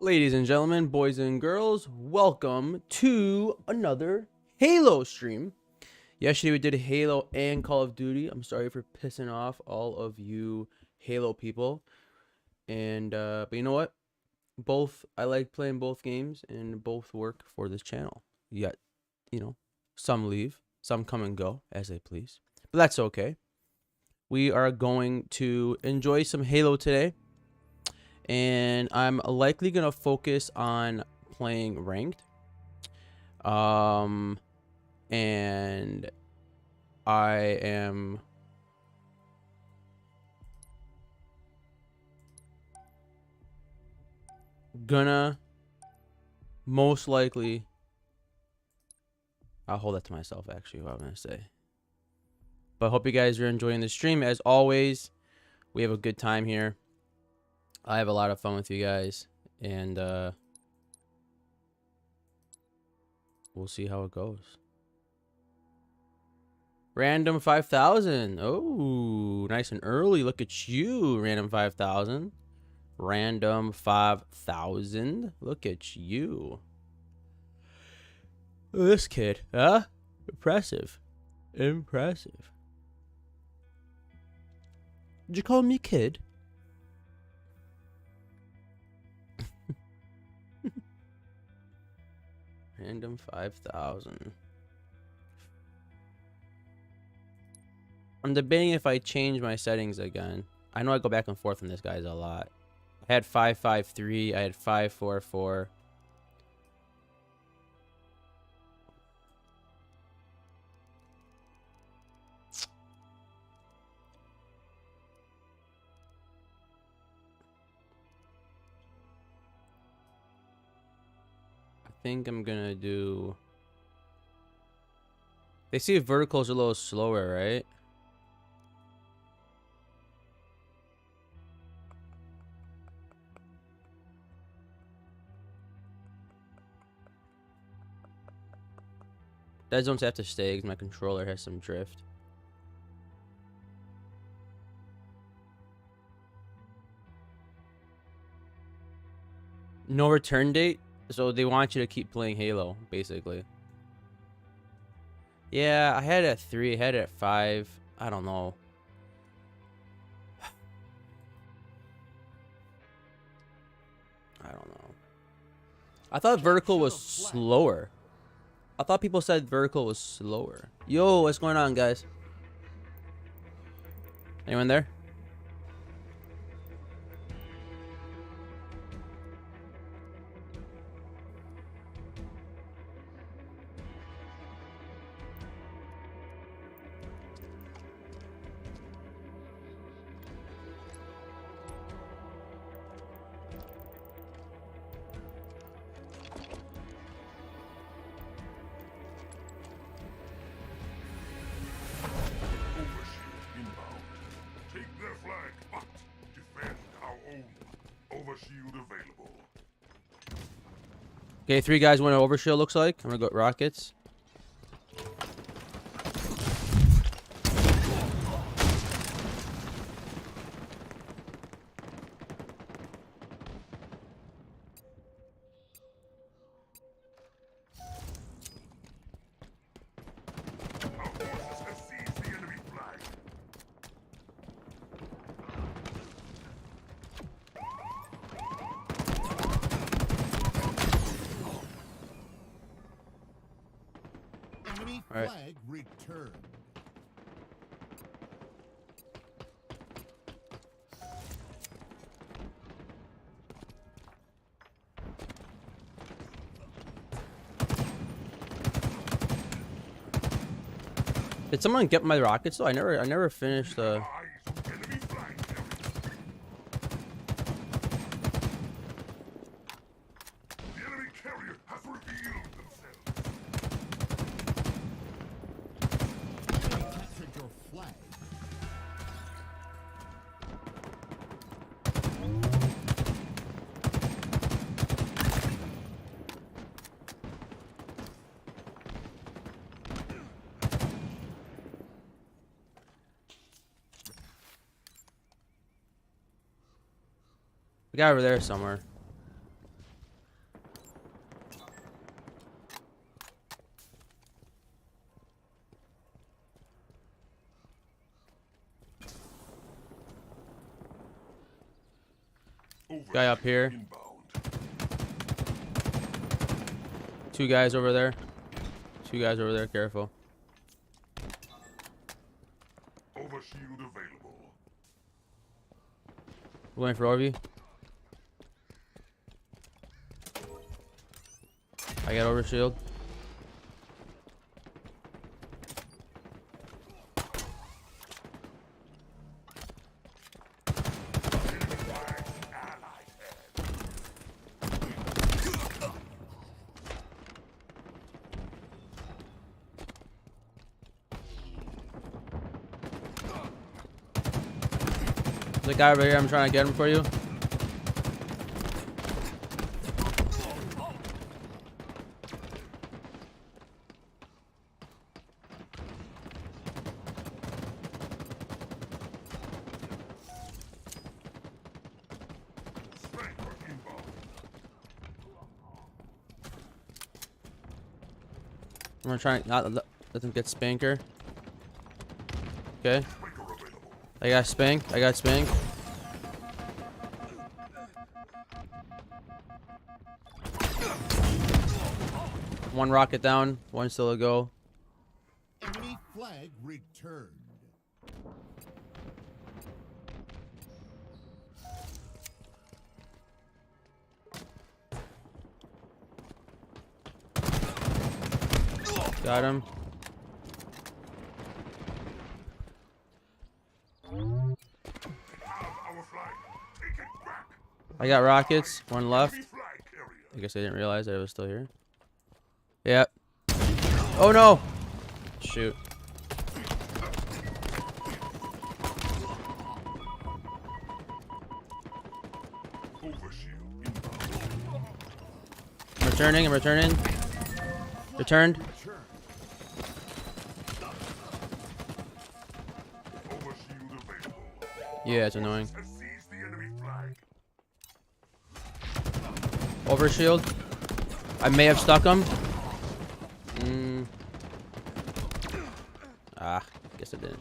Ladies and gentlemen, boys and girls, welcome to another Halo stream. Yesterday we did Halo and Call of Duty. I'm sorry for pissing off all of you Halo people. And but you know what? I like playing both games and both work for this channel. Yet, some leave, some come and go as they please. But that's okay. We are going to enjoy some Halo today. And I'm likely gonna focus on playing ranked. And I am gonna most likely, I'll hold that to myself actually, what I'm gonna say. But I hope you guys are enjoying the stream. As always, we have a good time here. I have a lot of fun with you guys, and we'll see how it goes. Random 5,000. Oh, nice and early. Look at you, Random 5,000. Random 5,000. Look at you. This kid, huh? Impressive. Impressive. Did you call me kid? Random 5,000. I'm debating if I change my settings again. I know I go back and forth on this guys a lot. I had 553. I had 544. I think I'm gonna do. They see vertical's a little slower, right? Dead zones have to stay because my controller has some drift. No return date, so they want you to keep playing Halo, basically. Yeah, I had it at 3, I had it at 5. I don't know. I don't know. I thought vertical was slower. I thought people said vertical was slower. Yo, what's going on, guys? Anyone there? Okay, 3 guys went overshield, looks like. I'm gonna go rockets. Right. Flag returned. Did someone get my rockets though? I never finished the. The guy over there somewhere. Guy up here. 2 guys over there. 2 guys over there. Careful. Overshield available. Going for overview. I got overshield. The guy over here, I'm trying to get him for you. I'm gonna try not let them get spanker. Okay. I got spanked. I got spanked. One rocket down. One still to go. Enemy flag returned. Got him. I got rockets. One left. I guess I didn't realize that it was still here. Yep. Oh no! Shoot. I'm returning. I'm returning. Returned. Yeah, it's annoying. Overshield. I may have stuck him. Ah, guess I didn't.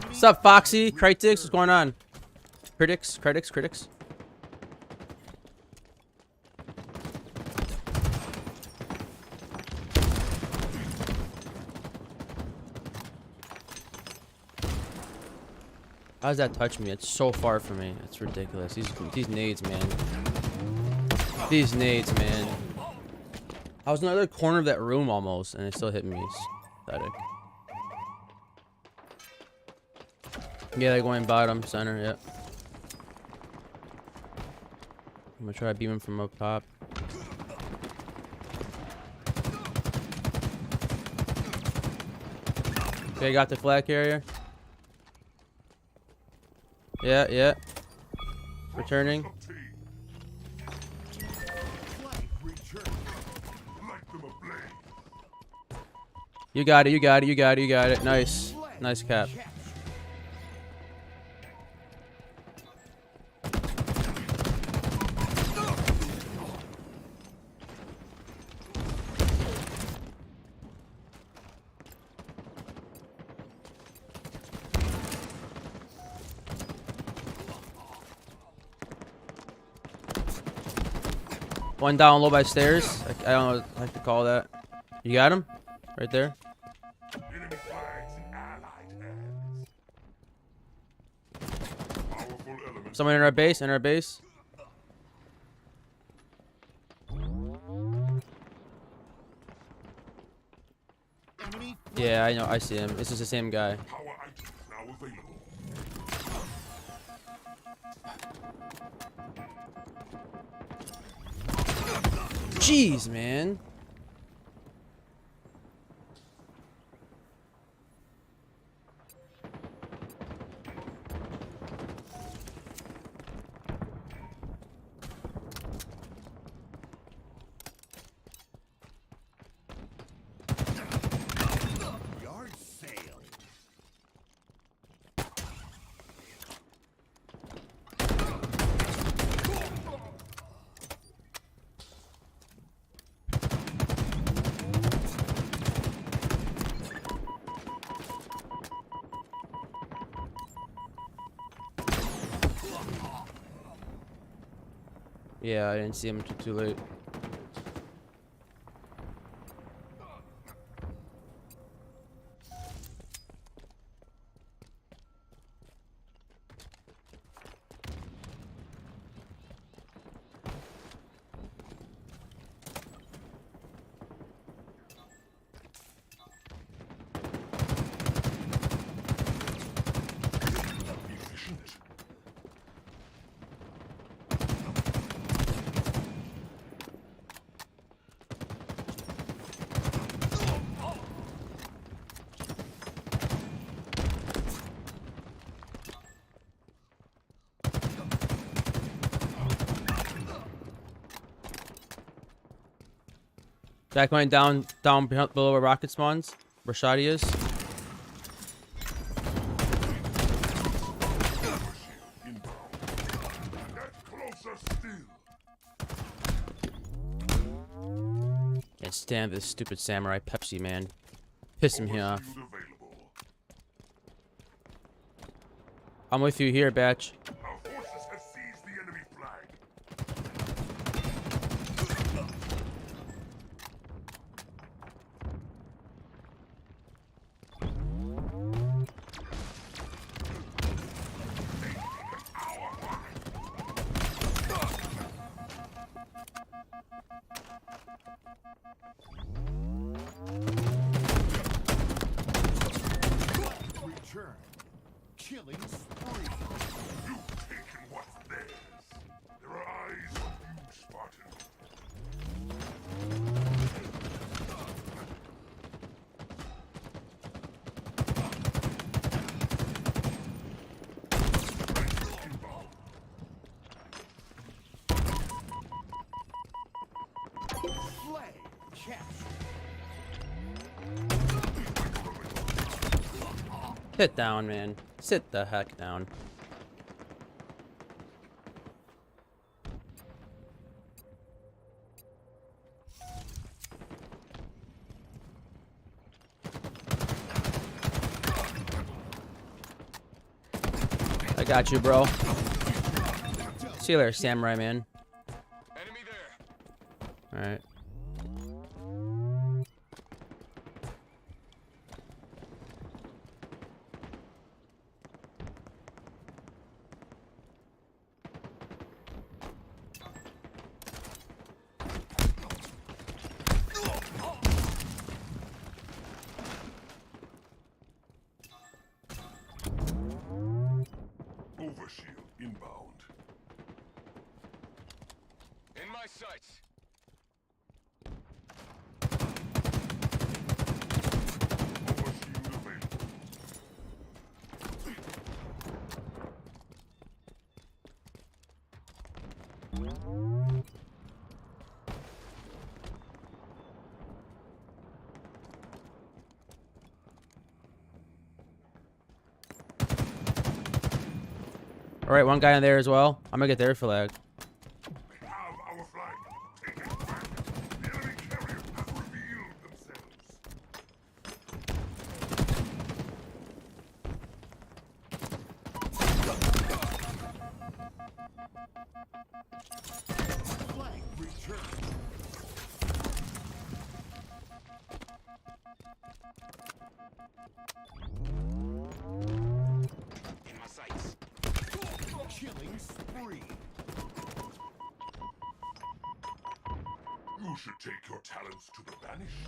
What's up, Foxy? Critics, what's going on? Critics. How does that touch me? It's so far from me. It's ridiculous. These nades, man. These nades, man. I was in the other corner of that room almost, and it still hit me. It's pathetic. Yeah, they're going bottom, center, yep. I'm gonna try to beam him from up top. Okay, got the flag carrier. Yeah. Returning. You got it. Nice cap. One down low by stairs. I don't know what to call that. You got him? Right there. Someone in our base, Yeah, I know, I see him. This is the same guy. Jeez, man. Yeah, I didn't see him until too late. Efficient. Jack went down below where rocket spawns. Where Shoddy is. Inbound. Get closer still. Can't stand this stupid samurai Pepsi man. Pissing me off. Overshield available. I'm with you here, Batch. Our forces have seized the enemy flag. Return. Killing spree. You've taken what's theirs. There are eyes on you, Spartan. Inbound. Flag captured. Sit down, man. Sit the heck down. I got you, bro. See you later, samurai man. Enemy there. All right. Overshield inbound. In my sights. Overshield available. All right, one guy in there as well. I'm gonna get their flag. We have our flag. Take it back. The enemy carriers have revealed themselves. Flag returned. In my sights. Killing spree. You should take your talents to the banished.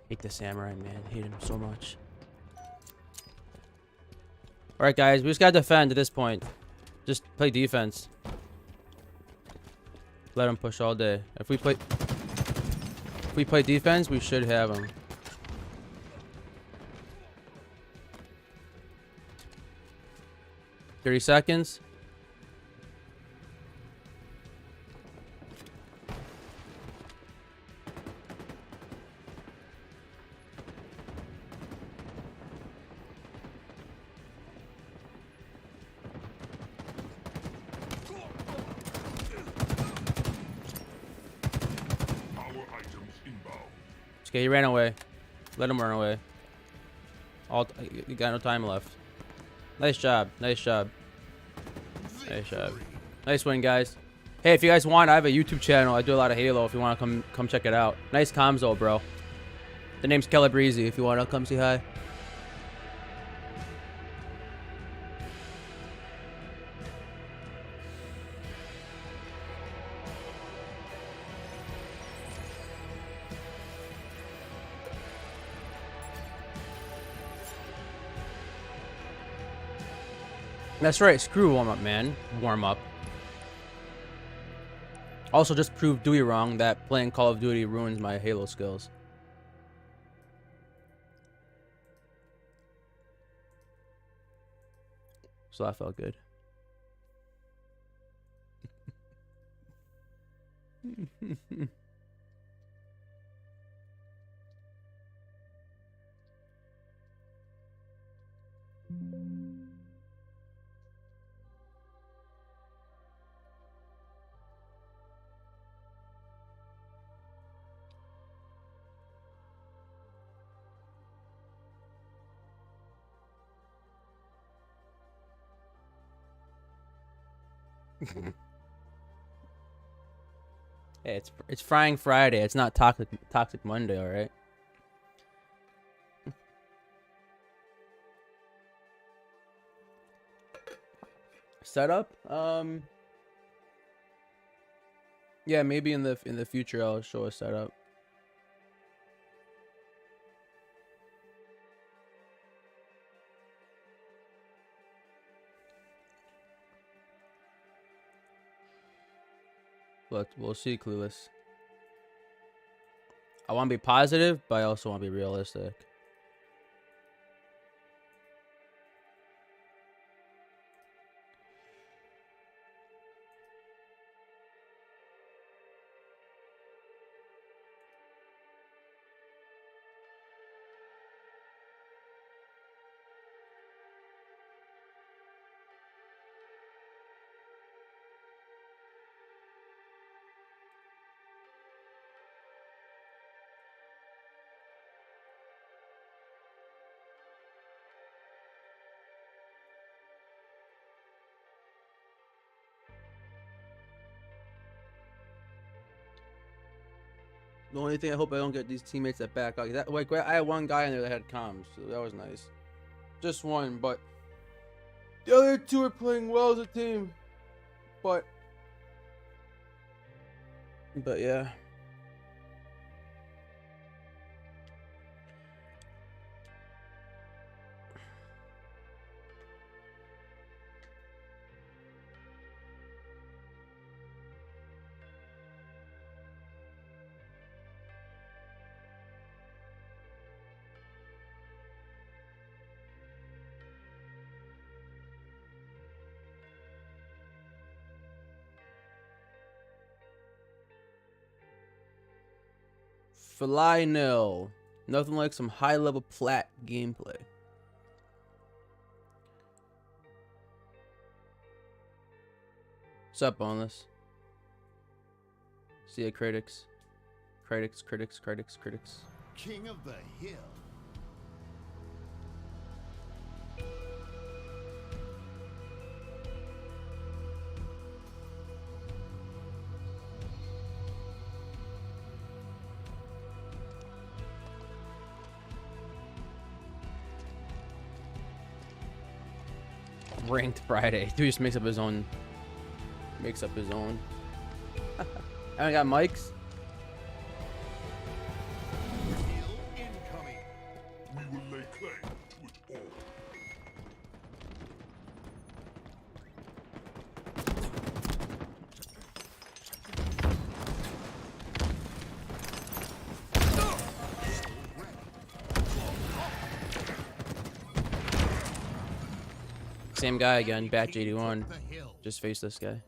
Hate the samurai man. Hate him so much. All right, guys, we just gotta defend at this point. Just play defense. Let them push all day. If we play defense, we should have them. $30 seconds. Our items inbound. Okay, he ran away. Let him run away. You got no time left. Nice job. Nice job. Nice job. Nice win, guys. Hey, if you guys want, I have a YouTube channel. I do a lot of Halo. If you want to come check it out. Nice comms, though, bro. The name's Calabreezzy. If you want to come say hi. That's right. Screw warm up, man. Warm up. Also, just proved Dewey wrong that playing Call of Duty ruins my Halo skills. So that felt good. Hey, it's Frying Friday. It's not Toxic Monday, all right? Setup? Yeah, maybe in the future I'll show a setup. But we'll see, Clueless. I want to be positive, but I also want to be realistic. The only thing I hope I don't get these teammates that back out. That, like, I had one guy in there that had comms, so that was nice. Just one, but the other two are playing well as a team. But yeah. Fly nil. Nothing like some high level plat gameplay. What's up, Boneless? See ya, critics. Critics. King of the Hill. Ranked Friday. Dude just makes up his own. I got mics. Hill incoming. We will lay claim to it all. Same guy again, Batch 81. The hill. Just face this guy.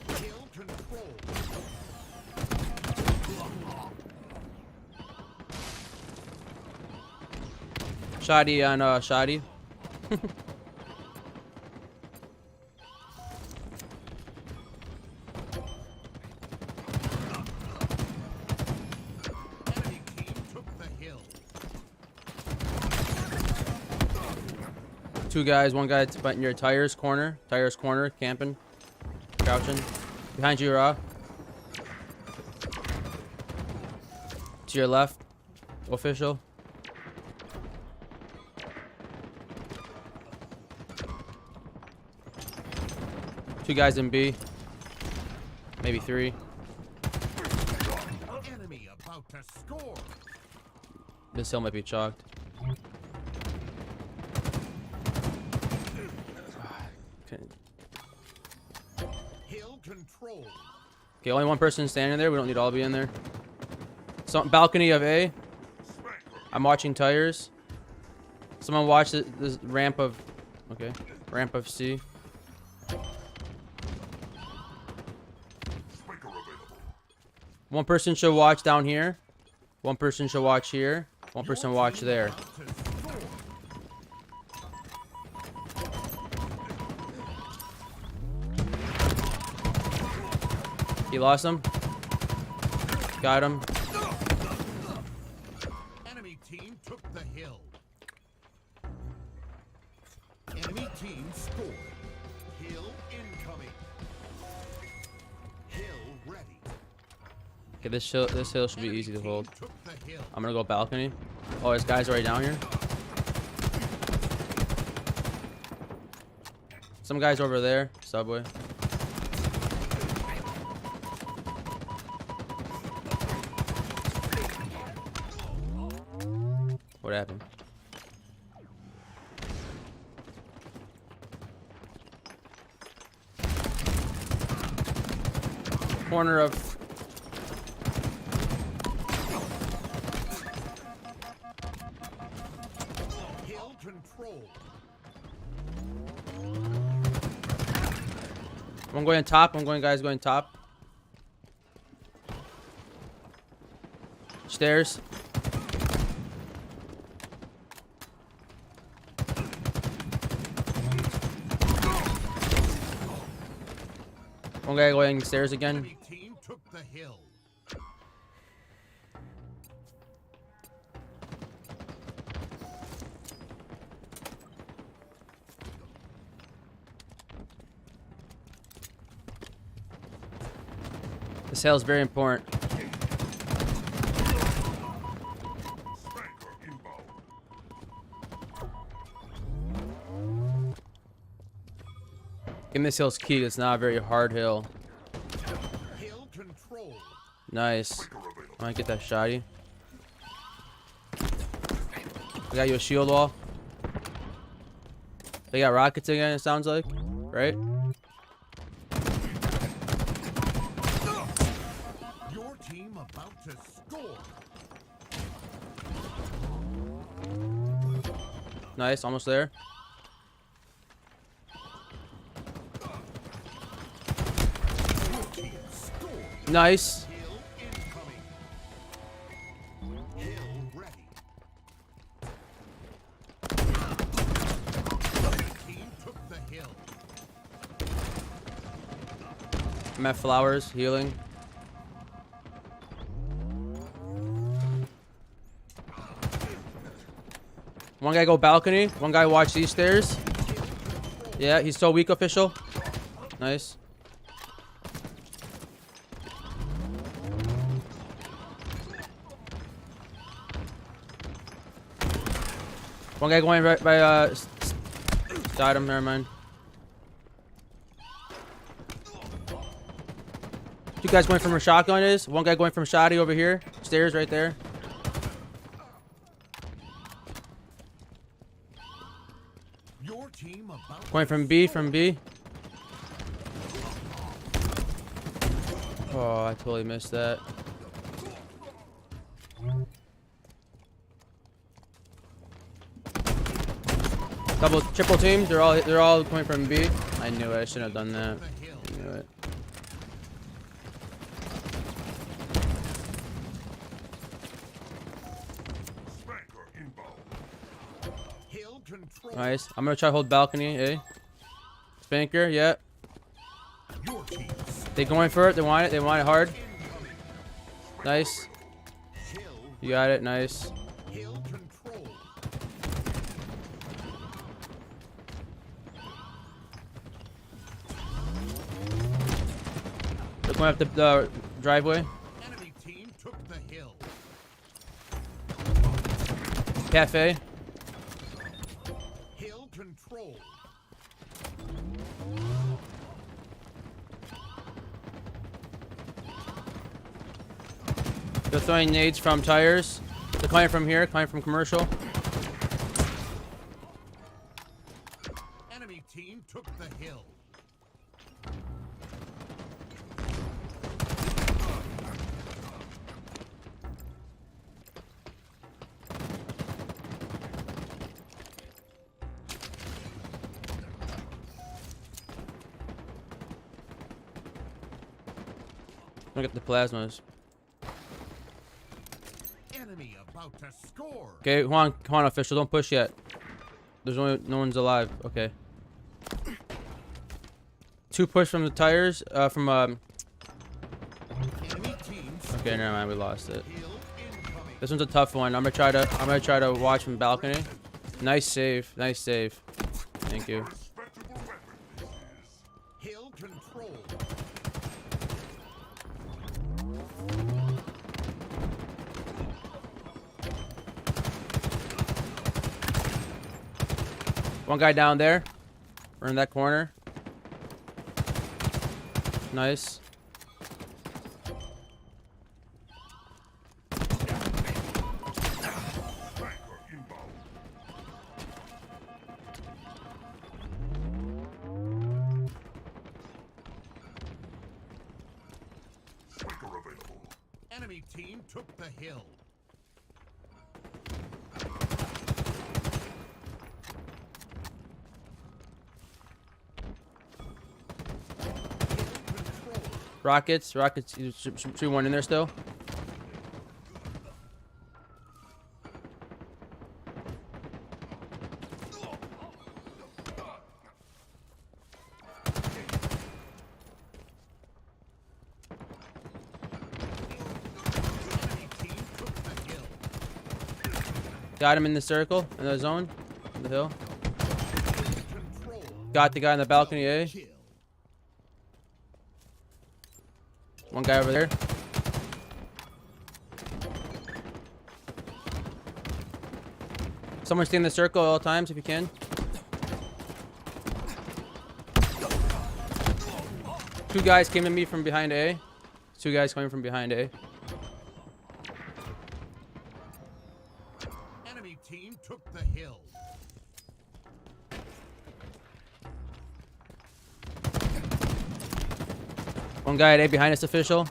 Hill control. Shoddy on Shoddy. Enemy team took the hill. Two guys, one guy in your tires corner, camping, crouching. Behind you, Raw. To your left, official. Two guys in B. Maybe three. Enemy about to score. This hill might be chalked. Okay. Hill control. Okay, only one person standing there. We don't need all to be in there. So, balcony of A. I'm watching tires. Someone watch this ramp of... Okay. Ramp of C. Sprinkler available. One person should watch down here. One person should watch here. One person watch there. About to score. He lost him. Got him. Enemy team took the hill. Enemy team scored. Hill incoming. Hill ready. Okay, this hill should be easy to hold. Took the hill. I'm gonna go balcony. Oh, this guy's already down here. Some guys over there. Subway. What happened? Corner of... Hill control. One going top, one going guys going top. Stairs. One guy going stairs again. Enemy team took the hill. This hill is very important. Sprinkler inbound. Getting this hill's key. It's not a very hard hill. Hill control. Nice. Sprinkler available. I might get that shoddy. We got you a shield wall. They got rockets again, it sounds like. Right? Your team about to score. Nice, almost there. Team score. Nice. Hill incoming. Hill ready. Team took the hill. I'm at flowers, healing. One guy go balcony. One guy watch these stairs. Yeah, he's so weak, official. Nice. One guy going right by got him, never mind. Two guys going from where shotgun is. One guy going from shoddy over here. Stairs right there. Your team about Going from B, Oh, I totally missed that. Triple teams. They're all coming from B. I knew it. I shouldn't have done that. the hill. I knew it. Sprinkler inbound. control. Nice. I'm gonna try to hold balcony, eh? Spanker, yeah. Your team They going for it. They want it. They want it hard. Nice. kill. You got it. Nice. Hill control. They're going up the driveway. Enemy team took the hill. Cafe. Hill control. They're throwing nades from tires. They're coming from here. Coming from commercial. Enemy team took the hill. Look at the plasmas. Enemy about to score. Okay, come on, official. Don't push yet. There's no one's alive. Okay. 2 push from the tires. Enemy team Okay, never mind. We lost it. hill incoming. This one's a tough one. I'm gonna try to watch from balcony. Nice save. Nice save. Thank you. Respectable weapon this is. Hill control. One guy down there. We're in that corner. Nice. Sniper inbound. Striker available. Enemy team took the hill. Hill control. Rockets. Should one in there still. Enemy team took the hill. Got him in the circle, in the zone, on the hill. Control. Got the guy on the balcony, eh? Kill. One guy over there. Someone stay in the circle at all times if you can. Two guys came to me from behind A. 2 guys coming from behind A. Enemy team took the hill. One guy at A behind us, official.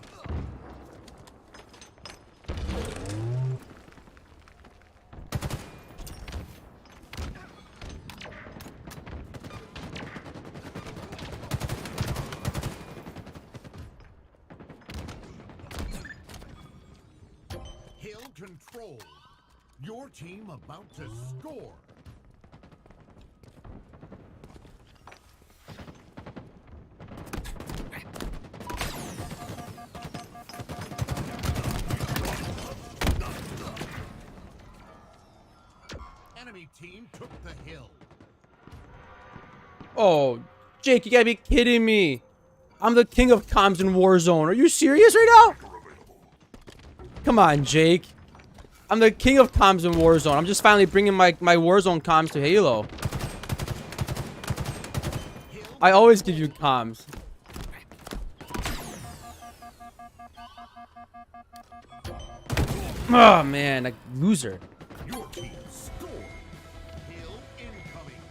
Hill control. Your team about to score. Enemy team took the hill. Oh, Jake, you gotta be kidding me. I'm the king of comms in Warzone. Are you serious right now? Come on, Jake. I'm the king of comms in Warzone. I'm just finally bringing my Warzone comms to Halo. I always give you comms. Oh, man, like loser. Your team scored. Hill incoming.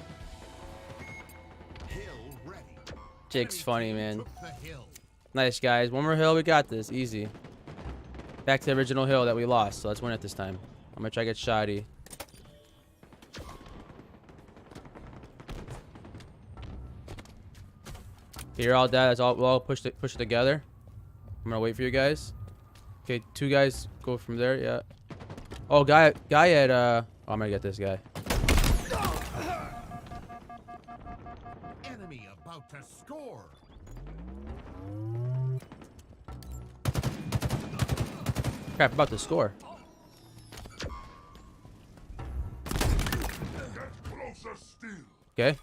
Hill ready. Jake's Enemy funny, team man. took the hill. Nice, guys. One more hill. We got this. Easy. Back to the original hill that we lost. So let's win it this time. I'm going to try to get shoddy. Okay, you're all dead. We'll all push it together. I'm going to wait for you guys. Okay, 2 guys go from there. Yeah. Oh, guy at... Oh, I'm going to get this guy. Crap, about to score. Get closer still. Okay.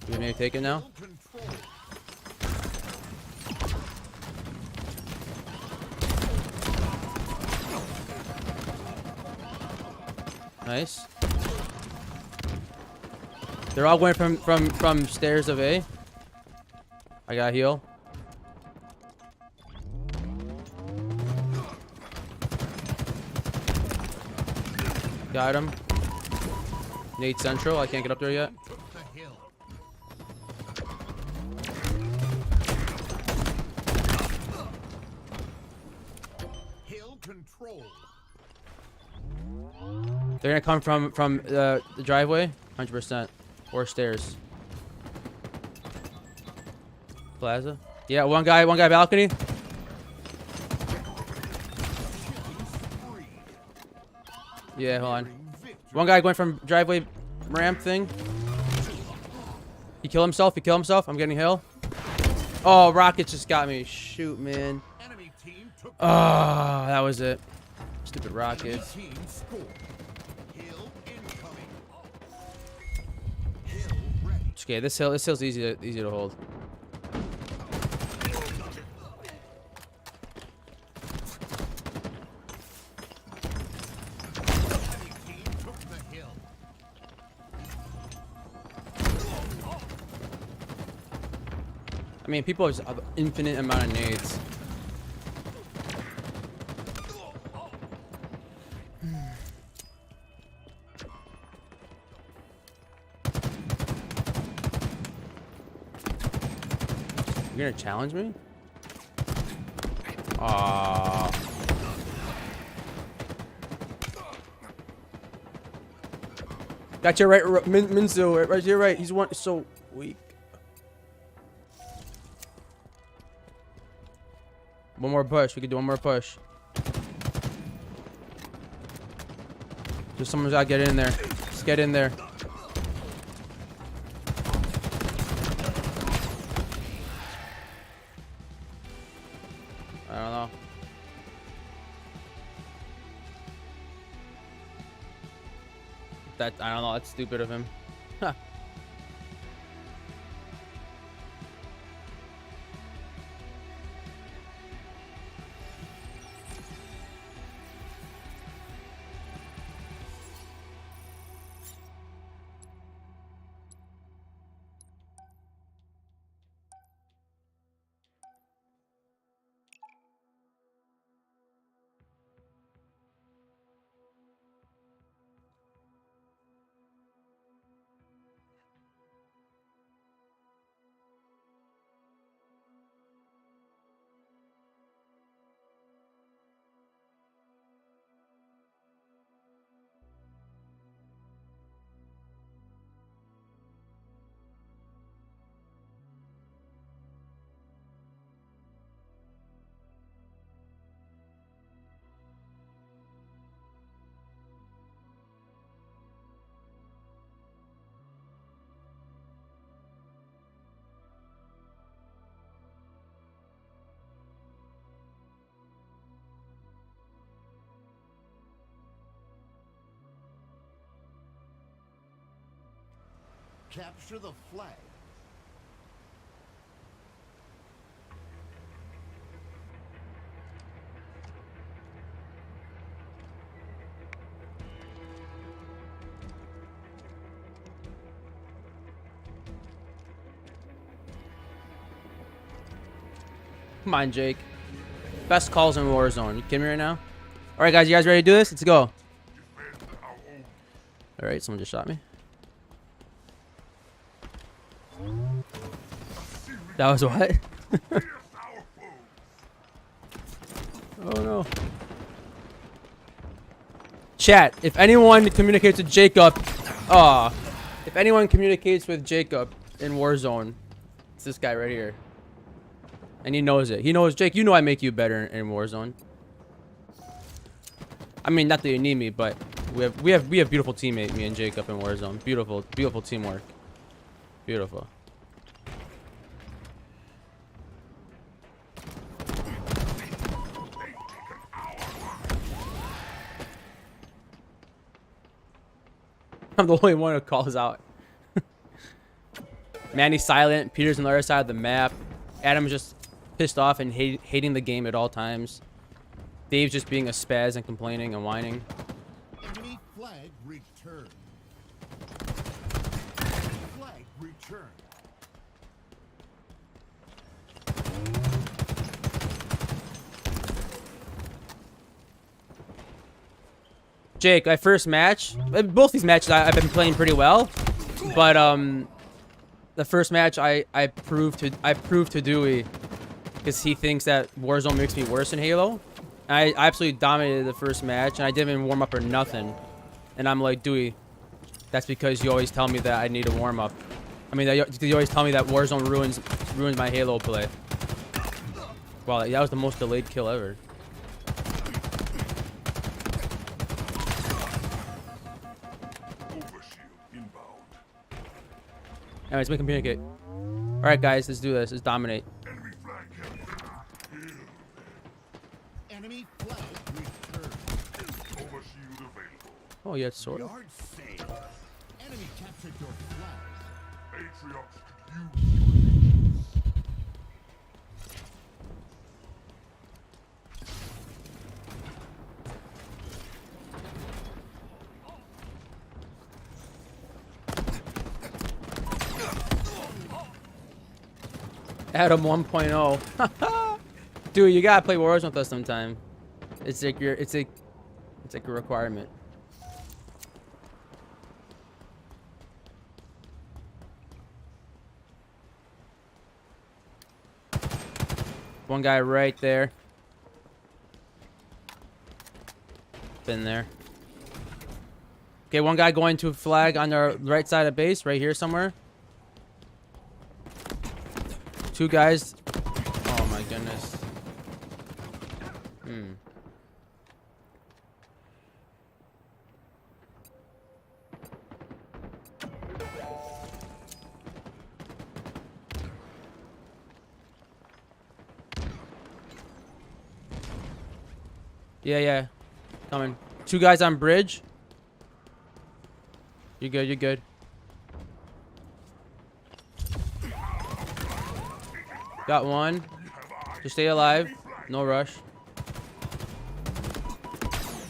You need to take it now? Control. Nice. They're all going from stairs of A. I got heal. Got him. Nate Central. I can't get up there yet. Took the hill. Hill control. They're gonna come from the driveway, 100%, or stairs. Plaza. Yeah, one guy balcony. Yeah, hold on. One guy going from driveway ramp thing. He killed himself. I'm getting hill. Oh, rocket just got me. Shoot, man. Enemy team took Oh, that was it. Stupid rocket. team score. Hill incoming. Hill ready. Okay, this hill's easy to hold. Enemy team took the hill. I mean, people have an infinite amount of nades. You're gonna challenge me? Aww. Got your right, Minzu, right to your right. He's so weak. One more push. We could do one more push. Just someone's gotta get in there. Just get in there. I don't know. I don't know. That's stupid of him. Huh. Capture the flag. Come on, Jake. Best calls in Warzone. You kidding me right now? All right, guys. You guys ready to do this? Let's go. Defend our own. All right. Someone just shot me. That was what? Pierce our foes. Oh no. Chat, if anyone communicates with Jacob, if anyone communicates with Jacob in Warzone, it's this guy right here. And he knows it. He knows, Jake, you know I make you better in Warzone. I mean, not that you need me, but we have beautiful teammate, me and Jacob in Warzone. Beautiful, beautiful teamwork. Beautiful. I'm the only one who calls out. Manny's silent. Peter's on the other side of the map. Adam's just pissed off and hating the game at all times. Dave's just being a spaz and complaining and whining. Enemy flag returned. Flag returned. Jake, my first match, both these matches I've been playing pretty well, but the first match I proved to Dewey because he thinks that Warzone makes me worse in Halo. I absolutely dominated the first match and I didn't even warm up or nothing. And I'm like, Dewey, that's because you always tell me that I need a warm up. I mean, you always tell me that Warzone ruins my Halo play. Wow, that was the most delayed kill ever. Anyways, we communicate. Alright guys, let's do this. Let's dominate. Enemy flag carrier. Enemy flag returned. Overshield available. Oh, yeah, it's sword. Yard sale. Enemy captured your flag. Atriox could use your allegiance. Adam 1.0. Dude, you gotta play Warzone with us sometime. It's like it's like a requirement. One guy right there. Been there. Okay, one guy going to a flag on the right side of base, right here somewhere. Two guys. Oh my goodness. Yeah. Coming. Two guys on bridge. You good, you're good. Got one. Just stay alive. No rush.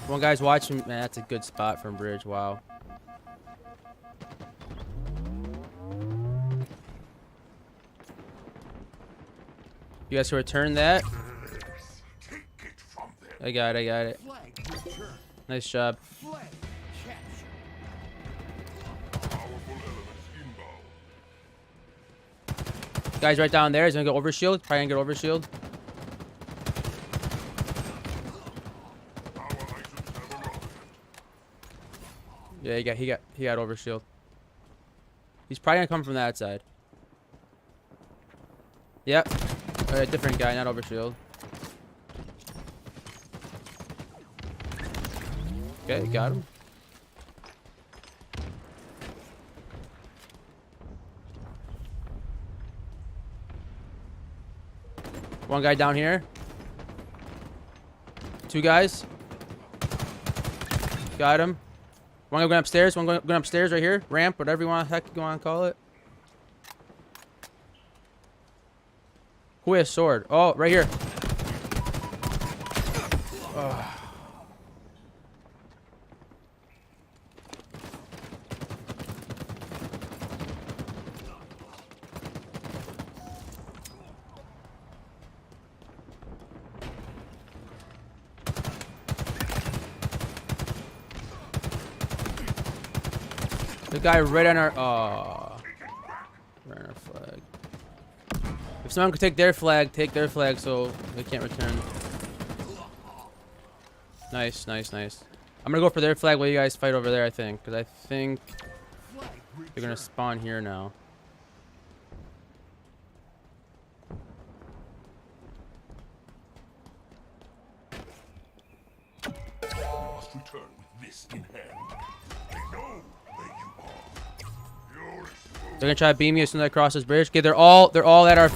One guy's watching. Man, that's a good spot from bridge. Wow. You guys can return that. Take it from them. I got it. Flag returned. Nice job. Flag captured. Powerful elements inbound. Guy's right down there. He's gonna go over shield. Probably gonna get over shield. Our items have arrived. Yeah, he got over shield. He's probably gonna come from that side. Yep. A different guy, not over shield. Okay, got him. One guy down here. Two guys. Got him. One guy going upstairs. One going upstairs right here. Ramp, whatever you want to call it. Who has sword? Oh, right here. Oh. The guy right on our right on our flag. If someone could take their flag so they can't return. Nice. I'm gonna go for their flag while you guys fight over there, I think. Because I think Flag they're gonna spawn here now. You must return with this in hand. They know where you are. You're exposed. They're gonna try to beam me as soon as I cross this bridge. Okay, they're all at our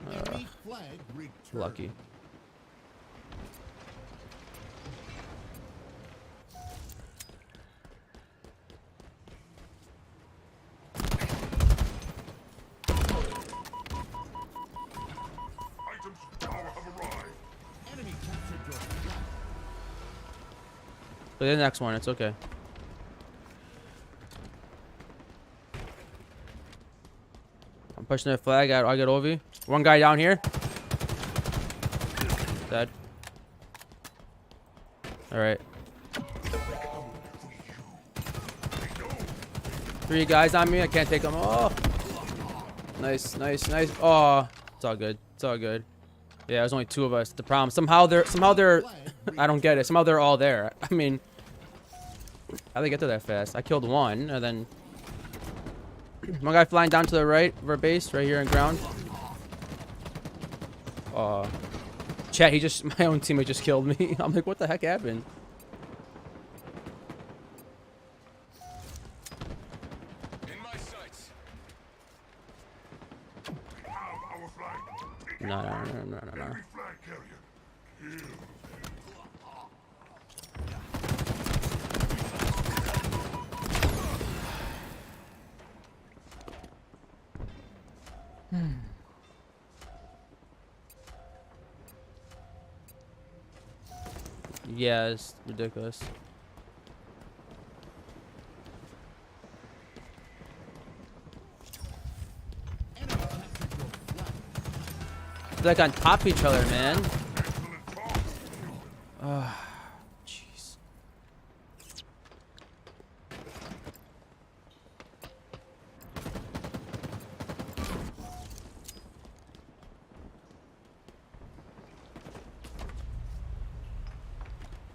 Enemy flag returned. lucky. Go to the next one. It's okay. I'm pushing the flag. I get OV. One guy down here. Dead. All right. 3 guys on me. I can't take them. Oh. Nice, nice, nice. Oh, it's all good. It's all good. Yeah, there's only 2 of us. The problem. Somehow they're. I don't get it. Somehow they're all there. I mean, how'd they get there that fast? I killed one, and then one guy flying down to the right of our base, right here in ground. Chat. My own teammate just killed me. I'm like, what the heck happened? In my sights. Have our flag. No. Enemy flag carrier. Kill. Yeah, it's ridiculous. They're like on top of each other, man. Jeez.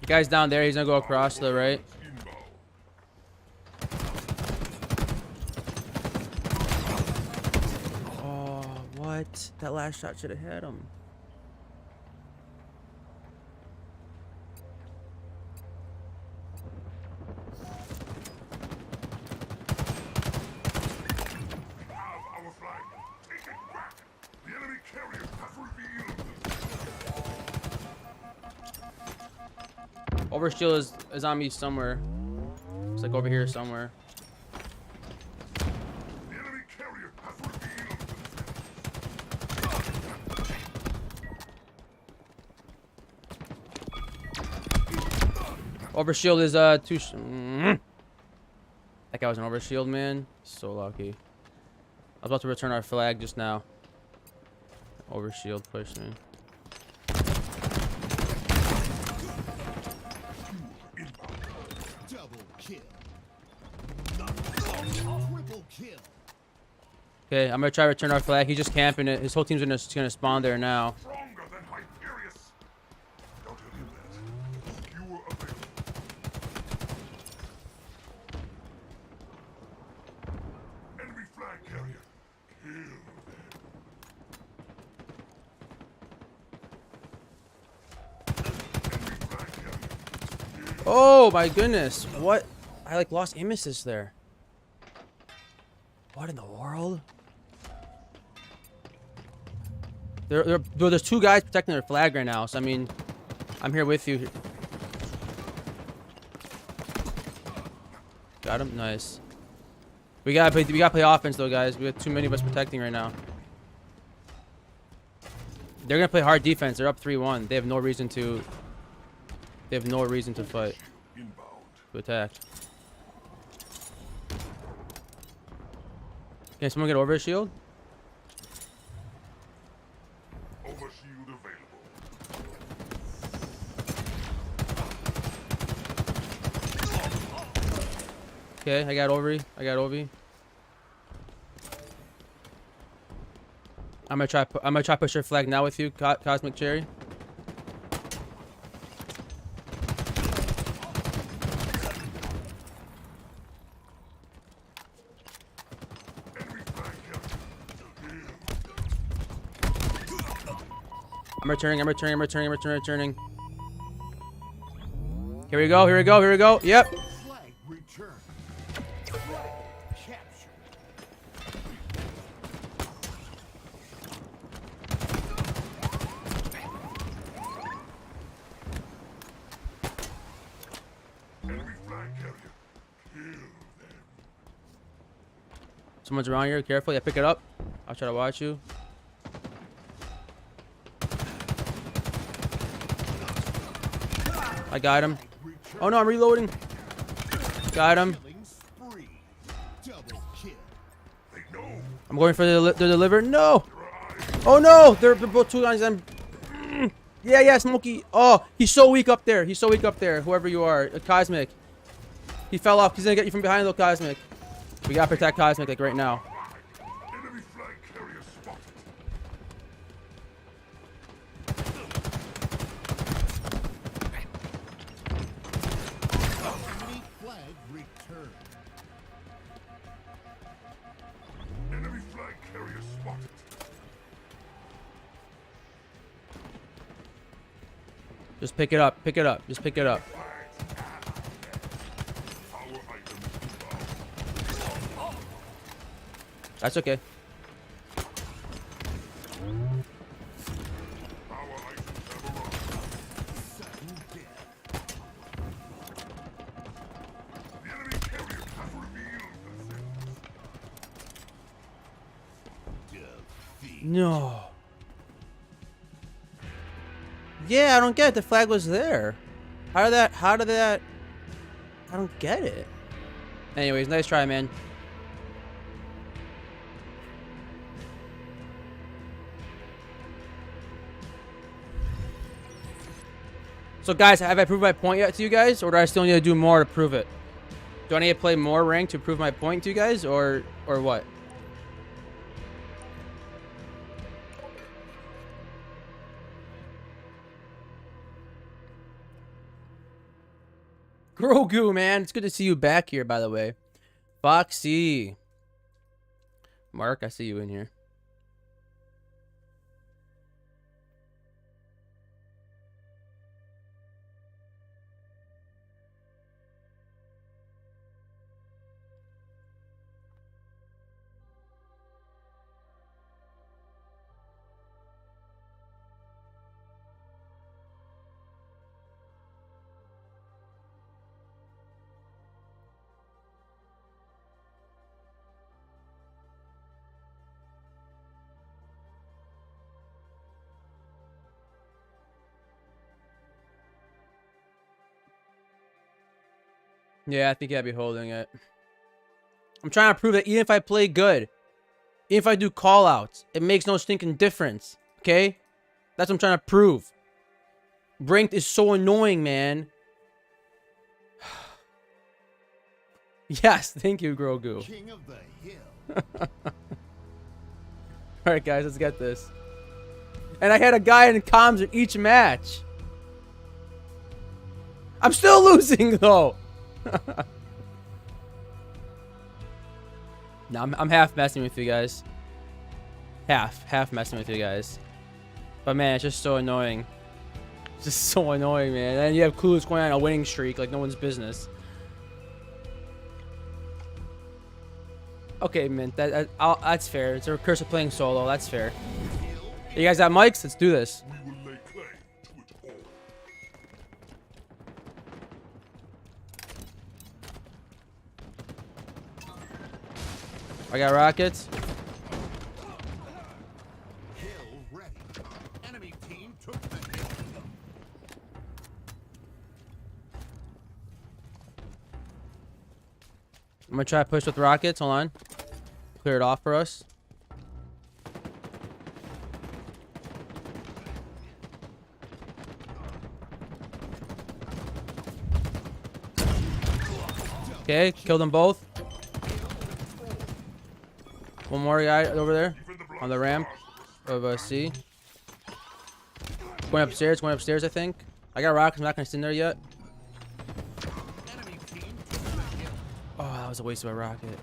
The guy's down there. He's gonna go across to the right. Oh, what? That last shot should have hit him. Have our flag. Take it back. The enemy carrier has revealed. Overshield is on me somewhere. It's like over here somewhere. The enemy carrier has revealed. Overshield is that guy was an overshield, man. So lucky. I was about to return our flag just now. Overshield pushed me. Double kill. Triple kill. Okay, I'm gonna try to return our flag. He's just camping it. His whole team's gonna spawn there now. Stronger than HyperX. Don't tell him that. Fewer available. Enemy flag carrier. Kill them. Enemy flag carrier. Oh my goodness! What? I like lost aim assist there. What in the world? There's 2 guys protecting their flag right now. So I mean, I'm here with you. Got him. Nice. We gotta play offense though, guys. We got too many of us protecting right now. They're gonna play hard defense. They're up 3-1. They have no reason to. They have no reason to fight. Inbound. To attack. Can someone get over a shield? Overshield available. Okay, I got over. I got OV. I'm gonna try push your flag now with you, Cosmic Cherry. Enemy flag carrier. I'm returning. Here we go. Yep. Flag return. Capture. Enemy flag carrier. Kill them. Someone's around here. Careful. Yeah, pick it up. I'll try to watch you. I got him. Oh no, I'm reloading. Got him. Killing spree. Double kill. They know I'm going for the deliver. No. Oh no, they're both two guys. Yeah, Smokey. Oh, he's so weak up there. He's so weak up there. Whoever you are, Cosmic. He fell off. He's gonna get you from behind, though, Cosmic. We gotta protect Cosmic like right now. enemy flag carrier spotted. Enemy flag returned. Enemy flag carrier spotted. Just pick it up. Pick it up. Just pick it up. Our items inbound. That's okay. Our items have arrived. Sudden death. The enemy carrier has revealed themselves. Defeat. No. Yeah, I don't get it. The flag was there. How did that? I don't get it. Anyways, nice try, man. So guys, have I proved my point yet to you guys? Or do I still need to do more to prove it? Do I need to play more rank to prove my point to you guys? Or what? Grogu, man. It's good to see you back here, by the way. Foxy. Mark, I see you in here. Yeah, I think I'd be holding it. I'm trying to prove that even if I play good, even if I do call-outs, it makes no stinking difference. Okay? That's what I'm trying to prove. Ranked is so annoying, man. Yes, thank you, Grogu. King of the hill. Alright, guys, let's get this. And I had a guy in comms in each match. I'm still losing, though. No, I'm half messing with you guys. Half messing with you guys. But man, it's just so annoying. It's just so annoying, man. And you have Clueless going on a winning streak like no one's business. Okay, man, that's fair. It's a curse of playing solo. That's fair. You guys got mics? Let's do this. We will lay claim to it all. I got rockets. Hill ready. Enemy team took the hill. I'm gonna try to push with rockets. Hold on. Clear it off for us. Okay, killed them both. One more guy over there on the ramp of C. Going upstairs, I think. I got rockets. I'm not gonna stand there yet. Enemy team took the hill. Oh, that was a waste of a rocket.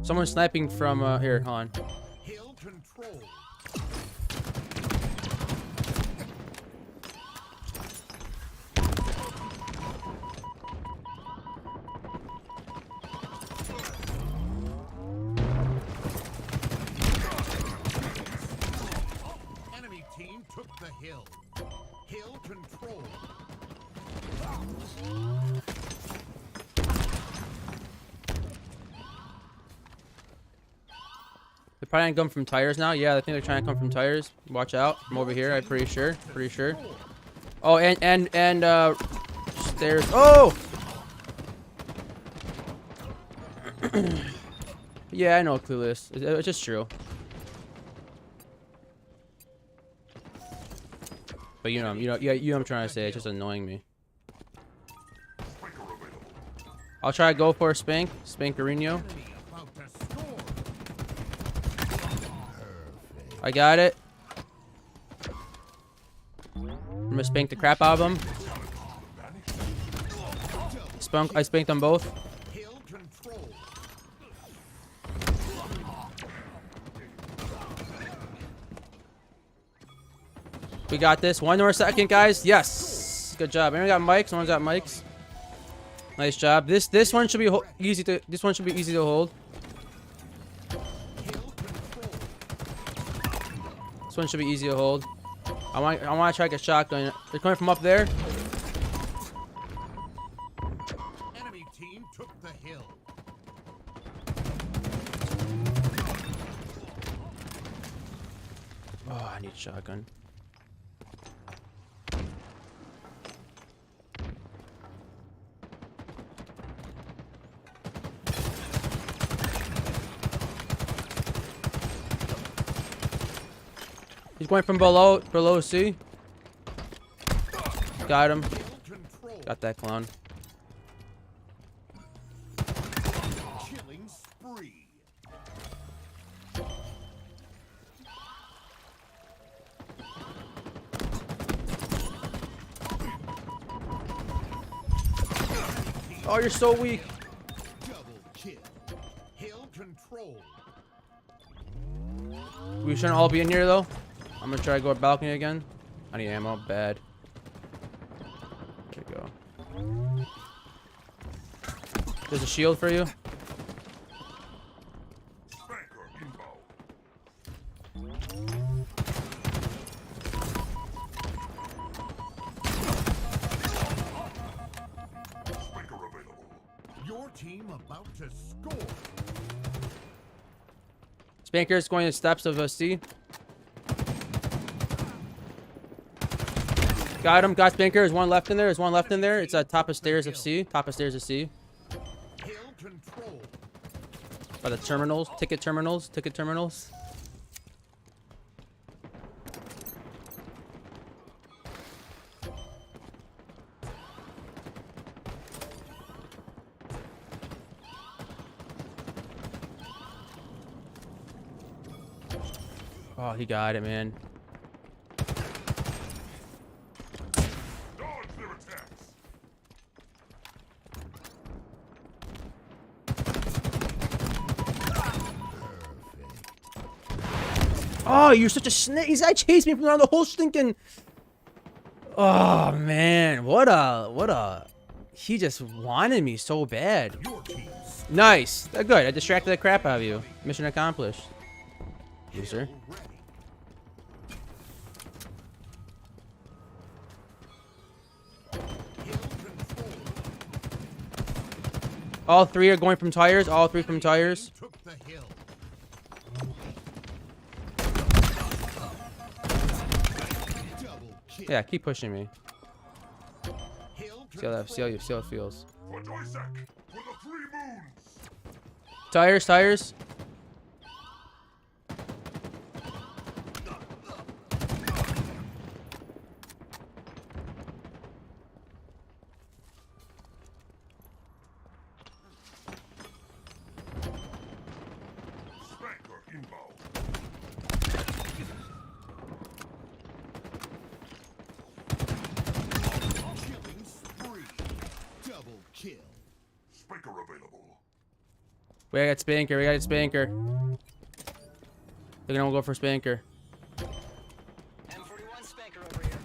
Someone's sniping from here. Hold on. Hill control. Enemy team took the hill. Hill control. probably gonna come from tires now. Yeah, I think they're trying to come from tires. Watch out from over here. I'm pretty sure. Pretty sure. Oh, and stairs. Oh. Yeah, I know, Clueless. It's just true. But you know what I'm trying to say. It's just annoying me. I'll try to go for a Spankerino. I got it. I'm gonna spank the crap out of them. I spanked them both. We got this. One more second, guys. Yes. Good job. Anyone got mics? Someone's got mics. Nice job. This one should be easy to hold. This one should be easy to hold. I want to try to get shotgun. They're coming from up there. Enemy team took the hill. Oh, I need shotgun. He's going from below C. Got him. Got that clown. Killing spree. Oh, you're so weak. Double kill. Hill control. We shouldn't all be in here though. I'm gonna try to go balcony again. I need ammo bad. There we go. There's a shield for you. Spanker inbound. Spanker available. Your team about to score. Spanker's going to steps of a C. Got him. Got Spanker. There's one left in there. There's one left in there. It's at top of stairs of C. Top of stairs of C. Hill control. By the terminals. Ticket terminals. Ticket terminals. Oh, he got it, man. Dodge their attacks. Oh, you're such a snake. He's like chased me from around the whole stinking. Oh man, what a. He just wanted me so bad. Your team Nice. Good. I distracted the crap out of you. Mission accomplished. Loser. ready. Hill control. All three are going from tires. All three from tires. Took the hill. Double kill. Yeah, keep pushing me. Hill See how it feels. For Doisek, for the 3 moons. Tires, tires. Spanker inbound. killing spree. Double kill. Spanker available. We got Spanker. We got Spanker. They're gonna go for Spanker. M41 Spanker over here.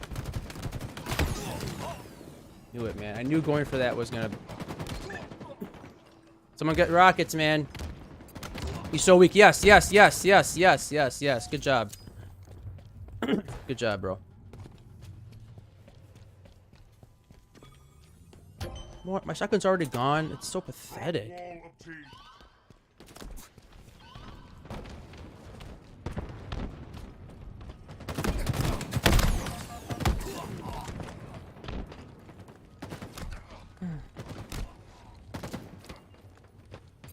Knew it, man. I knew going for that was gonna. Someone get rockets, man. He's so weak. Yes, yes, yes, yes, yes, yes, yes. Good job. Good job, bro. What? My shotgun's already gone. It's so pathetic. Wall obtained.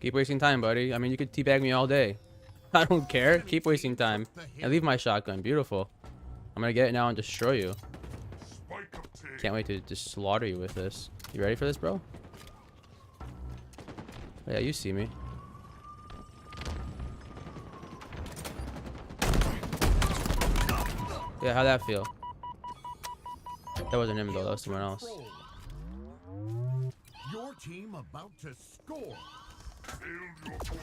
Keep wasting time, buddy. I mean, you could teabag me all day. I don't care. Keep wasting time. And leave my shotgun. Beautiful. I'm gonna get it now and destroy you. Spike obtained. Can't wait to just slaughter you with this. You ready for this, bro? Yeah, you see me. Yeah, how'd that feel? That wasn't him though, that was someone else. Your team about to score. Build your fortress.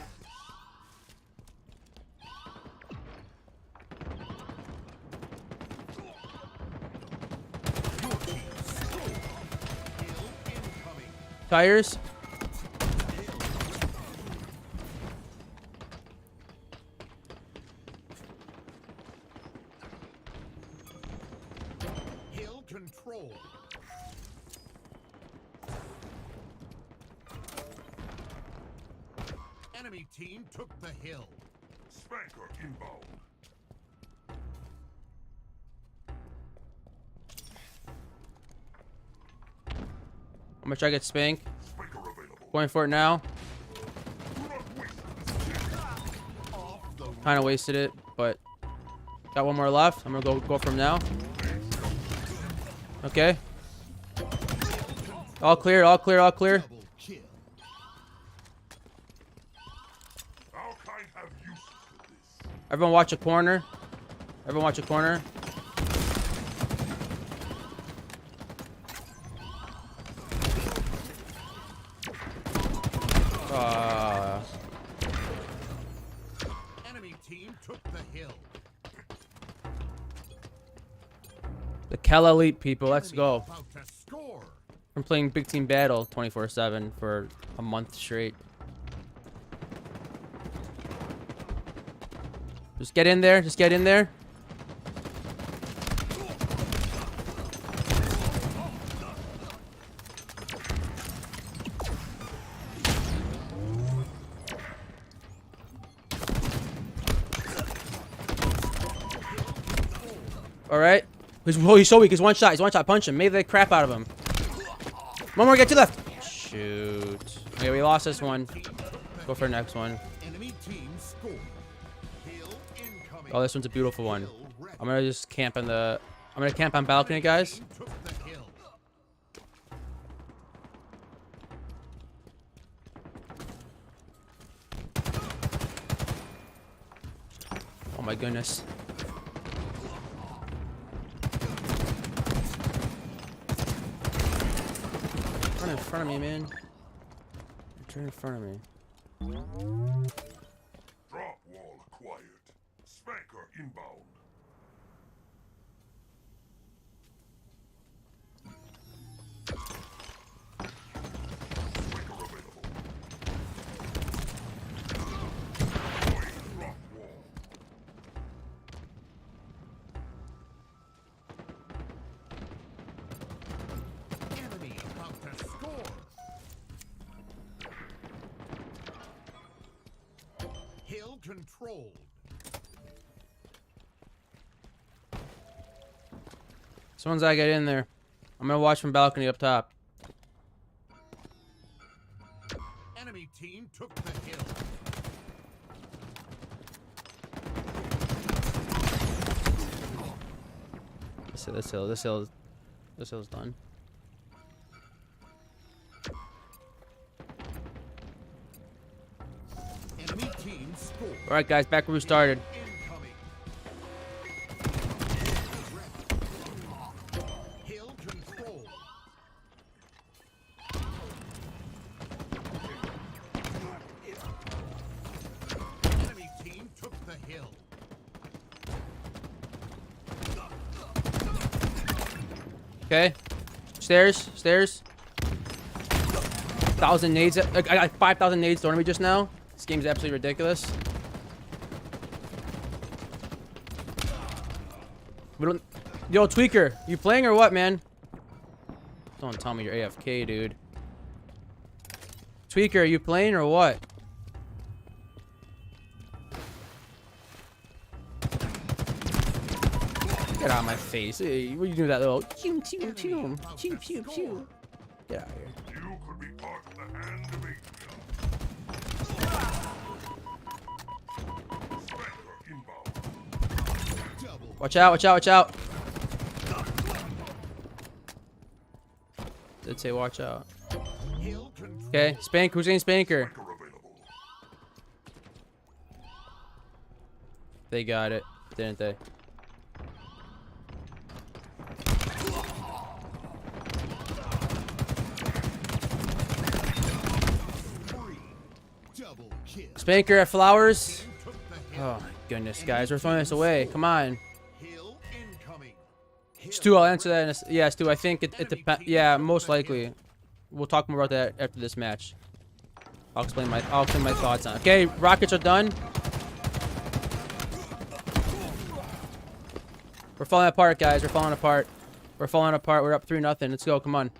Your team scored. Kill incoming. Tires? Hill control. Enemy team took the hill. Spanker inbound. I'm gonna try to get spanked. Spanker available. Going for it now. Do not waste this chance. Off the Kind of wasted it, but got one more left. I'm gonna go from now. Okay. All clear, all clear, all clear. double kill. Our kind have use for this. Everyone watch a corner. Everyone watch a corner. Enemy team took the hill. The Cal Elite people, let's Enemy go. about to score. I'm playing Big Team Battle 24/7 for a month straight. Just get in there. Just get in there. All right. He's so weak. He's one shot. He's one shot. Punch him. Made the crap out of him. One more. Get to left. Shoot. Okay, we lost this one. Go for the next one. Enemy team scored. Hill incoming. Oh, this one's a beautiful one. Hill ready. I'm gonna just camp on the. I'm gonna camp on balcony, guys. Team took the hill. Oh my goodness. Run in front of me, man. Turn in front of me. Drop wall acquired. Spanker inbound. Spanker available. Deploying drop wall. Enemy about to score. Hill controlled. Someone's gotta get in there. I'm gonna watch from balcony up top. Enemy team took the hill. This hill's done. Enemy team scored. All right, guys, back where we started. Incoming. Hill control. Enemy team took the hill. Okay. Stairs. 1,000 nades. I got 5,000 nades thrown at me just now. This game's absolutely ridiculous. We don't. Yo, Tweaker, you playing or what, man? Don't tell me you're AFK, dude. Tweaker, are you playing or what? Get out of my face. Hey, what are you doing with that little pew pew pew pew pew pew? Get out of here. You could be part of the hand of Asia. Watch out, watch out, watch out. Did say watch out. Okay, Spank, who's getting Spanker? They got it, didn't they? Spanker at Flowers. Oh my goodness, guys, we're throwing this away. Come on. Stu, I'll answer that. Yeah, Stu, I think it depends. Yeah, most likely. We'll talk more about that after this match. I'll explain my thoughts on it. Okay, rockets are done. We're falling apart, guys. We're falling apart. We're falling apart. We're up 3-0. Let's go. Come on.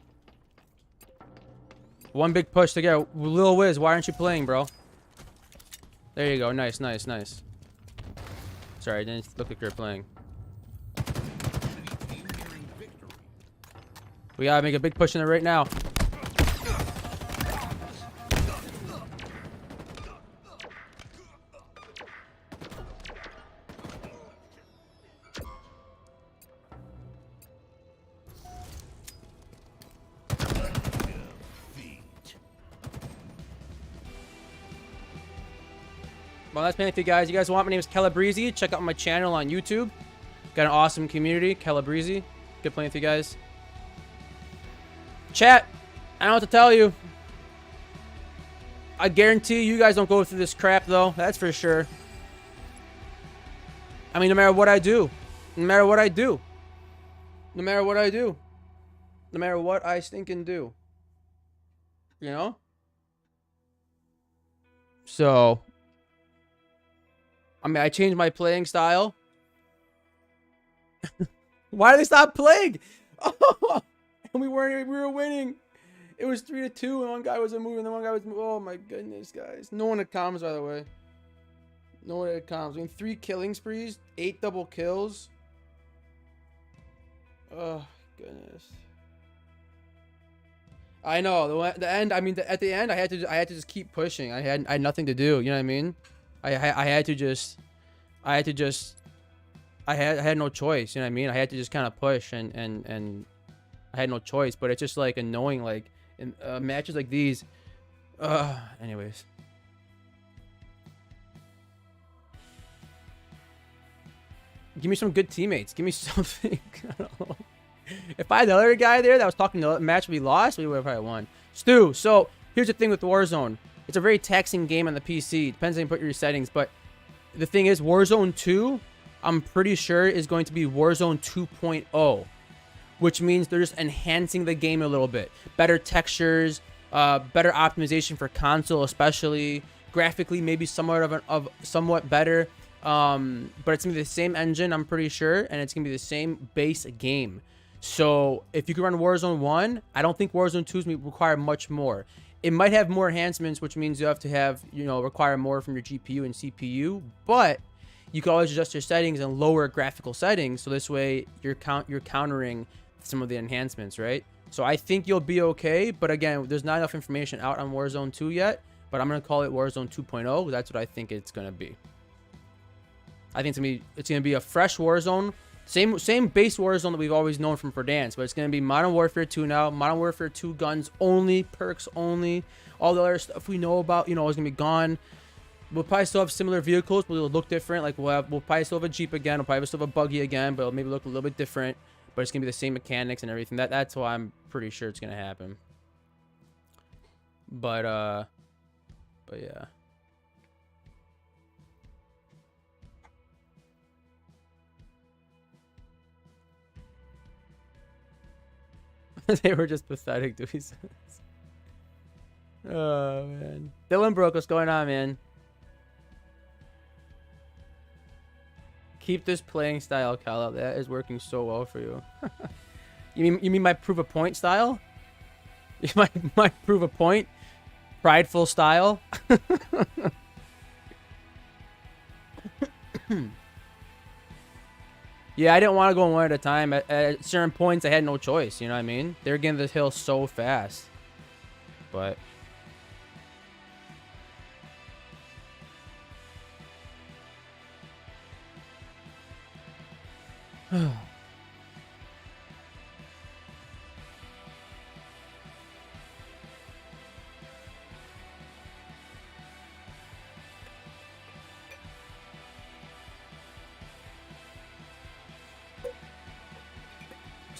One big push to go. Lil Wiz, why aren't you playing, bro? There you go. Nice, nice, nice. Sorry, I didn't look like you were playing. We gotta make a big push in there right now. Well, that's playing with you guys. You guys want? My name is Calabreezzy. Check out my channel on YouTube. Got an awesome community, Calabreezzy. Good playing with you guys. Chat, I don't know what to tell you. I guarantee you guys don't go through this crap, though. That's for sure. I mean, no matter what I do. No matter what I do. No matter what I do. No matter what I stinking do. You know? So... I mean, I changed my playing style. Why did they stop playing? Oh, and we were winning. It was 3-2, and one guy wasn't moving, and one guy was moving. Oh my goodness, guys. No one at comms, by the way. No one at comms. I mean, 3 killing sprees, 8 double kills. Oh goodness. I know the end. I mean, at the end, I had to just keep pushing. I had nothing to do. You know what I mean? I had no choice, you know what I mean? I had to just kind of push and I had no choice, but it's just like annoying, like in matches like these. Anyways. Give me some good teammates. Give me something. I don't know. If I had the other guy there that was talking the match we lost, we would have probably won. Stu, so here's the thing with Warzone. It's a very taxing game on the PC. Depends on you put your settings, but the thing is, Warzone 2, I'm pretty sure is going to be Warzone 2.0, which means they're just enhancing the game a little bit. Better textures, better optimization for console, especially graphically, maybe somewhat somewhat better. But it's gonna be the same engine, I'm pretty sure, and it's gonna be the same base game. So if you can run Warzone 1, I don't think Warzone 2 is gonna require much more. It might have more enhancements, which means you have to have, you know, require more from your GPU and CPU, but you can always adjust your settings and lower graphical settings, so this way you're countering some of the enhancements, right? So I think you'll be okay, but again, there's not enough information out on Warzone 2 yet, but I'm gonna call it Warzone 2.0. That's what I think it's gonna be. I think it's gonna be a fresh Warzone. Same base Warzone that we've always known from Verdansk, but it's going to be Modern Warfare 2 now. Modern Warfare 2 guns only, perks only. All the other stuff we know about, you know, is going to be gone. We'll probably still have similar vehicles, but it'll look different. Like we'll probably still have a Jeep again. We'll probably still have a buggy again, but it'll maybe look a little bit different. But it's going to be the same mechanics and everything. That's why I'm pretty sure it's going to happen. But yeah. They were just pathetic, dude. Oh, man. Dylan Brook, what's going on, man? Keep this playing style, Cal. That is working so well for you. You mean my prove a point style? My prove a point? Prideful style? Yeah, I didn't want to go one at a time. At certain points, I had no choice. You know what I mean? They're getting this hill so fast. But... So,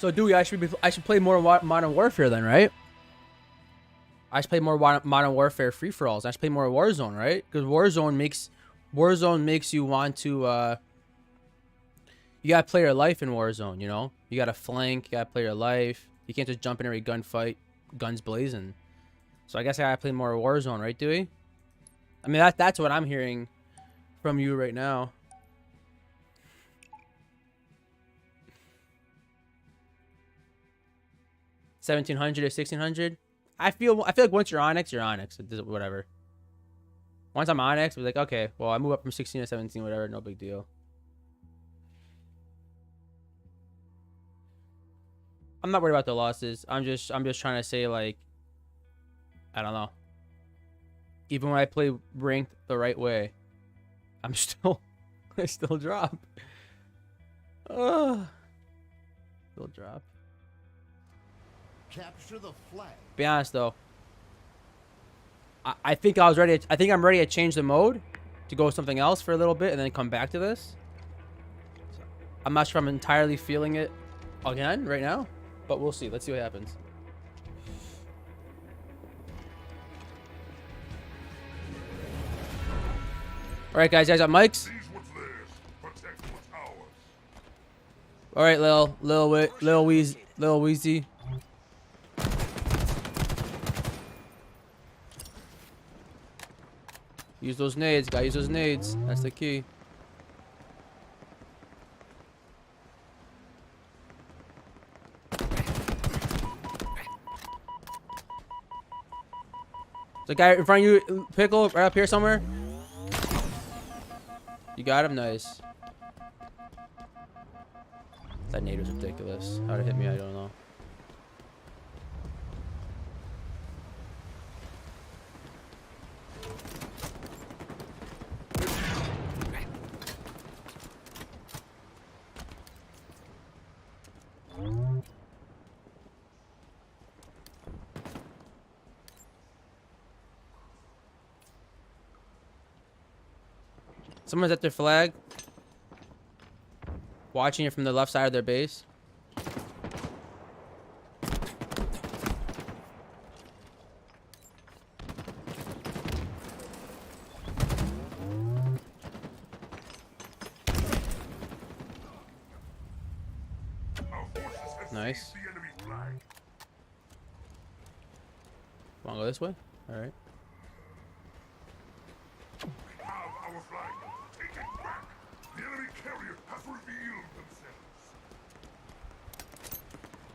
Dewey, I should play more Modern Warfare then, right? I should play more Modern Warfare free for alls. I should play more Warzone, right? Because Warzone makes you want to. You gotta play your life in Warzone. You know, you gotta flank. You gotta play your life. You can't just jump in every gunfight, guns blazing. So I guess I gotta play more Warzone, right, Dewey? I mean, that's what I'm hearing from you right now. $1,700 or $1,600. I feel like once you're Onyx, you're Onyx. Whatever. Once I'm Onyx, we're like, okay, well, I move up from 16 to 17, whatever, no big deal. I'm not worried about the losses. I'm just trying to say, like, I don't know. Even when I play ranked the right way, I still drop. Still drop. Capture the flag. Be honest though. I think I was ready. I think I'm ready to change the mode to go with something else for a little bit and then come back to this. So, I'm not sure I'm entirely feeling it again right now, but we'll see. Let's see what happens. All right, guys. You guys got mics? Seize what's theirs. Protect what's ours. All right, Lil Weezy. Use those nades. Gotta use those nades. That's the key. The guy in front of you, Pickle, right up here somewhere. You got him, nice. That nade was ridiculous. How'd it hit me? I don't know. Someone's at their flag. Watching it from the left side of their base. Our forces have Nice. seized the enemy flag. Wanna go this way? Alright. We have our flag. Take it back. The enemy carrier has revealed themselves.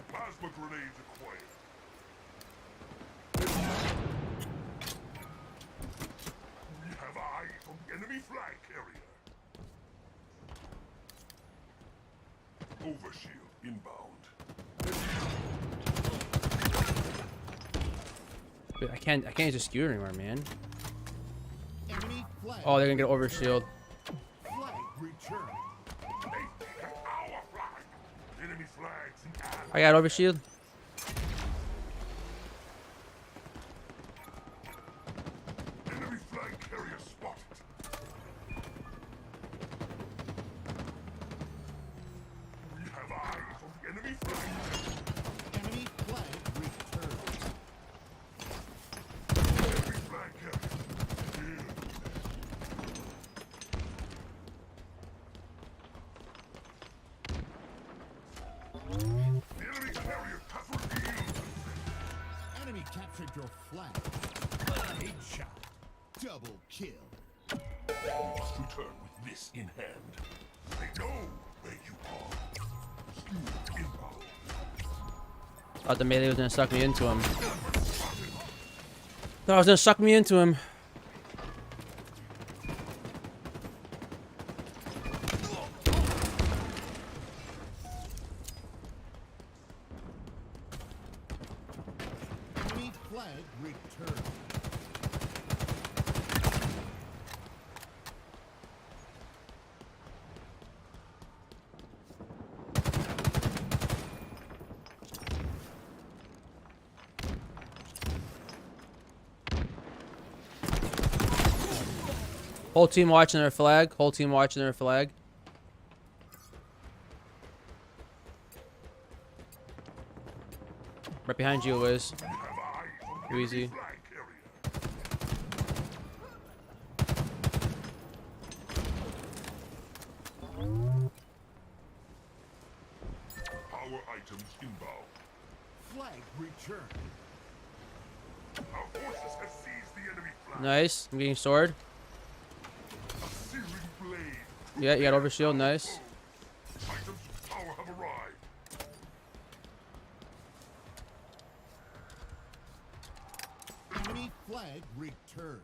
Plasma grenades acquired. We have eyes on the enemy flag carrier. Overshield inbound. But I can't just skew anymore, man. Enemy flag. Oh, they're gonna get overshield. Flag returned. They've taken our flag. Enemy flags in hand. I got overshield. Enemy flag carrier spotted. We have eyes on the enemy flag. Enemy flag returned. Enemy flag carrier. Here. The enemy carrier has revealed themselves. Enemy captured your flag. Headshot. Double kill. We must return with this in hand. They know where you are. Skew inbound. Thought the melee was gonna suck me into him. Thought it was gonna suck me into him. Enemy flag returned. Whole team watching their flag. Whole team watching their flag. Right behind you, Wiz. Easy. Power items inbound. Flag return. Our forces have seized the enemy flag. Nice. I'm getting sword. A searing blade. Yeah, you got overshield. Nice. Items of power have arrived. Enemy flag returned.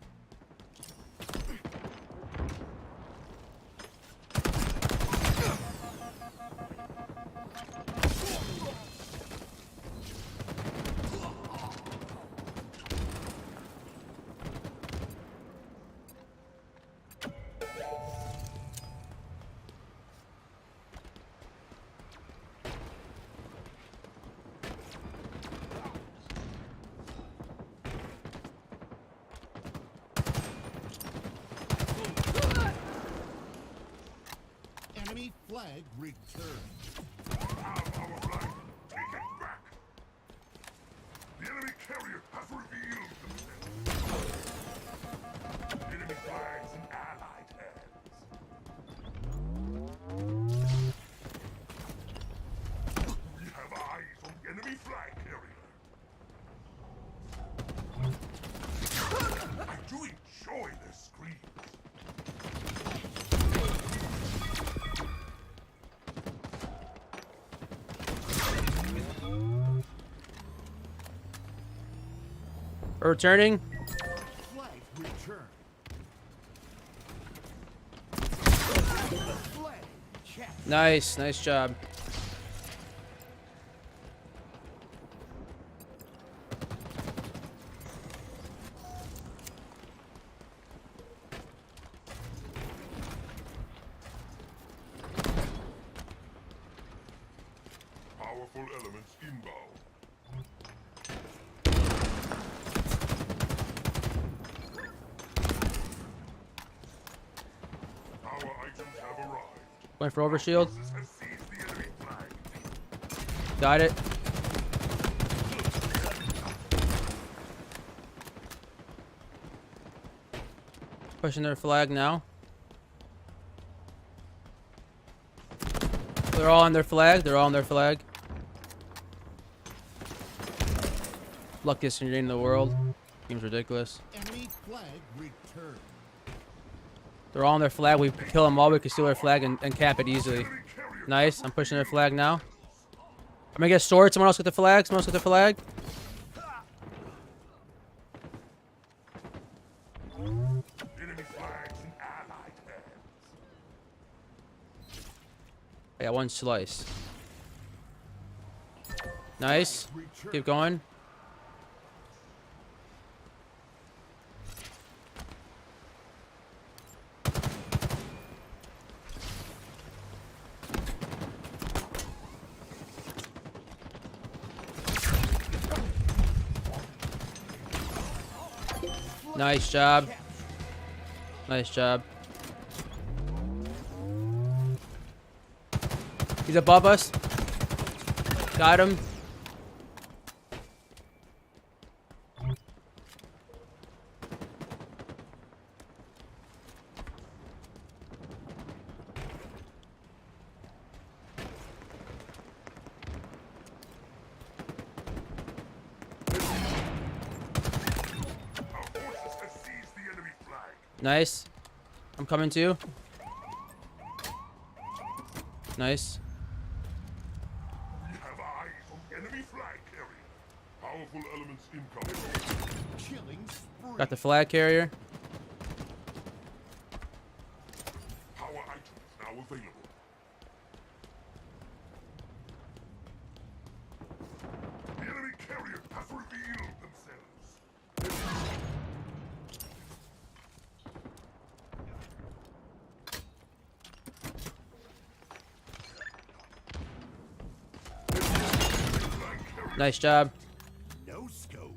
Enemy flag returned. Have our flag. Take it back. The enemy carrier has revealed themselves. Enemy flags in allied hands. We have eyes on the enemy flag carrier. I do enjoy their screams. We're returning. Flag return. Flag check. Nice. Nice job. Powerful elements inbound. Our items have arrived. Going for overshield. Forces have seized the enemy flag. Got it. Pushing their flag now. They're all on their flag. They're all on their flag. Luckiest game in the world. Game's ridiculous. Enemy flag returned. They're all on their flag. We kill them all. We can steal their flag and cap it easily. Nice. I'm pushing their flag now. I'm gonna get sword. Someone else get the flag. Someone else get the flag. Enemy flags in allied hands. I got one slice. Nice. Keep going. Nice job. Nice job. He's above us. Got him. Our forces have seized the enemy flag. Nice. I'm coming to you. Nice. We have eyes on the enemy flag carrier. Powerful elements incoming. Killing spree. Got the flag carrier. Power items now available. The enemy carrier has revealed themselves. Nice job. No scope.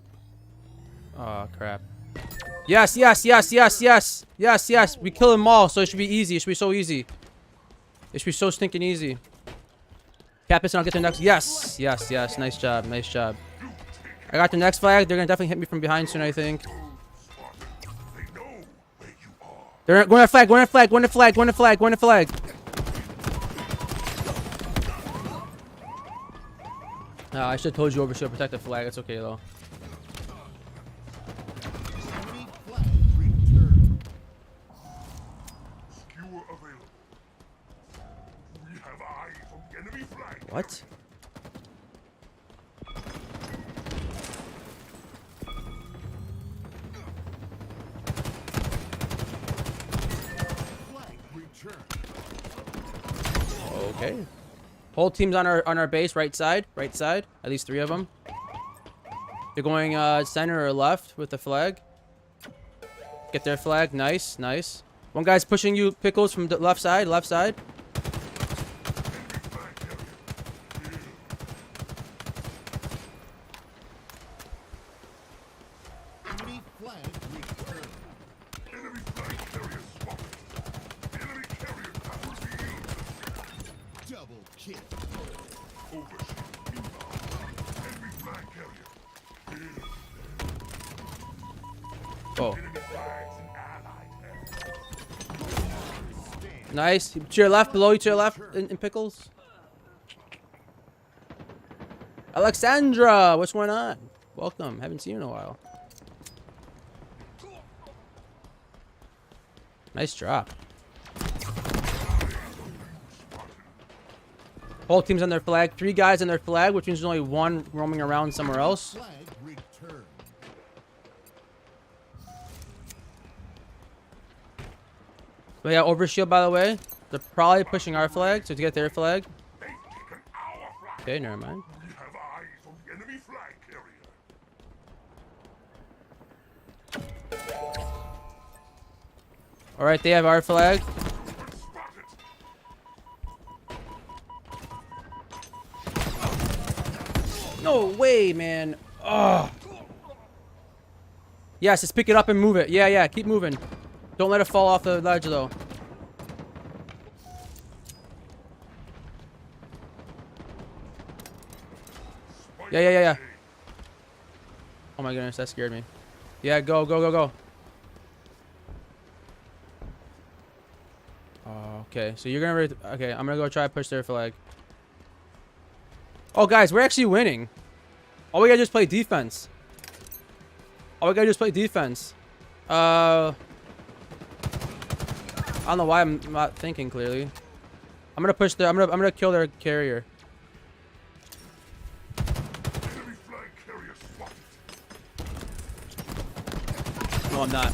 Oh crap. Yes, yes, yes, yes, yes. Yes, yes. We kill them all, so it should be easy. It should be so easy. It should be so stinking easy. Capus, and I'll get the next. Yes, yes, yes. Nice job, nice job. I got the next flag. They're gonna definitely hit me from behind soon, I think. They know where you are. They're going to flag, going to flag, going to flag, going to flag, going to flag. I should have told you over should protect the flag. It's okay though. Enemy flag returned. Skewer available. We have eyes on the enemy flag. What? Flag returned. Okay. Whole team's on our base, right side, right side. At least 3 of them. They're going center or left with the flag. Get their flag. Nice, nice. One guy's pushing you, Pickles, from the left side, left side. Enemy flag returned. Enemy flag carrier spotted. The enemy carrier has revealed. Double kill. Overshield inbound. Enemy flag carrier. Oh, Enemy flags and allied air. nice. To your left, below you, to your left, in Pickles. Alexandra, what's going on? Welcome. Haven't seen you in a while. Nice drop. Whole team's on their flag. 3 guys on their flag, which means there's only 1 roaming around somewhere else. Flag returned. We got overshield, by the way. They're probably pushing our flag, so to get their flag. They've taken our flag. Okay, never mind. We have eyes on the enemy flag carrier. All right, they have our flag. Spotted. No way, man. Ugh. Yes, just pick it up and move it. Yeah, yeah, keep moving. Don't let it fall off the ledge, though. Yeah, yeah, yeah, yeah. Oh my goodness, that scared me. Yeah, go, go, go, go. Okay, so you're gonna... Okay, I'm gonna go try to push their flag. Oh, guys, we're actually winning. All we gotta do is play defense. All we gotta do is play defense. I don't know why I'm not thinking clearly. I'm gonna push the... I'm gonna kill their carrier. Enemy flag carrier spotted. No, I'm not.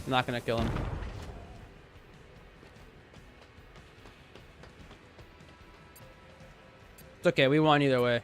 I'm not gonna kill him. It's okay, we won either way.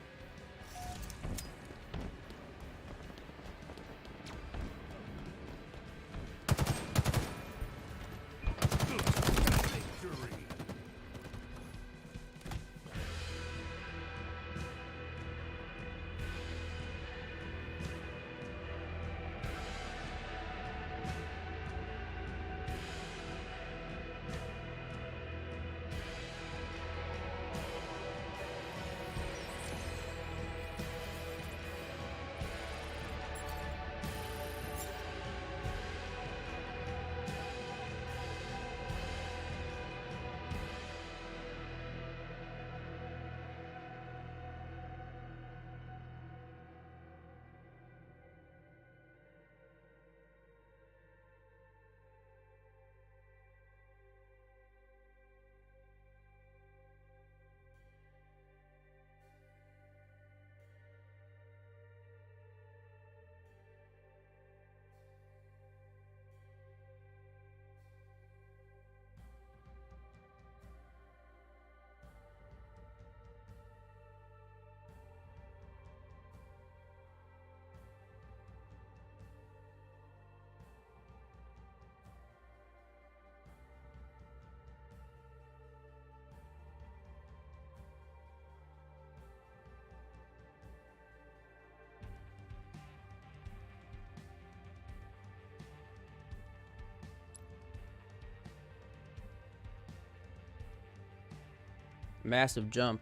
Massive jump.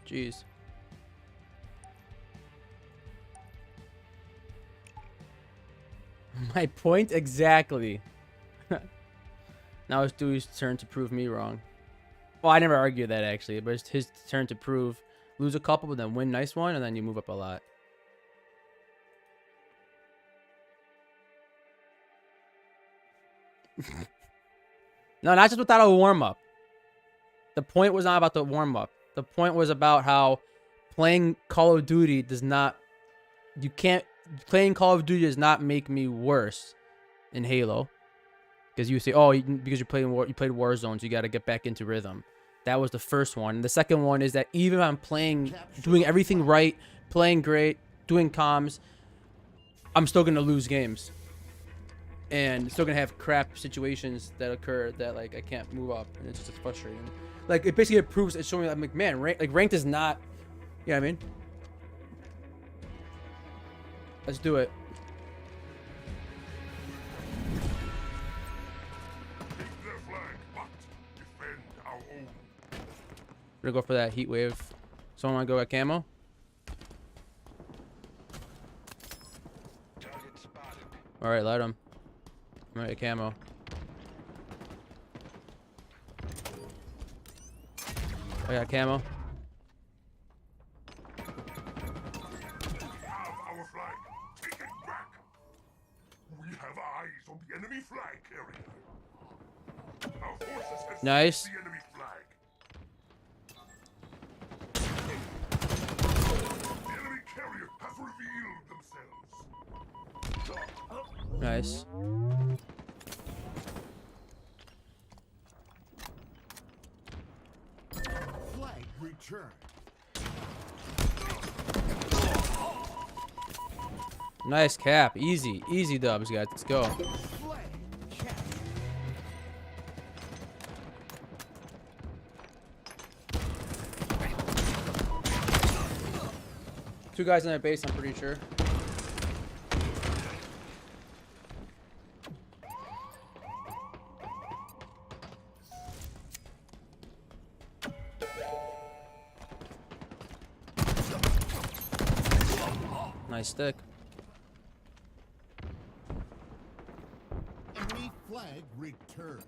Jeez. My point exactly. Now it's Dewey's turn to prove me wrong. Well, I never argued that actually, but it's his turn to prove. Lose a couple, but then win nice one, and then you move up a lot. No, not just without a warm-up. The point was not about the warm-up. The point was about how playing Call of Duty does not... Playing Call of Duty does not make me worse in Halo. Because you say, oh, because you played Warzone, so you got to get back into rhythm. That was the first one. The second one is that even if I'm playing, doing everything right, playing great, doing comms, I'm still going to lose games. And still going to have crap situations that occur that, like, I can't move up. And it's just frustrating. Like, it basically proves, it's showing me, I'm like, man, ranked is not, you know what I mean? Let's do it. Take their flag, but defend our own. We're gonna go for that heat wave. Someone wanna go at camo? Target spotted. Alright, let him. I'm at camo. I got camo. Our flag. Take it back. We have eyes on the enemy flag carrier. Our forces have Nice. seized the enemy flag. The enemy carrier has revealed themselves. Nice. Flag return. Nice cap. Easy. Easy dubs, guys. Let's go. Flag captured. Two guys in their base, I'm pretty sure. Nice stick. Enemy flag returned.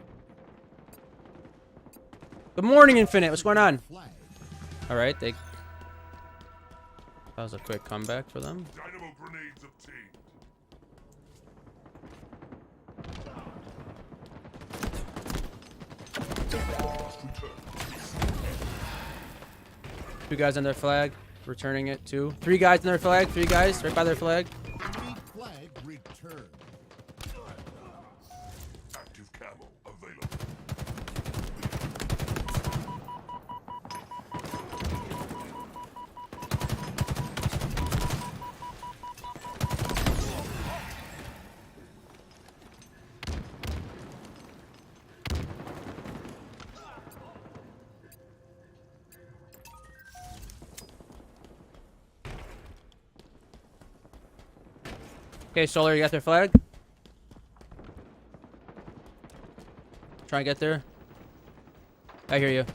Good morning, Infinite. What's going on? Flag. Alright, that was a quick comeback for them. Dynamo grenades obtained. Two guys on their flag. Returning it. Two. Three guys on their flag. Three guys right by their flag. Enemy flag returned. Active camo available. Okay, Solar, you got their flag? Try and get there. I hear you. Our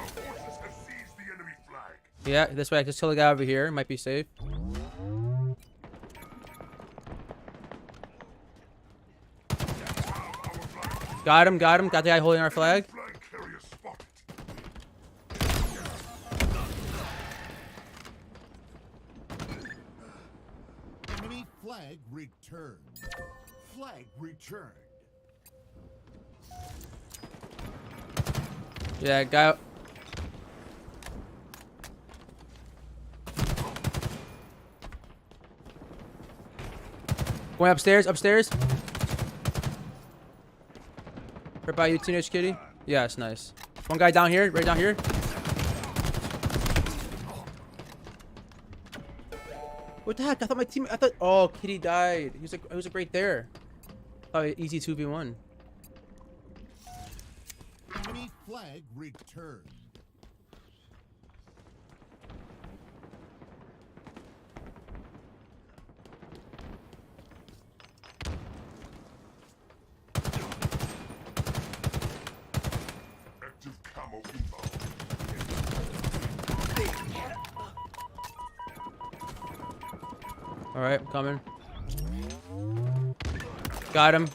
forces have seized the enemy flag. Yeah, this way. I just kill the guy over here. Might be safe. Got him, got him. Got the guy holding our flag. Flag carrier spotted. Enemy flag returned. Flag returned. Yeah, guy. Going upstairs, upstairs. Right by you, teenage kitty. Yes, nice. One guy down here, right down here. What the heck? I thought my team. I thought. Oh, kitty died. He was like right there. Oh, easy 2v1. Enemy flag returned. All right, I'm coming. Got him.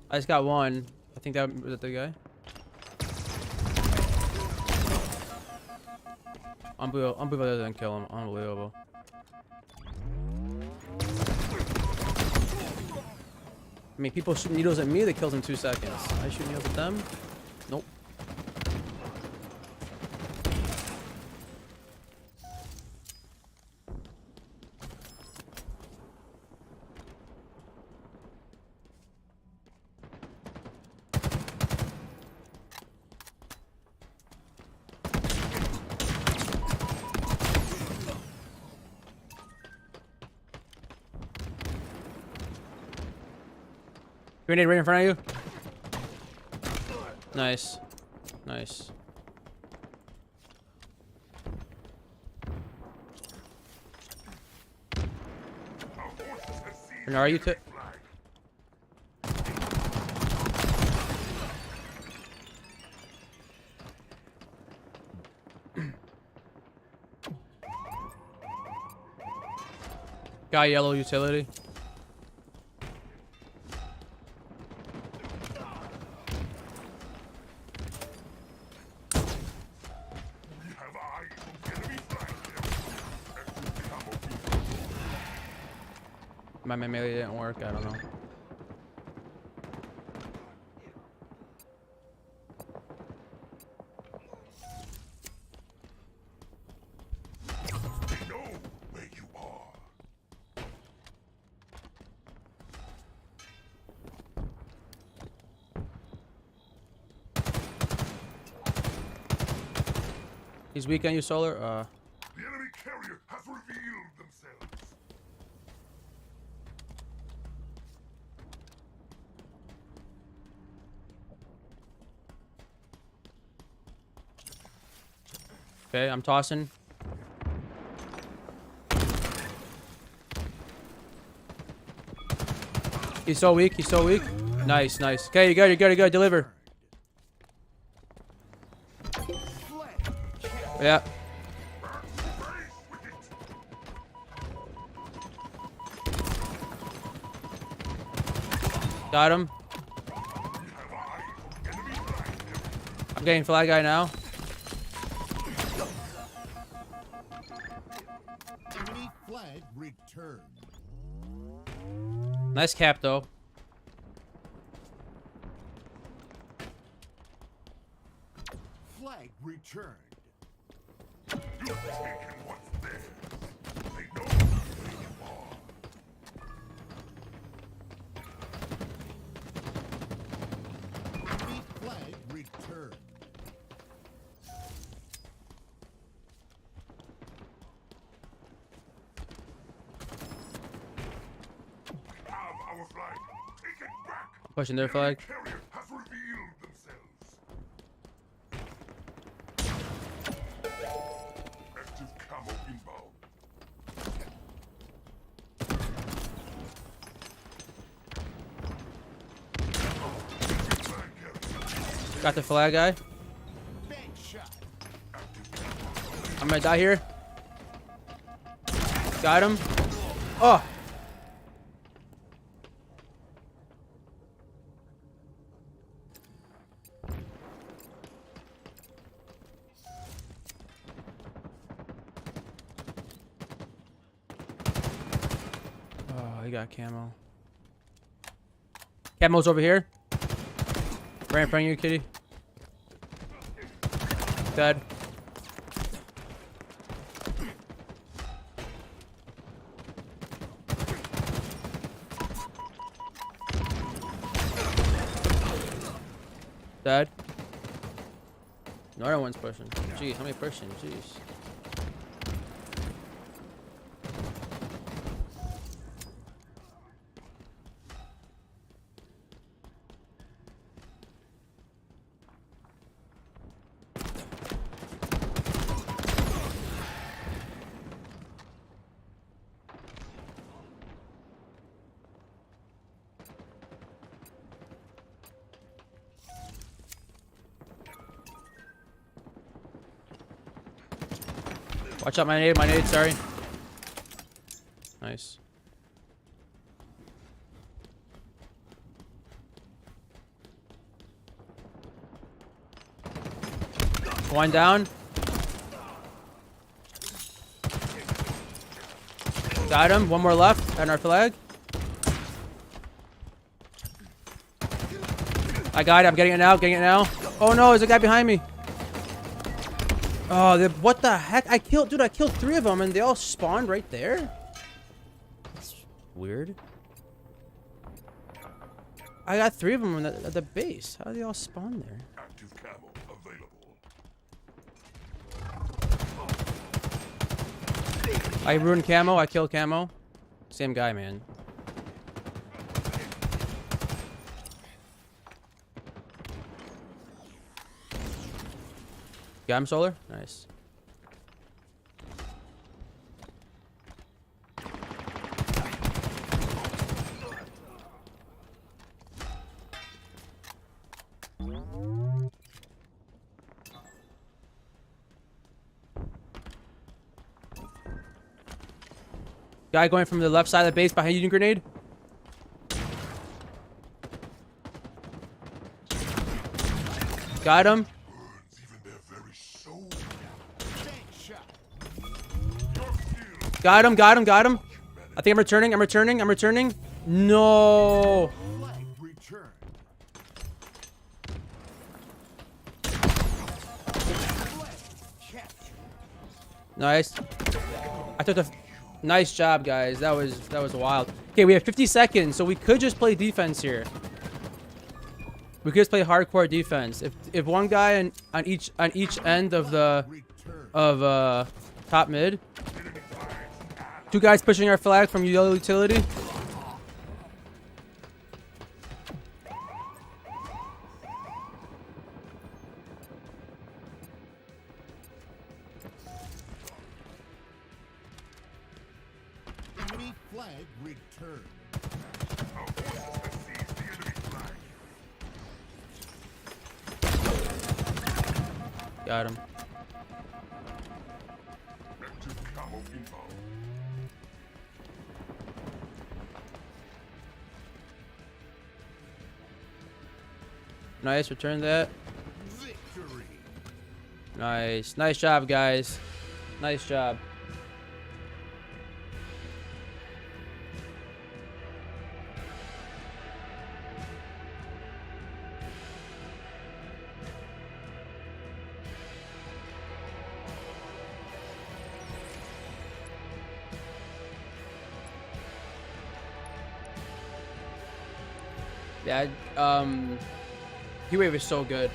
I just got one. I think that was that the guy. Unbelievable that didn't kill him. Unbelievable. I mean, people shoot needles at me, that kills in 2 seconds. I shoot needles at them? Nope. Grenade right in front of you. Nice. Nice. And are you to Got yellow utility. My melee didn't work, I don't know. They know where you are. He's weak on you, Solar? The enemy carrier has revealed themselves. Okay, I'm tossing. He's so weak, he's so weak. Nice, nice. Okay, you gotta deliver. Yeah. Got him. I'm getting flag guy now. Enemy flag returned. Nice cap though. Flag returned. You've taken what's theirs. They know where you are. Enemy flag returned. Have our flag. Take it back. Pushing their flag. Carrier has revealed themselves. Active camo inbound. Flag carrier. Got the flag guy. Bank shot. I'm gonna die here. Got him. Oh. Oh, he got camo. Camo's over here. Right in front of you, kitty. Dead. Dead. Another one's pushing. Jeez, how many pushing? Jeez. Watch out, my nade, sorry. Nice. One down. Got him. One more left. And our flag. I got it. I'm getting it now. Getting it now. Oh no, there's a guy behind me. Oh, what the heck? I killed 3 of them and they all spawned right there? That's weird. I got 3 of them at the base. How did they all spawn there? Active camo available. I ruined camo. I killed camo. Same guy, man. Got him, Solar? Nice. Guy going from the left side of the base behind you, grenade. Got him. Even their very soul. Got him, got him, got him. I think I'm returning, I'm returning, I'm returning. No. Flag returned. Nice. I took the nice job, guys. That was wild. Okay, we have 50 seconds, so we could just play defense here. We could just play hardcore defense. If one guy on each end of the top mid. 2 guys pushing our flag from yellow utility. Enemy flag returned. Our forces have seized the enemy flag. Got him. Active camo inbound. Nice, return that. Victory. Nice. Nice job, guys. Nice job. Yeah, Heatwave is so good.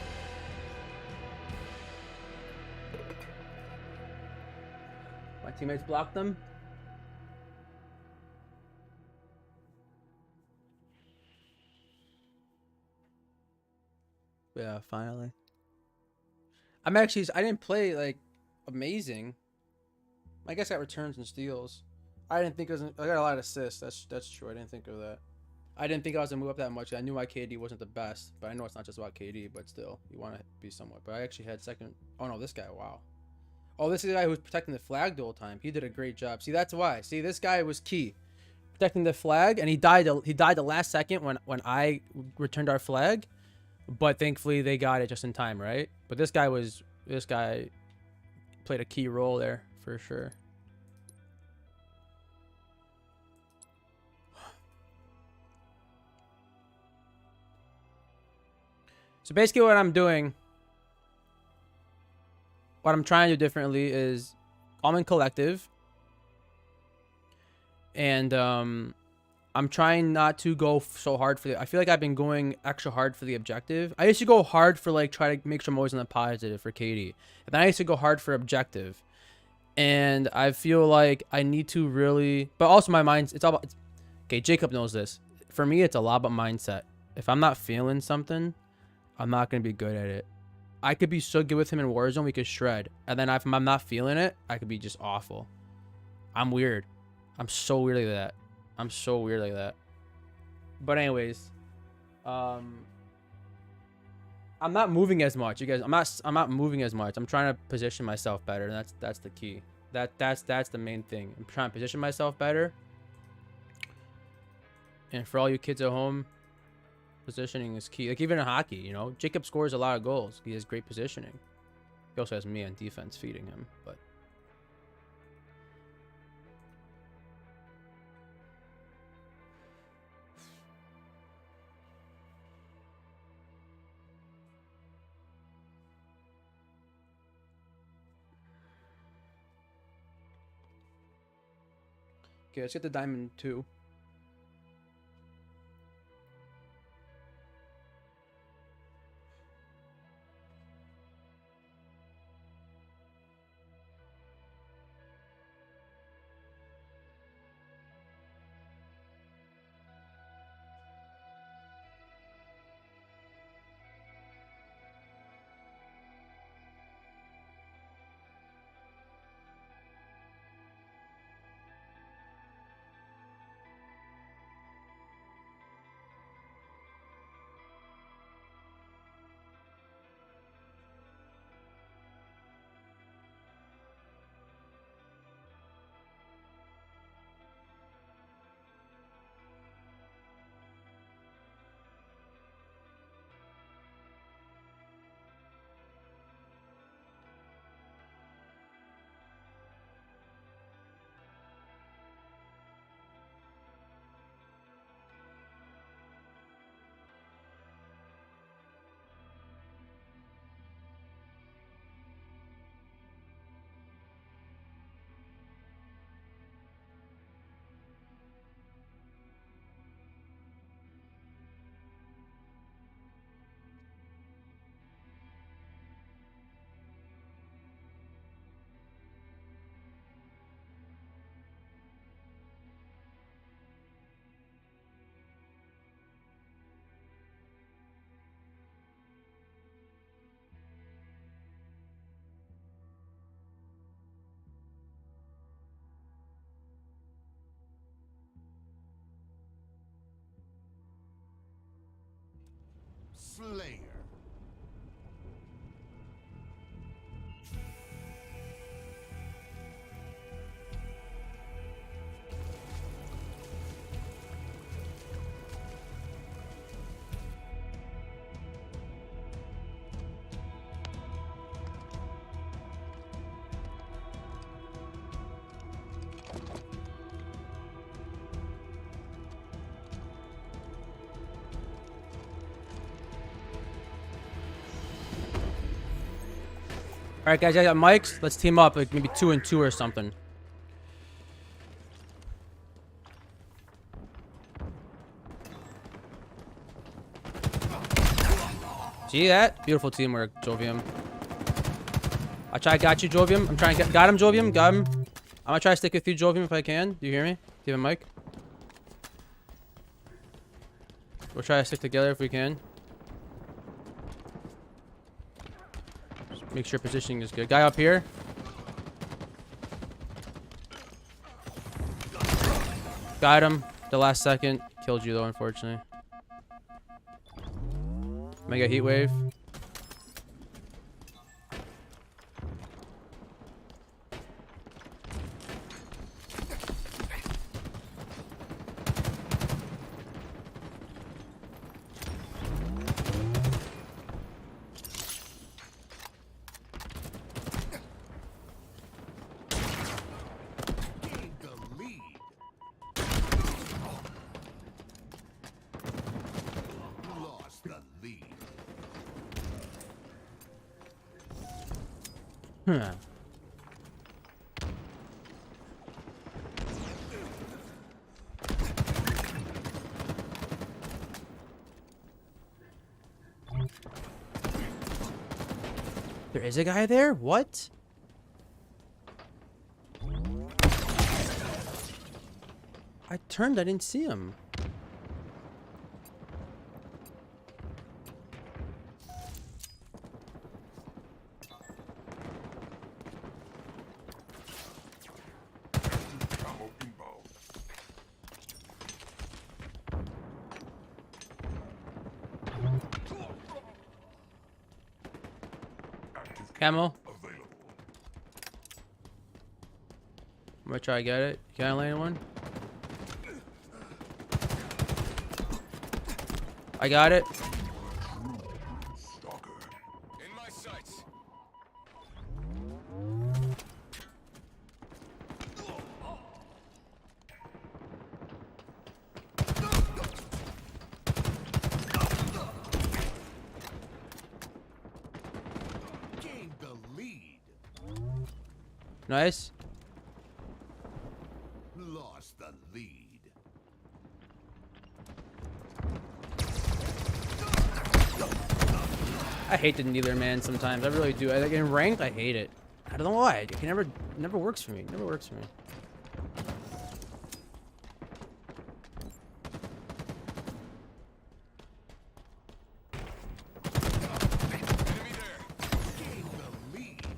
My teammates blocked them. Yeah, finally. I didn't play like amazing. I guess I got returns and steals. I didn't think I got a lot of assists. That's true. I didn't think of that. I didn't think I was gonna move up that much. I knew my KD wasn't the best, but I know it's not just about KD, but still, you want to be somewhat. But I actually had second. Oh no, this guy. Wow. Oh, this is the guy who was protecting the flag the whole time. He did a great job. See, that's why. See, this guy was key, protecting the flag, and he died. He died the last second when I returned our flag, but thankfully they got it just in time, right? But this guy played a key role there for sure. So basically what I'm doing, what I'm trying to do differently is I'm in collective. And I'm trying not to go so hard for the, I feel like I've been going extra hard for the objective. I used to go hard for like, try to make sure I'm always on the positive for KD. And then I used to go hard for objective. And I feel like I need to really, but also my mind's, it's all about, okay, Jacob knows this. For me, it's a lot about mindset. If I'm not feeling something, I'm not going to be good at it. I could be so good with him in Warzone, we could shred. And then if I'm not feeling it, I could be just awful. I'm weird. I'm so weird like that. I'm so weird like that. But anyways, I'm not moving as much, you guys. I'm not moving as much. I'm trying to position myself better, and that's the key. That's the main thing. I'm trying to position myself better. And for all you kids at home, positioning is key. Like even in hockey, you know, Jacob scores a lot of goals. He has great positioning. He also has me on defense feeding him, but okay, let's get the diamond 2. Slayer. All right, guys, I got mics. Let's team up, like maybe 2 and 2 or something. See that? Beautiful teamwork, Jovium. Got you, Jovium. I'm trying to got him, Jovium. Got him. I'm gonna try to stick with you, Jovium, if I can. Do you hear me? Do you have a mic? We'll try to stick together if we can. Just make sure positioning is good. Guy up here. Got him. The last second. Killed you though, unfortunately. Mega heat wave. Gained the lead. Lost the lead. Huh. There is a guy there? What? I turned, I didn't see him. Camo inbound. Camo. Available. gonna try to get it. Can I land one? I got it. Stalker. In my sights. Gained the lead. Nice. Lost the lead. I hate the neither man sometimes. I really do. Like in ranked, I hate it. I don't know why. It never works for me. Never works for me. Enemy there. Gained the lead. Gained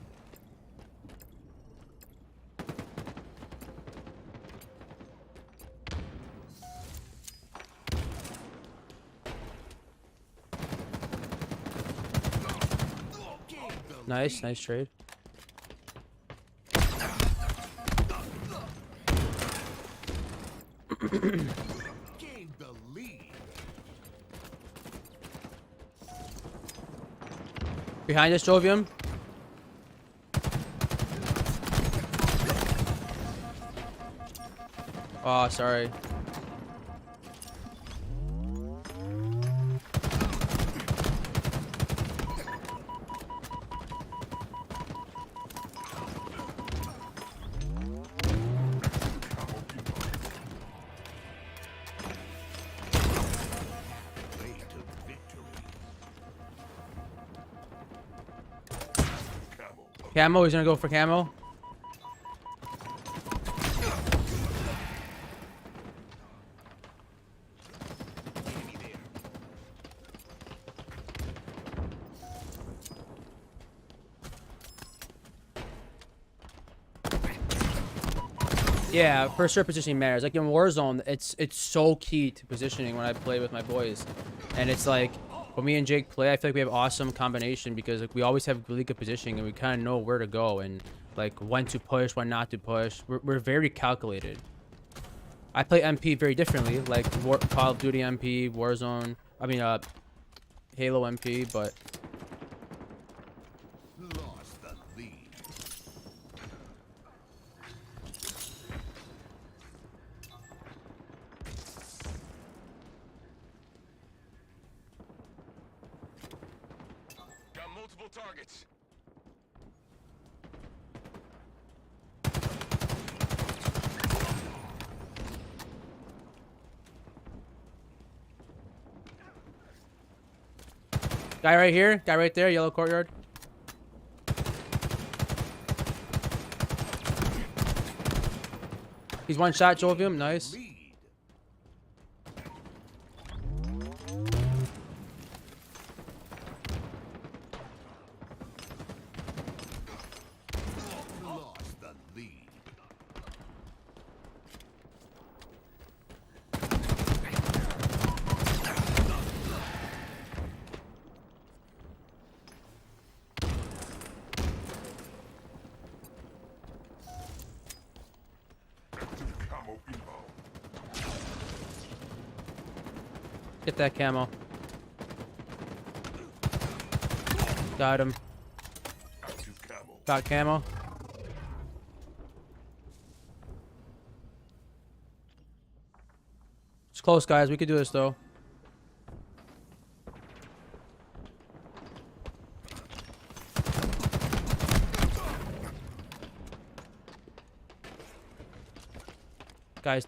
the Nice, nice trade. Gained the lead. Behind us, Jovium. Oh, sorry. Way to victory. Camo. Camo, he's gonna go for camo. Enemy there. Yeah, for sure positioning matters. Like in Warzone, it's so key to positioning when I play with my boys. And it's like when me and Jake play, I feel like we have awesome combination because like we always have really good positioning and we kind of know where to go and like when to push, when not to push. We're very calculated. I play MP very differently, like Call of Duty MP, Warzone. I mean, Halo MP, but Lost the lead. Got multiple targets. guy right here, guy right there, yellow courtyard. He's one shot, Jovium, nice. Lead. Lost the lead. Active camo inbound. Get that camo. Got him. Active camo. Got camo. It's close, guys. We could do this, though.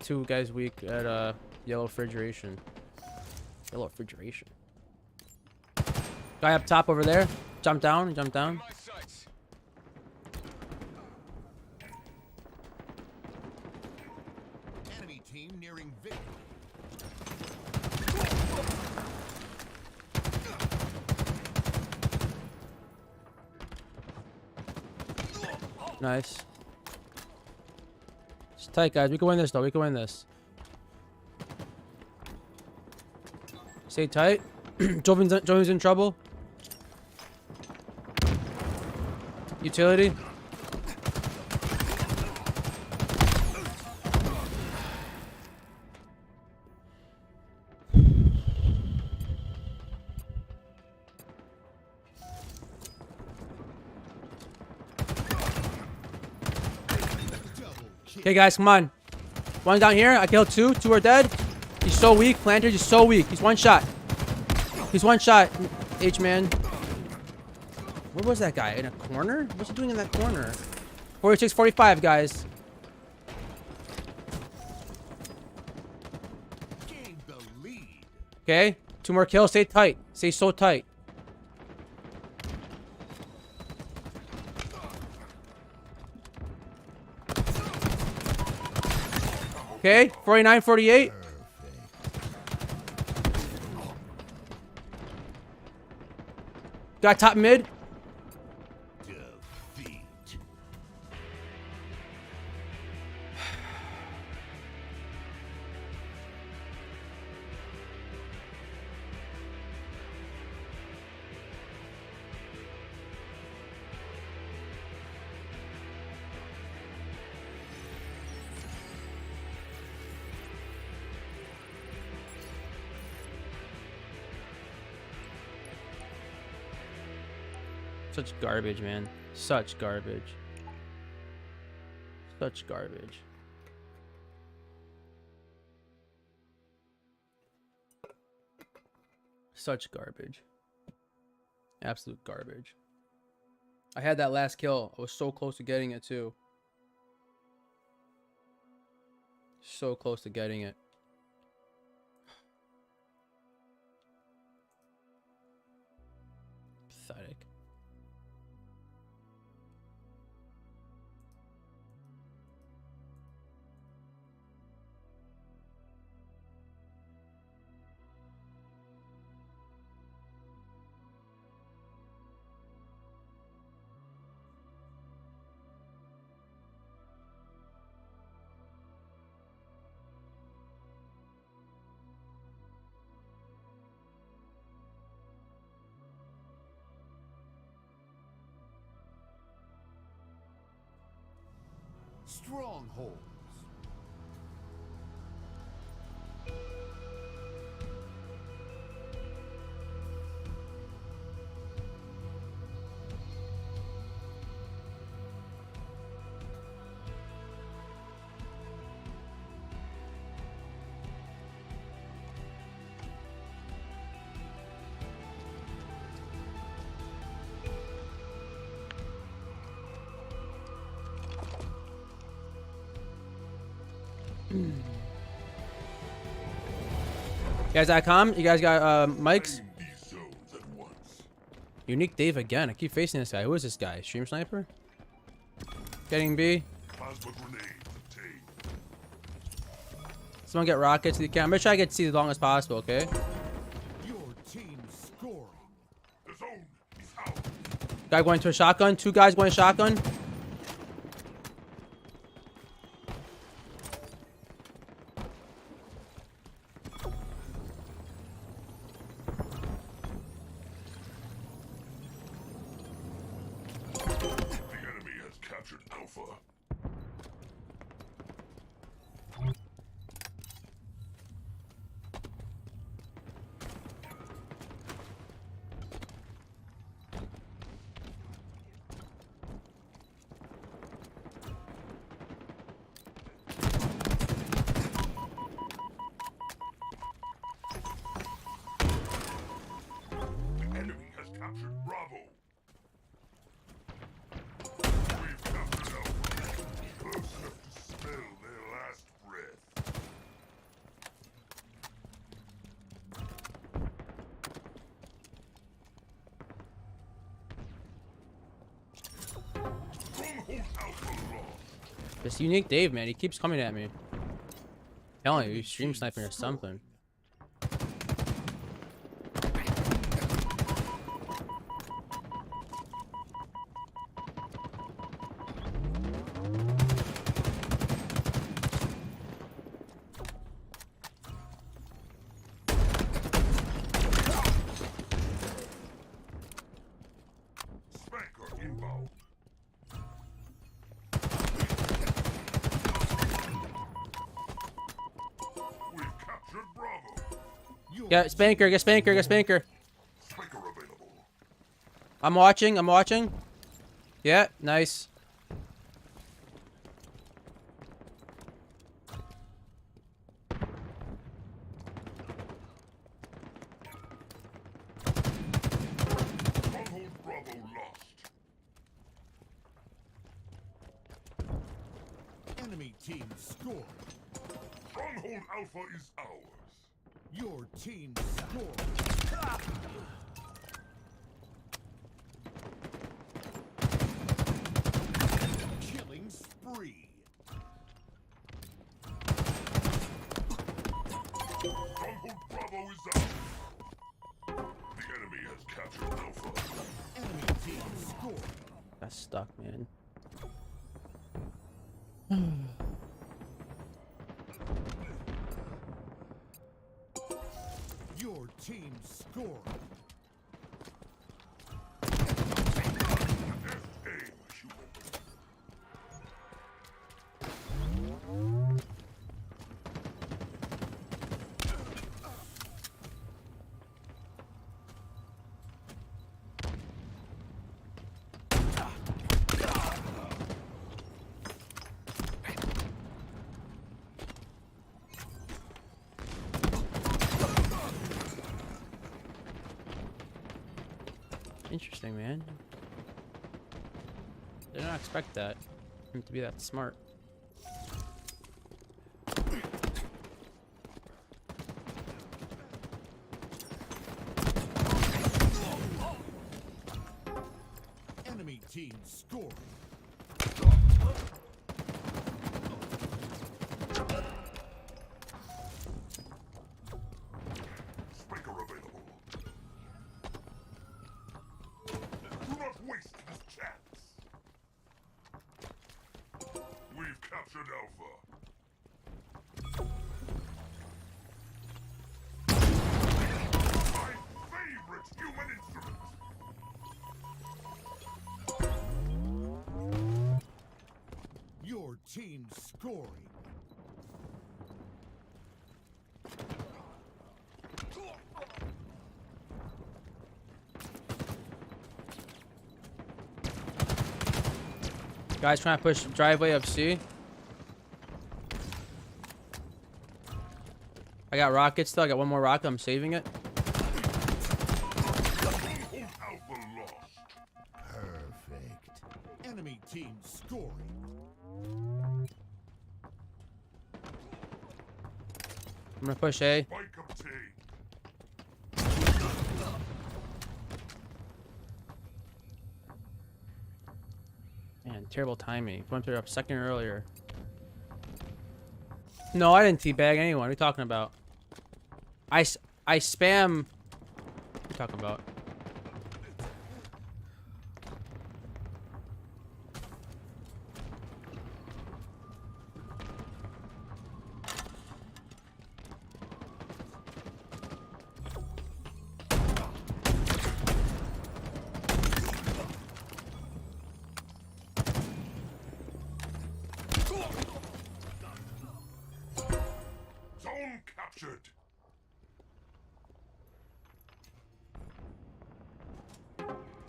Two guys weak at yellow refrigeration. Yellow refrigeration. Guy up top over there. Jump down, jump In down. my sights. Enemy team nearing victory. Nice. It's tight, guys. We can win this, though. We can win this. Stay tight. Jovian's in trouble. Utility. Okay, guys, come on. One down here. I killed two. Two are dead. He's so weak. Planters, he's so weak. He's one shot. He's one shot. H-man. Where was that guy? In a corner? What's he doing in that corner? 46, 45, guys. Gained the lead. Okay. 2 more kills. Stay tight. Stay so tight. Okay. 49, 48. Got top mid. Defeat. Such garbage, man. Such garbage. Such garbage. Such garbage. Absolute garbage. I had that last kill. I was so close to getting it, too. So close to getting it. Pathetic. Strongholds. You guys.com? You guys got mics? Aim these zones at once. Unique Dave again. I keep facing this guy. Who is this guy? Stream sniper? Getting B. Plasma grenades obtained. Someone get rockets to the camera. I'm gonna try to get C as long as possible, okay? Your team scoring. The zone is out. Guy going to a shotgun. 2 guys going shotgun. The enemy has captured Alpha. The enemy has captured Bravo. We've captured Alpha. Close enough to smell their last breath. Stronghold Alpha lost. This Unique Dave, man. He keeps coming at me. Telling you, he's stream sniping or something. Spanker inbound. We've captured Bravo. Your Get Spanker, get Spanker, get Spanker. Spanker available. I'm watching, I'm watching. Yeah, nice. team scored. Stronghold Alpha is ours. Your team scored. Killing spree. Stronghold Bravo is ours. The enemy has captured Alpha. Enemy team scored. Got stuck, man. Your team scored. Aim, human. Interesting, man. Did not expect that. Him to be that smart. Enemy team scored. Spiker available. Do not waste this chance. We've captured Alpha. My favorite human instrument. Your team scoring. Guys trying to push driveway up C. I got rockets still. I got one more rocket. I'm saving it. Stronghold Alpha lost. Perfect. Enemy team scoring. I'm gonna push A. Spike obtained. Man, terrible timing. Went through a second earlier. No, I didn't teabag anyone. What are you talking about? I spam. What are you talking about? Zone captured.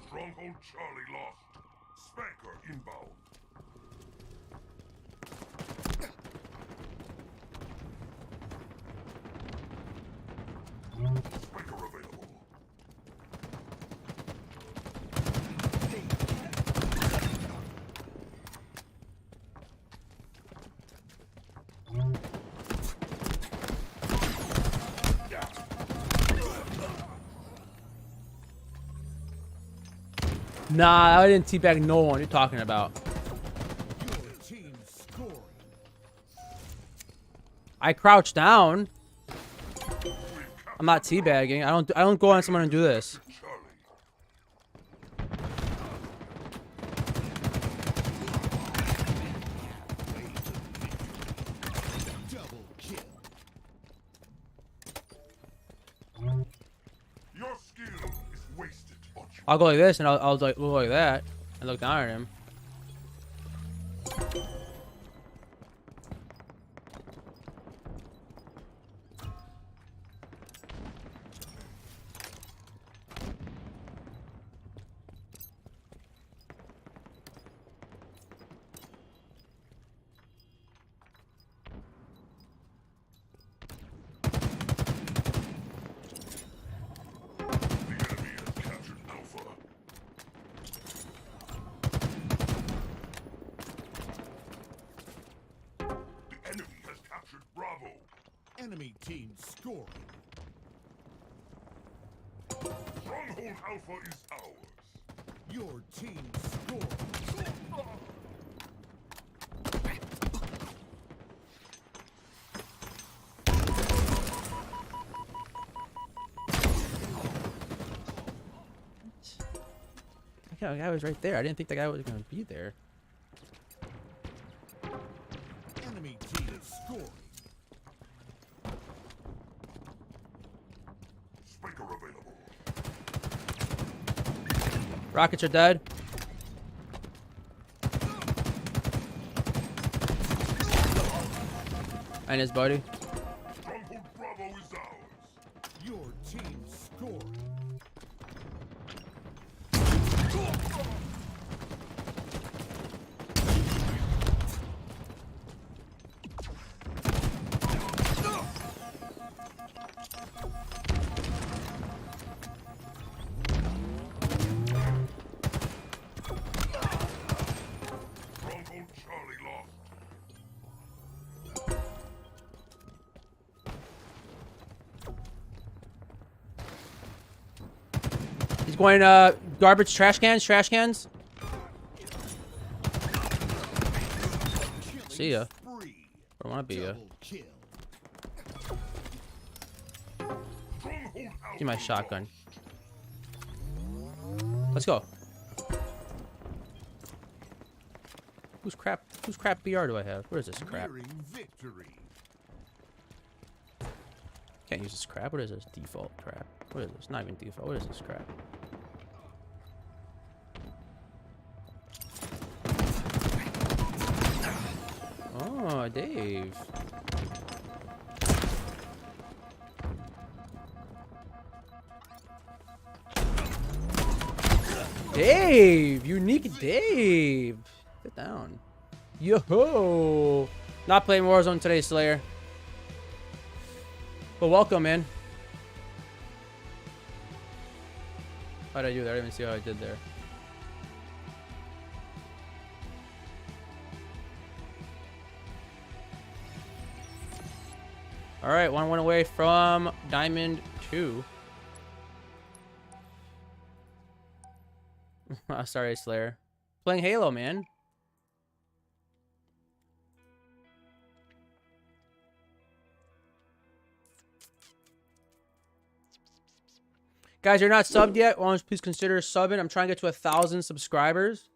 Stronghold Charlie lost. Spanker inbound. Spanker available. Nah, I didn't teabag no one. What are you talking about? Your team scoring. I crouch down. I'm not teabagging. I don't go on someone and do this. Charlie. Double kill. Your skill is wasted on you. I'll go like this and I'll like look like that and look down at him. The enemy has captured Alpha. Enemy team scoring. Stronghold Alpha is ours. Your team scoring. That guy was right there. I didn't think that guy was gonna be there. Enemy team scoring. Spiker available. Rockets are dead. And his buddy. Stronghold Bravo is ours. Your team scoring. Stronghold Charlie lost. He's going garbage trash cans. See ya. Spree. I want to be ya. Double kill. Stronghold Alpha. Give me my shotgun. Let's go. Whose crap BR do I have? Where is this crap? Nearing victory. Can't use this crap. What is this? Default crap. What is this? Not even default. What is this crap? Oh, Dave. Dave! Unique Dave! Sit down. Yo-ho! Not playing Warzone today, Slayer. But welcome, man. How did I do that? I didn't even see how I did there. Alright, one went away from Diamond 2. Sorry, Slayer. Playing Halo, man. Guys, you're not subbed yet. Why don't you please consider subbing? I'm trying to get to 1,000 subscribers.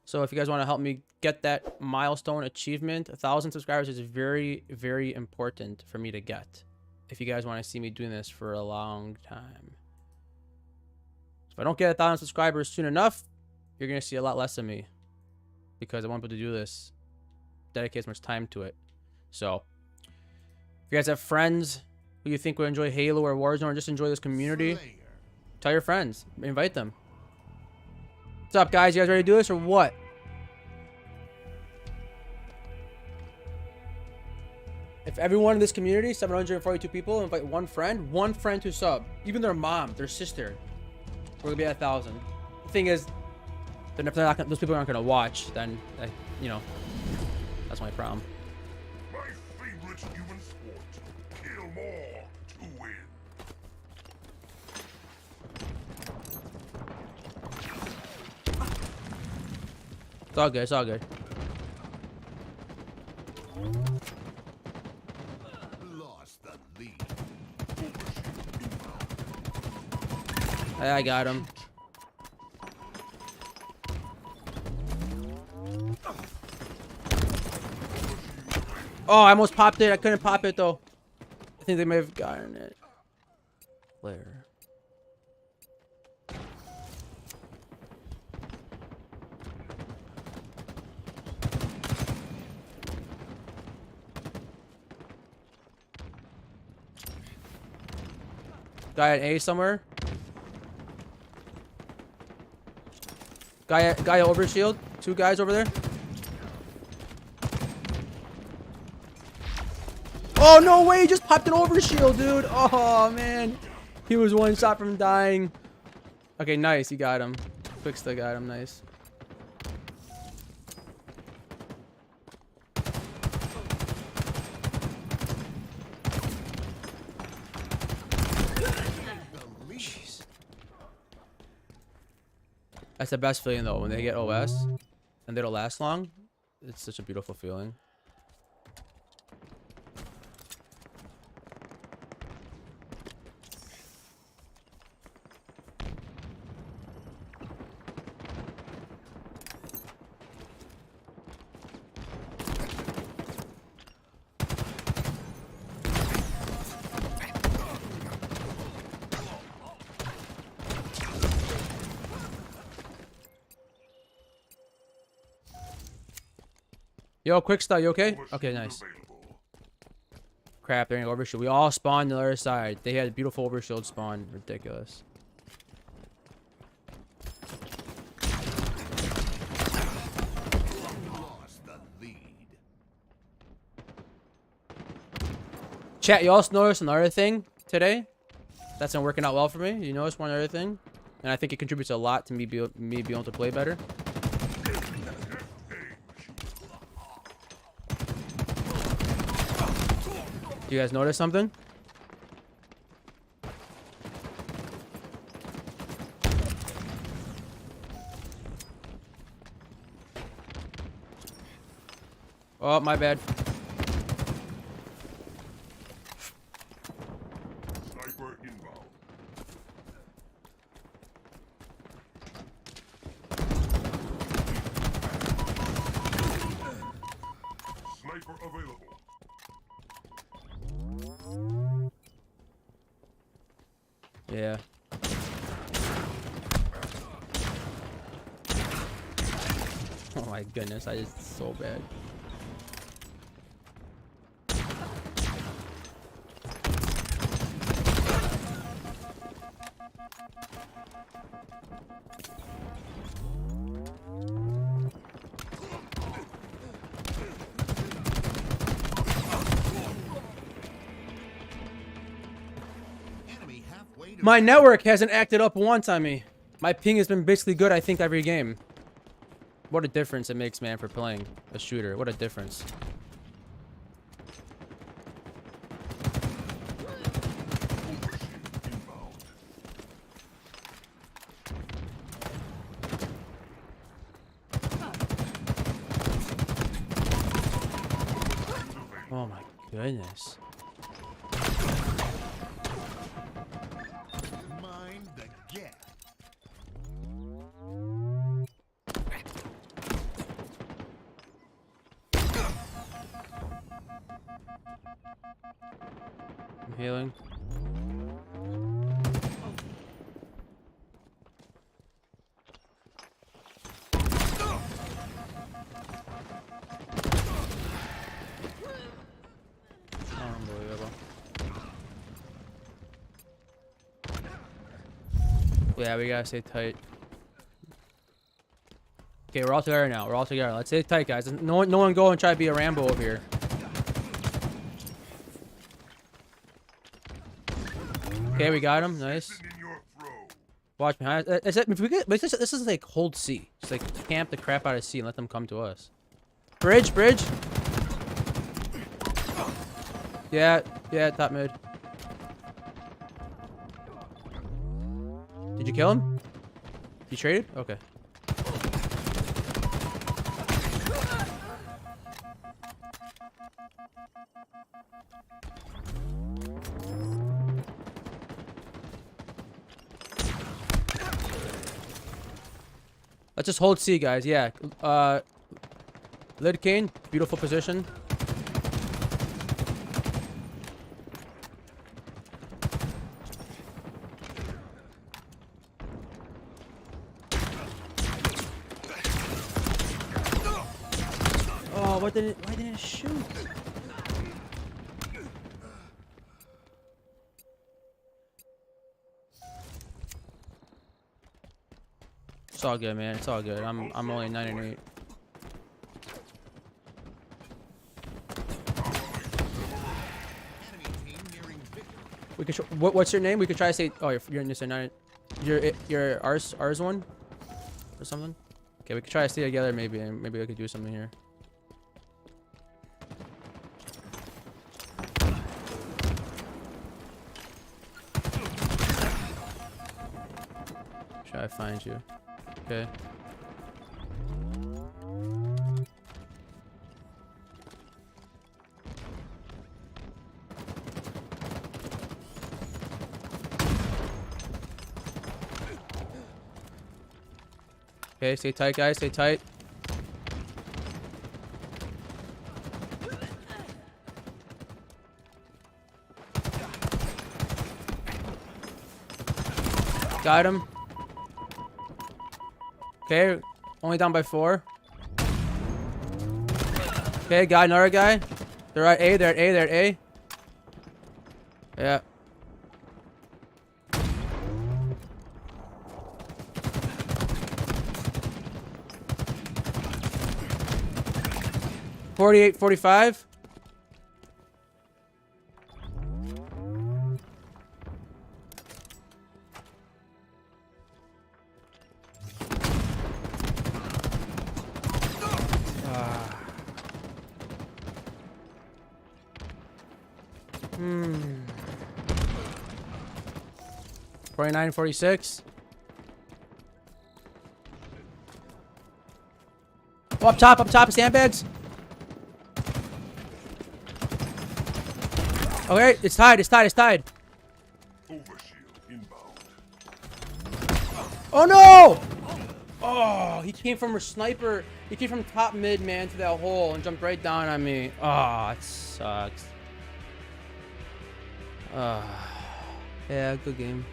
So if you guys want to help me get that milestone achievement, 1,000 subscribers is very, very important for me to get. If you guys want to see me doing this for a long time. If I don't get 1,000 subscribers soon enough, you're going to see a lot less of me. Because I won't be able to do this. Dedicate as much time to it. So, if you guys have friends who you think would enjoy Halo or Warzone or just enjoy this community, Slayer. tell your friends. Invite them. What's up, guys? You guys ready to do this or what? If everyone in this community, 742 people, invite one friend to sub. Even their mom, their sister. We're going to be at 1,000. The thing is, then if they're not gonna, those people aren't going to watch, then, you know, that's my problem. My favorite human sport. Kill more to win. It's all good. It's all good. Lost the lead. I got him. Oh, I almost popped it. I couldn't pop it, though. I think they may have gotten it. Flare. Guy at A somewhere. Guy at overshield. Two guys over there. Oh, no way. He just popped an overshield, dude. Oh, man. He was one shot from dying. Okay, nice. He got him. Fixed the got him. Nice. That's the best feeling though, when they get OS and they don't last long. It's such a beautiful feeling. Yo, quick start, you okay? Okay, nice. Crap, they're in overshield. We all spawned on the other side. They had a beautiful overshield spawn. Ridiculous. Lost the lead. Chat, you also noticed another thing today that's been working out well for me. You notice one other thing? And I think it contributes a lot to me being able to play better. Do you guys notice something? Oh, my bad. Sniper inbound. Sniper available. Yeah. Oh my goodness, I just so bad. Enemy halfway to My network hasn't acted up once on me. My ping has been basically good, I think, every game. What a difference it makes, man, for playing a shooter. What a difference. Inbound. Oh my goodness. mind the gap. I'm healing. Unbelievable. Yeah, we gotta stay tight. Okay, we're all together now. We're all together. Let's stay tight, guys. No one go and try to be a Rambo over here. Okay, we got him. Nice. In your throw. Watch behind. This is like hold C. Just like camp the crap out of C and let them come to us. Bridge. Yeah, top mid. Did you kill him? You traded? Okay. Let's just hold C, guys. Yeah. Lid Kane, beautiful position. Oh, why didn't it shoot? It's all good, man. It's all good. I'm only 9 and 8. Enemy team nearing victory. We could. What's your name? We could try to say. Oh, you're in this 9. You're ours one, or something. Okay, we could try to stay together maybe, and maybe we could do something here. Try to find you. Okay. Okay, stay tight, guys. Stay tight. Got him. Okay, only down by 4. Okay, got another guy. They're at A. They're at A. They're at A. Yeah. $48, $45. Hmm. 49, 46. Oh, up top, sandbags. Okay, it's tied. Overshield inbound. Oh no! Oh, he came from a sniper. He came from top mid, man, to that hole and jumped right down on me. Oh, it sucks. Yeah, good game.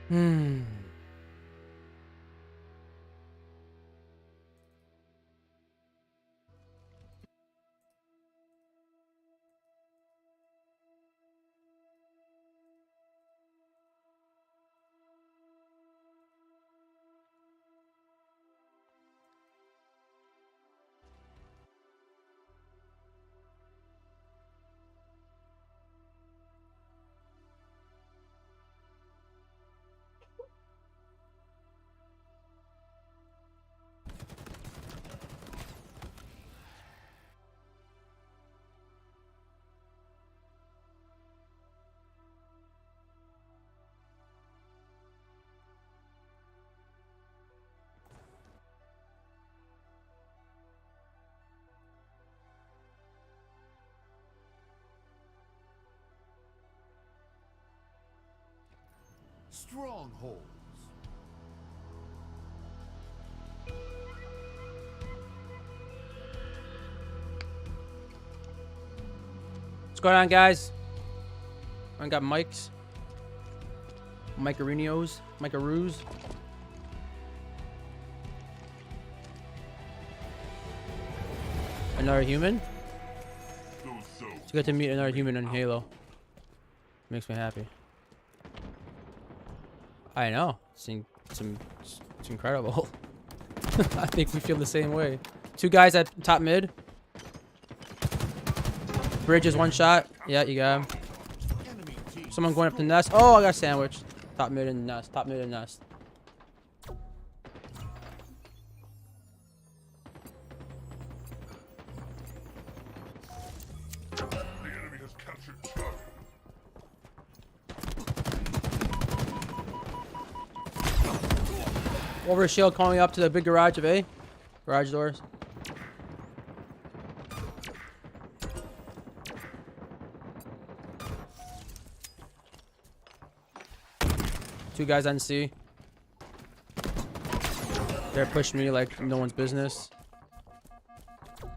Hmm. Strongholds. What's going on, guys? I got mics. Micarinos. Micaroos. Another human? It's good to meet another human in Halo. Makes me happy. I know. It's incredible. I think we feel the same way. 2 guys at top mid. Bridge is 1 shot. Yeah, you got him. Someone going up the nest. Oh, I got sandwiched. Top mid and nest. Top mid and nest. The enemy has captured Charlie. Over shield calling up to the big garage of A. Garage doors. Two guys on C. They're pushing me like no one's business.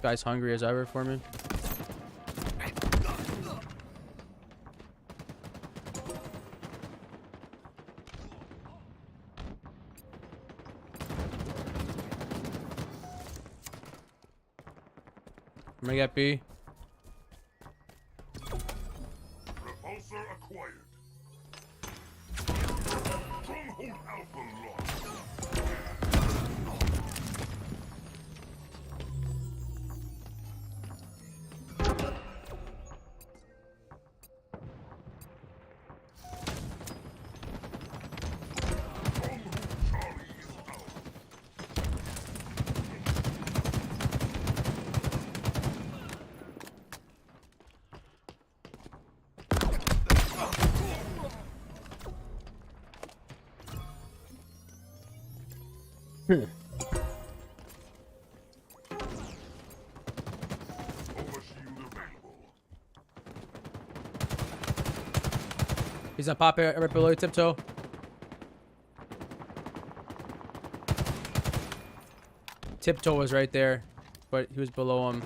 Guy's hungry as ever for me. I'm gonna get B. Repulsor acquired. Stronghold Alpha lost. Overshield available. He's gonna pop it right below your tiptoe. Tiptoe was right there, but he was below him.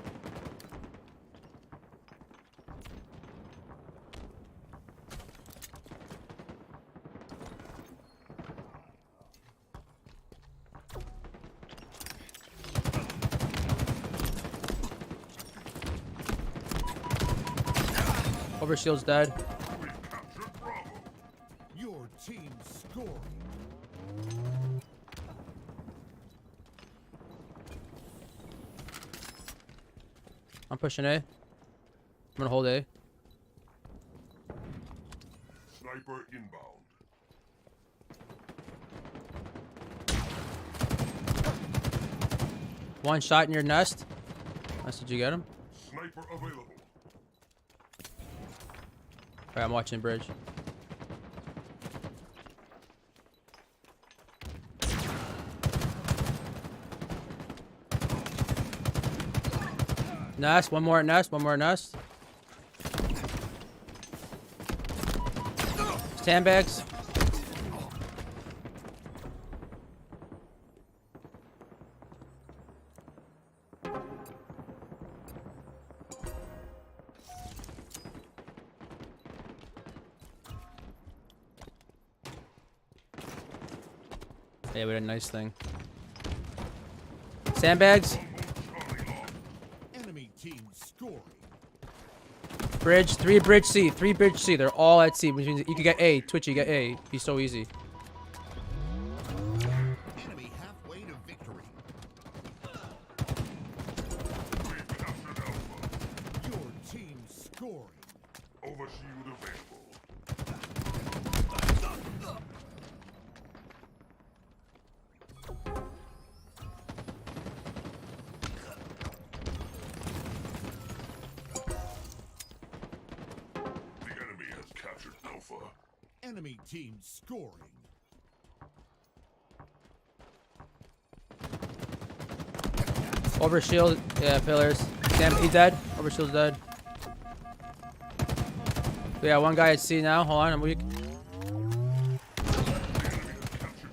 Overshield's dead. We've captured Bravo. Your team scoring. I'm pushing A. I'm gonna hold A. Sniper inbound. One shot in your nest. Nice, did you get him? Sniper available. Alright, I'm watching bridge. Nest, one more at nest, one more at nest. Sandbags. Yeah, we had a nice thing. Sandbags. Enemy team scoring. Bridge, three bridge C, three bridge C. They're all at C, which means you could get A. Twitch, you get A. Be so easy. Enemy halfway to victory. We've captured Alpha. Your team scoring. Overshield available. The enemy has captured Alpha. Enemy team scoring. Overshield, yeah, pillars. Damn, he's dead. Overshield's dead. Yeah, one guy at C now. Hold on, I'm weak. The enemy has captured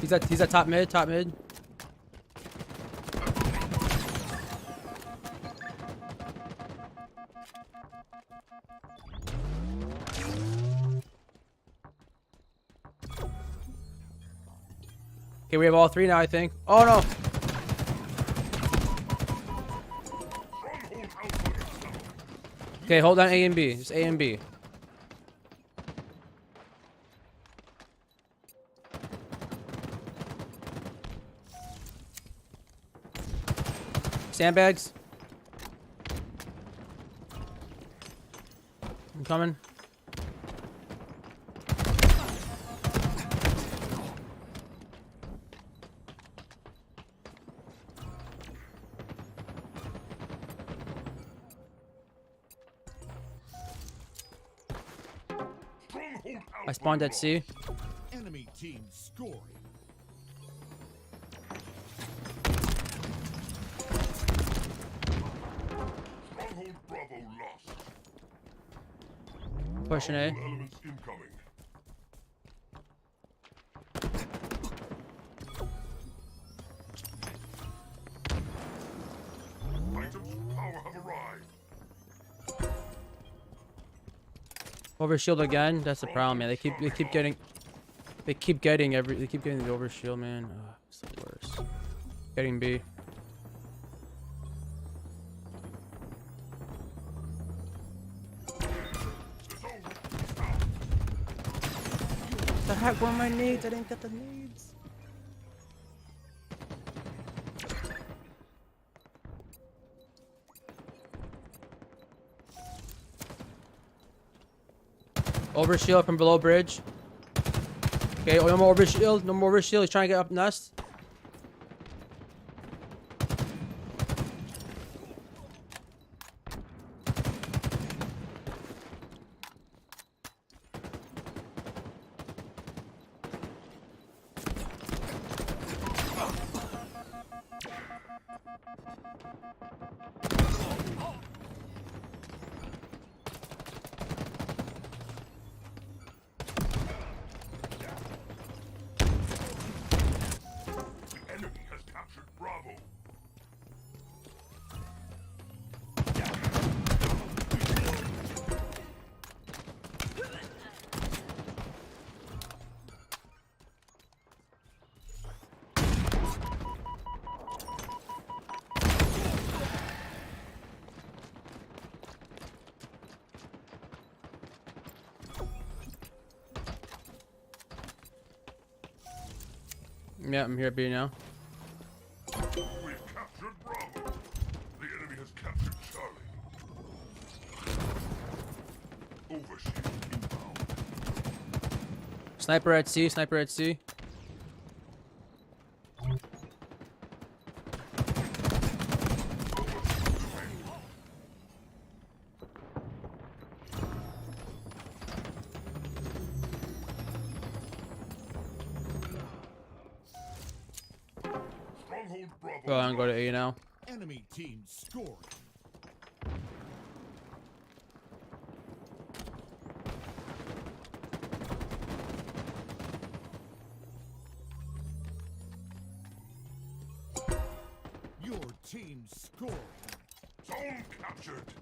Charlie. He's at top mid, top mid. Okay, we have all three now, I think. Oh no! Stronghold Alpha is Okay, hold on A and B. Just A and B. Sandbags. I'm coming. Stronghold Alpha I spawned at C. Enemy team scoring. Stronghold Bravo lost. Pushing A. All elements incoming. Items power have arrived. Overshield again. That's the problem, man. They keep getting the overshield, man. Ugh, it's the worst. Getting B. It's over. The heck were my nades? I didn't get the nades. Overshield from below bridge. Okay, oh, no more overshield. No more overshield. He's trying to get up nest. Yeah, I'm here at B now. We've captured Bravo. The enemy has captured Charlie. Overshield inbound. Sniper at C, sniper at C. Stronghold Bravo. Go on, go to A now. Enemy team scoring. Your team scoring. Zone captured.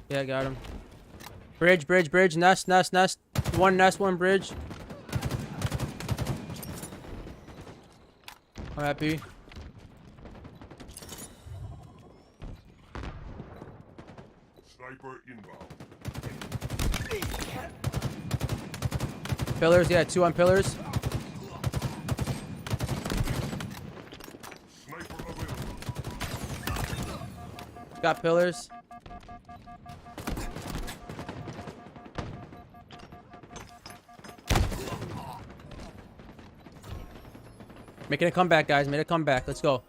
Yeah, I got him. Bridge, bridge, bridge. Nest, nest, nest. One nest, one bridge. I'm happy. Sniper inbound. Pillars, yeah, 2 on pillars. Sniper available. Got pillars. Making a comeback, guys. Made a comeback. Let's go.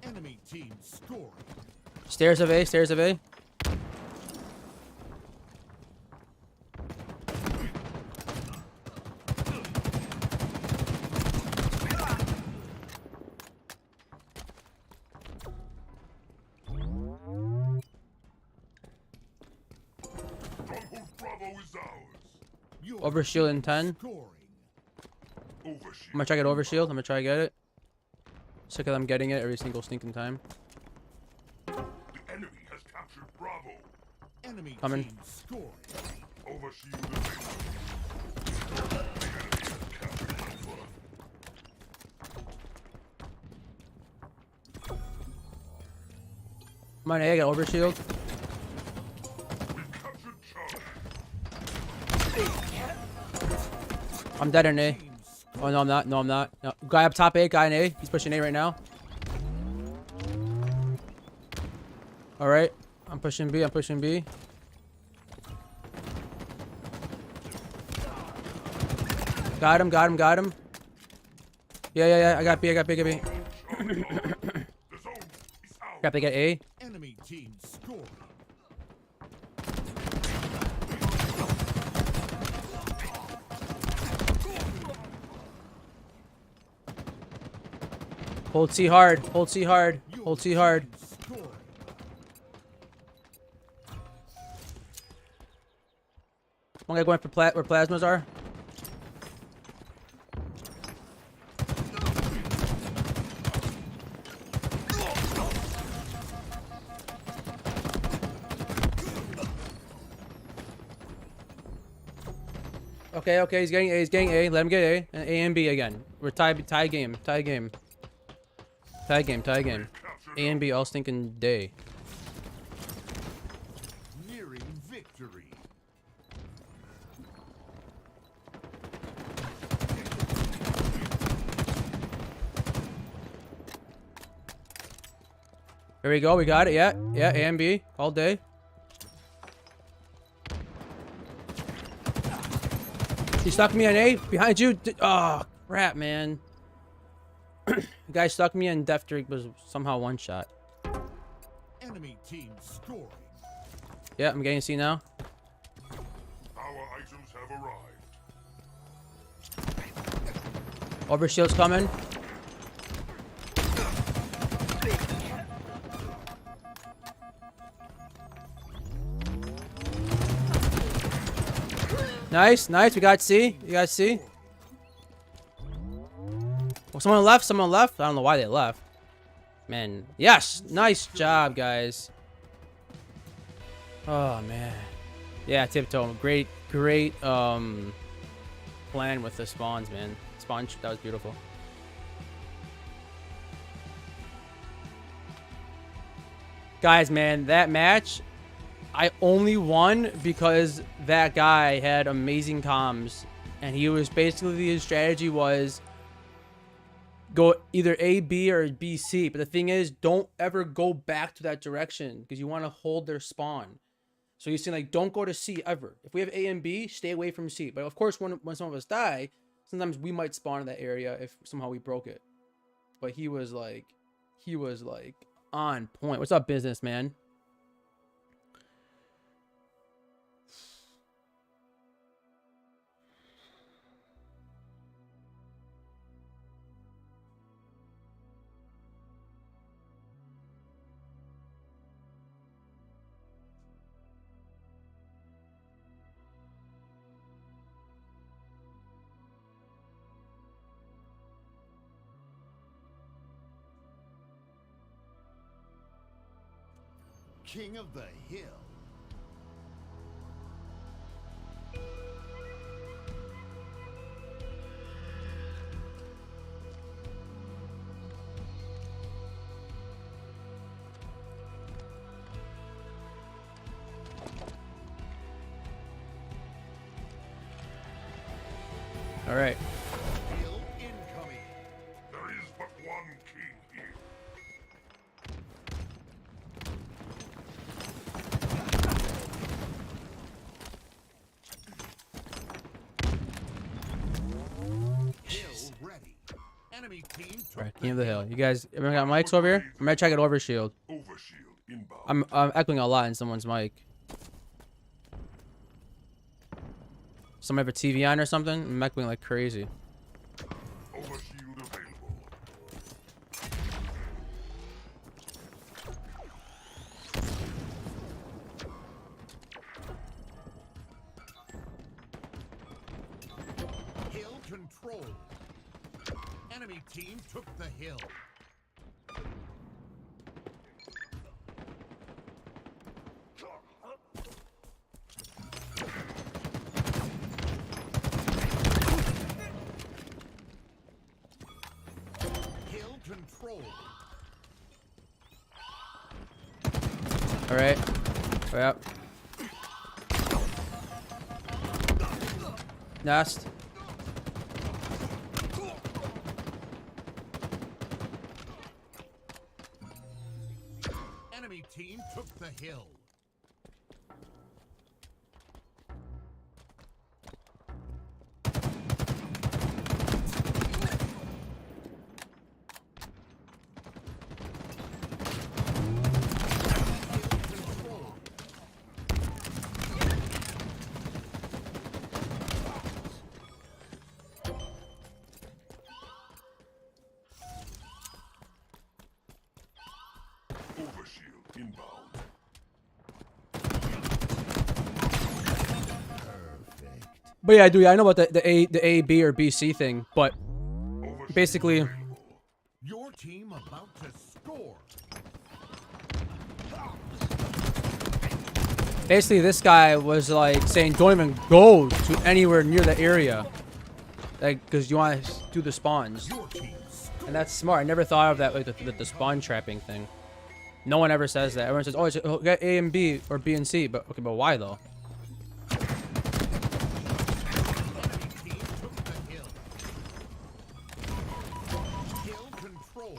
Enemy team scoring. Stairs of A, stairs of A. Stronghold Bravo is ours. Your Overshield in team 10. Scoring. Overshield. I'm gonna try to get overshield. I'm gonna try to get it. Sick of them getting it every single stinking time. The enemy has captured Bravo. Enemy Coming. team scoring. Overshield available. The enemy has captured Alpha. Come on, A, I got overshield. We've captured Charlie. I'm dead in A. Team Oh, no, I'm not. No, I'm not. No. Guy up top A, guy in A. He's pushing A right now. Alright. I'm pushing B, I'm pushing B. Got him, got him, got him. Yeah, yeah, yeah. I got B, I got B, I got B. The zone is ours. Got to get A. Enemy team scoring. Hold C hard. Hold C hard. Your Hold C hard. team scoring. One guy going for where plasmas are. Okay, okay, he's getting A, he's getting A. Let him get A. And A and B again. We're tie game, tie game. Tie game, tie game. A and B all stinking day. Nearing victory. Here we go, we got it, yeah. Yeah, A and B all day. He stuck me on A, behind you. Oh, crap, man. The guy stuck me and Death Drake was somehow one shot. Enemy team scoring. Yeah, I'm getting C now. Our items have arrived. Overshield's coming. Nice, nice. We got C. You got C. Well, someone left. Someone left. I don't know why they left. Man. Yes. Nice job, guys. Oh, man. Yeah, Tiptoe. Great, great plan with the spawns, man. Spawn, that was beautiful. Guys, man, that match, I only won because that guy had amazing comms. And he was basically, his strategy was go either A, B, or B, C. But the thing is, don't ever go back to that direction because you want to hold their spawn. So he's saying, like, don't go to C ever. If we have A and B, stay away from C. But of course, when some of us die, sometimes we might spawn in that area if somehow we broke it. But he was like on point. What's up, businessman? King of the Hill. All right. Hill incoming. There is but one king here. Hill ready. Enemy team took All right, King of the Hill. You guys, everyone got mics over here? I'm gonna check it overshield. Overshield inbound. I'm echoing a lot in someone's mic. Someone have a TV on or something? I'm echoing like crazy. Overshield available. Hill control. Enemy team took the hill. Hill control. All right. Yep. Nest. Enemy team took the hill. Overshield inbound. But yeah, dude, I know about the A, B, or B, C thing, but Overshield basically, available. Your team about to score. this guy was like saying, don't even go to anywhere near the area, like, because you want to do the spawns, Your team and that's smart. I never thought of that, like the spawn trapping thing. No one ever says that. Everyone says, oh, it's get A and B or B and C, but okay, but why though? enemy team took the hill. Hill control.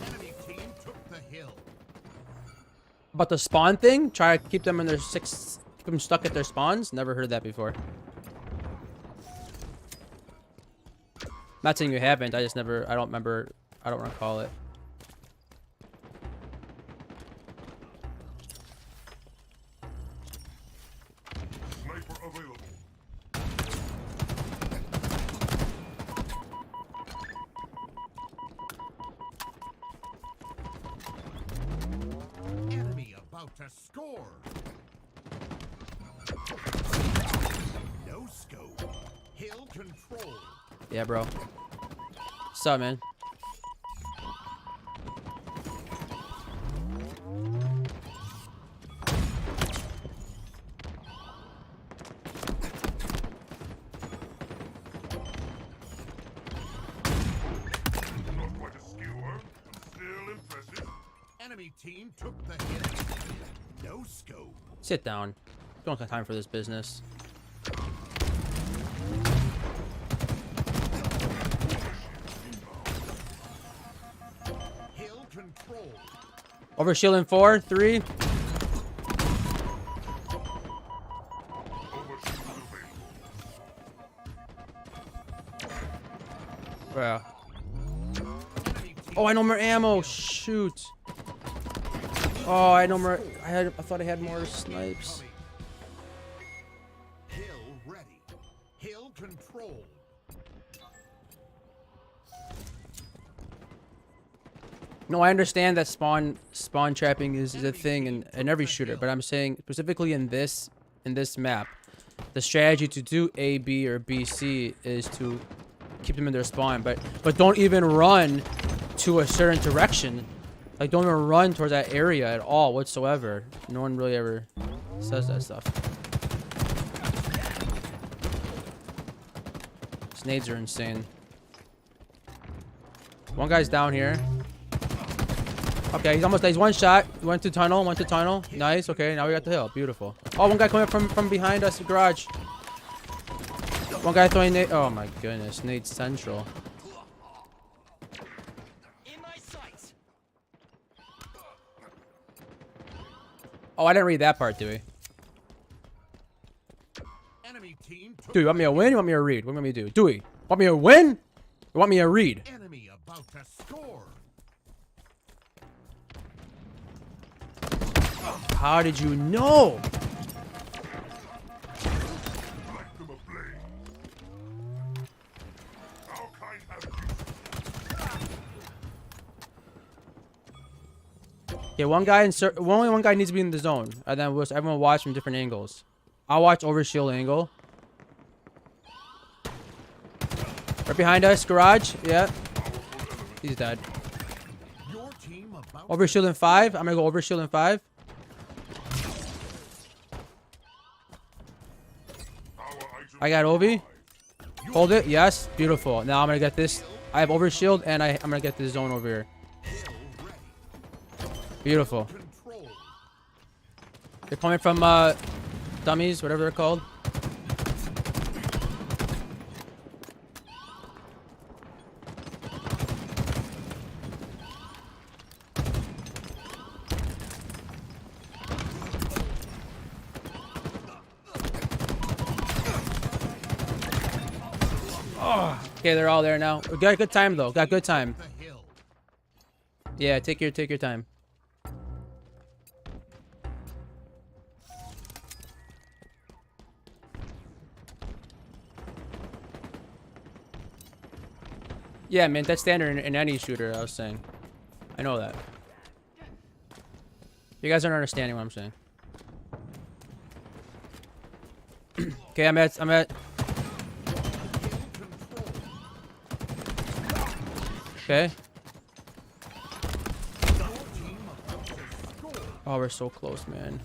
Enemy team took the hill. But the spawn thing, try to keep them in their keep them stuck at their spawns. Never heard that before. Not saying you haven't. I just never. I don't remember. I don't recall it. Sniper available. Enemy about to score. No scope. Hill control. Yeah, bro. What's up, man? team took the hit. No scope. Sit down. Don't have time for this business. Hill control. Overshield in 4, 3. Bruh. Oh, I know more ammo. Shoot. Oh, I know more. I thought I had more snipes. Hill ready. Hill control. No, I understand that spawn trapping is a thing in every shooter, but I'm saying specifically in this map, the strategy to do A, B, or B, C is to keep them in their spawn, but don't even run to a certain direction. Like, don't even run towards that area at all whatsoever. No one really ever says that stuff. Nades are insane. One guy's down here. Okay, he's almost. He's one shot. Went to tunnel. Went to tunnel. Nice. Okay, now we got the hill. Beautiful. Oh, one guy coming from behind us. Garage. One guy throwing nade. Oh my goodness, nade central. In my sights. Oh, I didn't read that part, do we? Enemy team took Do you want me to win? You want me to read? What do you want me to do? Do we? Want me to win? You want me to read? enemy about to score. How did you know? Light them ablaze. Our kind have you. Yeah, one guy only one guy needs to be in the zone, and then everyone watch from different angles. I'll watch overshield angle. Right behind us, garage. Yeah, he's dead. Your team about Overshield in 5. I'm gonna go overshield in 5. I got Ovi. Hold it. Yes. Beautiful. Now I'm gonna get this. I have overshield, and I'm gonna get this zone over here. Beautiful. control. They're coming from dummies, whatever they're called. Oh, okay, they're all there now. We got good time though. Got good time. The hill. Yeah, take your time. Yeah, man, that's standard in any shooter, I was saying. I know that. You guys aren't understanding what I'm saying. Okay, I'm at Okay. Oh, we're so close, man.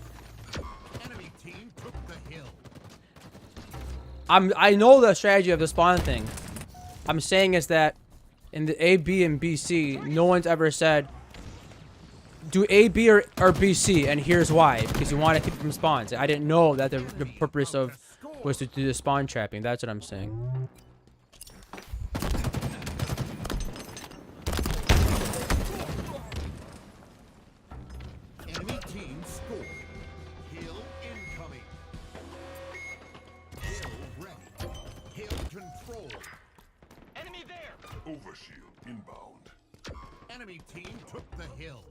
Enemy team took the hill. I know the strategy of the spawn thing. I'm saying is that in the A, B, and B, C, no one's ever said do A, B, or B, C, and here's why. Because you want to keep them spawns. I didn't know that the purpose of was to do the spawn trapping. That's what I'm saying. Enemy team scored. Hill incoming. Hill ready. Hill control. Enemy there. Overshield inbound. Enemy team took the hill.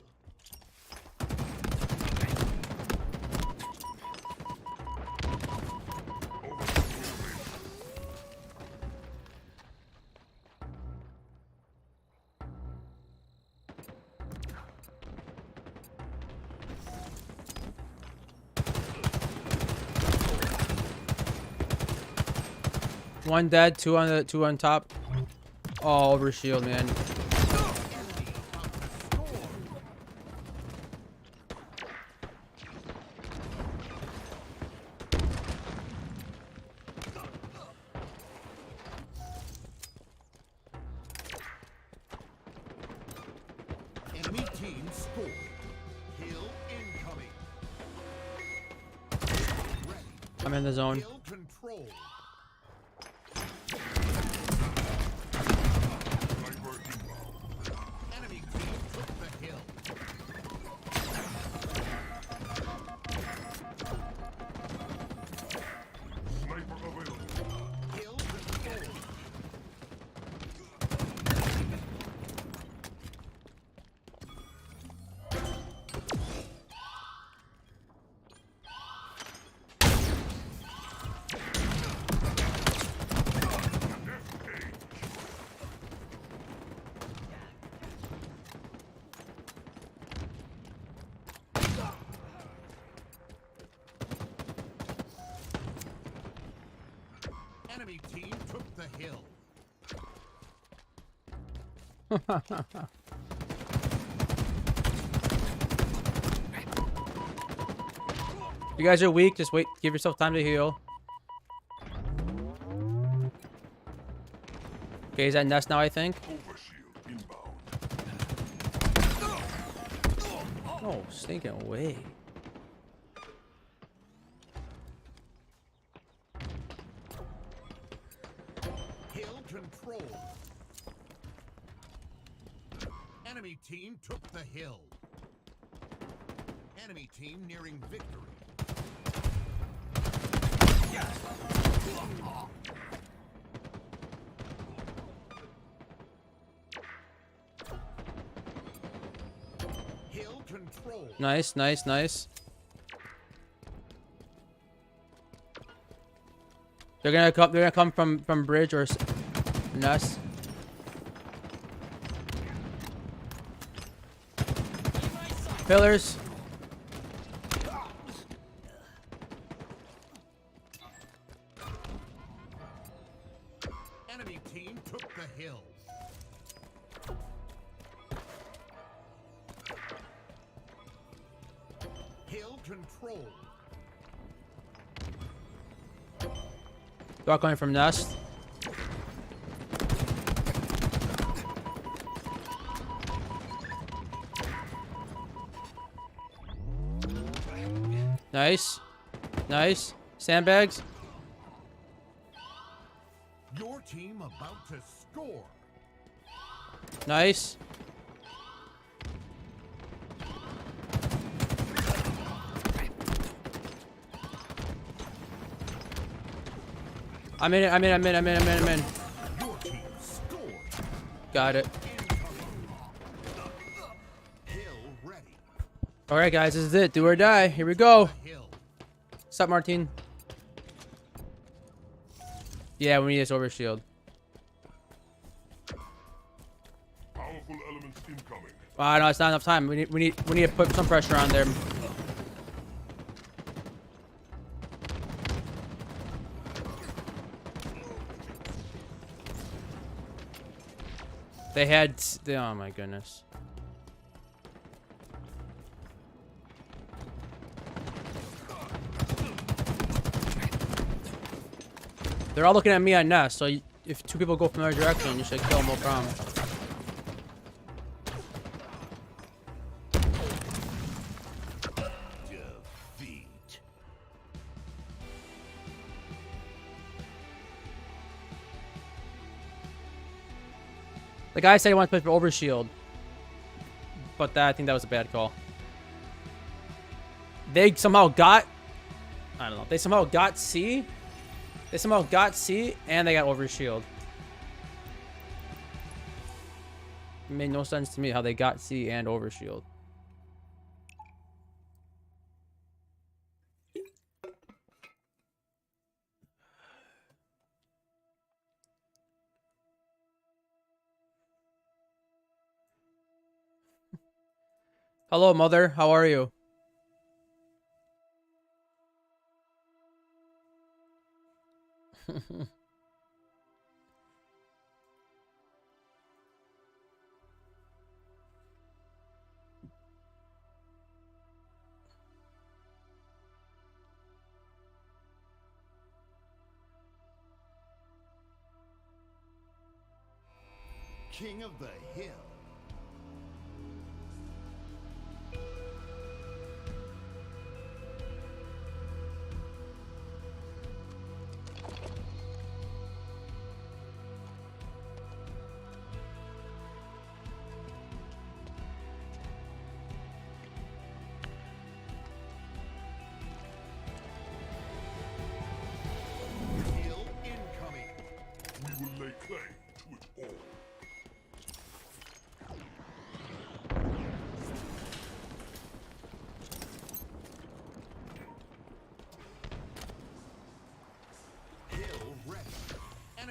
One dead, two on top. Oh, overshield, man. Enemy about to score. Enemy team scored. I'm in the zone. Hill control. Sniper inbound. Enemy team took the hill. Sniper available. Hill control. Enemy team took the hill. You guys are weak. Just wait. Give yourself time to heal. Okay, he's at nest now, I think. Overshield inbound. Oh, stinking away. Hill control. Enemy team took the hill. Enemy team nearing victory. Hill control. Nice, nice, nice. They're gonna come. They're gonna come from bridge or nest. Pillars. Enemy team took the hill. Hill control. They're all coming from nest. Nice. Nice. Sandbags. Your team about to score. Nice. I'm in it. I'm in. Your team scored. Got it. Hill ready. All right, guys. This is it. Do or die. Here we go. Hill. What's up, Martin? Yeah, we need this overshield. Powerful elements incoming. No, it's not enough time. We need to put some pressure on there. They had. Oh my goodness. They're all looking at me on nest, so if two people go from their direction, you should kill them, no problem. Defeat. The guy said he wants to play for overshield, but I think that was a bad call. They somehow got, I don't know, they somehow got C. They somehow got C and they got overshield. It made no sense to me how they got C and overshield. Hello, mother. How are you? King of the hill.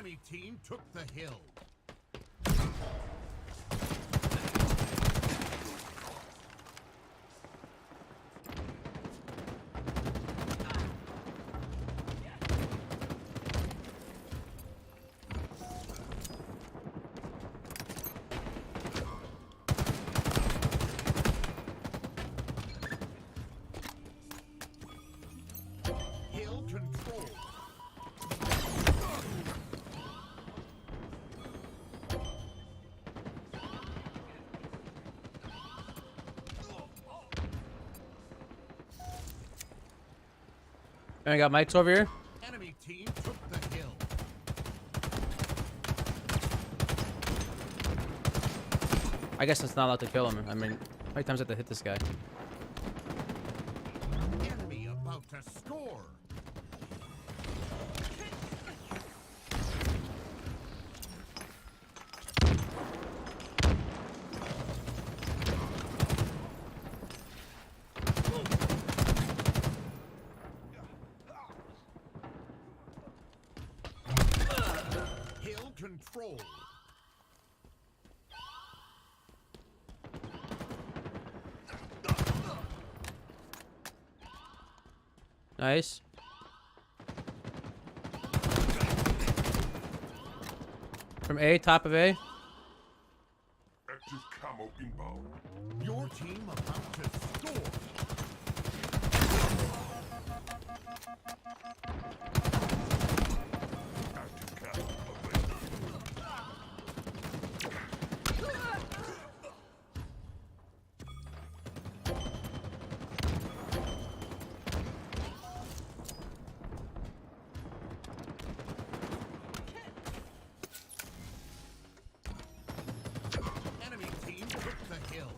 Enemy team took the hill. Hill control. And I got mics over here. Enemy team took the hill. I guess it's not allowed to kill him. I mean, how many times I have to hit this guy? Enemy about to score. Hill control. Nice. From A, top of A. Active camo inbound. Your team about to score. Active camo available. Enemy team took the hill.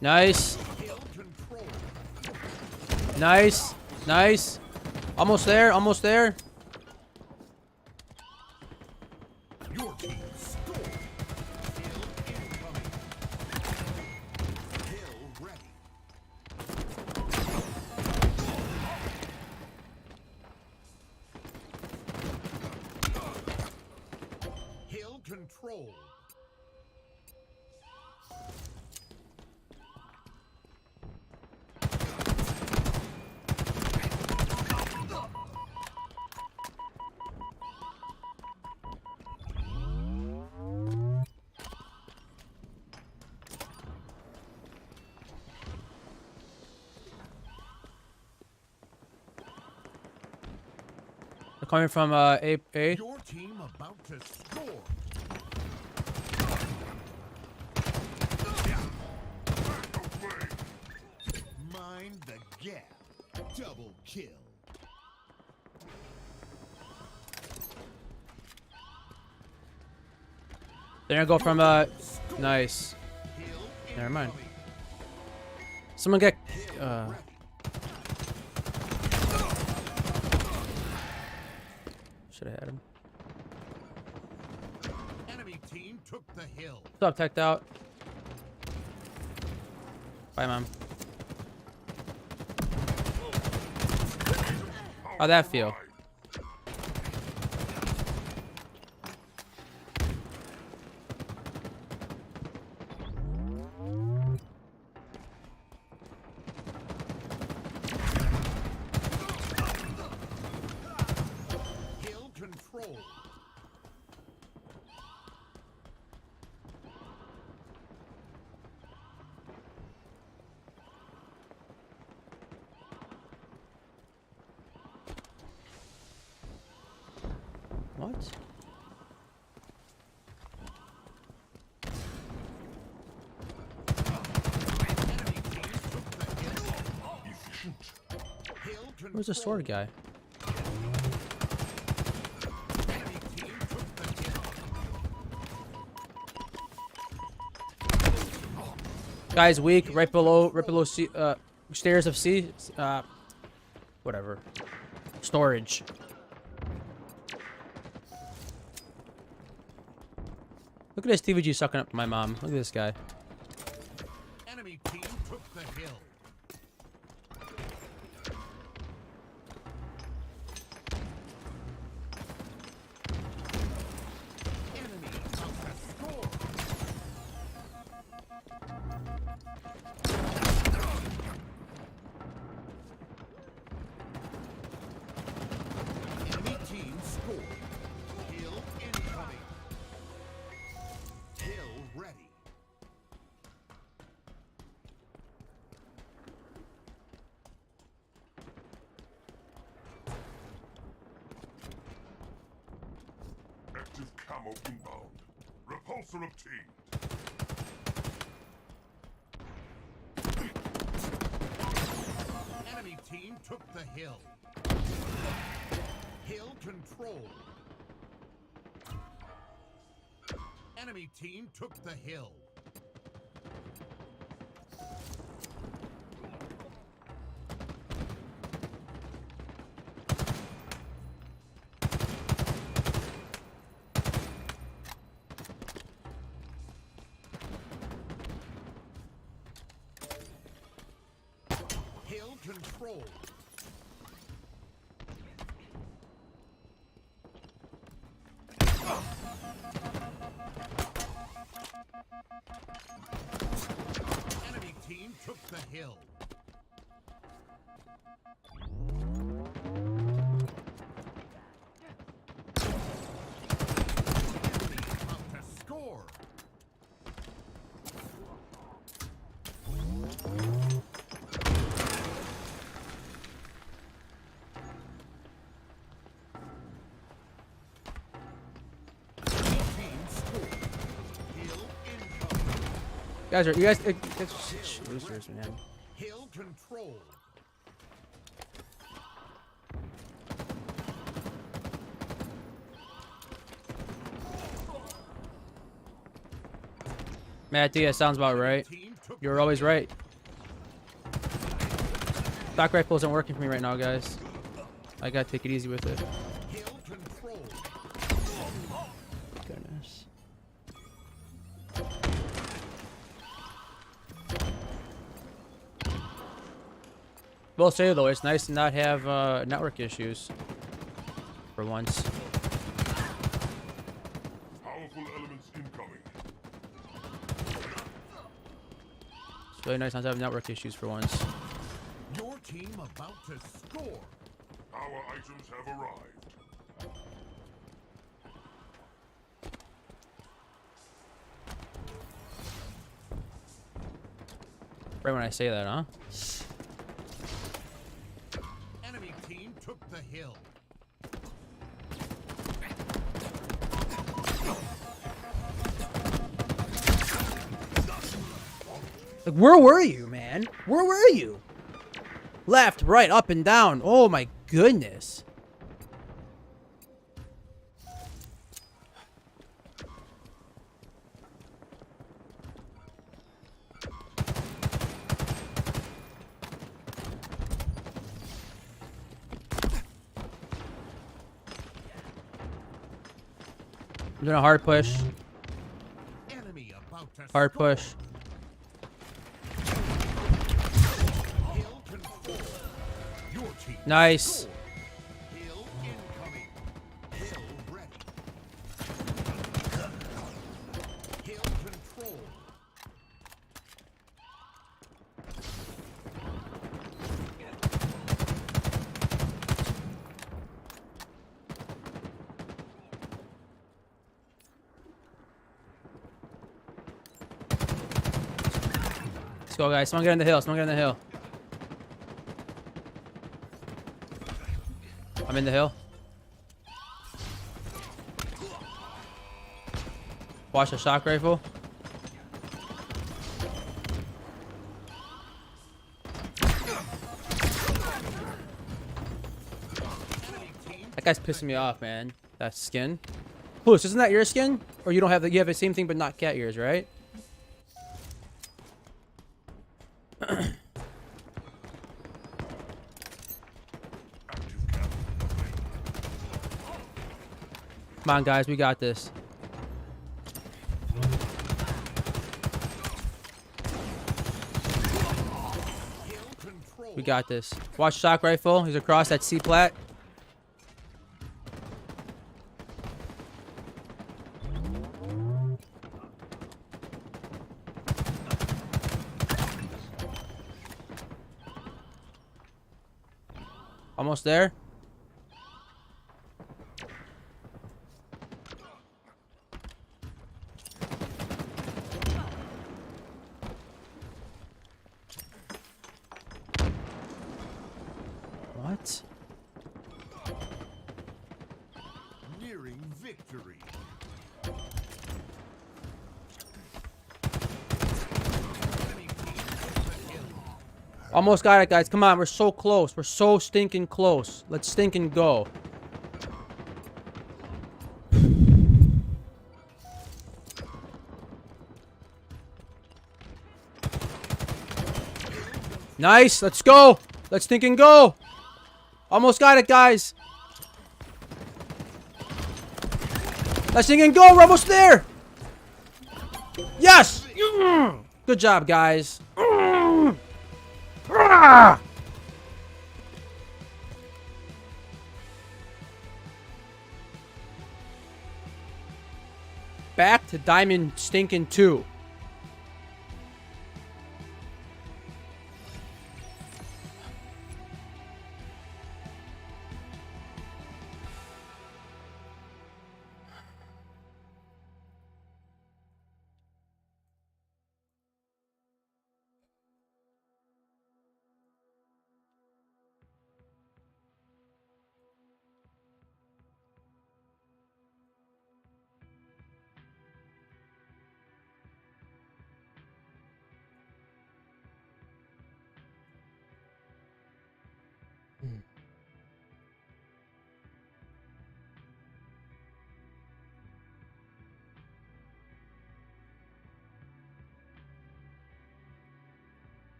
Nice. Hill control. Nice. Nice. Almost there. Almost there. Your team scored. Hill incoming. Hill ready. Hill control. They're coming from A. Your team about to score. Mind the gap. Double kill. They're gonna go from nice. Hill Never mind. incoming. Someone get Ready. should have had him. Enemy team took the hill. What's up, teched out? Bye, mom. How'd that feel? Hill control. What? Enemy team took the hill. Efficient. Hill control. Where's the sword guy? Enemy team took the hill. Guy's weak, right below C, stairs of C, whatever. Storage. Look at this TVG sucking up to my mom. Look at this guy. Enemy team took the hill. Active camo inbound. Repulsor obtained. Enemy team took the hill. Hill control. Enemy team took the hill. Hill control. Enemy team took the hill. Enemy about to score. Team scored. Hill incoming. You guys, it's losers, man. Hill control. Matt D, that sounds about right. Team took You're always right. Stock rifle isn't working for me right now, guys. I gotta take it easy with it. hill control. Goodness. Will say though, it's nice to not have network issues for once. Powerful elements incoming. It's really nice not to have network issues for once. Your team about to score. Our items have arrived. Right when I say that, huh? Enemy team took the hill. Like, where were you, man? Where were you? Left, right, up, and down. Oh my goodness. I'm doing a hard push. Enemy about to Hard score. push. Hill control. Your team Nice. scored. Hill incoming. Hill ready. Hill control. Let's go, guys. Someone get on the hill. Someone get on the hill. I'm in the hill. Watch the shock rifle. That guy's pissing me off, man. That skin. Plus, isn't that your skin? Or you don't have the, you have the same thing but not cat ears, right? Active camo. Come on, guys. We got this. Hill control. We got this. Watch shock rifle. He's across that C plat. Almost there. What? Nearing Victory. Almost got it, guys. Come on, we're so close. We're so stinking close. Let's stink and go. Nice. Let's go. Let's stink and go. Almost got it, guys. Let's stink and go. We're almost there. Yes. Good job, guys. Back to Diamond Stinkin' 2.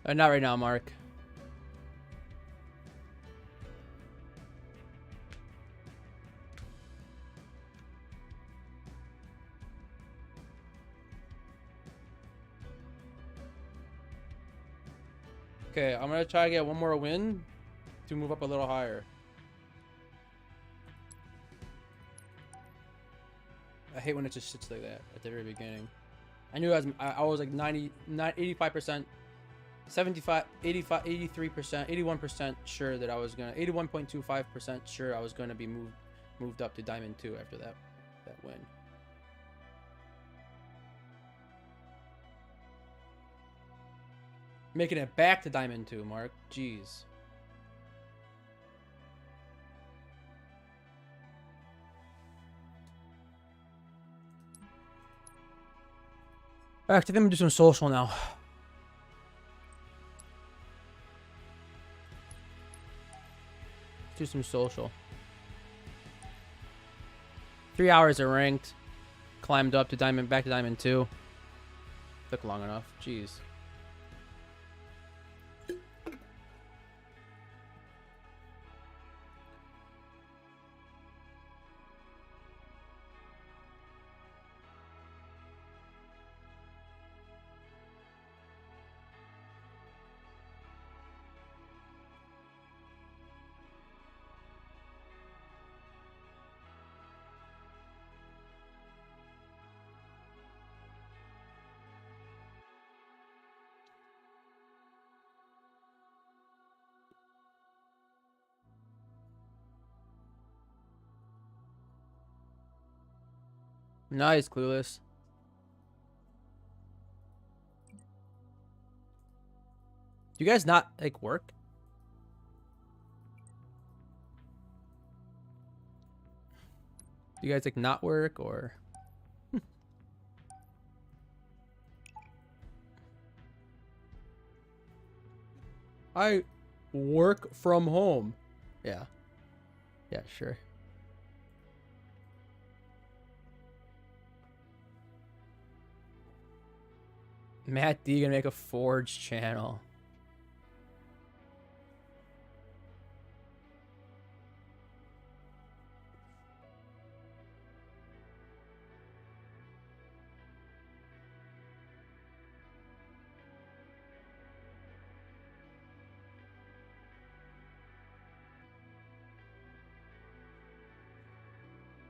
Not right now, Mark. Okay, I'm gonna try to get one more win to move up a little higher. I hate when it just sits like that at the very beginning. I knew I was like 85%, 75, 85, 83%, 81% sure that I was gonna, 81.25% sure I was gonna be moved up to Diamond 2 after that win. Making it back to Diamond 2, Mark. Jeez. Alright, I think I'm gonna do some social now. Let's do some social. 3 hours of ranked. Climbed up to Diamond, back to Diamond 2. Took long enough. Jeez. Nice, Clueless. Do you guys not like work? Do you guys like not work or? I work from home. Yeah. Yeah, sure. Matt D gonna make a Forge channel.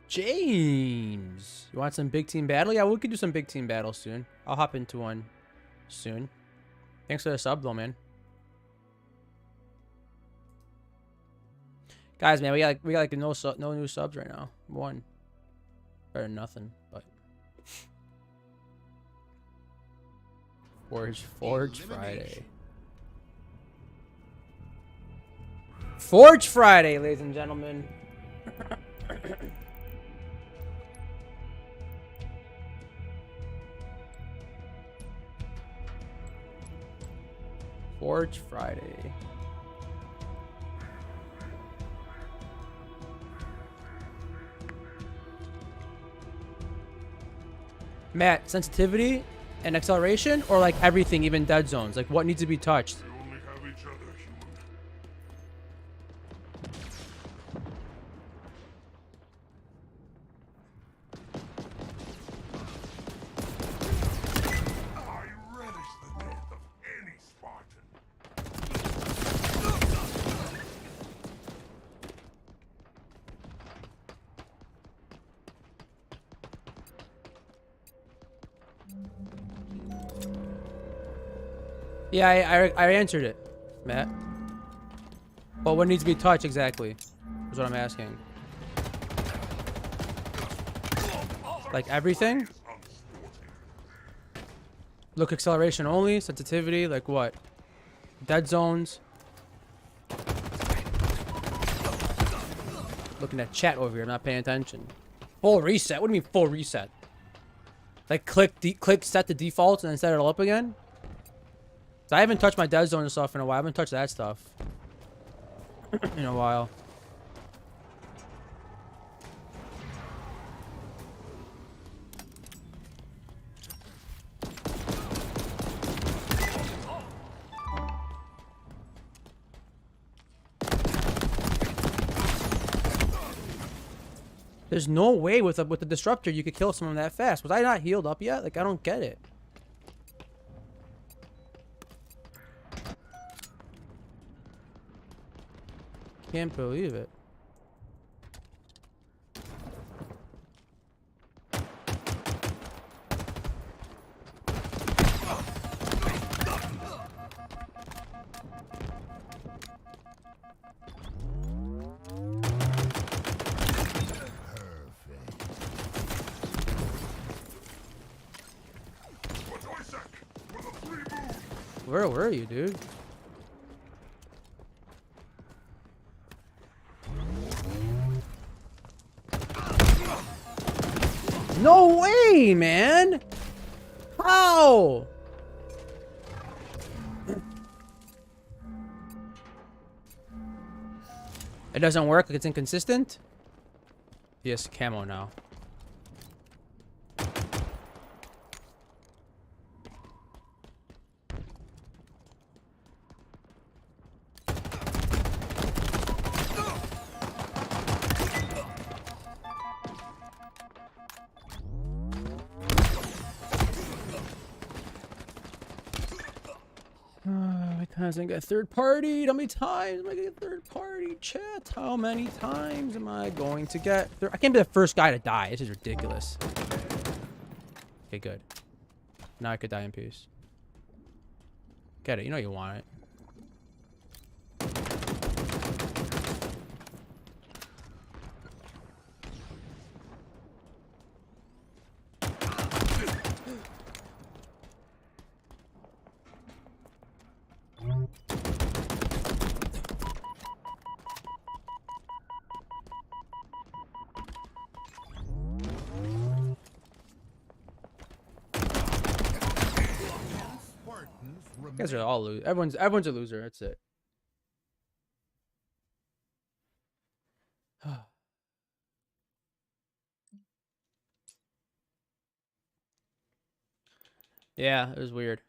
James, you want some big team battle? Yeah, we could do some big team battle soon. I'll hop into one soon. Thanks for the sub though, man. Guys, man, we got like no new subs right now. One. Better than nothing, but Forge Friday. Forge Friday, ladies and gentlemen. Forge Friday. Matt, sensitivity and acceleration, or like everything, even dead zones? Like what needs to be touched? We only have each other, human. I relish the death of any Spartan. Yeah, I answered it, Matt. But what needs to be touched exactly? Is what I'm asking. Like everything? Look, acceleration only, sensitivity, like what? Dead zones. Looking at chat over here, I'm not paying attention. Full reset? What do you mean full reset? Like click set the defaults and then set it all up again? So I haven't touched my dead zone and stuff in a while. I haven't touched that stuff in a while. There's no way with the disruptor you could kill someone that fast. Was I not healed up yet? Like I don't get it. Can't believe it. Where were you, dude? No way, man! How? It doesn't work, like it's inconsistent? Yes, camo now. Times I get third party? How many times am I gonna get third party? Chat, how many times am I going to get I can't be the first guy to die. This is ridiculous. Okay, good. Now I could die in peace. Get it, you know you want it. You guys are all lose. Everyone's a loser. That's it. Yeah, it was weird.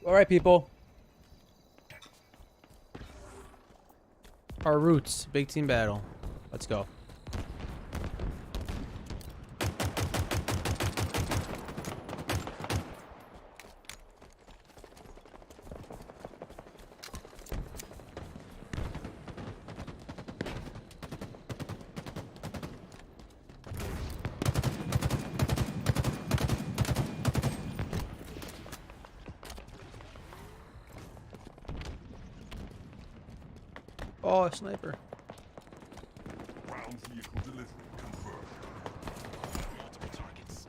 All right, people. Our roots, big team battle. Let's go. Oh, a sniper. Ground vehicle delivery confirmed. Multiple targets.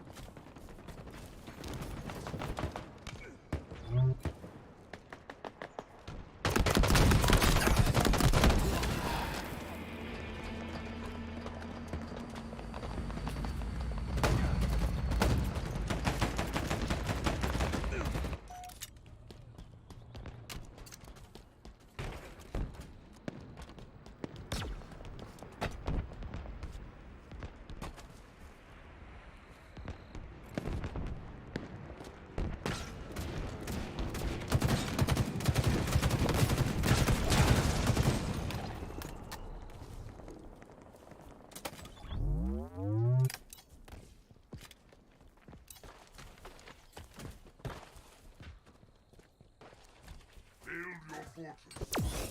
Build your fortress.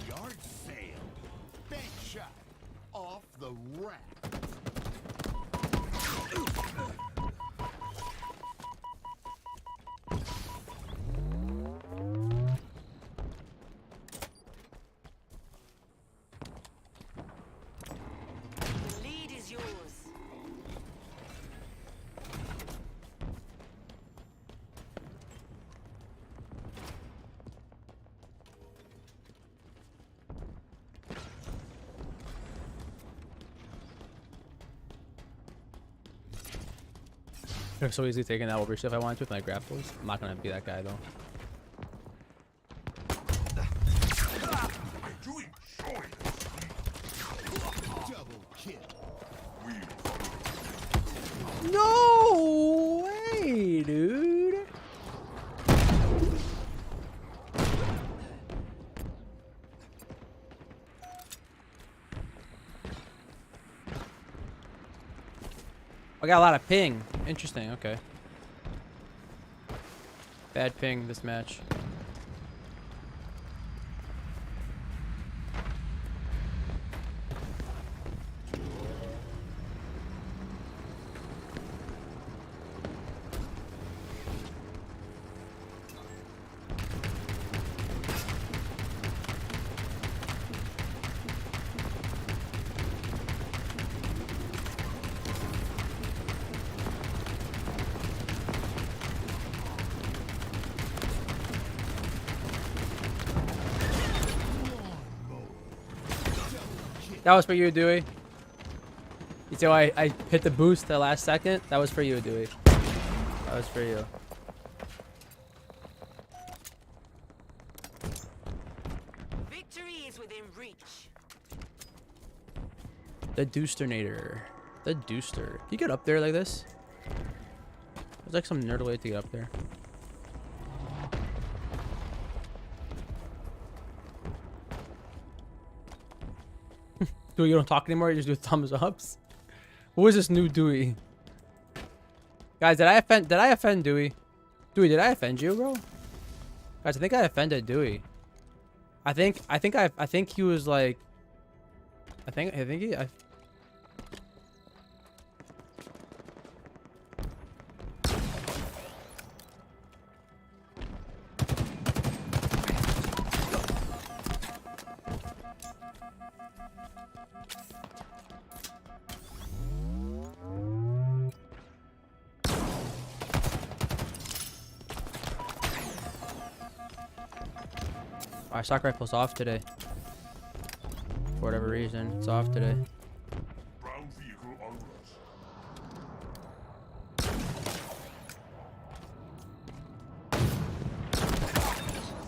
Yard sale. Bank shot. Off the rack. The lead is yours. They're so easily taking that over if I wanted to with my grapples. I'm not gonna be that guy though. I do enjoy this. Double kill. No way, dude. I got a lot of ping. Interesting, okay. Bad ping this match. That was for you, Dewey. You see why I hit the boost the last second? That was for you, Dewey. That was for you. Victory is within reach. The Deusternator. The Deuster. Can you get up there like this? There's like some nerd way to get up there. Dewey, you don't talk anymore? You just do thumbs ups? Who is this new Dewey? Guys, did I offend Dewey? Dewey, did I offend you, bro? Guys, I think I offended Dewey. I think he was like I think he Our stock rifle's off today. For whatever reason, it's off today. Ground vehicle en route.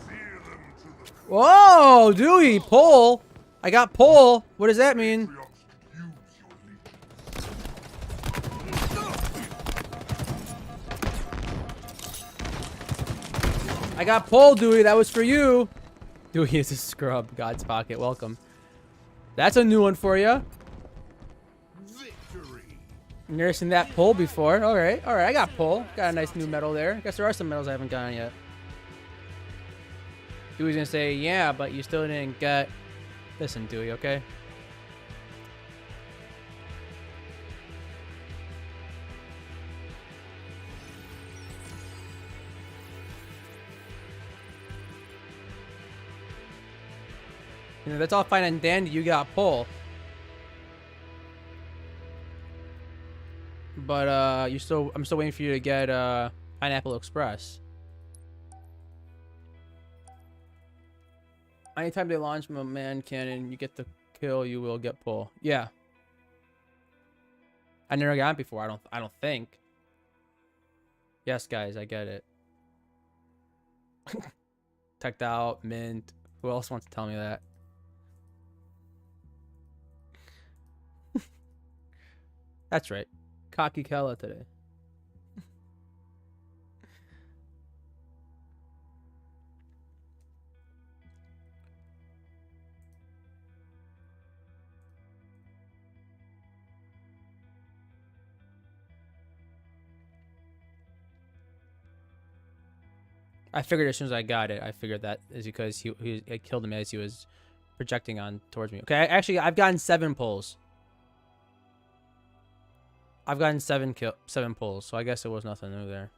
Steer them to the Whoa, Dewey, pull. I got pull. What does that mean? Patriots could use your legions. I got pulled, Dewey. That was for you. Dewey is a scrub. God's pocket. Welcome. That's a new one for you. Victory. Never seen that pull before. All right. All right. I got pull. Got a nice new medal there. Guess there are some medals I haven't gotten yet. Dewey's going to say, yeah, but you still didn't get... Listen, Dewey, okay? You know, that's all fine and dandy. You got pull. But I'm still waiting for you to get Pineapple Express. Anytime they launch my man cannon, you get the kill, you will get pull. Yeah. I never got it before. I don't think. Yes, guys, I get it. Teched out, mint. Who else wants to tell me that? That's right. Cocky Kella today. I figured as soon as I got it, I figured that is because I killed him as he was projecting on towards me. Okay, I've gotten 7 pulls. I've gotten 7 pulls, so I guess it was nothing new there.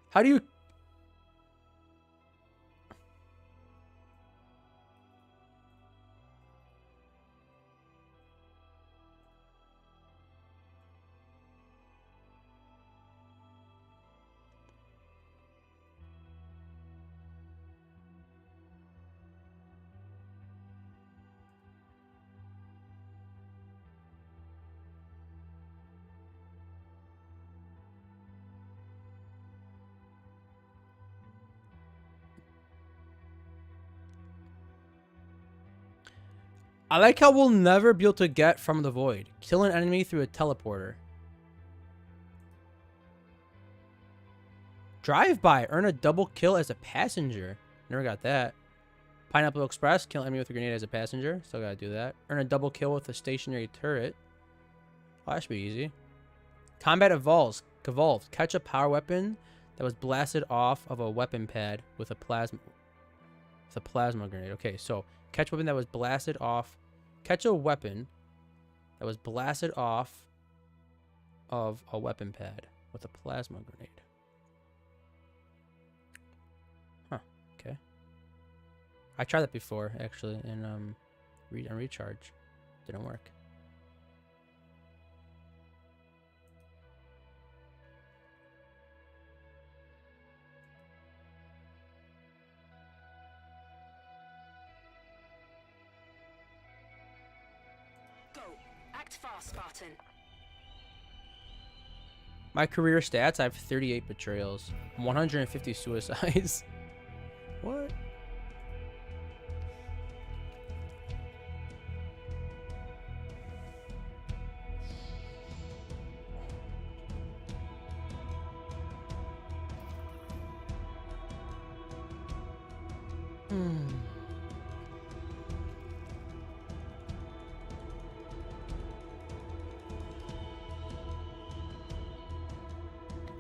How do you... I like how we'll never be able to get from the void. Kill an enemy through a teleporter. Drive-by. Earn a double kill as a passenger. Never got that. Pineapple Express. Kill enemy with a grenade as a passenger. Still gotta do that. Earn a double kill with a stationary turret. Oh, that should be easy. Combat evolves. Catch a power weapon that was blasted off of a weapon pad with a plasma grenade. Okay, so catch a weapon that was blasted off. Catch a weapon that was blasted off of a weapon pad with a plasma grenade. Huh. Okay. I tried that before actually in recharge. Didn't work. Act fast, Spartan. My career stats, I have 38 betrayals, 150 suicides. What?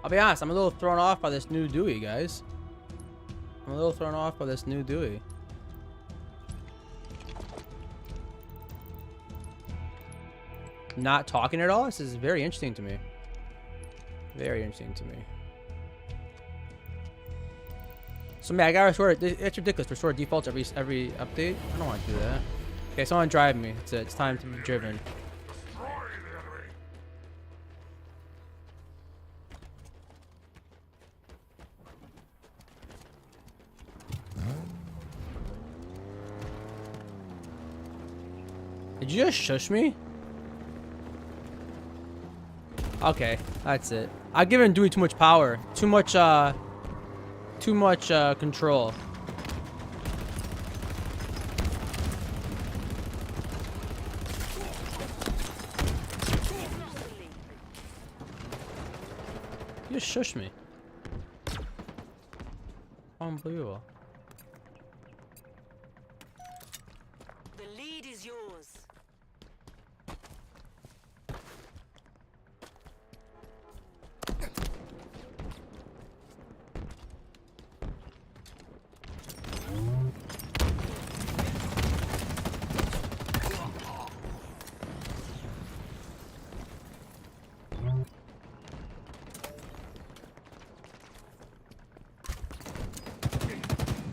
I'll be honest, I'm a little thrown off by this new Dewey, guys. I'm a little thrown off by this new Dewey. Not talking at all? This is very interesting to me. Very interesting to me. So, man, I gotta restore it. It's ridiculous. Restore defaults every update. I don't want to do that. Okay, someone drive me. That's it. It's time to be driven. Destroy the enemy. Did you just shush me? Okay, that's it. I've given Dewey too much power. Too much control. just shushed me. Unbelievable. The lead is yours.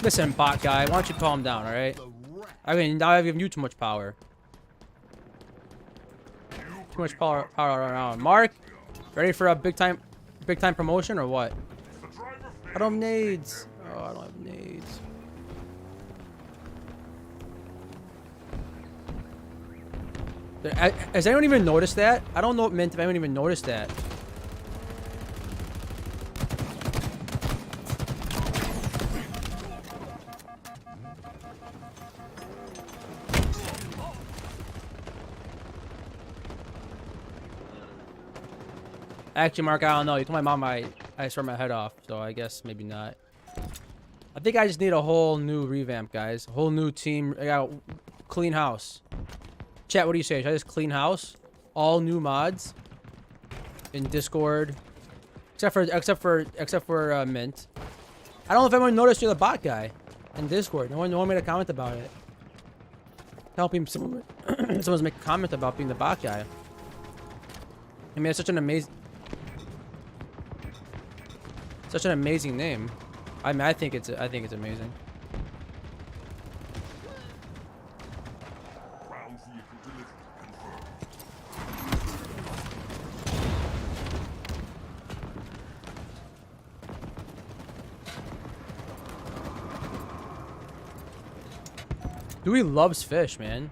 Listen, bot guy, why don't you calm down, all right? I mean, now I've given you too much power. Too much power around. Mark, ready for a big time promotion or what? I don't have nades. Oh, I don't have nades. Has anyone even noticed that? I don't know, Mint, if anyone even noticed that. Actually, Mark, I don't know. You told my mom I swear my head off, so I guess maybe not. I think I just need a whole new revamp, guys. A whole new team. I got clean house. Chat, what do you say? Should I just clean house? All new mods in Discord, except for Mint. I don't know if anyone noticed you're the bot guy in Discord. No one made a comment about it. Helping someone's make a comment about being the bot guy. I mean, it's such an amazing name. I mean, I think it's amazing. Ground vehicle delivery confirmed. Dewey loves fish, man.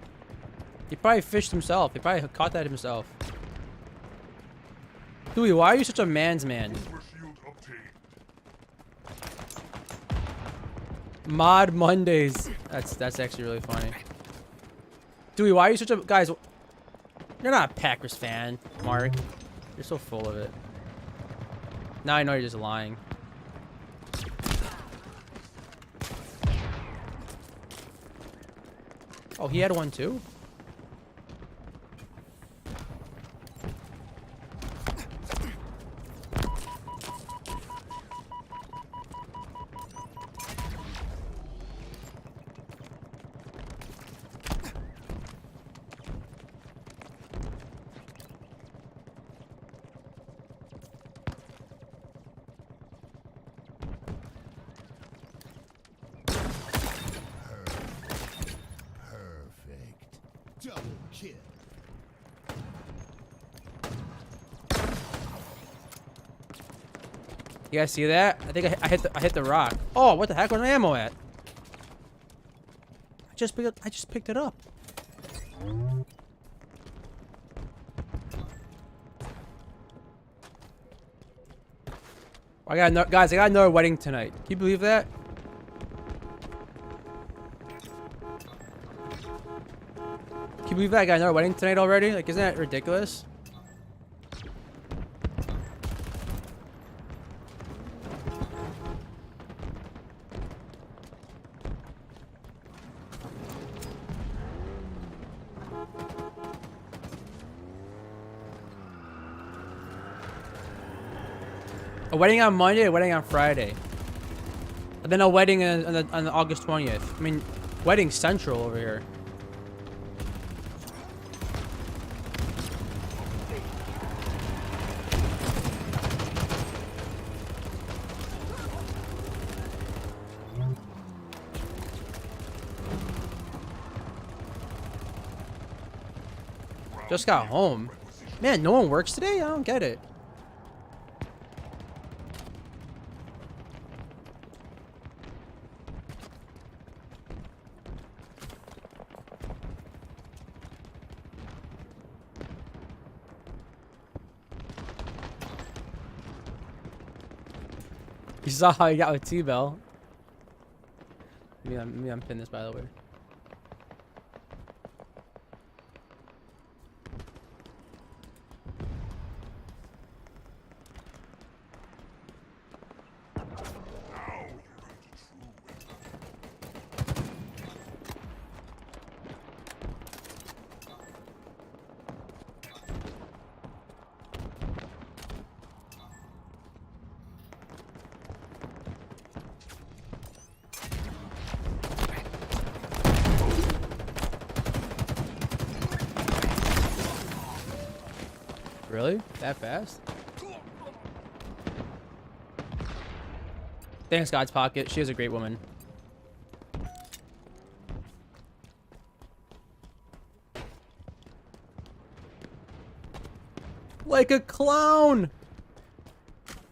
He probably fished himself. He probably caught that himself. Dewey, why are you such a man's man? Super shield obtained. Mod Mondays. That's actually really funny. Dewey, why are you such a guys? You're not a Packers fan, Mark. You're so full of it. Now I know you're just lying. Oh, he had one too? Perfect. Double kill. You guys see that? I think I hit the rock. Oh, what the heck was my ammo at? I just picked it up. Guys, I got another wedding tonight. Can you believe that? Can you believe that I got another wedding tonight already? Like, isn't that ridiculous? A wedding on Monday, a wedding on Friday. And then a wedding on August 20th. I mean, wedding central over here. Just got home. Man, no one works today? I don't get it. You saw how he got with T-Bell. Let me unpin this, by the way. Really? That fast? Thanks, God's Pocket. She is a great woman. Like a clown!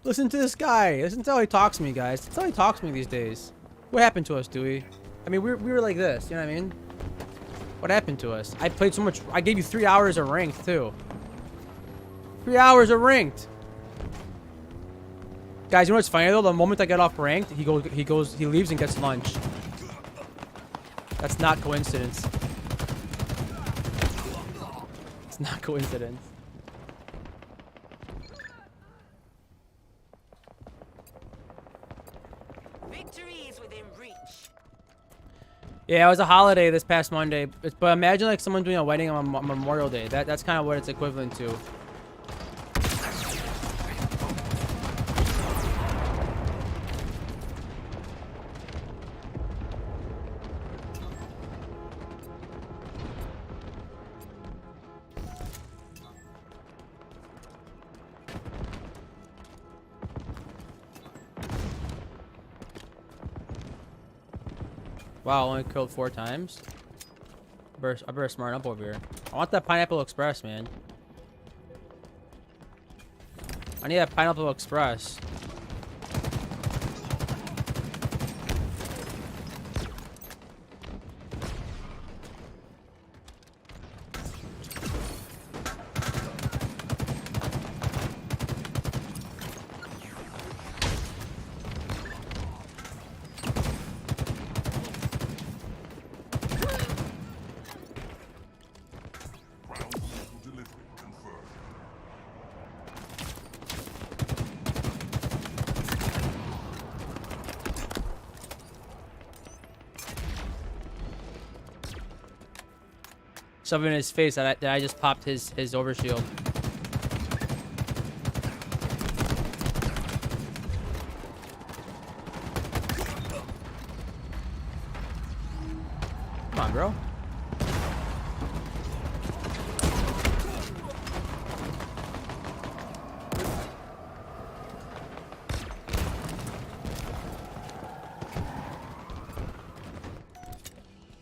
Listen to this guy. Listen to how he talks to me, guys. That's how he talks to me these days. What happened to us, Dewey? I mean, we were like this. You know what I mean? What happened to us? I played so much. I gave you 3 hours of ranked, too. 3 hours of ranked. Guys, you know what's funny, though? The moment I get off ranked, he leaves and gets lunch. That's not coincidence. It's not coincidence. Victory is within reach. Yeah, it was a holiday this past Monday. But imagine like someone doing a wedding on Memorial Day. That's kind of what it's equivalent to. Wow, only killed 4 times. I better smarten up over here. I want that Pineapple Express, man. I need that Pineapple Express. Ground vehicle delivery confirmed. Something in his face that I just popped his overshield. Come on, bro.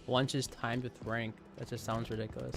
Lunch is timed with rank. That just sounds ridiculous.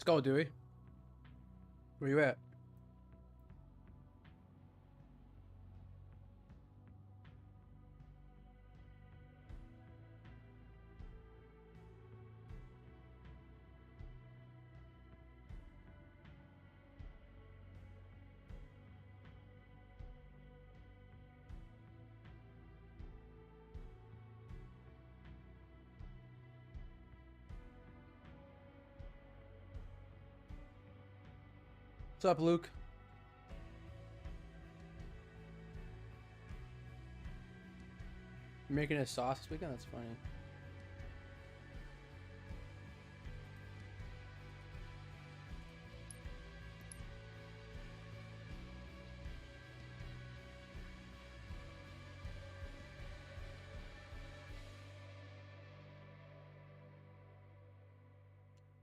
go, Dewey. Where you at? What's up, Luke? You're making a sauce this weekend? That's funny.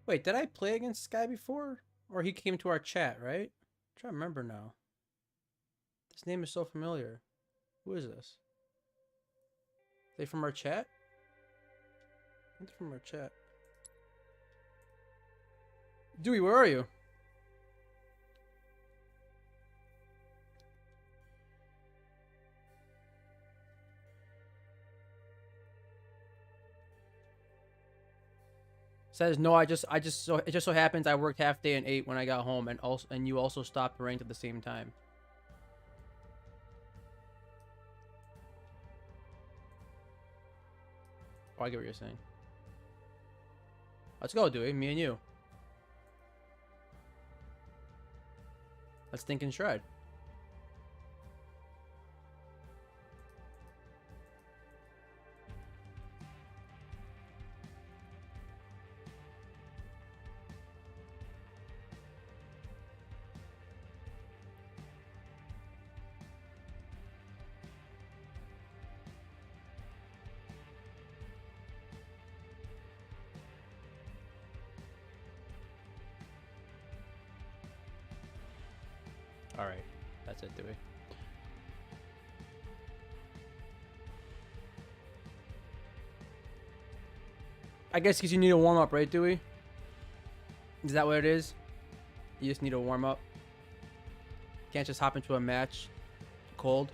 Wait, did I play against this guy before? Or he came to our chat, right? I'm trying to remember now. This name is so familiar. Who is this? Are they from our chat? I think they're from our chat. Dewey, where are you? Says no. It just so happens I worked half day and 8 when I got home, and you also stopped ranked at the same time. Oh, I get what you're saying. Let's go, Dewey. Me and you. Let's think and shred. All right, that's it, Dewey. I guess because you need a warm up, right, Dewey? Is that what it is? You just need a warm up. Can't just hop into a match cold.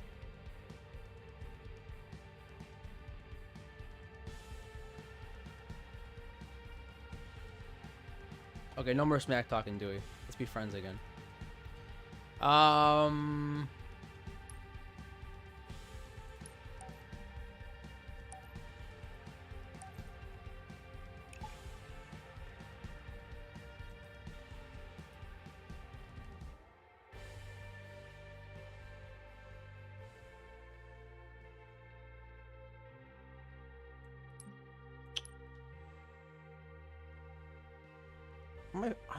Okay, no more smack talking, Dewey. Let's be friends again. I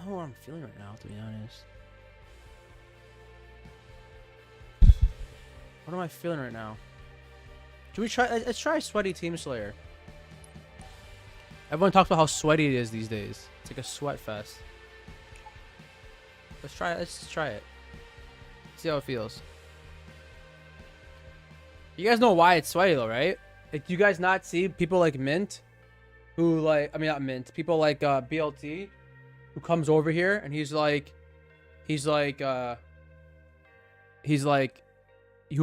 don't know what I'm feeling right now, to be honest. What am I feeling right now? Should we try? Let's try Sweaty Team Slayer. Everyone talks about how sweaty it is these days. It's like a sweat fest. Let's try it. Let's try it. See how it feels. You guys know why it's sweaty though, right? Like, do you guys not see people like Mint, who like, I mean not Mint, people like BLT, who comes over here and he's like, who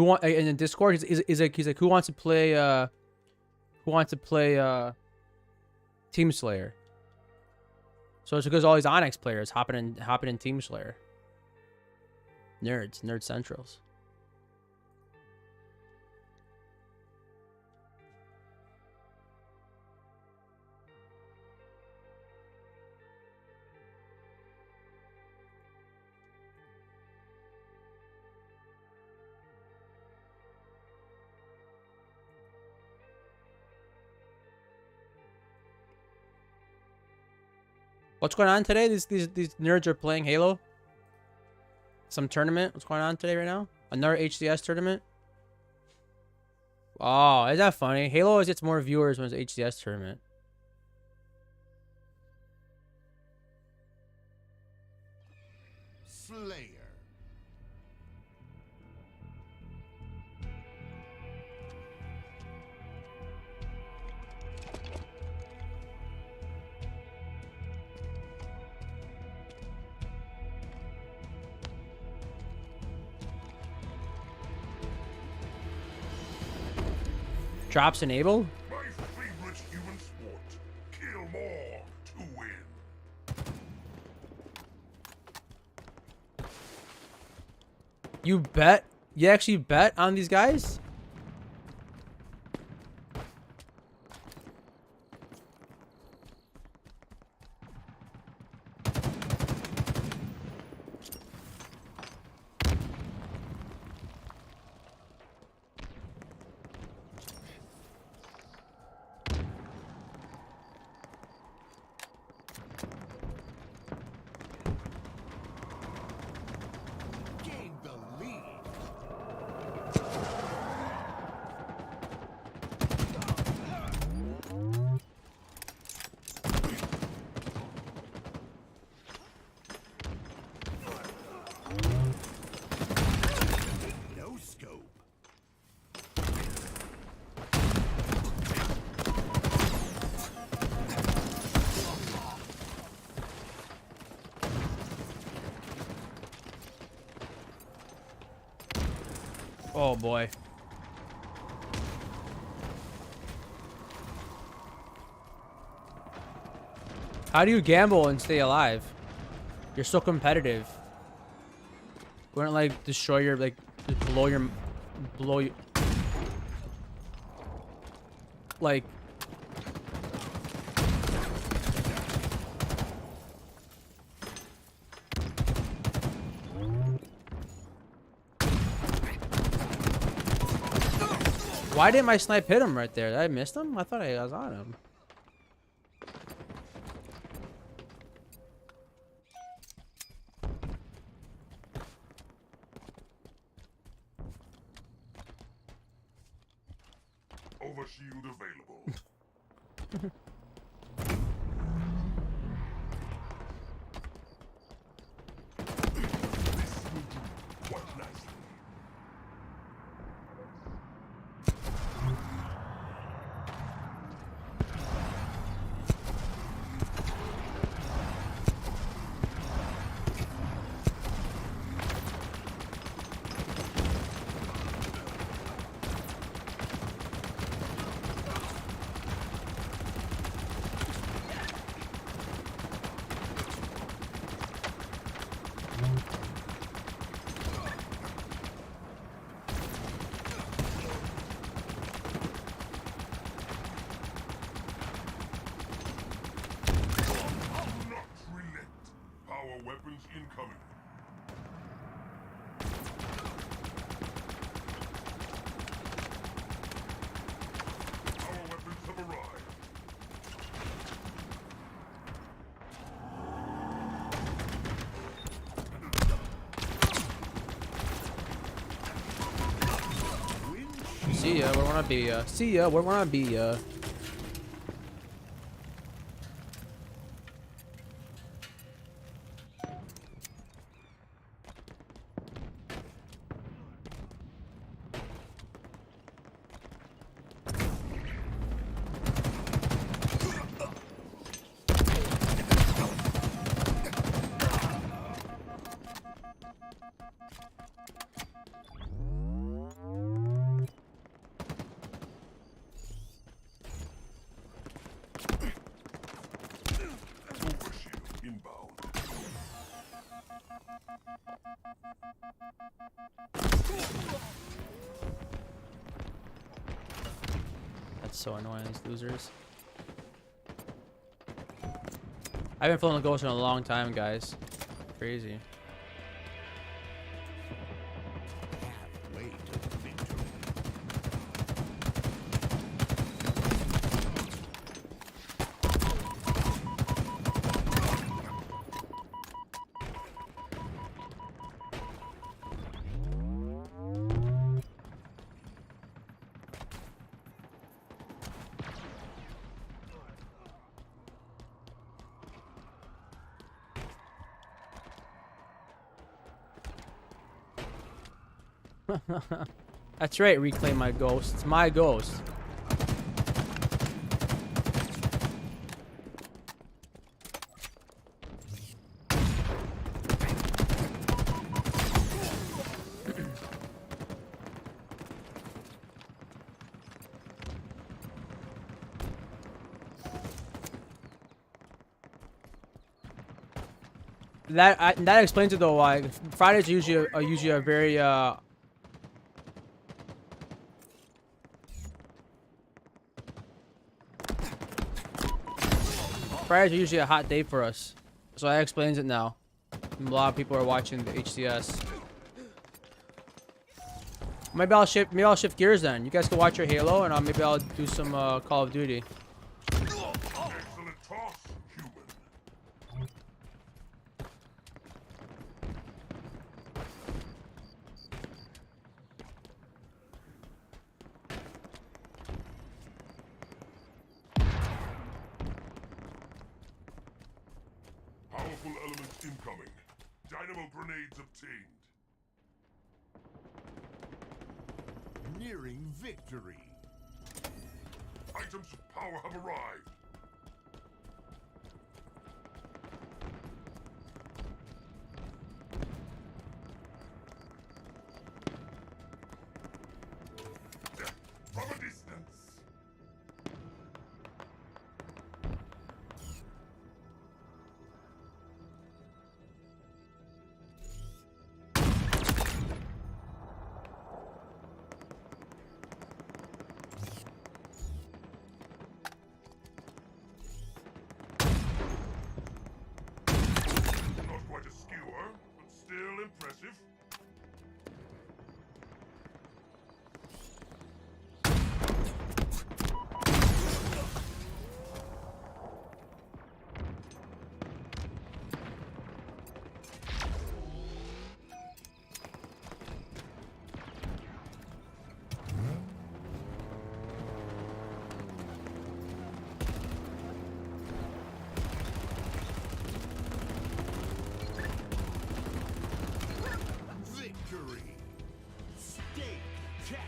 want in the Discord? He's like, who wants to play Team Slayer? So it's because all these Onyx players hopping in Team Slayer. Nerd centrals. What's going on today? These nerds are playing Halo. Some tournament. What's going on today right now? Another HCS tournament. Oh, is that funny? Halo always gets more viewers when it's HCS tournament. Slayer. drops enabled? My favorite human sport. Kill more to win. You bet? You actually bet on these guys? Gain the lead. No scope. Oh boy. How do you gamble and stay alive? You're so competitive. Wouldn't like destroy your like just blow your like why didn't my snipe hit him right there? Did I miss him? I thought I was on him. Overshield available. This will do quite nicely. Not relent. Power weapons incoming. Power weapons have arrived. See ya, where wanna be ya? See ya, where wanna be ya? Overshield inbound. That's so annoying, these losers. I haven't flown a ghost in a long time, guys. Crazy. Halfway to victory. That's right, reclaim my ghost. It's my ghost. that explains it though. Why Fridays are usually a very Fridays are usually a hot day for us, so that explains it now. A lot of people are watching the HCS. Maybe I'll shift gears then. You guys can watch your Halo, and maybe I'll do some Call of Duty. Excellent toss, human. Powerful elements incoming. Dynamo grenades obtained. Nearing victory. Items of power have arrived. Death from a distance. Not quite a skewer, but still impressive. Victory! Spectacular!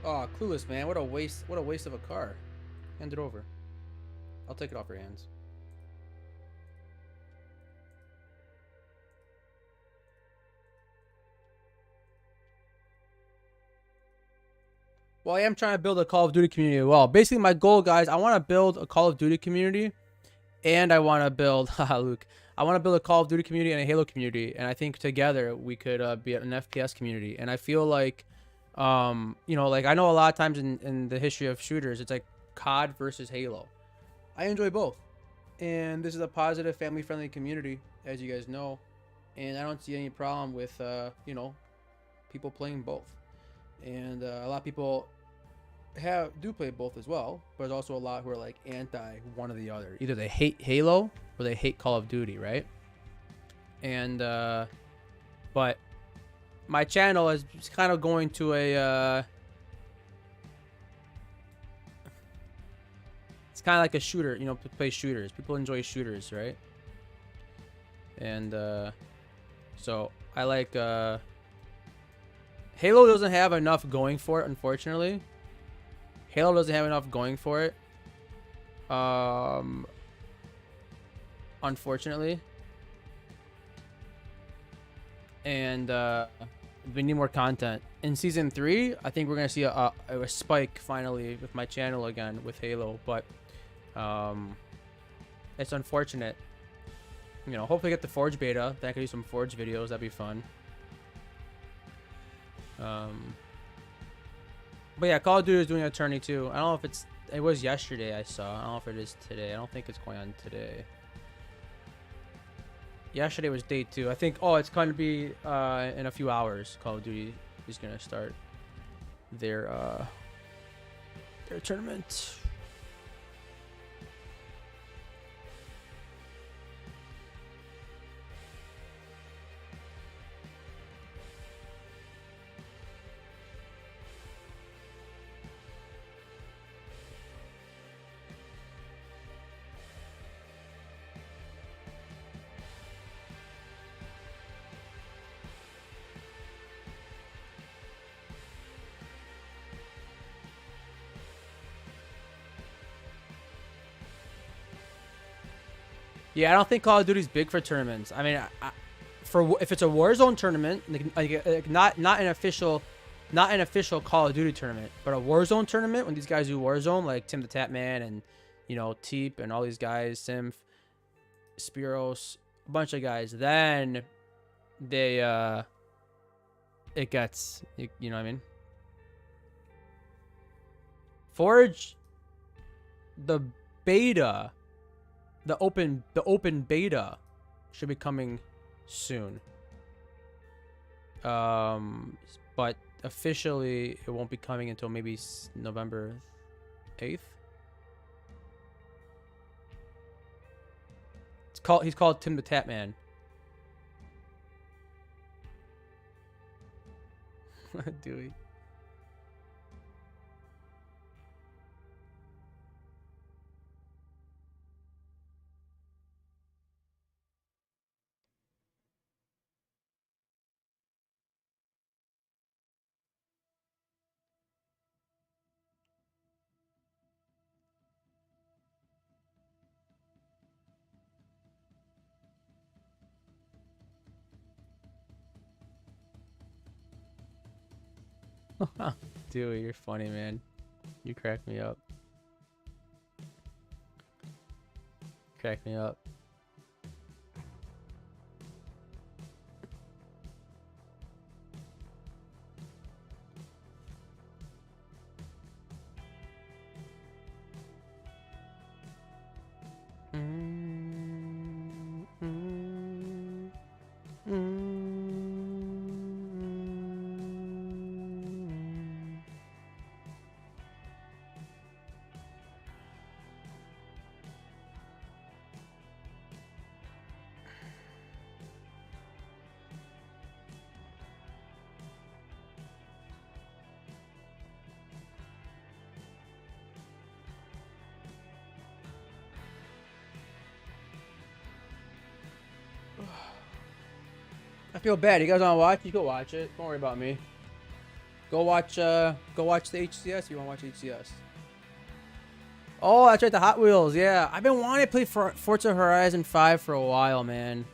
Oh, Clueless, man. What a waste of a car. Hand it over. I'll take it off your hands. Well, I am trying to build a Call of Duty community as well. Basically, my goal, guys, I want to build a Call of Duty community, and I want to build, haha, Luke. I want to build a Call of Duty community and a Halo community, and I think together we could be an FPS community. And I feel like, you know, like I know a lot of times in the history of shooters, it's like COD versus Halo. I enjoy both, and this is a positive, family-friendly community, as you guys know, and I don't see any problem with, you know, people playing both. And a lot of people do play both as well, but there's also a lot who are like anti one or the other. Either they hate Halo or they hate Call of Duty, right? And but my channel is kind of going to a it's kind of like a shooter, you know, to play shooters. People enjoy shooters, right? And so I like Halo doesn't have enough going for it, unfortunately. Halo doesn't have enough going for it. Unfortunately. And we need more content. In season 3, I think we're gonna see a spike finally with my channel again with Halo, but it's unfortunate. You know, hopefully get the Forge beta. Then I can do some Forge videos. That'd be fun. But yeah, Call of Duty is doing a tourney too. I don't know if it was yesterday I saw. I don't know if it is today. I don't think it's going on today. Yesterday was day 2. I think, oh, it's going to be in a few hours. Call of Duty is going to start their tournament. Yeah, I don't think Call of Duty's big for tournaments. I mean, if it's a Warzone tournament, like not an official Call of Duty tournament, but a Warzone tournament when these guys do Warzone, like Tim the Tatman and Teep and all these guys, Simf, Spiros, a bunch of guys, then they it gets you know what I mean. Forge, the beta, the open beta should be coming soon. But officially it won't be coming until maybe November 8th. He's called Tim the Tatman. Dewey. Dewey, you're funny, man. You crack me up. Crack me up. I feel bad. You guys want to watch? You go watch it. Don't worry about me. Go watch the HCS. You want to watch HCS? Oh, that's right. The Hot Wheels. Yeah, I've been wanting to play Forza Horizon 5 for a while, man,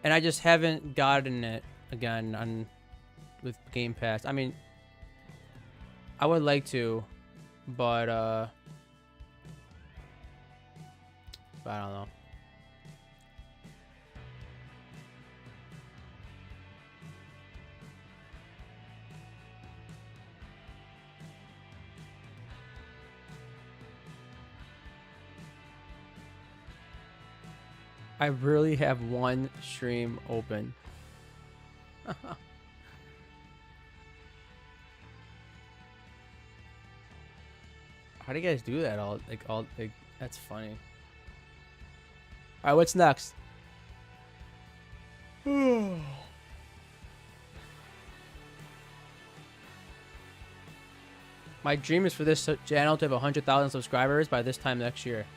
and I just haven't gotten it again with Game Pass. I mean, I would like to, but I don't know. I really have one stream open. How do you guys do that? That's funny. All right, what's next? My dream is for this channel to have 100,000 subscribers by this time next year.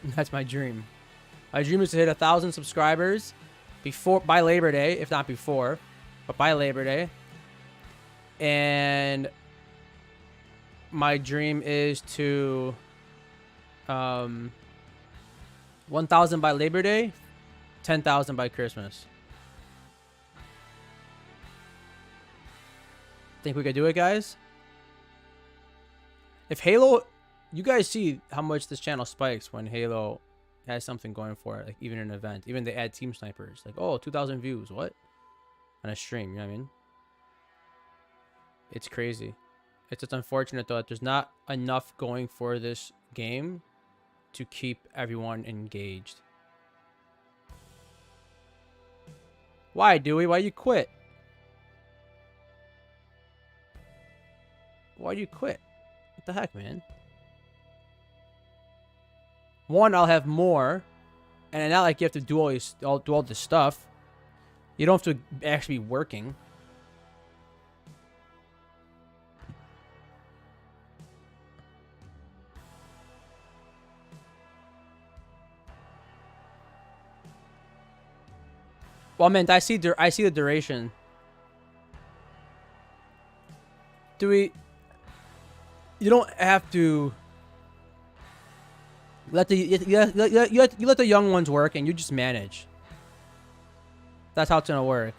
That's my dream. My dream is to hit 1,000 subscribers by Labor Day, if not before, but by Labor Day. And my dream is to 1,000 by Labor Day, 10,000 by Christmas. Think we could do it, guys? If Halo, you guys see how much this channel spikes when Halo has something going for it, like even an event. Even they add team snipers. Like, oh, 2,000 views. What? On a stream, you know what I mean? It's crazy. It's just unfortunate, though, that there's not enough going for this game to keep everyone engaged. Why, Dewey? Why you quit? Why do you quit? What the heck, man? One, I'll have more, and not like you have to do all this stuff. You don't have to actually be working. Well, man, I see the duration. You don't have to You let the young ones work, and you just manage. That's how it's gonna work.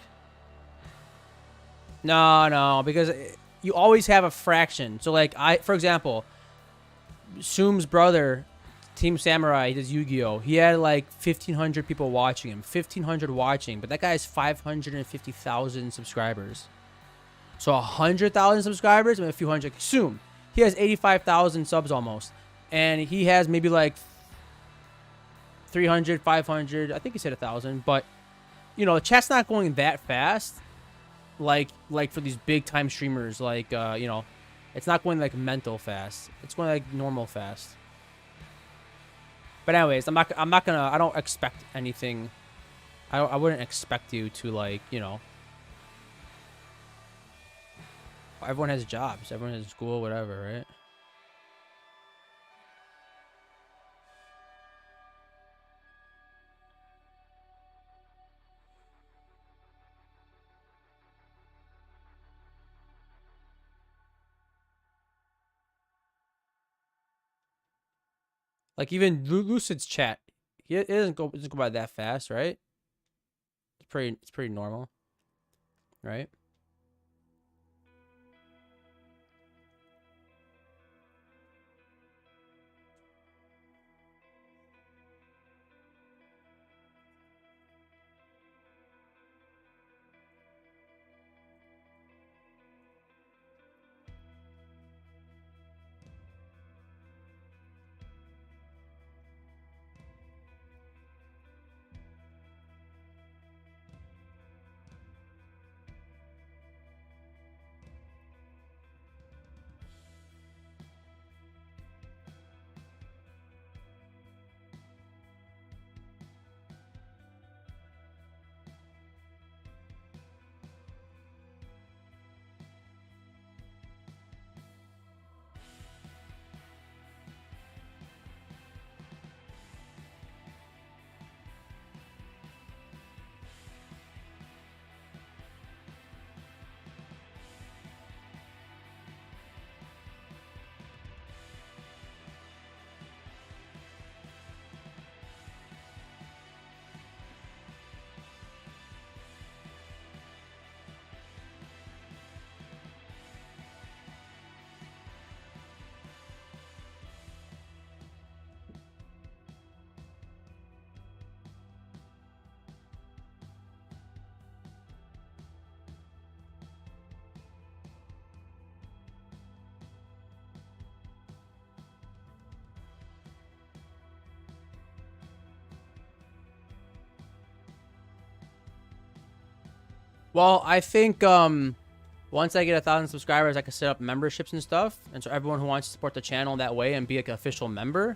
No, because you always have a fraction. So like for example, Zoom's brother, Team Samurai, he does Yu-Gi-Oh. He had like 1,500 people watching him, 1,500 watching, but that guy has 550,000 subscribers. So 100,000 subscribers and a few hundred. Zoom, he has 85,000 subs almost, and he has maybe like 300, 500. I think he said 1,000, but you know, the chat's not going that fast. Like for these big time streamers, like you know, it's not going like mental fast. It's going like normal fast. But anyways, I don't expect anything. I wouldn't expect you to, like, you know. Everyone has jobs. Everyone has school, whatever, right? Like even Lucid's chat, it doesn't go by that fast, right? It's pretty normal, right? Well, I think once I get 1,000 subscribers, I can set up memberships and stuff. And so everyone who wants to support the channel that way and be like an official member,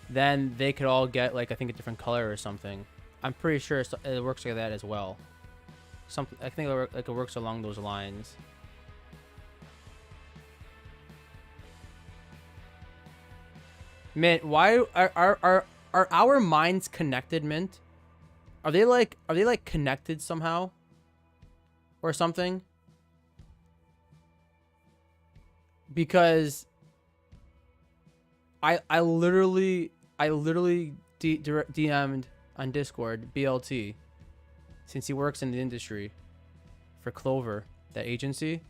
then they could all get like, I think, a different color or something. I'm pretty sure it works like that as well. I think it works along those lines. Mint, why are our minds connected, Mint? Are they like connected somehow? Or something? Because I literally DM'd on Discord BLT, since he works in the industry for Clover, that agency,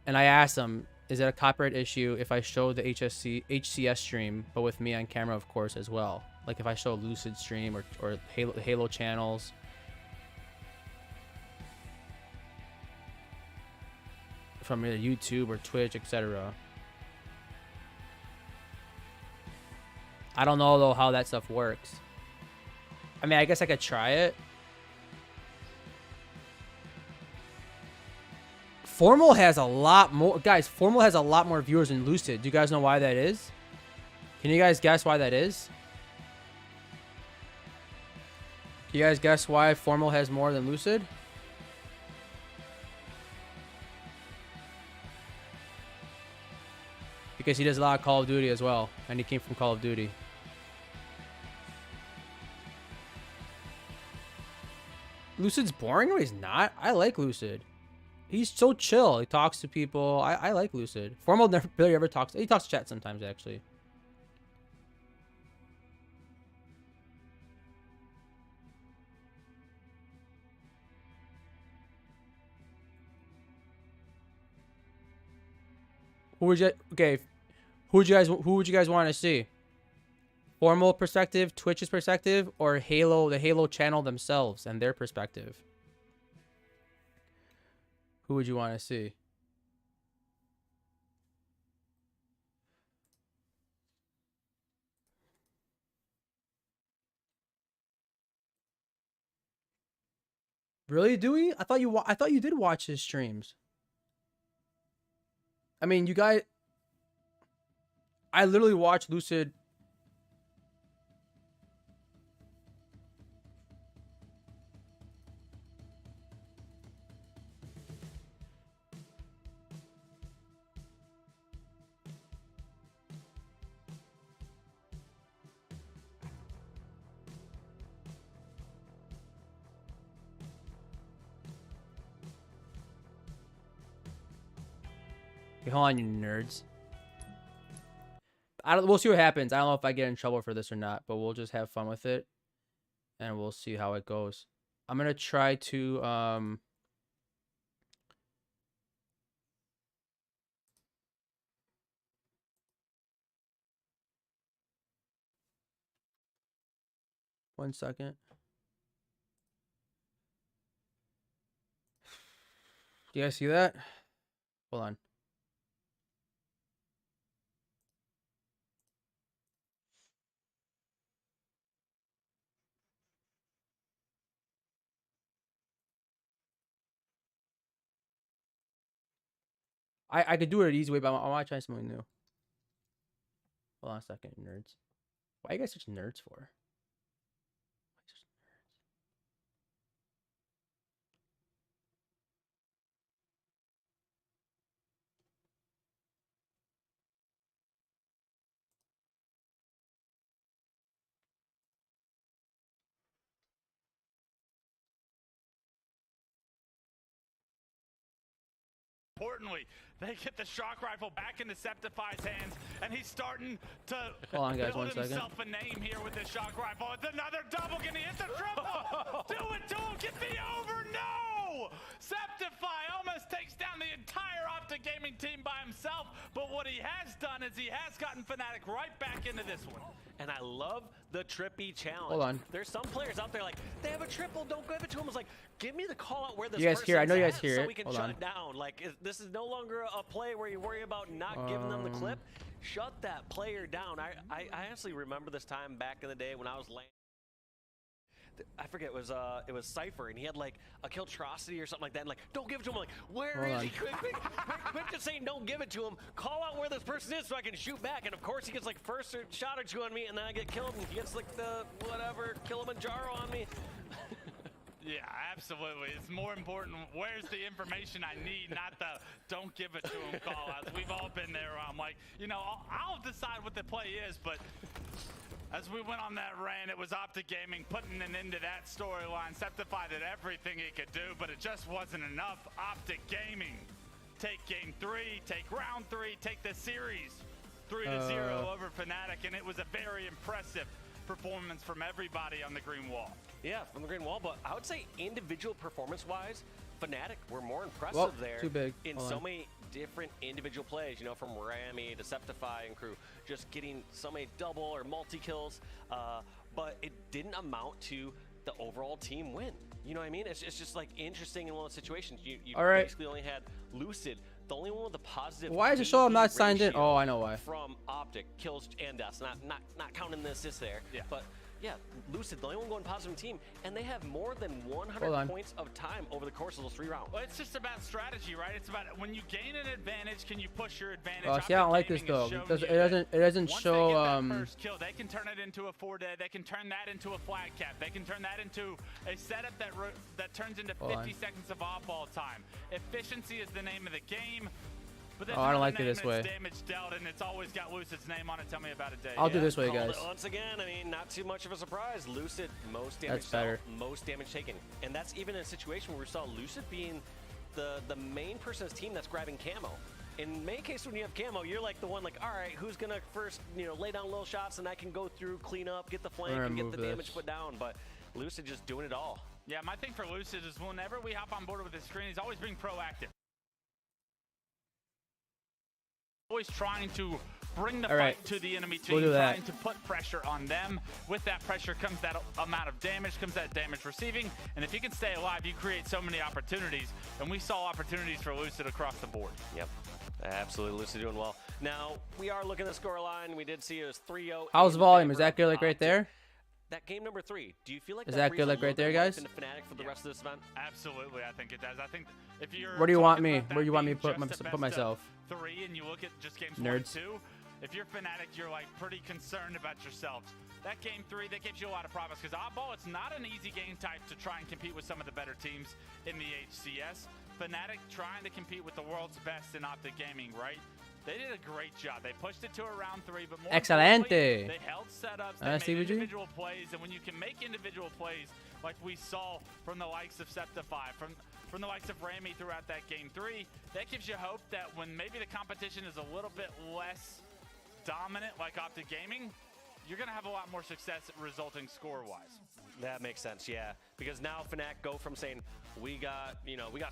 and I asked him, is it a copyright issue if I show the HCS stream, but with me on camera, of course, as well? Like if I show Lucid stream or Halo channels. From either YouTube or Twitch, etc. I don't know though how that stuff works. I mean, I guess I could try it. Formal has a lot more, guys. Formal has a lot more viewers than Lucid. Do you guys know why that is? Can you guys guess why that is? Can you guys guess why Formal has more than Lucid? Because he does a lot of Call of Duty as well, and he came from Call of Duty. Lucid's boring? No, he's not. I like Lucid. He's so chill. He talks to people. I like Lucid. Formal never barely ever talks. He talks to chat sometimes, actually. Who would you who would you guys want to see? Formal perspective, Twitch's perspective, or the Halo channel themselves and their perspective? Who would you want to see? Really, Dewey? I thought you did watch his streams. I mean, you guys. I literally watched Lucid. Okay, hold on, you nerds. We'll see what happens. I don't know if I get in trouble for this or not, but we'll just have fun with it, and we'll see how it goes. I'm gonna try to one second. Do you guys see that? Hold on. I could do it an easy way, but I want to try something new. Hold on a second, nerds. Why are you guys such nerds for? Importantly, they get the shock rifle back in Deceptify's hands, and he's starting to Hold on, guys, build 1 second. himself a name here with the shock rifle. It's another double. Can he hit the triple? Do it to him. Get the over. No! Septify almost takes down the entire Optic Gaming team by himself, but what he has done is he has gotten Fnatic right back into this one. And I love the trippy challenge. Hold on. There's some players out there like, they have a triple, don't give it to him. It's like, give me the call out where this You guys hear? I know you guys person's hear at it. so we can Hold shut on. it down. Like, this is no longer a play where you worry about not giving them the clip. Shut that player down. I honestly remember this time back in the day when I was landing. I forget, it was Cypher, and he had like a Kiltrosity or something like that, and like, don't give it to him. I'm like, where is he? Quick, just saying don't give it to him. Call out where this person is so I can shoot back. And of course he gets like first shot or two on me, and then I get killed, and he gets like the whatever Kilimanjaro on me. Yeah, absolutely. It's more important, where's the information I need, not the don't give it to him call outs. We've all been there. I'm like, you know, I'll decide what the play is, but as we went on that rant, it was Optic Gaming putting an end to that storyline. Septify did everything he could do, but it just wasn't enough. Optic Gaming take game 3, take round 3, take the series 3-0 over Fnatic, and it was a very impressive performance from everybody on the green wall. Yeah, from the green wall, but I would say individual performance-wise, Fnatic were more impressive there too big. in Hold so on. many different individual plays, you know, from Rami to Septify and crew, just getting so many double or multi-kills, but it didn't amount to the overall team win. You know what I mean? It's just like interesting in one of those situations. You All right. basically only had Lucid, the only one with a positive. Why is it show I'm not DP signed in? ratio Oh, I know why. From Optic kills and deaths, not counting the assist there. Yeah. But yeah, Lucid, the only one going positive team, and they have more than 100 Hold on. points of time over the course of those 3 rounds. Well, it's just about strategy, right? It's about when you gain an advantage, can you push your advantage? Oh, see, I don't like this though. It doesn't Once show they get that first kill, they can turn it into a 4-day. They can turn that into a flat cap. They can turn that into a setup that turns into 50 seconds of off-ball time. Efficiency is the name of the game. But I don't like it this way. It's damage dealt, and it's always got Lucid's name on it. Tell me about it, Dave. I'll do this way, Called guys. it once again, I mean, not too much of a surprise. Lucid, most damage That's better. dealt, most damage taken. And that's even in a situation where we saw Lucid being the main person on his team that's grabbing camo. In many cases, when you have camo, you're like the one like, all right, who's going to first, you know, lay down little shots, and I can go through, clean up, get the flank, and get the damage put down. But Lucid just doing it all. Yeah, my thing for Lucid is whenever we hop on board with the screen, he's always being proactive. always trying to bring the All right. fight to the enemy We'll team, do that. trying to put pressure on them. With that pressure comes that amount of damage, comes that damage receiving, and if you can stay alive, you create so many opportunities, and we saw opportunities for Lucid across the board. Yep. Absolutely, Lucid doing well. Now, we are looking at the scoreline. We did see it was 3-0. How's in volume? Is favor that good, of like right Optic. there? That game number 3, do you feel like Is that that good, breathes a like right little there, bit life guys? into Fnatic for the rest of this event? Absolutely, I think it does. I think if you're Where do you want talking me? about that Where do you want me to being put just a put best of myself? 3 and you look at just games Nerds. 1 and 2, if you're Fnatic, you're like pretty concerned about yourselves. That game 3, that gives you a lot of promise because oddball, it's not an easy game type to try and compete with some of the better teams in the HCS. Fnatic trying to compete with the world's best in Optic Gaming, right? They did a great job. They pushed it to a round 3, but more Excelente. importantly, they held setups, they See made what you- individual plays, and when you can make individual plays like we saw from the likes of Septify, from the likes of Rami throughout that game 3, that gives you hope that when maybe the competition is a little bit less dominant like Optic Gaming, you're going to have a lot more success resulting score-wise. That makes sense, yeah. Because now Fnatic go from saying we got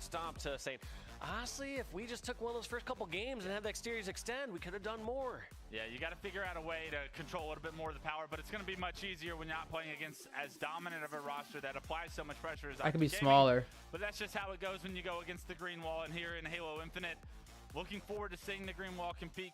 stomped to saying, honestly, if we just took one of those first couple games and had the exteriors extend, we could have done more. Yeah, you got to figure out a way to control a little bit more of the power, but it's going to be much easier when you're not playing against as dominant of a roster that applies so much pressure as I could be Optic Gaming. smaller. But that's just how it goes when you go against the green wall. And here in Halo Infinite, looking forward to seeing the green wall compete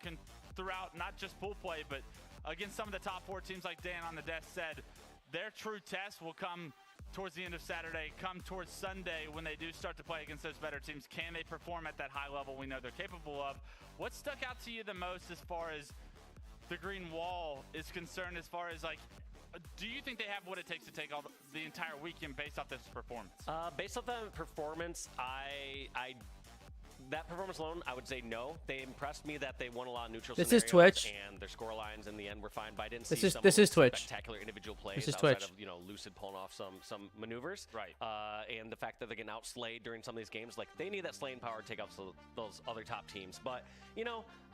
throughout not just pool play, but against some of the top 4 teams like Dan on the desk said. Their true test will come towards the end of Saturday, come towards Sunday when they do start to play against those better teams. Can they perform at that high level we know they're capable of? What stuck out to you the most as far as the green wall is concerned, as far as like, do you think they have what it takes to take all the entire weekend based off this performance? Based off that performance, that performance alone, I would say no. They impressed me that they won a lot of neutral This is scenarios, Twitch. and their score lines in the end were fine. But I didn't This see is- some this of is those Twitch. spectacular individual plays This is outside Twitch. of Lucid pulling off some maneuvers. Right. And the fact that they get outslayed during some of these games, like they need that slaying power to take out those other top teams. But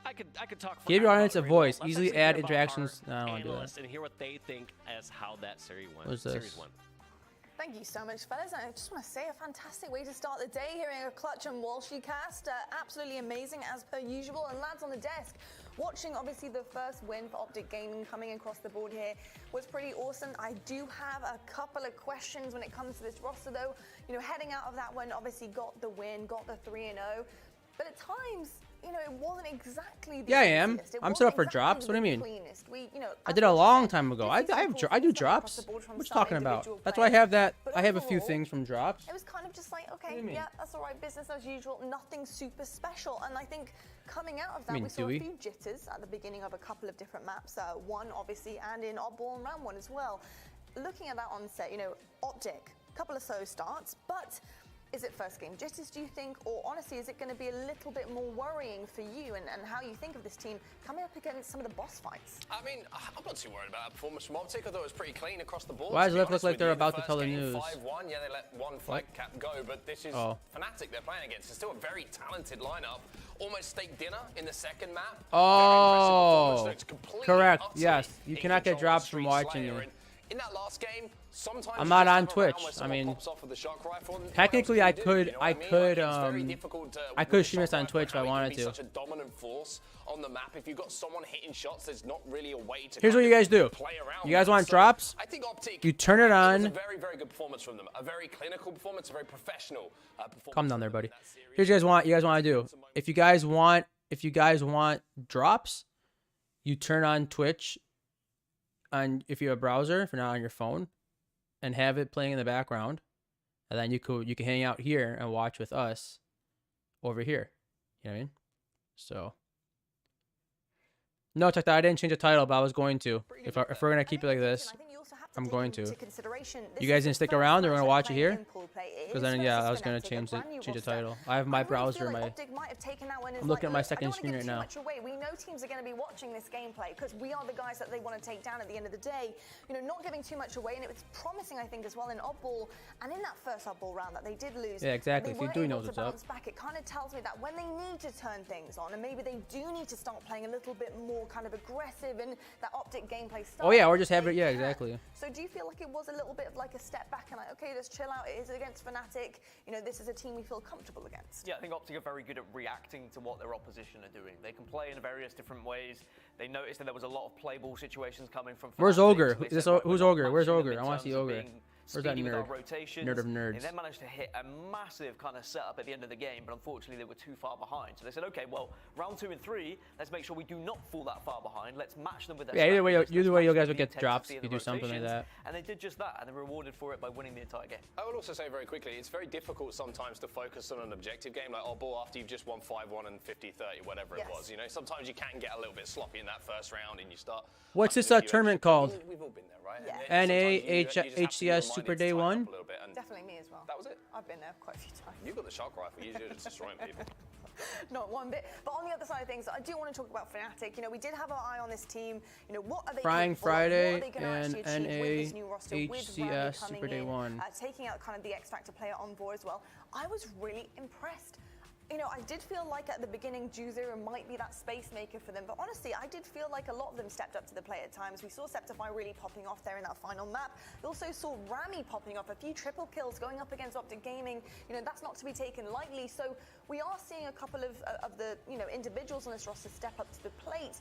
I could talk. Give your forever audience about a Green Wall. voice. Let's Easily actually add hear about interactions. our No, I don't wanna do that. analysts and hear what they think as how that series went. What is this? Series went. Thank you so much, fellas. I just want to say a fantastic way to start the day, hearing a Clutch and Walshy cast. Absolutely amazing as per usual. And lads on the desk, watching obviously the first win for Optic Gaming coming across the board here was pretty awesome. I do have a couple of questions when it comes to this roster though. Heading out of that one, obviously got the win, got the 3-0. But at times, it wasn't exactly the Yeah, I am. easiest. It I'm set up wasn't for drops. exactly What do you the mean? cleanest. I did a long time ago. I do drops. What you talking about? That's why I have that. I have a few things from drops. It was kind of just like, do okay, you mean? yeah, that's all right, business as usual, nothing super special. And I think coming out of that, mean, we saw a Dewey? few jitters at the beginning of a couple of different maps. One, obviously, and in Oddball and Round 1 as well. Looking at that onset, Optic, couple of slow starts, but is it first game jitters, do you think? Or honestly, is it going to be a little bit more worrying for you and how you think of this team coming up against some of the boss fights? I mean, I'm not too worried about that performance from Optic. I thought it was pretty clean across the board. Why does to be it look honest like with they're you. about The to tell the first game, news? 5-1, yeah, they let one flag cap go, but this is Fnatic they're playing against. It's still a very talented lineup. Almost steak dinner in the second map. Oh, Very impressive performance. correct. Utterly Yes, you in cannot get control of drops the from Street watching Slayer. you. And in that last game, sometimes I'm you not just on have a round Twitch. where I someone mean, pops off with the shock rifle and what technically, else I can you do? could- You know I what mean? could, Like, it's very difficult I with could the stream this shock on rifle, Twitch if I how he can wanted be to. Such a dominant force on the map. If you've got someone hitting shots, there's not really a way to Here's what kind you of guys do. play around You guys that. want So drops? I think Optic, You turn it was on. a very, very good performance from them. A very clinical performance, a very professional performance. Calm down there, from them buddy. in that series. Here's what you guys want to do. If you guys want drops, you turn on Twitch, and if you have a browser, if you're not on your phone, and have it playing in the background, and then you can hang out here and watch with us over here. You know what I mean? So. No, check that. I didn't change the title, but I was going to. If we're gonna keep it like this, I'm going to. You guys didn't stick around, or we're gonna watch it here? Because then, yeah, I was gonna change the title. I have my browser, I'm looking at my second screen right now. We know teams are going to be watching this gameplay because we are the guys that they want to take down at the end of the day. Not giving too much away, and it was promising, I think, as well in Oddball and in that first Oddball round that they did lose. Yeah, exactly. They If you were do know able to what's up. bounce back. It kind of tells me that when they need to turn things on, and maybe they do need to start playing a little bit more kind of aggressive and that Optic gameplay style. Oh yeah, or just have they it. Yeah, can. exactly. So So do you feel like it was a little bit of like a step back and like, okay, let's chill out. It is against Fnatic. You know, this is a team we feel comfortable against. Yeah, I think Optic are very good at reacting to what their opposition are doing. They can play in various different ways. They noticed that there was a lot of playable situations coming from Fnatic. Where's Ogre? So Is this, who's Ogre? Where's Ogre? I want to see Ogre. Where's that nerd? Nerd of nerds. They then managed to hit a massive kind of setup at the end of the game, but unfortunately they were too far behind. So they said, okay, well, round 2 and 3, let's make sure we do not fall that far behind. Let's match them with their either way, you guys would get intensity drops of if you the do something like that. And they did just that, and they were rewarded for it by winning the entire game. I will also say very quickly, it's very difficult sometimes to focus on an objective game like ball after you've just won 5-1 and 50-30, whatever it was. You know, sometimes you can get a little bit sloppy in that first round, and you start. What's this tournament called? We've all been there, right? Yeah. HCS Super Day 1. Definitely me as well. That was it. I've been there quite a few times. You got the shock rifle. You're just destroying people. Not one bit. But on the other side of things, I do want to talk about Fnatic. You know, we did have our eye on this team. You know, what are they Frying capable of? Friday What are they going to actually achieve with this new roster, with HCS Rami Super coming Day in, 1. Taking out kind of the X Factor player on board as well. I was really impressed. You know, I did feel like at the beginning, Ju0 might be that space maker for them, but honestly, I did feel like a lot of them stepped up to the plate at times. We saw Septify really popping off there in that final map. We also saw Rami popping off, a few triple kills going up against Optic Gaming. You know, that's not to be taken lightly. So we are seeing a couple of the, you know, individuals on this roster step up to the plate.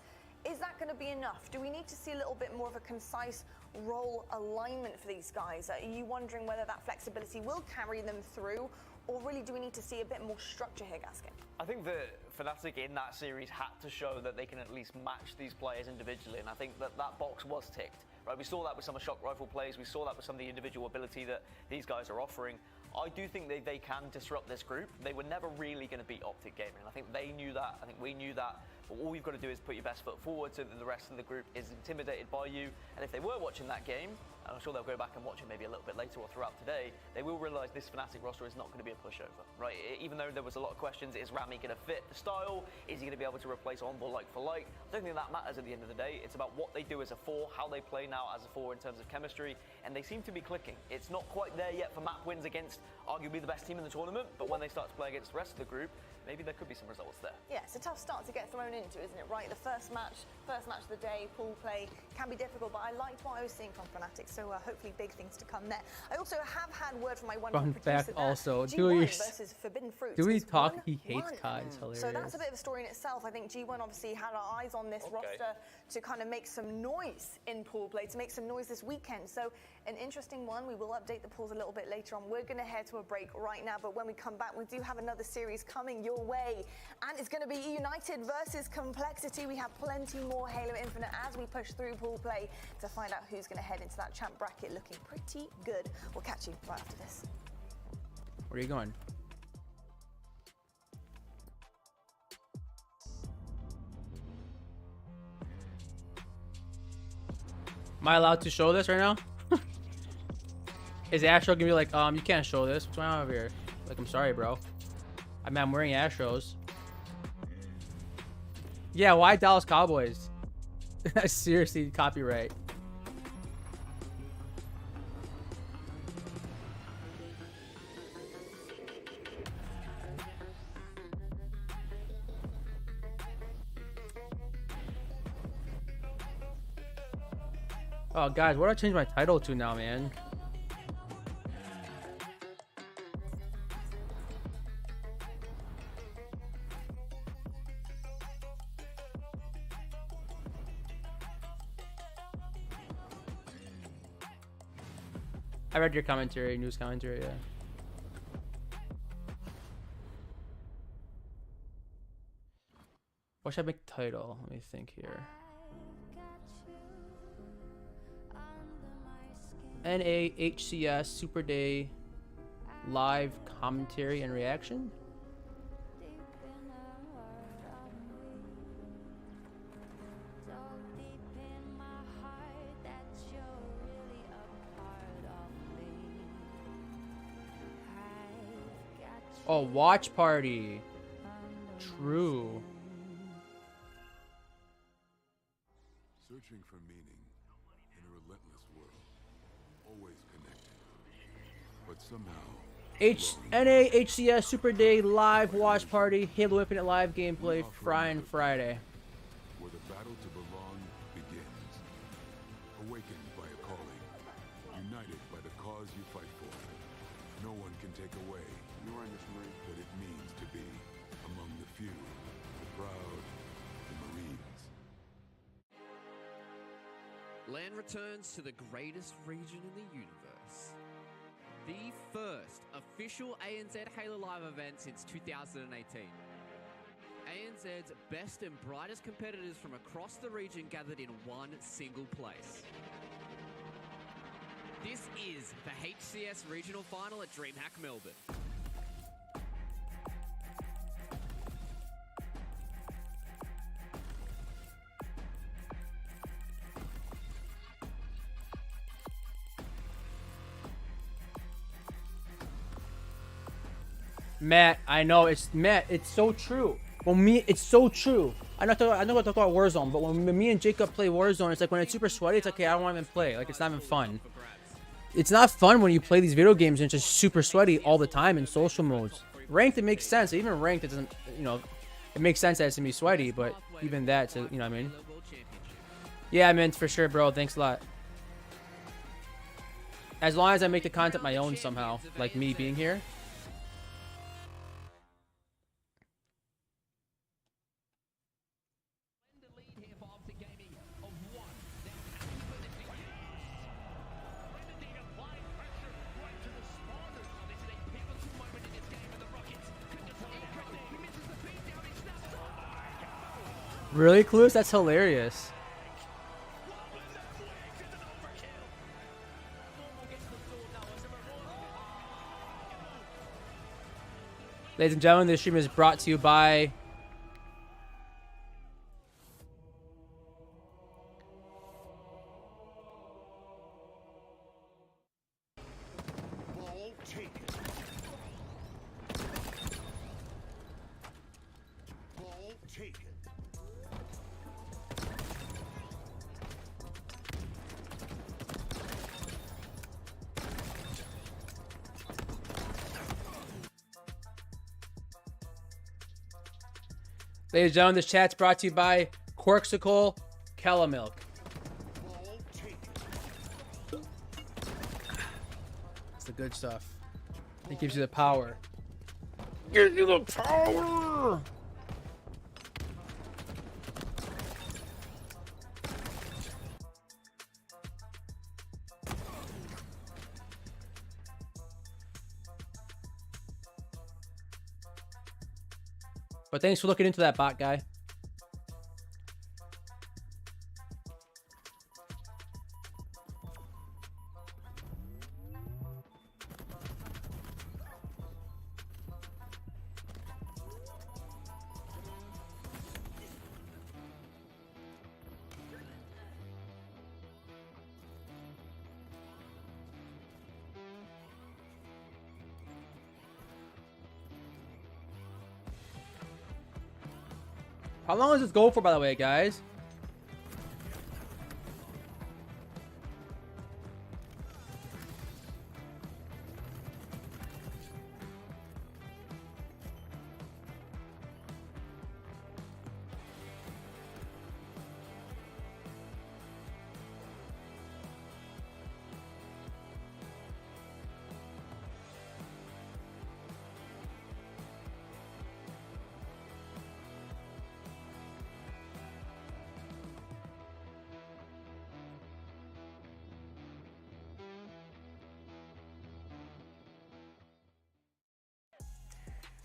Is that going to be enough? Do we need to see a little bit more of a concise role alignment for these guys? Are you wondering whether that flexibility will carry them through? Or really, do we need to see a bit more structure here, Gaskin? I think that Fnatic in that series had to show that they can at least match these players individually, and I think that that box was ticked. Right, we saw that with some of Shock Rifle plays, we saw that with some of the individual ability that these guys are offering. I do think they can disrupt this group. They were never really going to beat Optic Gaming, and I think they knew that, I think we knew that, but all you've got to do is put your best foot forward so that the rest of the group is intimidated by you, and if they were watching that game, and I'm sure they'll go back and watch it maybe a little bit later or throughout today, they will realise this Fnatic roster is not going to be a pushover, right? Even though there was a lot of questions, is Rami going to fit the style? Is he going to be able to replace Envoy like for like? I don't think that matters at the end of the day. It's about what they do as a 4, how they play now as a 4 in terms of chemistry, and they seem to be clicking. It's not quite there yet for map wins against arguably the best team in the tournament, but when they start to play against the rest of the group, maybe there could be some results there. Yeah, it's a tough start to get thrown into, isn't it, right? The first match of the day, pool play, can be difficult, but I liked what I was seeing from Fnatic, so hopefully big things to come there. I also have had word from my wonderful producer also, G1 versus Forbidden Fruits. Do we talk? He hates Kai. It's hilarious. So that's a bit of a story in itself. I think G1 obviously had our eyes on this roster to kind of make some noise in pool play, to make some noise this weekend. So an interesting one. We will update the pools a little bit later on. We're going to head to a break right now, but when we come back, we do have another series coming your way, and it's going to be United versus Complexity. We have plenty more Halo Infinite as we push through pool play to find out who's going to head into that champ bracket looking pretty good. We'll catch you right after this. Where are you going? Am I allowed to show this right now? Is Astro gonna be like, you can't show this? What's going on over here? Like, I'm sorry, bro. I mean, I'm wearing Astros. Yeah, why Dallas Cowboys? Seriously, copyright. Oh, guys, what do I change my title to now, man? I read your commentary, news commentary, yeah. What should I make title? Let me think here. NA HCS Super Day live commentary and reaction. Oh, watch party. True. Searching for meaning in a relentless world, always connected, but somehow NA HCS Super Day live watch party, Halo Infinite live gameplay, Frying Friday. where the battle to belong begins. Awakened by a calling, LAN returns to the greatest region in the universe. The first official ANZ Halo Live event since 2018. ANZ's best and brightest competitors from across the region gathered in one single place. This is the HCS Regional Final at DreamHack Melbourne. Matt, I know it's so true. Well, it's so true. I know I talk about Warzone, but when me and Jacob play Warzone, it's like when it's super sweaty, it's like, okay, I don't want to even play. Like, it's not even fun. It's not fun when you play these video games and it's just super sweaty all the time in social modes. Ranked, it makes sense. Even ranked, it doesn't, you know, it makes sense that it's gonna be sweaty, but even that, so, you know what I mean? Yeah, man, for sure, bro. Thanks a lot. As long as I make the content my own somehow, like me being here. Really, Clues? That's hilarious. Ladies and gentlemen, this stream is brought to you by Ball taken. Ball taken. Ladies and gentlemen, this chat's brought to you by Corksicle Calamilk. Ball taken. It's the good stuff. It gives you the power. Gives you the power! But thanks for looking into that, bot guy. How long does this go for, by the way, guys?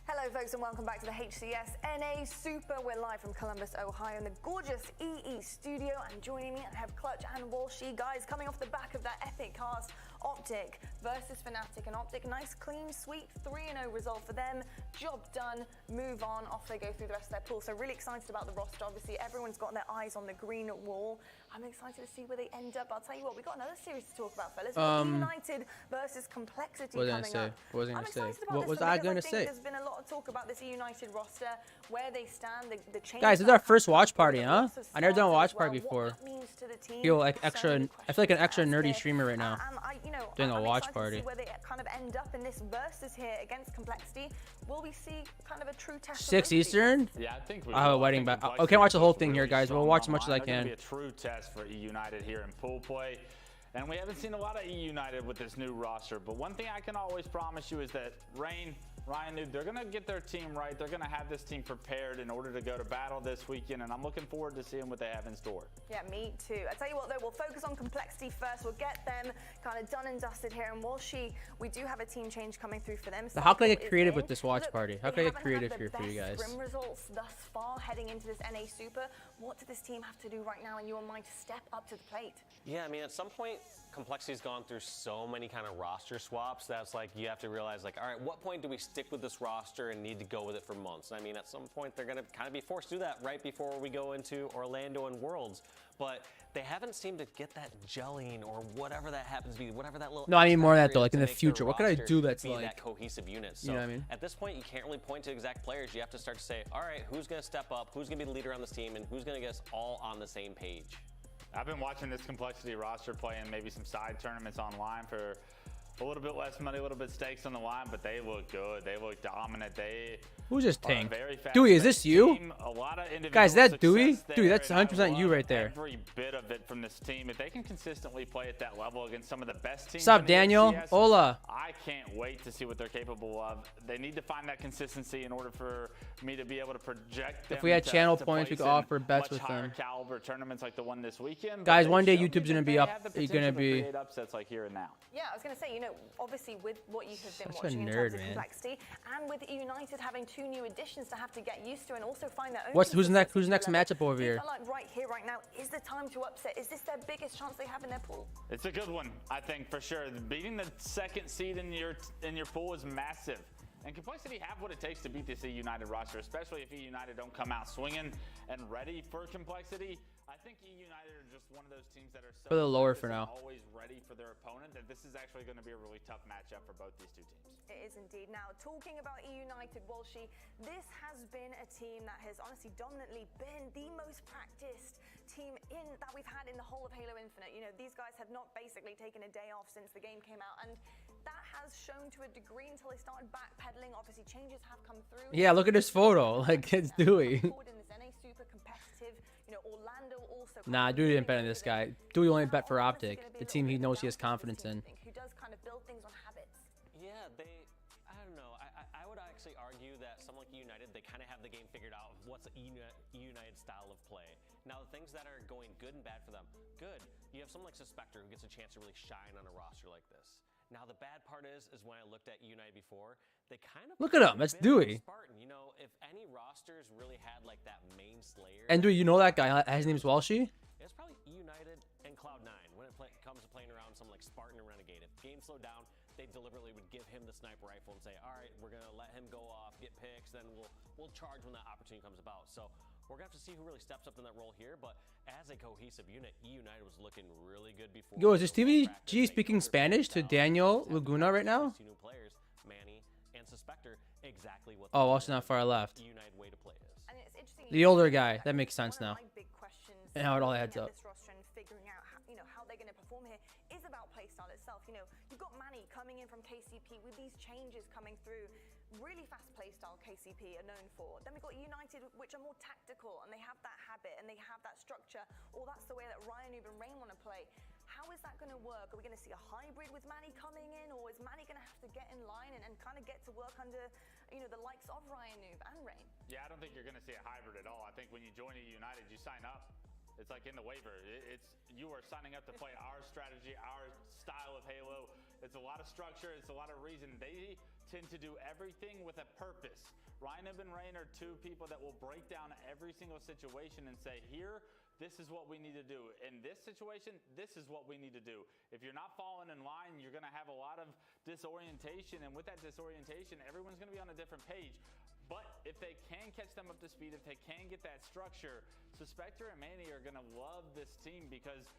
Hello folks and welcome back to the HCS NA Super. We're live from Columbus, Ohio in the gorgeous EE studio, and joining me I have Clutch and Walshy. Guys, coming off the back of that epic cast, Optic versus Fnatic, and Optic, nice clean sweep 3-0 result for them. Job done, move on, off they go through the rest of their pool. So really excited about the roster. Obviously everyone's got their eyes on the green wall. I'm excited to see where they end up. I'll tell you what, we've got another series to talk about, fellas. We've got United versus Complexity coming up. What was I gonna say? What was I gonna say? There's been a lot of talk about this United roster, where they stand, the change. Guys, this is our first watch party, huh? I never done a watch party before. Feel like extra. I feel like an extra nerdy streamer right now. Doing a watch party. See where they kind of end up in this versus here against Complexity. Will we see kind of a true test? 6 Eastern. Yeah, I think we I have a wedding back. I can't watch the whole thing here, guys. We'll watch as much as I can. Be a true test for United here in pool play. And we haven't seen a lot of E United with this new roster. But one thing I can always promise you is that Ryan Noob, they're going to get their team right. They're going to have this team prepared in order to go to battle this weekend. And I'm looking forward to seeing what they have in store. Yeah, me too. I tell you what, though, we'll focus on complexity first. We'll get them kind of done and dusted here. And we do have a team change coming through for them. So how can I get creative with this watch party? How can I get creative here for you guys? Grim results thus far heading into this NA Super. What does this team have to do right now in your mind to step up to the plate? Yeah, I mean, at some point, Complexity's gone through so many kind of roster swaps that's like you have to realize, like, all right, what point do we stick with this roster and need to go with it for months? I mean, at some point, they're going to kind of be forced to do that right before we go into Orlando and Worlds. But they haven't seemed to get that gelling or whatever that happens to be, whatever that little. No, I mean more of that though, like to in the make their future. What could I roster do that's be like that cohesive unit? So you know what I mean? at this point, you can't really point to exact players. You have to start to say, all right, who's going to step up? Who's going to be the leader on this team? And who's going to get us all on the same page? I've been watching this Complexity roster playing maybe some side tournaments online for a little bit less money, a little bit stakes on the line, but they look good. They look dominant. Who's this tank? Fast Dewey, is this you? Team. A lot of Guys, that Dewey? success Dewey, there, that's and I 100% you love right there. Every bit of it from this team. If they can consistently play at that level against some of the best teams. What's up, in the Daniel? HCS, Hola. I can't wait to see what they're capable of. They need to find that consistency in order for me to be able to project them. If we had channel to points, we place could in offer bets much with higher them. caliber tournaments like the one this weekend. Guys, But one day they've shown YouTube's me gonna that be they up. have the You're gonna potential to be. create upsets like here and now. Yeah, I was going to say, you know, obviously with what you have been Such a watching in nerd, terms of man. complexity, and with United having 2 new additions to have to get used to and also find their own. Who's next? Who's next consistency matchup over level. Do you here? feel like right here, right now, is the time to upset? Is this their biggest chance they have in their pool? It's a good one, I think, for sure. Beating the second seed in your pool is massive. And Complexity have what it takes to beat this E United roster, especially if E United don't come out swinging and ready for Complexity. I think E United are just one of those teams that are so For the lower focused for and now. always ready for their opponent that this is actually going to be a really tough matchup for both these two teams. It is indeed. Now, talking about E United, Walshy, this has been a team that has honestly dominantly been the most practiced team that we've had in the whole of Halo Infinite. You know, these guys have not basically taken a day off since the game came out, and that has shown to a degree until they started backpedaling. Obviously, changes have come through. Yeah, look at this photo. Like, it's Dewey. In this NA super competitive, you know, Orlando also. Nah, Dewey didn't bet on this guy. Dewey only bet for Optic, the team he knows he has confidence in. Who does kind of build things on habits. Yeah, I don't know. I would actually argue that someone like United, they kind of have the game figured out. What's a United style of play? Now, the things that are going good and bad for them, good. You have someone like Suspector who gets a chance to really shine on a roster like this. Now, the bad part is when I looked at United before, they kind of Look at him. That's Dewey. Spartan. You know, if any rosters really had like that main slayer. And Dewey, you know that guy? His name's Walshy. It's probably United and Cloud9 when it comes to playing around something like Spartan and Renegade. If the game slowed down, they deliberately would give him the sniper rifle and say, all right, we're going to let him go off, get picks, then we'll charge when that opportunity comes about. So we're going to have to see who really steps up in that role here. But as a cohesive unit, E United was looking really good before. Yo, is this TVG speaking Spanish to Daniel Laguna right now? Two new players, Manny and Suspector, exactly what Oh, also not far left. the United way to play is. And it's interesting. The older guy. That makes sense now. One of my big questions And how it all adds looking up. at this roster and figuring out how, you know, how they're going to perform here is about playstyle itself. You know, you've got Manny coming in from KCP with these changes coming through. Really fast playstyle KCP are known for. Then we've got United, which are more tactical, and they have that habit and they have that structure. Or that's the way that Ryan Noob and Rain want to play. How is that going to work? Are we going to see a hybrid with Manny coming in, or is Manny going to have to get in line and kind of get to work under, you know, the likes of Ryan Noob and Rain? Yeah, I don't think you're going to see a hybrid at all. I think when you join E United, you sign up. It's like in the waiver. You are signing up to play our strategy, our style of Halo. It's a lot of structure. It's a lot of reason. They tend to do everything with a purpose. Ryan and Rain are two people that will break down every single situation and say, here, this is what we need to do. In this situation, this is what we need to do. If you're not falling in line, you're going to have a lot of disorientation. And with that disorientation, everyone's going to be on a different page. But if they can catch them up to speed, if they can get that structure, Suspector and Manny are going to love this team because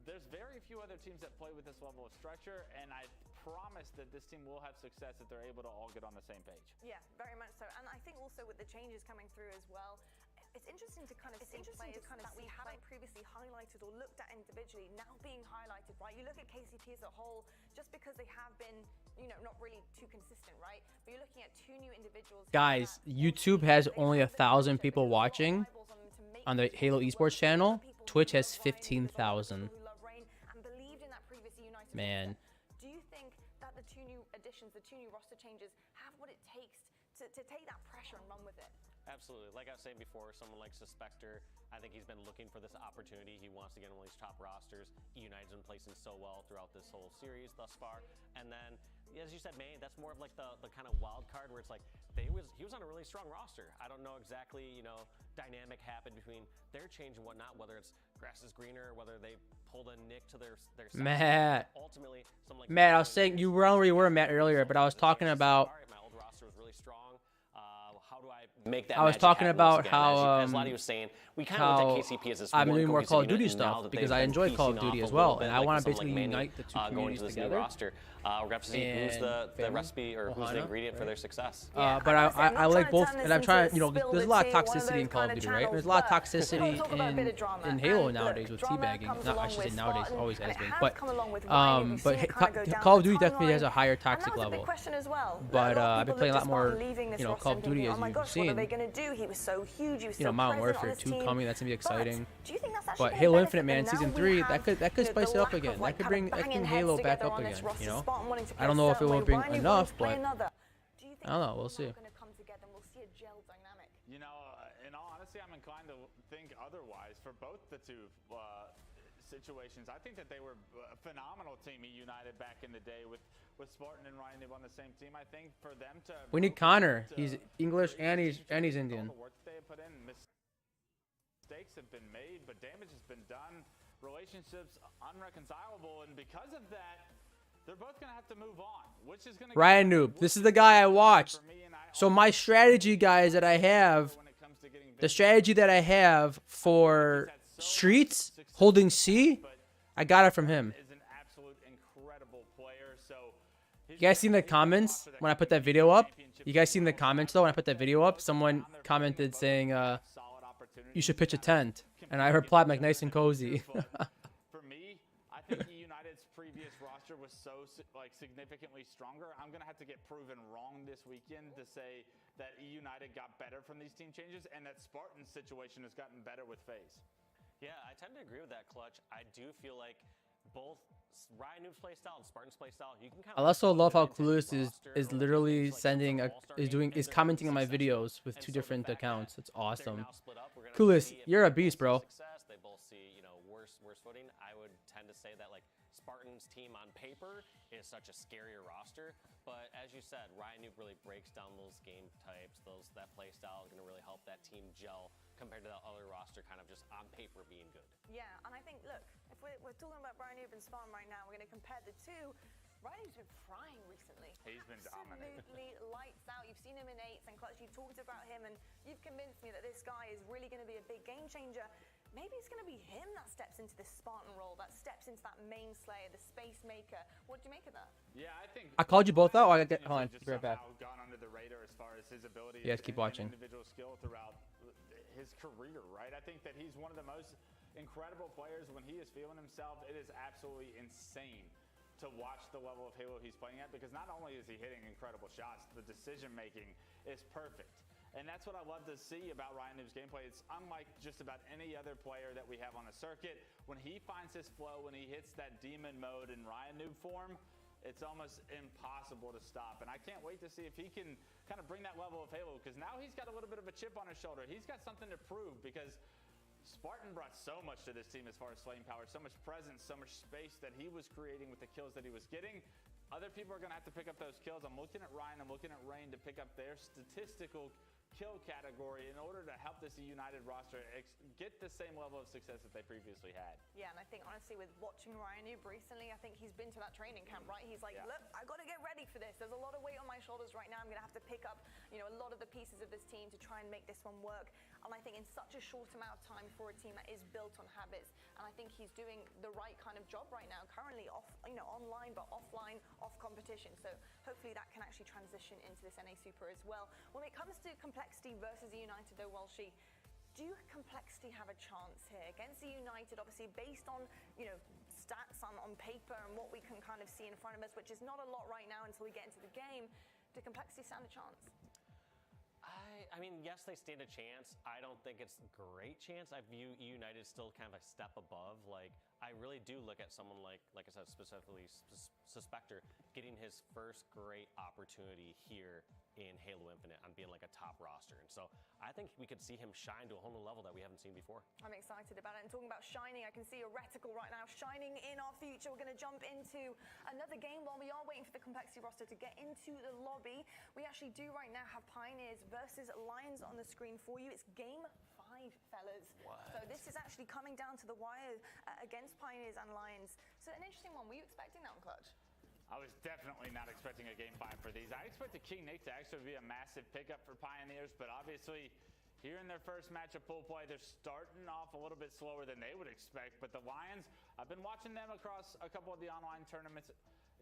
there's very few other teams that play with this level of structure, and I promise that this team will have success if they're able to all get on the same page. Yeah, very much so. And I think also with the changes coming through as well, it's interesting to kind of see players that we haven't previously highlighted or looked at individually now being highlighted, right? You look at KCP as a whole, just because they have been, you know, not really too consistent, right? But you're looking at 2 new individuals. Guys, YouTube has only 1,000 people watching on the Halo Esports channel. Twitch has 15,000. Man. Do you think that the 2 new additions, the 2 new roster changes, have what it takes to take that pressure and run with it? Absolutely. Like I was saying before, someone like Spectre, I think he's been looking for this opportunity. He wants to get on one of these top rosters. United's been placing so well throughout this whole series thus far. And then, as you said, May, that's more of like the kind of wild card where it's like he was on a really strong roster. I don't know exactly, dynamic happened between their change and whatnot, whether it's grass is greener, whether they pulled a Nick to their side. Matt. Ultimately, someone like Matt, I was saying you were on where you were, Matt, earlier, but I was talking about. All right, my old roster was really strong. How do I make that? I was talking about how as Lottie was saying, we kind how of looked at KCP as this I've been one doing more cohesive Call of unit, Duty and now stuff that because they've I been enjoy Call of piecing Duty off as a well, little bit, and I like want to someone basically like Manny, unite the two going communities to this new together. roster. We're going to have to see who's the And recipe or who's the Ohana, ingredient for right? their success. But I like both, and I'm trying. There's a lot of toxicity in Call of Duty, right? There's a lot of toxicity in Halo nowadays with teabagging. Not I should say nowadays, always has been. But Call of Duty definitely has a higher toxic level. But I've been playing a lot more, Call of Duty as you've seen. He was so huge. He was so Modern present Warfare on his 2 team. coming. That's gonna be exciting. Do you think that's actually But gonna Halo benefit Infinite, man, them? Season Now 3, we have, that could spice it up again. That could bring Halo back up again. I don't know if it will bring enough, but I don't know. We'll see. In all honesty, I'm inclined to think otherwise for both the two situations. I think that they were a phenomenal team, United, back in the day with Spartan and Ryan Nib on the same team. I think for them to we need Connor. He's English and he's Indian. The work they have put in, mistakes have been made, but damage has been done. Relationships unreconcilable, and because of that, they're both gonna have to move on. Which is gonna Ryan Noob. This is the guy I watched. So my strategy, guys, that I have, the strategy that I have for Streets holding C, I got it from him. Is an absolute incredible player. So you guys seen the comments when I put that video up? You guys seen the comments though when I put that video up? Someone commented saying, "You should pitch a tent," and I replied like nice and cozy. For me, I think United's previous roster was so significantly stronger. I'm gonna have to get proven wrong this weekend to say that United got better from these team changes, and that Spartan's situation has gotten better with FaZe. Yeah, I tend to agree with that, Clutch. I do feel like both Ryan Noob's playstyle and Spartan's playstyle, you can kind of. I also love how Clueless is literally is commenting on my videos with 2 different accounts. It's awesome. Clueless, you're a beast, bro. They both see, worse footing. I would tend to say that Spartan's team on paper is such a scarier roster, but as you said, Ryan Noob really breaks down those game types. That play style is going to really help that team gel compared to the other roster kind of just on paper being good. Yeah, and I think, look, if we're talking about Ryan Noob and Spartan right now, we're going to compare the two. Ryan Noob's been frying recently. He's been dominant. Absolutely lights out. You've seen him in 8s, and Clutch, you've talked about him, and you've convinced me that this guy is really going to be a big game changer. Maybe it's going to be him that steps into this Spartan role, that steps into that main slayer, the space maker. What do you make of that? Yeah, I think I called you both out. I got hold on, be right back. Gone under the radar as far as his ability. You guys keep watching. Individual skill throughout his career, right? I think that he's one of the most incredible players when he is feeling himself. It is absolutely insane to watch the level of Halo he's playing at, because not only is he hitting incredible shots, the decision making is perfect. And that's what I love to see about Ryan Noob's gameplay. It's unlike just about any other player that we have on the circuit. When he finds his flow, when he hits that demon mode in Ryan Noob form, it's almost impossible to stop. And I can't wait to see if he can kind of bring that level of Halo, because now he's got a little bit of a chip on his shoulder. He's got something to prove, because Spartan brought so much to this team as far as flame power, so much presence, so much space that he was creating with the kills that he was getting. Other people are going to have to pick up those kills. I'm looking at Ryan, I'm looking at Rain to pick up their statistical kill category in order to help this United roster get the same level of success that they previously had. Yeah, and I think honestly with watching Ryan Noob recently, I think he's been to that training camp, right? He's like, look, I got to get ready for this. There's a lot of weight on my shoulders right now. I'm going to have to pick up, a lot of the pieces of this team to try and make this one work. And I think in such a short amount of time for a team that is built on habits, and I think he's doing the right kind of job right now, currently online, but offline, off competition. So hopefully that can actually transition into this NA Super as well. When it comes to Complexity versus the United though, Walshy, do Complexity have a chance here against the United, obviously based on, stats on paper and what we can kind of see in front of us, which is not a lot right now until we get into the game? Do Complexity stand a chance? I mean, yes, they stand a chance. I don't think it's a great chance. I view United still kind of a step above. Like, I really do look at someone like I said, specifically Suspector, getting his first great opportunity here in Halo Infinite on being like a top roster. And so I think we could see him shine to a whole new level that we haven't seen before. I'm excited about it. And talking about shining, I can see a reticle right now shining in our future. We're going to jump into another game while we are waiting for the complexity roster to get into the lobby. We actually do right now have Pioneers versus Lions on the screen for you. It's game 5, fellas. What? So this is actually coming down to the wire against Pioneers and Lions. So an interesting one. Were you expecting that one, Clutch? I was definitely not expecting a game 5 for these. I expected King Nick to actually be a massive pickup for Pioneers, but obviously here in their first match of full play, they're starting off a little bit slower than they would expect. But the Lions, I've been watching them across a couple of the online tournaments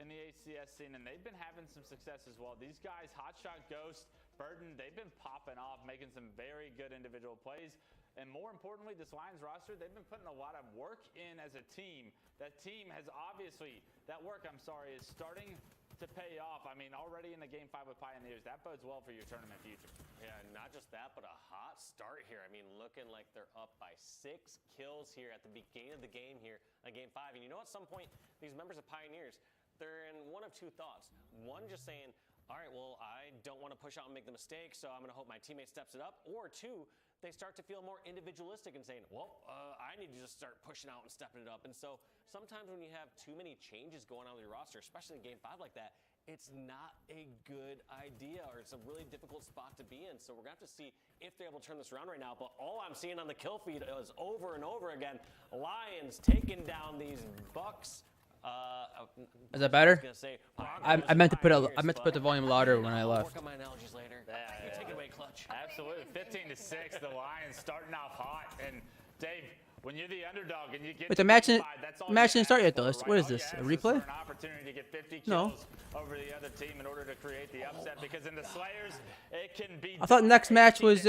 in the HCS scene, and they've been having some success as well. These guys, Hotshot, Ghost, Burden, they've been popping off, making some very good individual plays. And more importantly, this Lions roster, they've been putting a lot of work in as a team. That team has obviously, that work, is starting to pay off. I mean, already in the game 5 with Pioneers, that bodes well for your tournament future. Yeah, not just that, but a hot start here. I mean, looking like they're up by 6 kills here at the beginning of the game here on game 5. And you know, at some point, these members of Pioneers, they're in one of two thoughts. One, just saying, all right, well, I don't want to push out and make the mistake, so I'm going to hope my teammate steps it up. Or two, they start to feel more individualistic and saying, well, I need to just start pushing out and stepping it up. And so sometimes when you have too many changes going on with your roster, especially in game 5 like that, it's not a good idea, or it's a really difficult spot to be in. So we're going to have to see if they're able to turn this around right now. But all I'm seeing on the kill feed is over and over again, Lions taking down these Bucks. Is that better? I meant to put the volume louder when I left. Work on my analogies later. You take it away, Clutch. Absolutely, 15-6. The Lions starting off hot, and Dave, when you're the underdog and you get Wait, the match didn't start yet though. What is this? A replay? An opportunity to get 50 kills No. over the other team in order to create the upset, because in the Slayers, it can be. I thought the next match was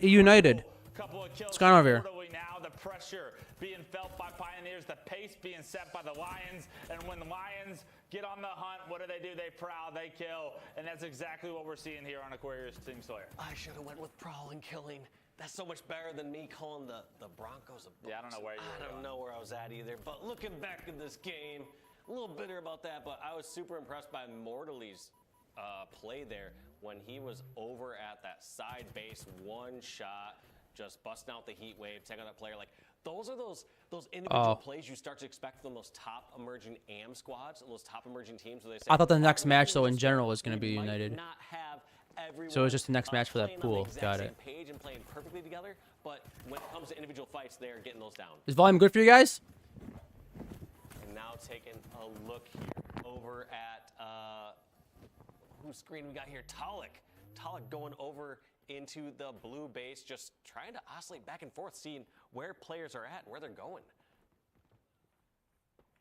United. What's going on over here? Now the pressure being felt by Pioneers, the pace being set by the Lions, and when the Lions get on the hunt, what do? They prowl, they kill, and that's exactly what we're seeing here on Aquarius Team Slayer. I should have went with prowl and killing. That's so much better than me calling the Broncos a Bucks. Yeah, I don't know where you were. I don't know where I was at either. But looking back at this game, a little bitter about that, but I was super impressed by Mortale's play there when he was over at that side base, one shot, just busting out the heat wave, taking out that player. Like, those are those individual plays you start to expect from those top emerging AM squads, those top emerging teams. Where they say, I thought the next match though in general was going to be United. So it was just the next match for that pool. Got it. Page and playing perfectly together, but when it comes to individual fights, they're getting those down. Is volume good for you guys? And now taking a look here over at whose screen we got here? Talik going over into the blue base, just trying to oscillate back and forth, seeing where players are at and where they're going.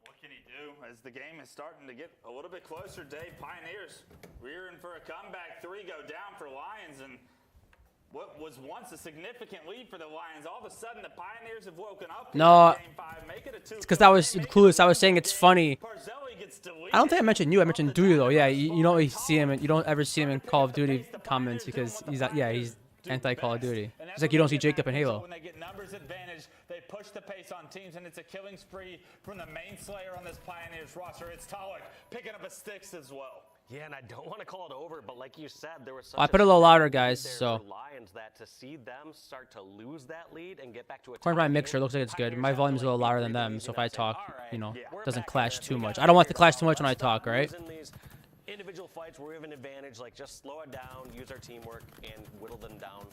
What can he do as the game is starting to get a little bit closer? Dave, Pioneers rearing for a comeback. 3 go down for Lions, and what was once a significant lead for the Lions, all of a sudden the Pioneers have woken up. No, game 5, make it a 2. it's because that was clueless. I was saying it's funny. I don't think I mentioned you. I mentioned Duty though. Yeah, you don't really see him. You don't ever see him in Call of Duty comments because he's anti-Call of Duty. It's like you don't see Jacob in Halo. When they get numbers advantage, they push the pace on teams, and it's a killing spree from the main Slayer on this Pioneers roster. It's Talik picking up a sticks as well. Yeah, and I don't want to call it over, but like you said, there was such I put it a little louder, guys. So Lions that to see them start to lose that lead and get back to a according to my mixer, it looks like it's good. My volume's a little louder than them, so if I talk, it doesn't clash too much. I don't want it to clash too much when I talk, right? In these individual fights where we have an advantage, like just slow it down, use our teamwork, and whittle them down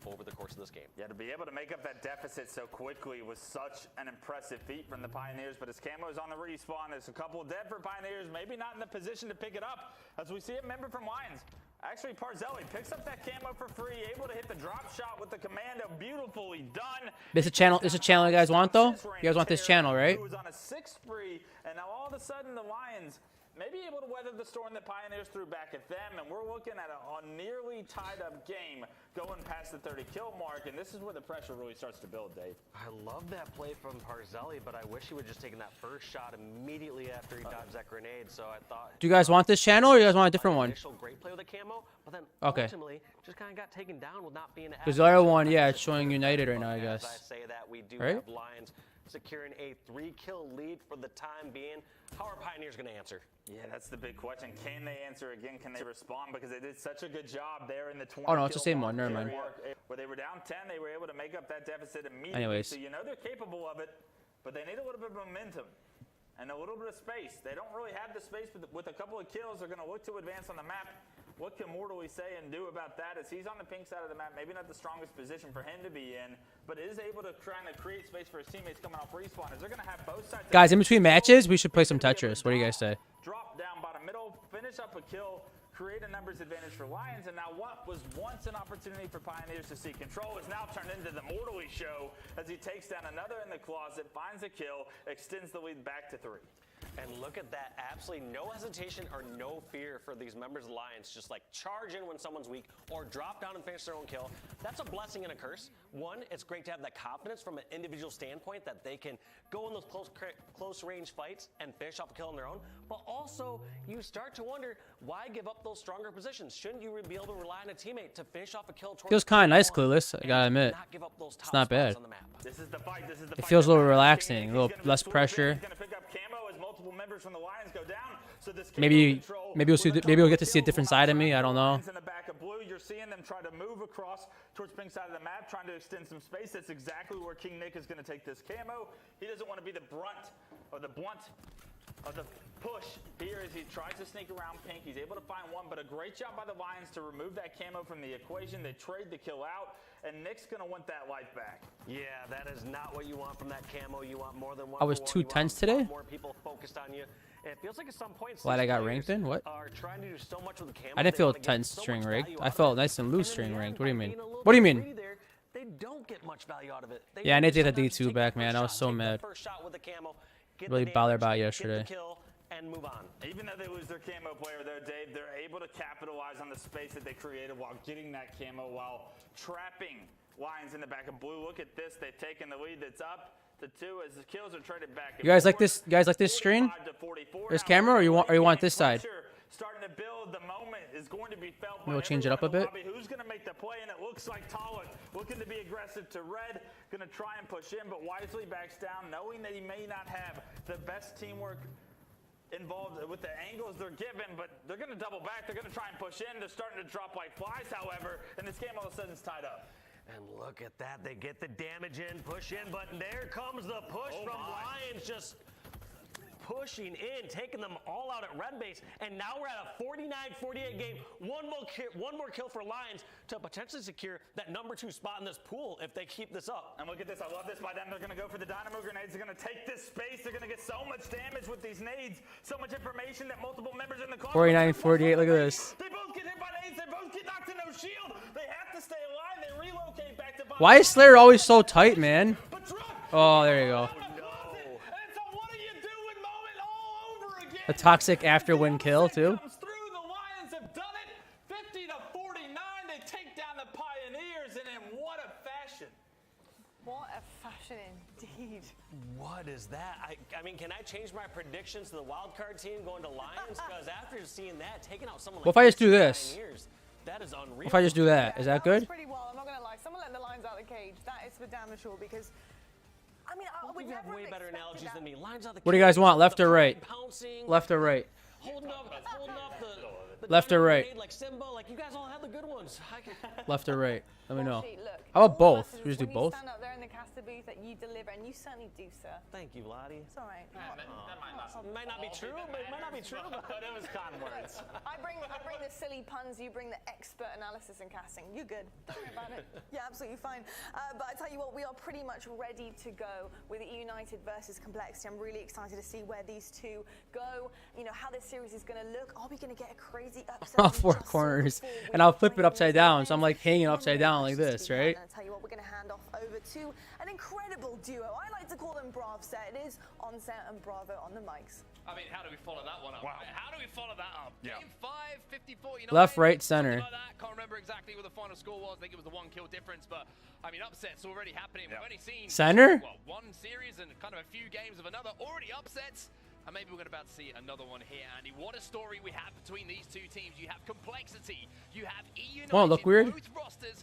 over the course of this game. Yeah, to be able to make up that deficit so quickly was such an impressive feat from the Pioneers, but as Camo's on the respawn, there's a couple dead for Pioneers, maybe not in the position to pick it up, as we see a member from Lions. Actually, Parzelli picks up that camo for free, able to hit the drop shot with the commando. Beautifully done. This is a channel you guys want though? You guys want this channel, right? Who was on a 6 free, and now all of a sudden the Lions maybe able to weather the storm that Pioneers threw back at them, and we're looking at a nearly tied-up game going past the 30-kill mark, and this is where the pressure really starts to build, Dave. I love that play from Parzelli, but I wish he would just taken that first shot immediately after he dodged that grenade. So I thought. Do you guys want this channel or you guys want a different one? Initial great play with the camo, but then ultimately just kind of got taken down with not being. Because the other one, yeah, it's showing United right now, I guess. As I say that, we do right? have Lions securing a 3-kill lead for the time being. How are Pioneers going to answer? Yeah, that's the big question. Can they answer again? Can they respond? Because they did such a good job there in the 20. Oh no, it's the same one. Never mind. Where they were down 10, they were able to make up that deficit immediately. Anyways. So you know they're capable of it, but they need a little bit of momentum and a little bit of space. They don't really have the space, but with a couple of kills, they're going to look to advance on the map. What can Mortally say and do about that is he's on the pink side of the map, maybe not the strongest position for him to be in, but is able to try and create space for his teammates coming off respawn. Is they're going to have both sides. Guys, in between matches, we should play some Tetris. What do you guys say? Drop down bottom middle, finish up a kill, create a numbers advantage for Lions, and now what was once an opportunity for Pioneers to see control is now turned into the Mortally show as he takes down another in the closet, finds a kill, extends the lead back to 3. And look at that, absolutely no hesitation or no fear for these members of the Lions. Just like charge in when someone's weak or drop down and finish their own kill. That's a blessing and a curse. One, it's great to have that confidence from an individual standpoint that they can go in those close range fights and finish off a kill on their own. But also, you start to wonder, why give up those stronger positions? Shouldn't you be able to rely on a teammate to finish off a kill? Feels kind of nice, Clueless. I gotta admit. It's not bad. It feels a little relaxing, a little less pressure. Members from the Lions go down, so this maybe we'll get to see a different side of me. I don't know. In the back of blue, you're seeing them try to move across towards pink side of the map, trying to extend some space. That's exactly where King Nick is going to take this camo. He doesn't want to be the blunt of the push here as he tries to sneak around pink. He's able to find one, but a great job by the Lions to remove that camo from the equation. They trade the kill out, and Nick's going to want that life back. Yeah, that is not what you want from that camo. You want more than one. I was too tense today. More people focused on you. And it feels like at some point, glad I got ranked in. What? Are trying to do so much with the camo, I didn't feel tense string ranked. I felt nice and loose string ranked. What do you mean? What do you mean? They don't get much value out of it. Yeah, I need to get the D2 back, man. I was so mad. Really bothered about it yesterday. And move on. Even though they lose their camo player there, Dave, they're able to capitalize on the space that they created while getting that camo, while trapping Lions in the back of blue. Look at this. They've taken the lead that's up to 2 as the kills are traded back. You guys like this? You guys like this screen? This camera, or you want this side? Starting to build. The moment is going to be felt. Maybe we'll change it up a bit. Who's going to make the play? And it looks like Tala looking to be aggressive to red, going to try and push in, but wisely backs down, knowing that he may not have the best teamwork involved with the angles they're given, but they're going to double back. They're going to try and push in. They're starting to drop like flies, however, and this game all of a sudden is tied up. And look at that. They get the damage in, push in, but there comes the push from Lions, just pushing in, taking them all out at red base, and now we're at a 49-48 game. One more kill for Lions to potentially secure that #2 spot in this pool if they keep this up. And look at this. I love this by them. They're going to go for the dynamo grenades. They're going to take this space. They're going to get so much damage with these nades, so much information that multiple members in the closet. 49-48. Look at this. They both get hit by nades. They both get knocked to no shield. They have to stay alive. They relocate back to. Why is Slayer always so tight, man? Oh, there you go. A toxic after win kill too. The Lions have done it. 50-49. They take down the Pioneers, and in what a fashion. What a fashion indeed. What is that? I mean, can I change my predictions to the wild card team going to Lions? Because after seeing that, taking out someone like what if I just do this? That is unreal. What if I just do that? Is that good? That's pretty wild. I'm not gonna lie. Someone let the Lions out of the cage. That is for damn sure, because I mean, I would you have never way better analogies than me. Lines out the what do you guys want? Left or right? Pouncing, left or right? Holding up the left or right? Like Simba, like you guys all have the good ones. Left or right? Let me know. Look, how about both? We just do both. Stand up there in the caster booth that you deliver, and you certainly do, sir. Thank you, Lottie. It's all right. That might not be true, but it might not be true. But it was con words. I bring the silly puns. You bring the expert analysis and casting. You're good. Don't worry about it. You're absolutely fine. But I tell you what, we are pretty much ready to go with United versus Complexity. I'm really excited to see where these two go. You know how this series is going to look. Are we going to get a crazy upset? All 4 corners, and I'll flip it upside down, so I'm like hanging upside down like this, right? I'll tell you what, we're going to hand off over to an incredible duo. I like to call them Brav set. It is On Set and Bravo on the mics. I mean, how do we follow that one up? Wow. How do we follow that up? Yeah. Game 5, 50-49. Left, right, center. Like that. Can't remember exactly what the final score was. I think it was the 1 kill difference, but I mean, upsets already happening. We've only seen center. Well, one series and kind of a few games of another already upsets. And maybe we're about to see another one here, Andy. What a story we have between these two teams. You have complexity. You have E-United. Won't it look weird?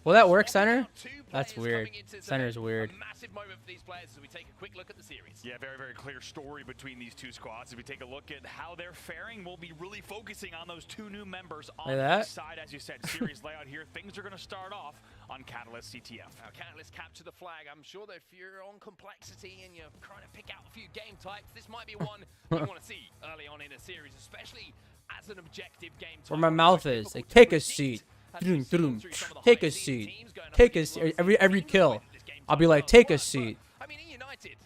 Will that work, center? That's weird. Center is weird. A massive moment for these players as we take a quick look at the series. Yeah, very, very clear story between these two squads. If we take a look at how they're faring, we'll be really focusing on those two new members on the side. As you said, series layout here. Things are going to start off on Catalyst CTF. Now, Catalyst capture the flag. I'm sure that if you're on complexity and you're trying to pick out a few game types, this might be one you want to see early on in a series, especially as an objective game type. Where my mouth is. Like, take a seat. Take a seat. Take a seat. Every kill, I'll be like, take a seat. I mean, E-United,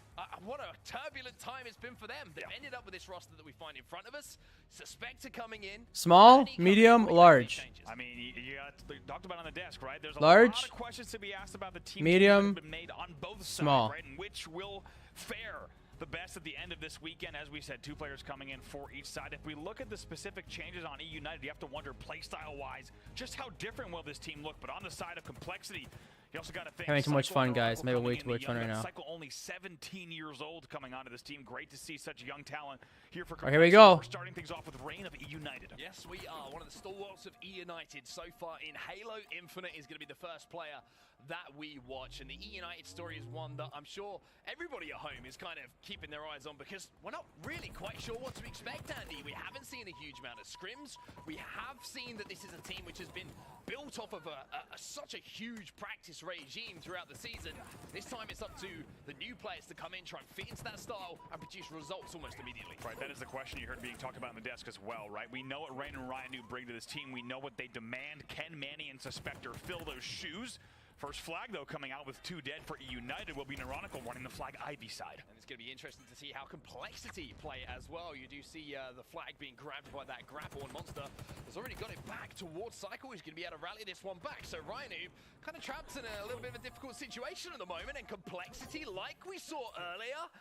what a turbulent time it's been for them. They've ended up with this roster that we find in front of us. Suspector coming in. Small, medium, large. I mean, you talked about on the desk, right? There's a large, lot of questions to be asked about the team medium, that have been made on both small. sides, right? And which will fare the best at the end of this weekend. As we said, 2 players coming in for each side. If we look at the specific changes on E-United, you have to wonder, playstyle-wise, just how different will this team look? But on the side of complexity, you also got to think. Having too much fun, guys. Maybe way too much fun right now. Cycle only 17 years old coming onto this team. Great to see such young talent here for. Here we go. We're starting things off with Reign of E-United. Yes, we are. One of the stalwarts of E-United so far in Halo Infinite is going to be the first player that we watch. And the E-United story is one that I'm sure everybody at home is kind of keeping their eyes on, because we're not really quite sure what to expect, Andy. We haven't seen a huge amount of scrims. We have seen that this is a team which has been built off of such a huge practice regime throughout the season. This time it's up to the new players to come in, try and fit into that style and produce results almost immediately. Right, that is the question you heard being talked about on the desk as well, right? We know what Rain and Ryan bring to this team. We know what they demand. Can Manny and Suspector fill those shoes? First flag, though, coming out with 2 dead for E-United will be Neurotical running the flag Ivy side. And it's going to be interesting to see how complexity play as well. You do see the flag being grabbed by that grapple, and Monster has already got it back towards Cycle. He's going to be able to rally this one back. So Rhino kind of trapped in a little bit of a difficult situation at the moment, and complexity, like we saw earlier,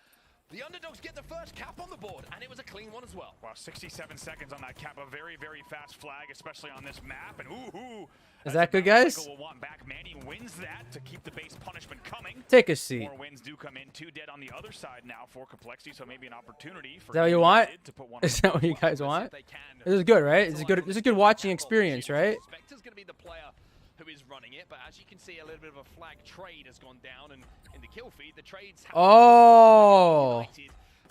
the underdogs get the first cap on the board, and it was a clean one as well. Wow, 67 seconds on that cap. A very, very fast flag, especially on this map. And ooh. Is that good, guys? Will want back. Manny wins that to keep the base punishment coming. Take a seat. More wins do come in. 2 dead on the other side now for complexity, so maybe an opportunity for. Is that what you want? To put one is that what you guys want? This is good, right? This is a good watching experience, right? Spectre's going to be the player who is running it, but as you can see, a little bit of a flag trade has gone down, and in the kill feed, the trades have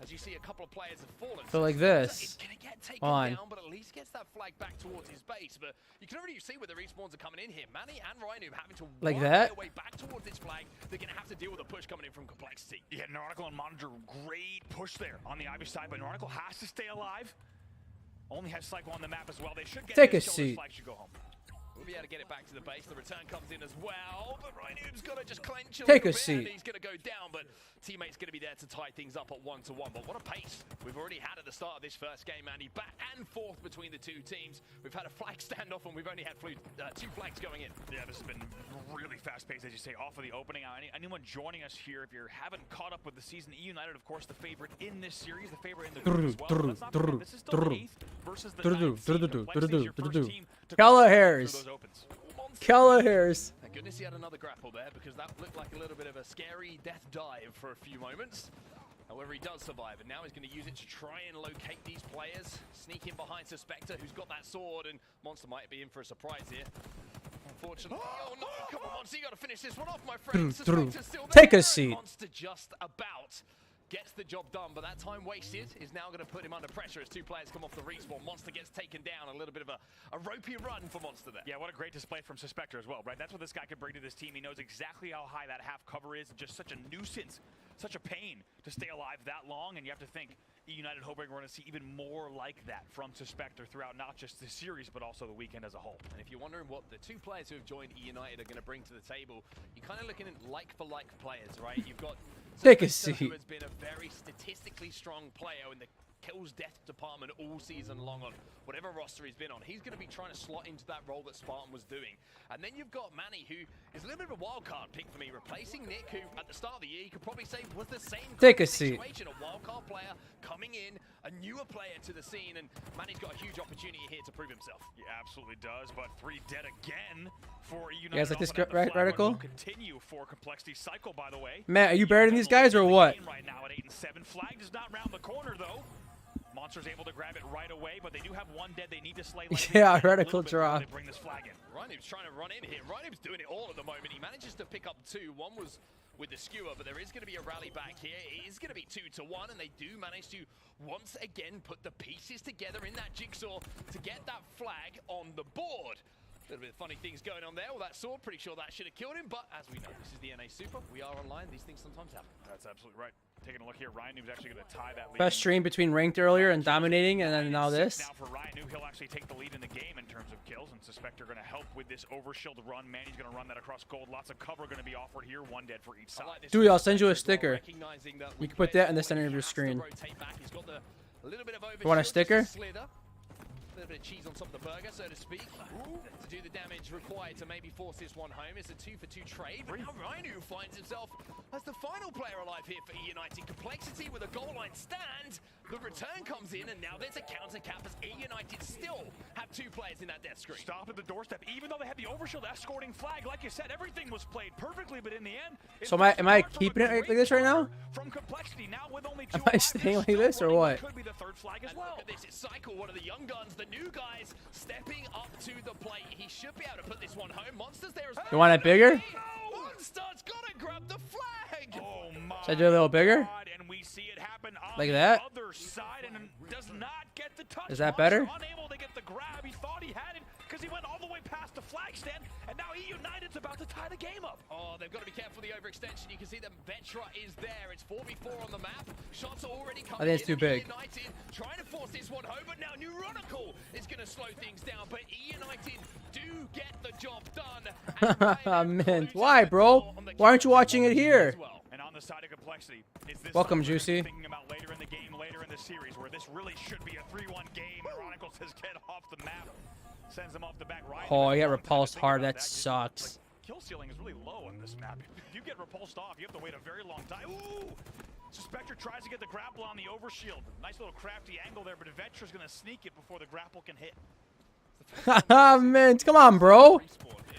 as you see, a couple of players have fallen. So like this. It's going to get taken down, but at least gets that flag back towards his base. But you can already see where the respawns are coming in here. Manny and Rhino having to like work that. their way back towards this flag. They're going to have to deal with a push coming in from complexity. Yeah, Nautical and Monitor, great push there on the Ivy side, but Nautical has to stay alive. Only has Cycle on the map as well. They should get take a seat. Flag should go home. We'll be able to get it back to the base. The return comes in as well, but Rhino's got to just clench a take little a bit, seat. and he's going to go down, but teammate's going to be there to tie things up at 1-1. But what a pace we've already had at the start of this first game, Andy. Back and forth between the two teams. We've had a flag standoff, and we've only had 2 flags going in. Yeah, this has been really fast-paced, as you say, off of the opening. Anyone joining us here, if you haven't caught up with the season, E-United, of course, the favorite in this series, the favorite in the group as well. Let's not forget, this is still the 8th versus the 9th seed. Complexity's your first team to Calabreezzy. those opens. Calabreezzy. Thank goodness he had another grapple there, because that looked like a little bit of a scary death dive for a few moments. However, he does survive, and now he's going to use it to try and locate these players. Sneak in behind Suspector, who's got that sword, and Monster might be in for a surprise here. Unfortunately, oh no, come on, Monster, you got to finish this one off, my friend. Suspector's still there. Take a seat. Monster just about gets the job done, but that time wasted is now going to put him under pressure as 2 players come off the respawn. Monster gets taken down. A little bit of a ropey run for Monster there. Yeah, what a great display from Suspector as well, right? That's what this guy could bring to this team. He knows exactly how high that half cover is. Just such a nuisance, such a pain to stay alive that long, and you have to think E-United hoping we're going to see even more like that from Suspector throughout not just the series, but also the weekend as a whole. And if you're wondering what the 2 players who have joined E-United are going to bring to the table, you're kind of looking at like-for-like players, right? You've got take a seat. Who has been a very statistically strong player in the kills death department all season long on whatever roster he's been on. He's going to be trying to slot into that role that Spartan was doing. And then you've got Manny, who is a little bit of a wild card pick for me, replacing Nick, who at the start of the year you could probably say was the same take a seat. situation. A wild card player coming in, a newer player to the scene, and Manny's got a huge opportunity here to prove himself. He absolutely does, but 3 dead again for United. You guys like this reticle? reticle? Continue for complexity cycle, by the way. Matt, are you better than these guys or what? Right now at 8 and 7. Flag does not round the corner though. Monster's able to grab it right away, but they do have 1 dead. They need to slay. Yeah, reticle drop. They bring this flag in. Rhino's trying to run in here. Rhino's doing it all at the moment. He manages to pick up 2. One was with the skewer, but there is going to be a rally back here. It is going to be 2 to 1, and they do manage to once again put the pieces together in that jigsaw to get that flag on the board. A little bit of funny things going on there. Well, that sword, pretty sure that should have killed him, but as we know, this is the NA Super. We are online. These things sometimes happen. That's absolutely right. Taking a look here, Ryan who's actually going to tie that lead. Best stream between ranked earlier and dominating, and then now this. Now for Ryan, he'll actually take the lead in the game in terms of kills, and Suspect are going to help with this overshield run. Manny's going to run that across gold. Lots of cover going to be offered here. 1 dead for each side. Dude, I'll send you a sticker. You can put that in the center of your screen. You want a sticker? A little bit of cheese on top of the burger, so to speak, to do the damage required to maybe force this one home. It's a 2-for-2 trade, but now Rhino finds himself as the final player alive here for E United. Complexity with a goal line stand. The return comes in, and now there's a counter cap as E United still have 2 players in that death screen. Stop at the doorstep, even though they had the overshield escorting flag. Like you said, everything was played perfectly, but in the end... So am I keeping it like this right now? From Complexity, now with only 2 am I staying like this or what? Could be the 3rd flag as well. Look at this, it's Cycle, one of the young guns, the new guys stepping up to the plate. He should be able to put this one home. Monsters there as well. You want it bigger? Monster's gotta grab the flag. Oh my Should I do it a little bigger? God, and we see it happen on Like that? the other side, and does not get the touch. Is that better? Unable to get the grab. He thought he had it because he went all the way past the flag stand, and now E United's about to tie the game up. Oh, they've got to be careful of the overextension. You can see that Vetra is there. It's 4v4 on the map. Shots are already coming. I think it's too big. United trying to force this one home, but now Neuronical is going to slow things down. But E United do get the job done. Man, why, bro? Why aren't you watching it here? And on the side of Complexity, is this welcome, Juicy. Thinking about later in the game, later in the series, where this really should be a 3-1 game. Neuronical says get off the map, sends them off the back. Ryan, Oh, I got repulsed hard. That sucks. Kill ceiling is really low on this map. If you get repulsed off, you have to wait a very long time. Ooh! Suspector tries to get the grapple on the overshield. Nice little crafty angle there, but Vetra's going to sneak it before the grapple can hit. Haha, man, come on, bro.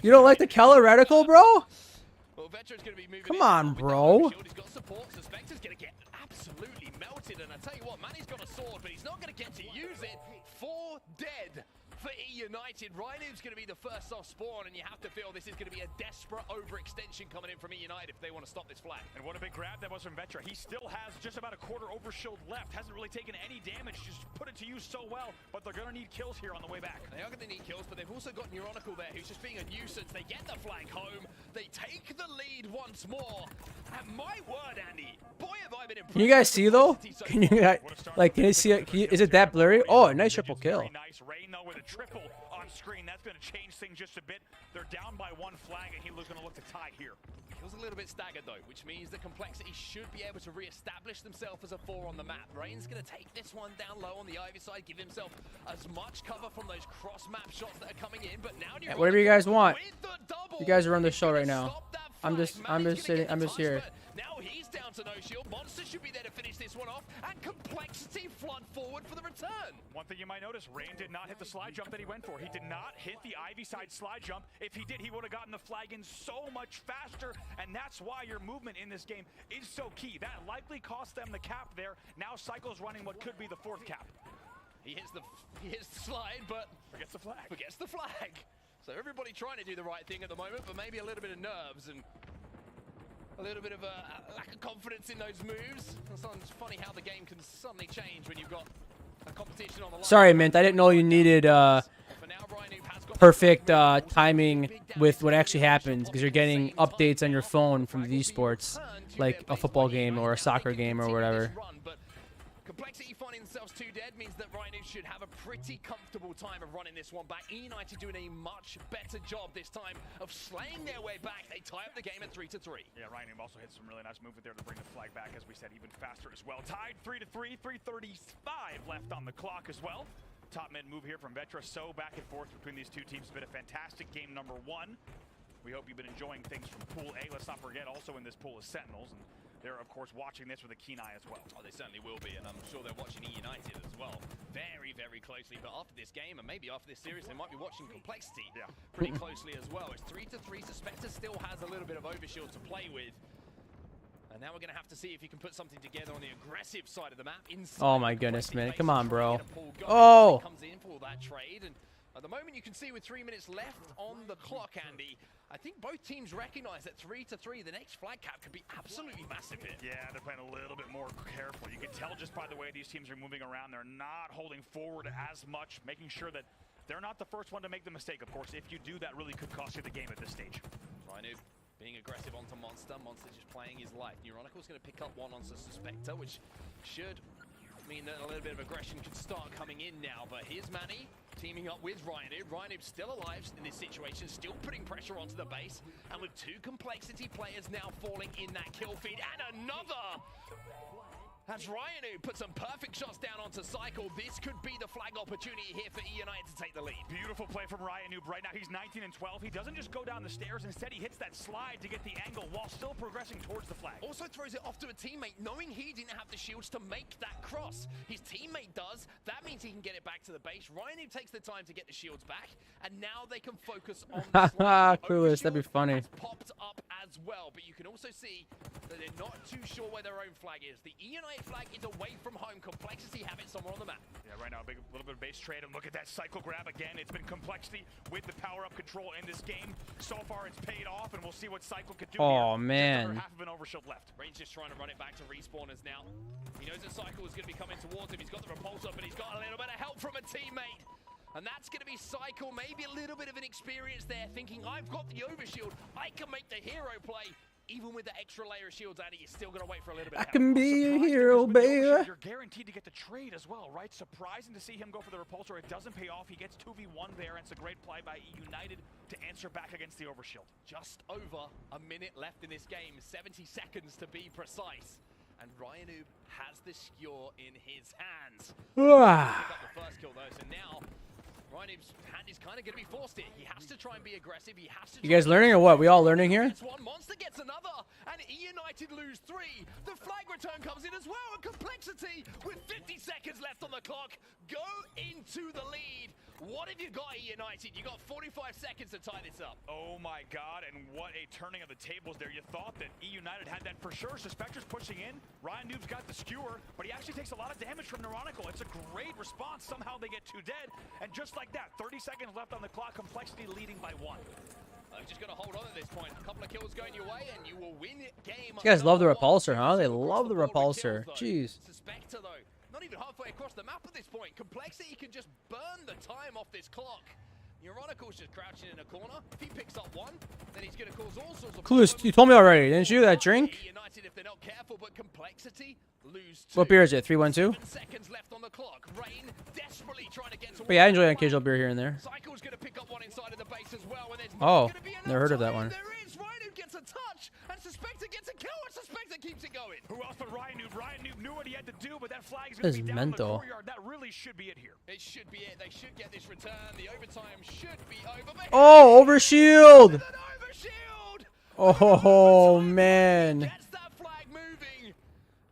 You don't like the Keller reticle, bro? Well, Vetra's going to be moving come on, bro. He's got support. Suspector's going to get absolutely melted, and I tell you what, Manny's got a sword, but he's not going to get to use it. 4 dead for E United. Rhino's going to be the first off spawn, and you have to feel this is going to be a desperate overextension coming in from E United if they want to stop this flag. And what a big grab that was from Vetra. He still has just about a quarter overshield left. Hasn't really taken any damage. Just put it to use so well, but they're going to need kills here on the way back. They are going to need kills, but they've also got Neuronical there, who's just being a nuisance. They get the flag home. They take the lead once more. And my word, Andy, boy, have I been impressed. Can you guys see, though? Can you guys, like, can you see it? Is it that blurry? Oh, nice triple kill. Nice. Rain, though, with a triple on screen. That's going to change things just a bit. They're down by 1 flag, and Helo's going to look to tie here. Feels a little bit staggered, though, which means that Complexity should be able to re-establish themselves as a 4 on the map. Rain's going to take this one down low on the Ivy side, give himself as much cover from those cross-map shots that are coming in, but now whatever you guys want. You guys are on the show right now. I'm just here. Now he's down to no shield. Monster should be there to finish this one off, and Complexity flood forward for the return. One thing you might notice, Rain did not hit the slide jump that he went for. He did not hit the Ivy side slide jump. If he did, he would have gotten the flag in so much faster, and that's why your movement in this game is so key. That likely cost them the cap there. Now Cycle's running what could be the 4th cap. He hits the slide, but forgets the flag. Forgets the flag. So everybody trying to do the right thing at the moment, but maybe a little bit of nerves and a little bit of a lack of confidence in those moves. It's funny how the game can suddenly change when you've got a competition on the line. Sorry, Mint. I didn't know you needed perfect timing with what actually happens, because you're getting updates on your phone from the esports, like a football game or a soccer game or whatever. Complexity finding themselves 2 dead means that Rhino should have a pretty comfortable time of running this one back. E United doing a much better job this time of slaying their way back. They tie up the game at 3-3. Yeah, Rhino also hit some really nice movement there to bring the flag back, as we said, even faster as well. Tied 3-3, 3:35 left on the clock as well. Top mid move here from Vetra. So back and forth between these 2 teams. It's been a fantastic game number 1. We hope you've been enjoying things from Pool A. Let's not forget, also in this pool is Sentinels. And they're of course watching this with a keen eye as well. Oh, they certainly will be, and I'm sure they're watching E United as well, very, very closely. But after this game, and maybe after this series, they might be watching Complexity pretty closely as well. It's 3-3. Suspector still has a little bit of overshield to play with. And now we're going to have to see if he can put something together on the aggressive side of the map. Oh my goodness, man. Come on, bro. Oh! Comes in for that trade, and at the moment you can see with 3 minutes left on the clock, Andy, I think both teams recognize that 3-3, the next flag cap could be absolutely massive here. Yeah, they're playing a little bit more careful. You can tell just by the way these teams are moving around, they're not holding forward as much, making sure that they're not the first one to make the mistake. Of course, if you do, that really could cost you the game at this stage. Rhino being aggressive onto Monster. Monster just playing his life. Neuronical's going to pick up one onto Suspector, which should mean that a little bit of aggression could start coming in now. But here's Manny teaming up with Rhino. Rhino's still alive in this situation, still putting pressure onto the base. And with 2 Complexity players now falling in that kill feed. And another! That's Ryan who put some perfect shots down onto Cycle. This could be the flag opportunity here for E United to take the lead. Beautiful play from Ryan Noob. Right now he's 19 and 12. He doesn't just go down the stairs. Instead, he hits that slide to get the angle while still progressing towards the flag. Also throws it off to a teammate, knowing he didn't have the shields to make that cross. His teammate does. That means he can get it back to the base. Ryan Noob takes the time to get the shields back, and now they can focus on the slide. Clueless, that'd be funny. Has popped up as well, but you can also see that they're not too sure where their own flag is. The E United flag is away from home. Complexity have it somewhere on the map. Yeah, right now a little bit of base trade, and look at that cycle grab again. It's been Complexity with the power-up control in this game. So far, it's paid off, and we'll see what Cycle could do. Oh, here. man. Just under half of an overshield left. Rain's just trying to run it back to respawners now. He knows that Cycle is going to be coming towards him. He's got the repulsor, but he's got a little bit of help from a teammate. And that's going to be Cycle, maybe a little bit of an experience there, thinking, I've got the overshield, I can make the hero play. Even with the extra layer of shields, Andy, you're still going to wait for a little bit of help. I can be a hero, baby. You're guaranteed to get the trade as well, right? Surprising to see him go for the repulsor. It doesn't pay off. He gets 2v1 there, and it's a great play by E United to answer back against the overshield. Just over a minute left in this game, 70 seconds to be precise. And Ryan Noob has the skewer in his hands. Pick up the first kill, though, so now Ryan Noob's hand is kind of going to be forced here. He has to try and be aggressive. He has to. You guys learning or what? We all learning here? One Monster gets another, and E United lose 3. The flag return comes in as well, and Complexity, with 50 seconds left on the clock, go into the lead. What have you got, E United? You got 45 seconds to tie this up. Oh my God, and what a turning of the tables there. You thought that E United had that for sure. Suspector's pushing in. Ryan Noob's got the skewer, but he actually takes a lot of damage from Neuronical. It's a great response. Somehow they get 2 dead, and just like that, 30 seconds left on the clock, Complexity leading by 1. I'm just going to hold on at this point. A couple of kills going your way, and you will win it game. You guys love the repulsor, huh? They love the repulsor. Jeez. Suspector, though, not even halfway across the map at this point. Complexity can just burn the time off this clock. Neuronical's just crouching in a corner. If he picks up one, then he's going to cause all sorts of Clueless, you told me already, didn't you? That drink? United, if they're not careful, but Complexity lose 2. What beer is it? 312? 7 seconds left on the clock. Rain desperately trying to get to. But yeah, I enjoy an occasional beer here and there. Cycle's going to pick up one inside of the base as well. And oh, never heard of that one. There is Ryan Noob gets a touch, and Suspector gets a kill, and Suspector keeps it going. Who else but Ryan Noob? Ryan Noob knew what he had to do, but that flag is This going to is be down mental. in the courtyard. That really should be it here. It should be it. They should get this return. The overtime should be over. Oh, overshield! Overshield! Oh, man. Gets that flag moving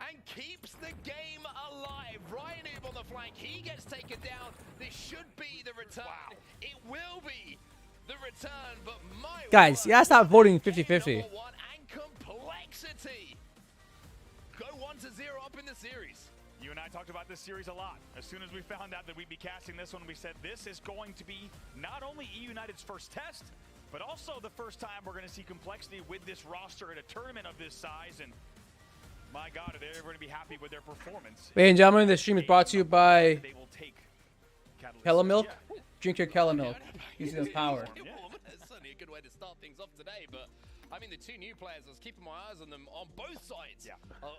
and keeps the game alive. Ryan Noob on the flank. He gets taken down. This should be the return. Wow. It will be the return, but my Guys, yeah, stop voting 50-50. and Complexity go 1-0 up in the series. You and I talked about this series a lot. As soon as we found out that we'd be casting this one, we said this is going to be not only E United's first test, but also the first time we're going to see Complexity with this roster at a tournament of this size. And my God, are they ever going to be happy with their performance? Ladies and gentlemen, this stream is brought to you by They will take Kella Milk. Yeah. Drink your Kella Milk. Use the power. That's certainly a good way to start things off today, but I mean, the 2 new players, I was keeping my eyes on them on both sides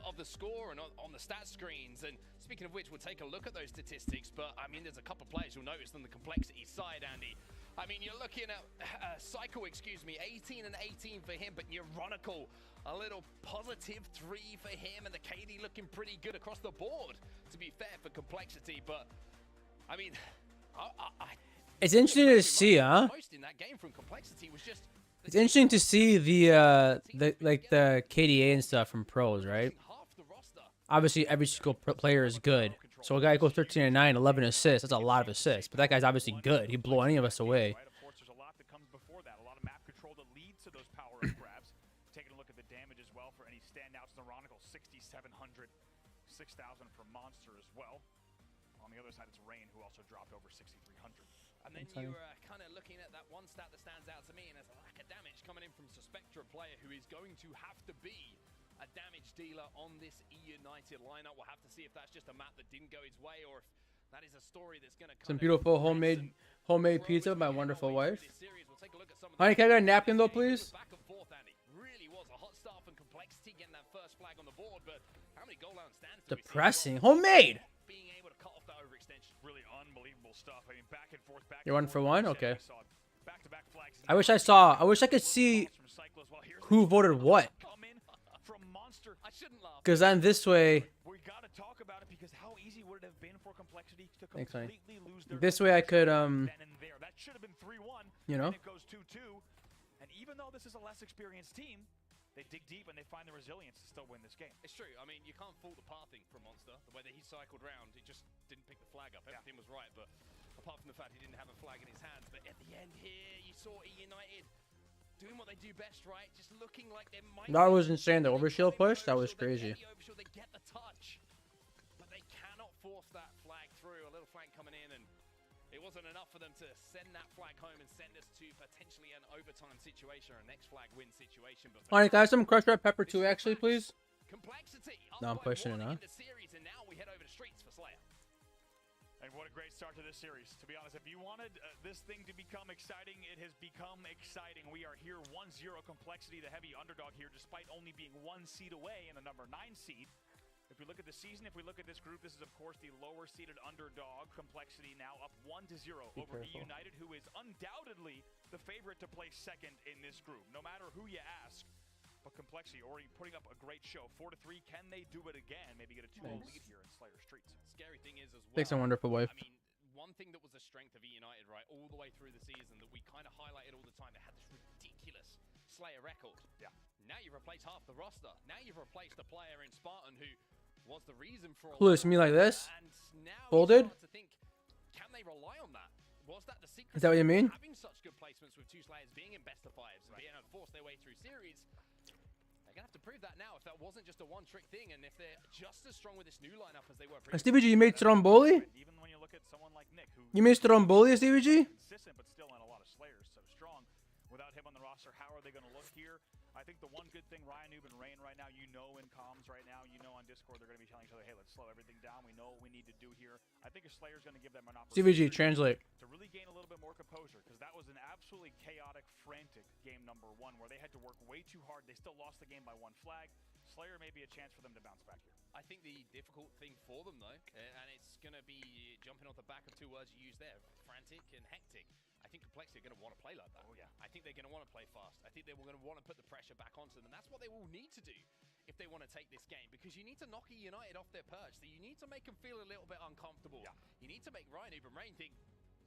of the score and on the stat screens. And speaking of which, we'll take a look at those statistics. But I mean, there's a couple of players you'll notice on the Complexity side, Andy. I mean, you're looking at Cycle, 18 and 18 for him, but Neuronical, a little +3 for him, and the KD looking pretty good across the board, to be fair, for Complexity. But I mean, It's interesting to see, huh? Most in that game from Complexity was just It's interesting to see the KDA and stuff from pros, right? Obviously, every single player is good. So a guy goes 13 and 9, 11 assists. That's a lot of assists. But that guy's obviously good. He'd blow any of us away. Of course, there's a lot that comes before that. A lot of map control that leads to those power-up grabs. Taking a look at the damage as well for any standouts. Neuronicals 6,700, 6,000 for Monster as well. On the other side, it's Rain, who also dropped over 6,300. And then you're kind of looking at that one stat that stands out to me, and there's a lack of damage coming in from Spectra, player who is going to have to be a damage dealer on this E-United lineup. We'll have to see if that's just a map that didn't go his way, or if that is a story that's going to Some beautiful homemade pizza by my wonderful wife. Honey, can I get a napkin though, please? Back and forth, Andy. Really was a hot start from Complexity getting that first flag on the board, but how many goal line stands? Depressing. Homemade. Being able to cut off that overextension. Really unbelievable stuff. I mean, back and forth, back. You're 1 for 1? Okay. Back-to-back flags. I wish I could see who voted what. Because then this way. We gotta talk about it because how easy would it have been for Complexity to Thanks, honey. completely lose their This way I could then and there. That should have been 3-1. You know? And it goes 2-2. And even though this is a less experienced team, they dig deep and they find the resilience to still win this game. It's true. I mean, you can't fault the pathing from Monster. The way that he cycled round, he just didn't pick the flag up. Everything was right, but apart from the fact he didn't have a flag in his hands. But at the end here, you saw E-United doing what they do best, right? Just looking like they might. That was insane. The overshield push, that was crazy. They get the touch, but they cannot force that flag through. A little flank coming in, and it wasn't enough for them to send that flag home and send us to potentially an overtime situation or a next flag win situation. But Honey, can I have some crushed red pepper too, actually, please? Complexity. No, I'm pushing it, huh? The series, and now we head over to Streets for Slayer. And what a great start to this series. To be honest, if you wanted this thing to become exciting, it has become exciting. We are here 1-0 Complexity, the heavy underdog here, despite only being 1 seed away in the number 9 seed. If we look at the season, if we look at this group, this is, of course, the lower-seeded underdog. Complexity now up 1-0 over E-United, who is undoubtedly the favorite to place second in this group, no matter who you ask. But Complexity already putting up a great show. 4-3, can they do it again? Maybe get a 2-0 lead here in Slayer Streets. Scary thing is as well. Thanks, a wonderful wife. I mean, one thing that was a strength of E-United, right, all the way through the season that we kind of highlighted all the time, they had this ridiculous Slayer record. Yeah. Now you've replaced half the roster. Now you've replaced a player in Spartan who was the reason for all Clueless, me like this? and now Folded? to think, can they rely on that? Was that the secret? Is that what you mean? Having such good placements with 2 Slayers being in best of 5s and being able to force their way through series. They're going to have to prove that now if that wasn't just a one-trick thing and if they're just as strong with this new lineup as they were previously. Stevie G, you made Stromboli? Even when you look at someone like Nick, who You made Stromboli, Stevie G? consistent but still on a lot of Slayers, so strong. Without him on the roster, how are they going to look here? I think the one good thing, Ryan Noob and Rain right now, you know in comms right now, you know on Discord, they're going to be telling each other, hey, let's slow everything down. We know what we need to do here. I think a Slayer's going to give them an opportunity Stevie G, translate. to really gain a little bit more composure, because that was an absolutely chaotic, frantic game number 1 where they had to work way too hard. They still lost the game by 1 flag. Slayer may be a chance for them to bounce back here. I think the difficult thing for them, though, and it's going to be jumping off the back of 2 words you used there, frantic and hectic. I think Complexity are going to want to play like that. Oh, yeah. I think they're going to want to play fast. I think they're going to want to put the pressure back onto them, and that's what they will need to do if they want to take this game, because you need to knock United off their perch. So you need to make them feel a little bit uncomfortable. Yeah. You need to make Ryan Noob and Rain think,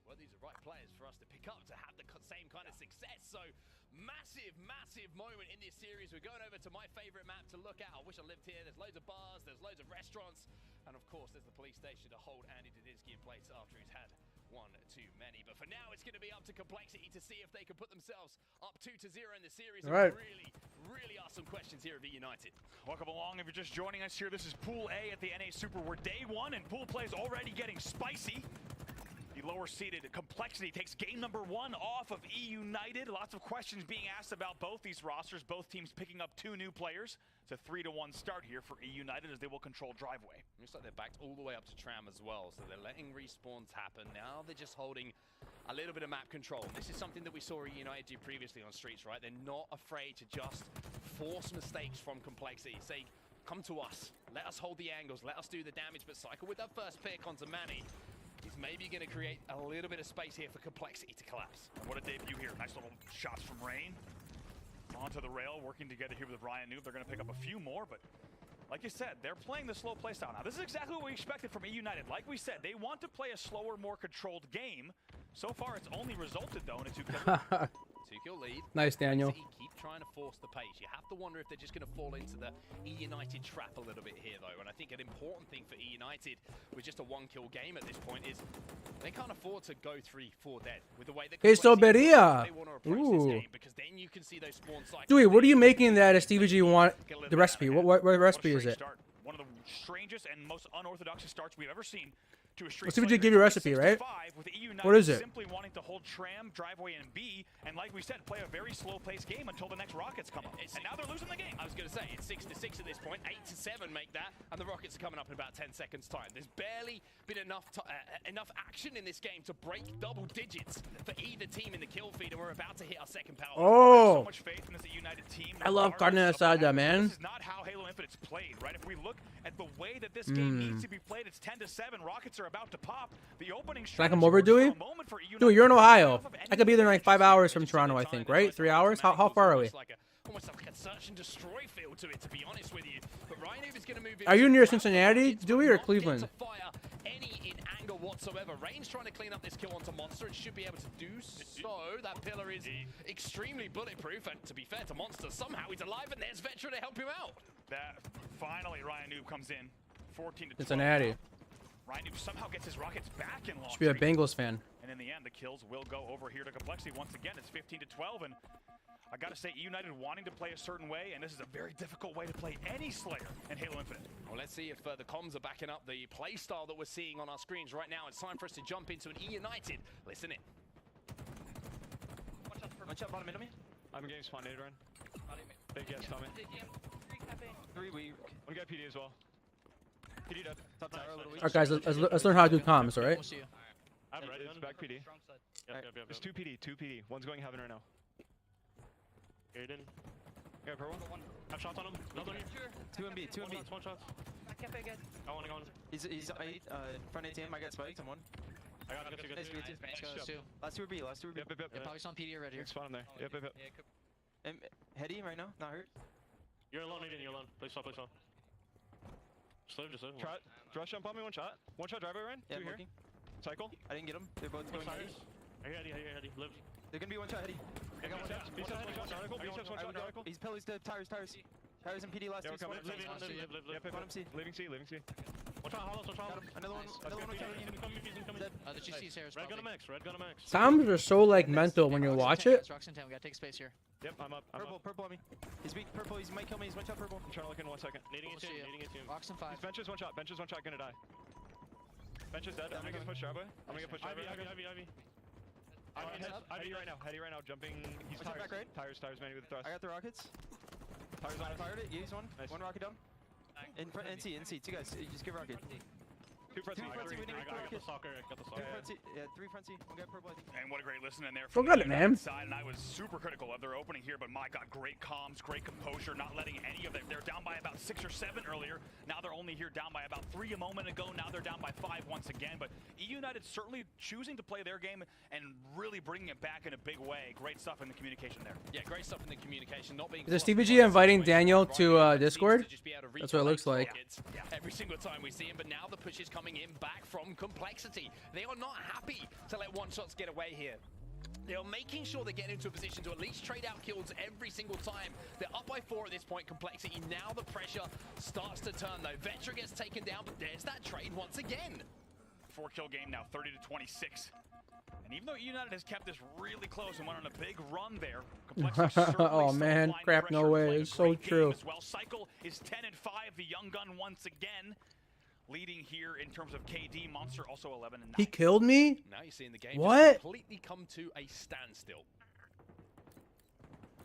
well, these are right players for us to pick up to have the same kind of success. So massive, massive moment in this series. We're going over to my favorite map to look at. I wish I lived here. There's loads of bars, there's loads of restaurants, and of course there's the police station to hold Andy Dadinsky in place after he's had one too many. But for now, it's going to be up to Complexity to see if they can put themselves up 2-0 in the series. All right. Really are some questions here of E-United. Welcome along. If you're just joining us here, this is Pool A at the NA Super. We're day 1, and pool play is already getting spicy. The lower-seeded Complexity takes game number 1 off of E-United. Lots of questions being asked about both these rosters. Both teams picking up 2 new players. It's a 3-1 start here for E-United as they will control driveway. Looks like they're backed all the way up to Tram as well, so they're letting respawns happen. Now they're just holding a little bit of map control. This is something that we saw E-United do previously on Streets, right? They're not afraid to just force mistakes from Complexity. Say, come to us, let us hold the angles, let us do the damage, but Cycle with that first pick onto Manny. He's maybe going to create a little bit of space here for Complexity to collapse. And what a debut here. Nice little shots from Rain. Onto the rail, working together here with Ryan Noob. They're going to pick up a few more, but like you said, they're playing the slow play style. Now, this is exactly what we expected from E-United. Like we said, they want to play a slower, more controlled game. So far, it's only resulted, though, in a 2-kill. 2-kill lead. Nice, Daniel. Keep trying to force the pace. You have to wonder if they're just going to fall into the E-United trap a little bit here, though. And I think an important thing for E-United with just a 1-kill game at this point is they can't afford to go 3-4 dead with the way that Queso Beria. Ooh. because then you can see those spawn cycles. Dewey, what are you making that Stevie G want the recipe? What recipe is it? One of the strangest and most unorthodox starts we've ever seen to a streak. Let's see what you give your recipe, right? What is it? Simply wanting to hold Tram, Driveway, and B, and like we said, play a very slow-paced game until the next Rockets come up. And now they're losing the game. I was going to say, it's 6-6 at this point, 8-7 make that, and the Rockets are coming up in about 10 seconds' time. There's barely been enough action in this game to break double digits for either team in the kill feed, and we're about to hit our second power. Oh, so much faith in this United team. I love carne asada, man. This is not how Halo Infinite's played, right? If we look at the way that this game needs to be played, it's 10-7. Rockets are about to pop. The opening. Can I come over, Dewey? Dewey, you're in Ohio. I could be there in like 5 hours from Toronto, I think, right? 3 hours? How far are we? Almost like a search and destroy feel to it, to be honest with you. But Rhino is going to move in. Are you near Cincinnati, Dewey, or Cleveland? Any in angle whatsoever. Rain's trying to clean up this kill onto Monster and should be able to do so. That pillar is extremely bulletproof, and to be fair to Monster, somehow he's alive, and there's Vetra to help him out. That finally Ryan Noob comes in, 14 to 12. Cincinnati. Ryan Noob somehow gets his Rockets back in long. Should be a Bengals fan. And in the end, the kills will go over here to Complexity once again. It's 15 to 12, and I gotta say, United wanting to play a certain way, and this is a very difficult way to play any Slayer in Halo Infinite. Well, let's see if the comms are backing up the play style that we're seeing on our screens right now. It's time for us to jump into an E-United. Listen in. One shot bottom enemy. I'm getting spawned, Ryan. Big guess coming. 3 weak. One guy PD as well. PD dead. Top tower, a little weak. Alright, guys, let's learn how to do comms, alright? I'm ready. It's back PD. There's 2 PD. One's going heaven right now. Aiden. Yeah, purple. Have shots on him. Another. 2 and B. 2 and B. One shot. I want to go on. He's front ATM. I got spiked on one. I got two. Nice, two. Last 2 are B. Last 2 are B. Yep. Probably some PD already here. Spawn him there. Yep. Heady right now. Not hurt. You're alone, Aiden. You're alone. Play stop. Just live. Try. Rush jump on me. One shot. One shot driver, Ryan. Yeah, 2 here. Cycle. I didn't get him. They're both going heady. I hear Heady. Live. They're gonna be one shot heady. I got one shot. One shot article. He's pillars dead. Tires and PD last 2. Living C. One shot hollow. Another one. The GC is here. Red gun max. Comms are so like mental when you watch it. Rocks in town. We gotta take space here. Yep, I'm up. Purple on me. He's weak. Purple. He might kill me. He's one shot purple. I'm trying to look in 1 second. Needing a team. Rocks in 5. He's benches, one shot, gonna die. Bench is dead. I'm gonna get push driveway. Ivy right now, jumping. He's tires. Back right. Tires, man, with the thrust. I got the rockets. Tires on it. Fired it. Yeah, he's one. Nice. One rocket down. In front, NC. 2 guys. Just give rocket. 2 front C. I got the soccer. 3 front C. Yeah, 3 front C. One guy purple, I think. And what a great listen in there. Still got it, man. Side, and I was super critical of their opening here, but my God, great comms, great composure, not letting any of them. They're down by about 6 or 7 earlier. Now they're only here down by about 3 a moment ago. Now they're down by 5 once again. But E-United certainly choosing to play their game and really bringing it back in a big way. Great stuff in the communication there. Yeah, great stuff in the communication. Not being. Is Stevie G inviting Daniel to Discord? That's what it looks like. Every single time we see him, but now the push is coming in back from Complexity. They are not happy to let one-shots get away here. They are making sure they get into a position to at least trade out kills every single time. They're up by 4 at this point, Complexity. Now the pressure starts to turn, though. Vetra gets taken down, but there's that trade once again. 4-kill game now, 30 to 26. And even though United has kept this really close and went on a big run there, oh man, crap, no way. It's so true. As well. Cycle is 10 and 5. The young gun once again leading here in terms of KD. Monster also 11 and 9. He killed me? Now you're seeing the game what? Completely come to a standstill.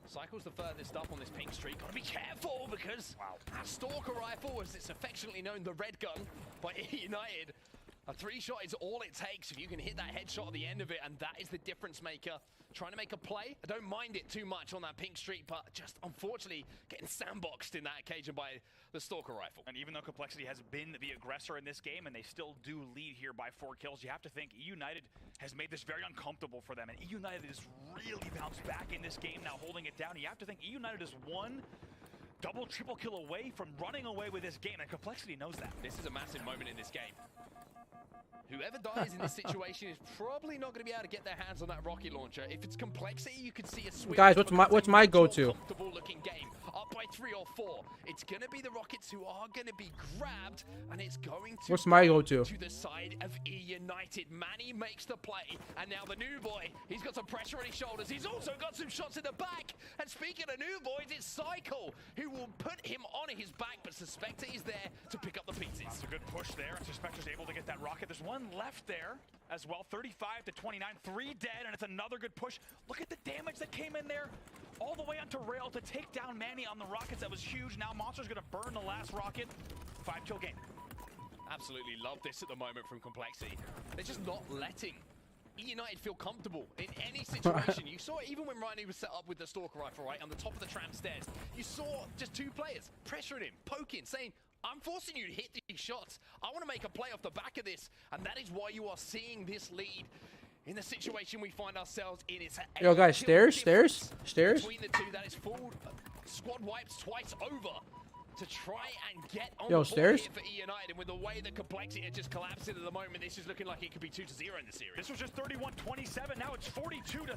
Cycle's the furthest up on this pink streak. Gotta be careful because that Stalker rifle, as it's affectionately known, the red gun by United. A 3-shot is all it takes if you can hit that headshot at the end of it, and that is the difference maker. Trying to make a play. I don't mind it too much on that pink streak, but just unfortunately getting sandboxed in that occasion by the Stalker rifle. And even though Complexity has been the aggressor in this game, and they still do lead here by 4 kills, you have to think E-United has made this very uncomfortable for them, and E-United has really bounced back in this game, now holding it down. You have to think E-United has won double, triple kill away from running away with this game, and Complexity knows that. This is a massive moment in this game. Whoever dies in this situation is probably not going to be able to get their hands on that rocket launcher. If it's Complexity, you could see a switch. Guys, what's my go-to? Comfortable looking game, up by 3 or 4. It's going to be the Rockets who are going to be grabbed, and it's going to. What's my go-to? To the side of E United. Manny makes the play, and now the new boy. He's got some pressure on his shoulders. He's also got some shots in the back. And speaking of new boys, it's Cycle who will put him on his back, but Suspector is there to pick up the pieces. That's a good push there, and Suspector's able to get that rocket. There's one left there as well, 35 to 29, 3 dead, and it's another good push. Look at the damage that came in there, all the way onto rail to take down Manny on the rockets. That was huge. Now Monster's gonna burn the last rocket. 5-kill game. Absolutely love this at the moment from Complexity. They're just not letting E United feel comfortable in any situation. You saw it even when Ryan was set up with the Stalker rifle, right, on the top of the tram stairs. You saw just 2 players pressuring him, poking, saying, I'm forcing you to hit these shots. I want to make a play off the back of this. And that is why you are seeing this lead in the situation we find ourselves in. It's Yo, guys, stairs. Between the two, that is full squad wipes twice over to try and get on the board here for E United. And with the way that Complexity had just collapsed at the moment, this is looking like it could be 2-0 in the series. This was just 31-27. Now it's 42-33.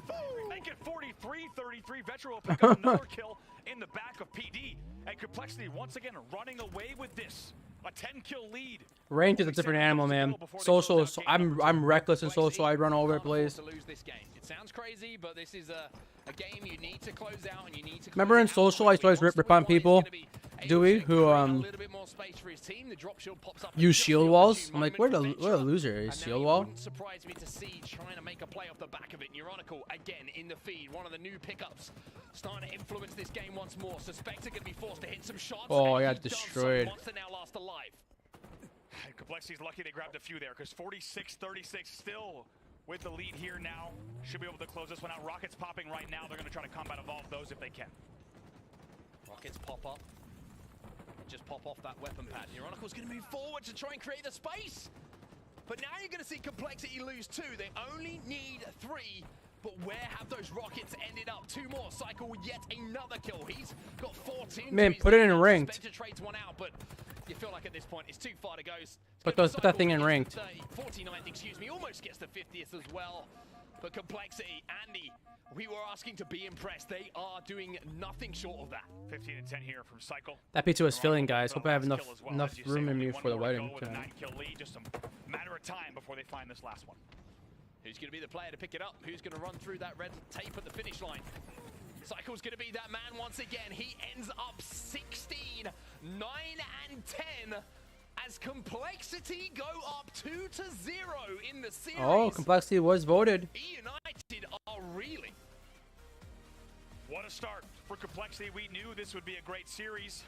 Make it 43-33. Vetro will pick up another kill in the back of PD. And Complexity once again running away with this. A 10-kill lead. Ranked is a different animal, man. Social, I'm reckless in social. I run all over the place. To lose this game. It sounds crazy, but this is a game you need to close out, and you need to. Remember in social, I used to always rip on people, Dewey, who use shield walls. I'm like, what a loser is shield wall. Wouldn't surprise me to see trying to make a play off the back of it. Neuronical again in the feed, one of the new pickups, starting to influence this game once more. Suspector going to be forced to hit some shots. Oh, I got destroyed. Monster now last alive. Complexity's lucky they grabbed a few there, because 46-36 still with the lead here now. Should be able to close this one out. Rockets popping right now. They're going to try to combat evolve those if they can. Rockets pop up. Just pop off that weapon pad. Neuronical's going to move forward to try and create the space. But now you're going to see Complexity lose 2. They only need 3. But where have those rockets ended up? 2 more. Cycle with yet another kill. He's got 14. Man, put it in ranked. Suspector trades one out, but you feel like at this point it's too far to go. Put that thing in ranked. 49th, excuse me, almost gets the 50th as well. But Complexity, Andy, we were asking to be impressed. They are doing nothing short of that. 15-10 here from Cycle. That P2 is filling, guys. Hope I have enough room in me for the wedding. With a 9-kill lead, just a matter of time before they find this last one. Who's going to be the player to pick it up? Who's going to run through that red tape at the finish line? Cycle's going to be that man once again. He ends up 16, 9 and 10 as Complexity go up 2-0 in the series. Oh, Complexity was voted. E United are reeling. What a start for Complexity. We knew this would be a great series.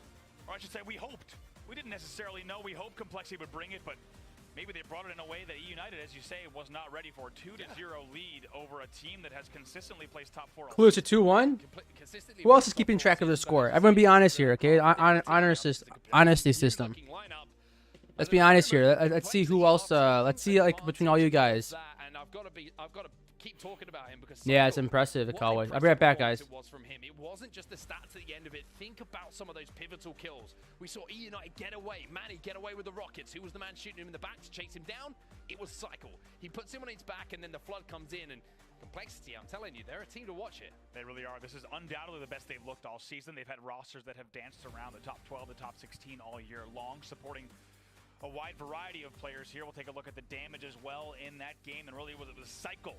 Or I should say we hoped. We didn't necessarily know. We hoped Complexity would bring it, but maybe they brought it in a way that E United, as you say, was not ready for. 2-0 lead over a team that has consistently placed top 4. Close to 2-1. Who else is keeping track of the score? Everyone be honest here, okay? Honesty system. Let's be honest here. Let's see who else. Let's see, like, between all you guys. And I've got to keep talking about him because yeah, it's impressive. Always. I'll be right back, guys. It was from him. It wasn't just the stats at the end of it. Think about some of those pivotal kills. We saw E United get away. Manny get away with the Rockets. Who was the man shooting him in the back to chase him down? It was Cycle. He puts him on his back, and then the flood comes in. And Complexity, I'm telling you, they're a team to watch it. They really are. This is undoubtedly the best they've looked all season. They've had rosters that have danced around the top 12, the top 16 all year long, supporting a wide variety of players here. We'll take a look at the damage as well in that game, and really it was Cycle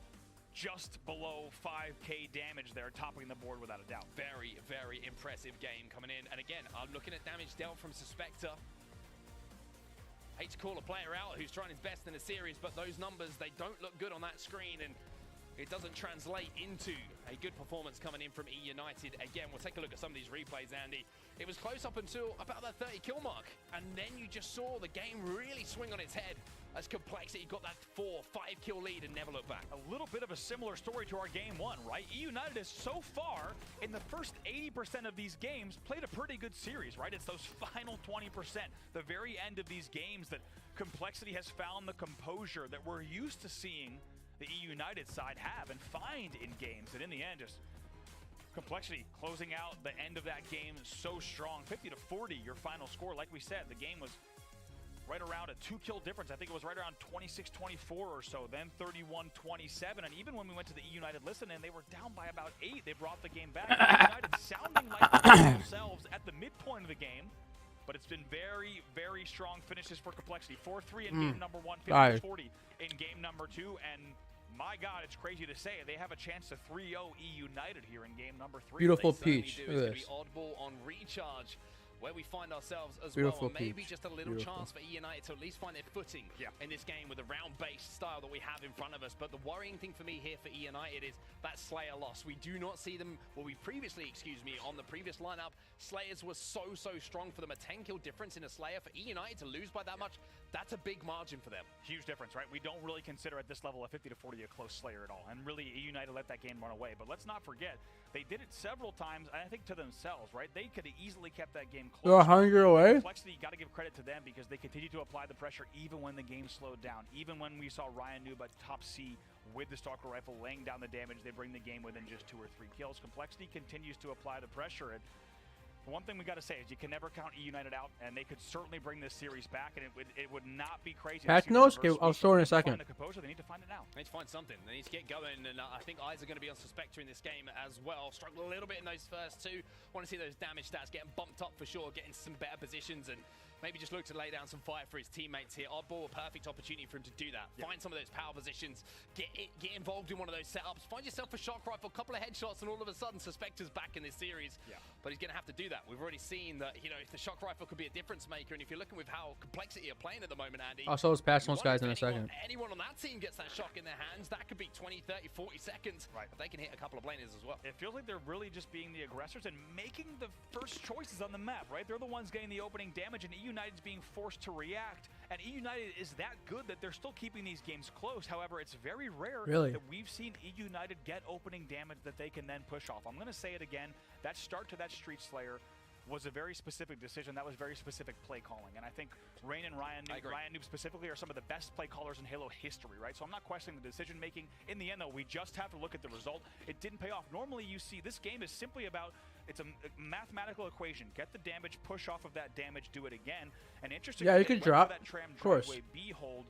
just below 5k damage there, topping the board without a doubt. Very, very impressive game coming in. And again, I'm looking at damage dealt from Suspector. Hate to call a player out who's trying his best in the series, but those numbers, they don't look good on that screen, and it doesn't translate into a good performance coming in from E United. Again, we'll take a look at some of these replays, Andy. It was close up until about that 30 kill mark, and then you just saw the game really swing on its head as Complexity got that 4-5 kill lead and never looked back. A little bit of a similar story to our game 1, right? E United has so far, in the first 80% of these games, played a pretty good series, right? It's those final 20%, the very end of these games, that Complexity has found the composure that we're used to seeing the E United side have and find in games, and in the end, just Complexity closing out the end of that game so strong. 50-40, your final score. Like we said, the game was right around a 2-kill difference. I think it was right around 26-24 or so, then 31-27. And even when we went to the E United listen in, they were down by about 8. They brought the game back. E United sounding like themselves at the midpoint of the game. But it's been very, very strong finishes for Complexity. 4-3 in game number 1, 50-40 in game number 2. And my God, it's crazy to say they have a chance to 3-0 E United here in game number 3. Beautiful They peach. certainly Look do. at It's this. gonna be oddball on recharge, where we find ourselves as Beautiful well. Maybe peach. just a little Beautiful. chance for E United to at least find their footing in this game with the round-based style that we have in front of us. But the worrying thing for me here for E United is that Slayer loss. We do not see them, well, we previously, on the previous lineup, Slayers was so strong for them. A 10-kill difference in a Slayer for E United to lose by that much, that's a big margin for them. Huge difference, right? We don't really consider at this level a 50-40 a close Slayer at all. And really, E United let that game run away. But let's not forget, they did it several times, and I think to themselves, right? They could have easily kept that game close. They're 100 away. Complexity, got to give credit to them because they continued to apply the pressure even when the game slowed down. Even when we saw Ryan Nuba top C with the Stalker Rifle laying down the damage, they bring the game within just 2 or 3 kills. Complexity continues to apply the pressure. And one thing we got to say is you can never count E United out, and they could certainly bring this series back, and it would not be crazy. Patch notes? Okay, I'll show it in a second. Find the composure. They need to find it now. They need to find something. They need to get going, and I think eyes are going to be on Suspector in this game as well. Struggle a little bit in those first 2. Want to see those damage stats getting bumped up for sure, getting some better positions, and maybe just look to lay down some fire for his teammates here. Oddball, a perfect opportunity for him to do that. Find some of those power positions, get involved in one of those setups, find yourself a shock rifle, a couple of headshots, and all of a sudden Suspector's back in this series. But he's going to have to do that. We've already seen that, you know, if the shock rifle could be a difference maker, and if you're looking with how Complexity are playing at the moment, Andy. I'll show those patch notes guys in a second. Anyone on that team gets that shock in their hands, that could be 20, 30, 40 seconds. Right. But they can hit a couple of laners as well. It feels like they're really just being the aggressors and making the first choices on the map, right? They're the ones getting the opening damage, and E United's being forced to react. And E United is that good that they're still keeping these games close. However, it's very rare that we've seen E United get opening damage that they can then push off. I'm going to say it again. That start to that Street Slayer was a very specific decision. That was very specific play calling. And I think Rain and Ryan Noob specifically are some of the best play callers in Halo history, right? So I'm not questioning the decision making. In the end, though, we just have to look at the result. It didn't pay off. Normally, you see this game is simply about, it's a mathematical equation. Get the damage, push off of that damage, do it again. And interesting. Yeah, you could drop. That tram of course. B hold.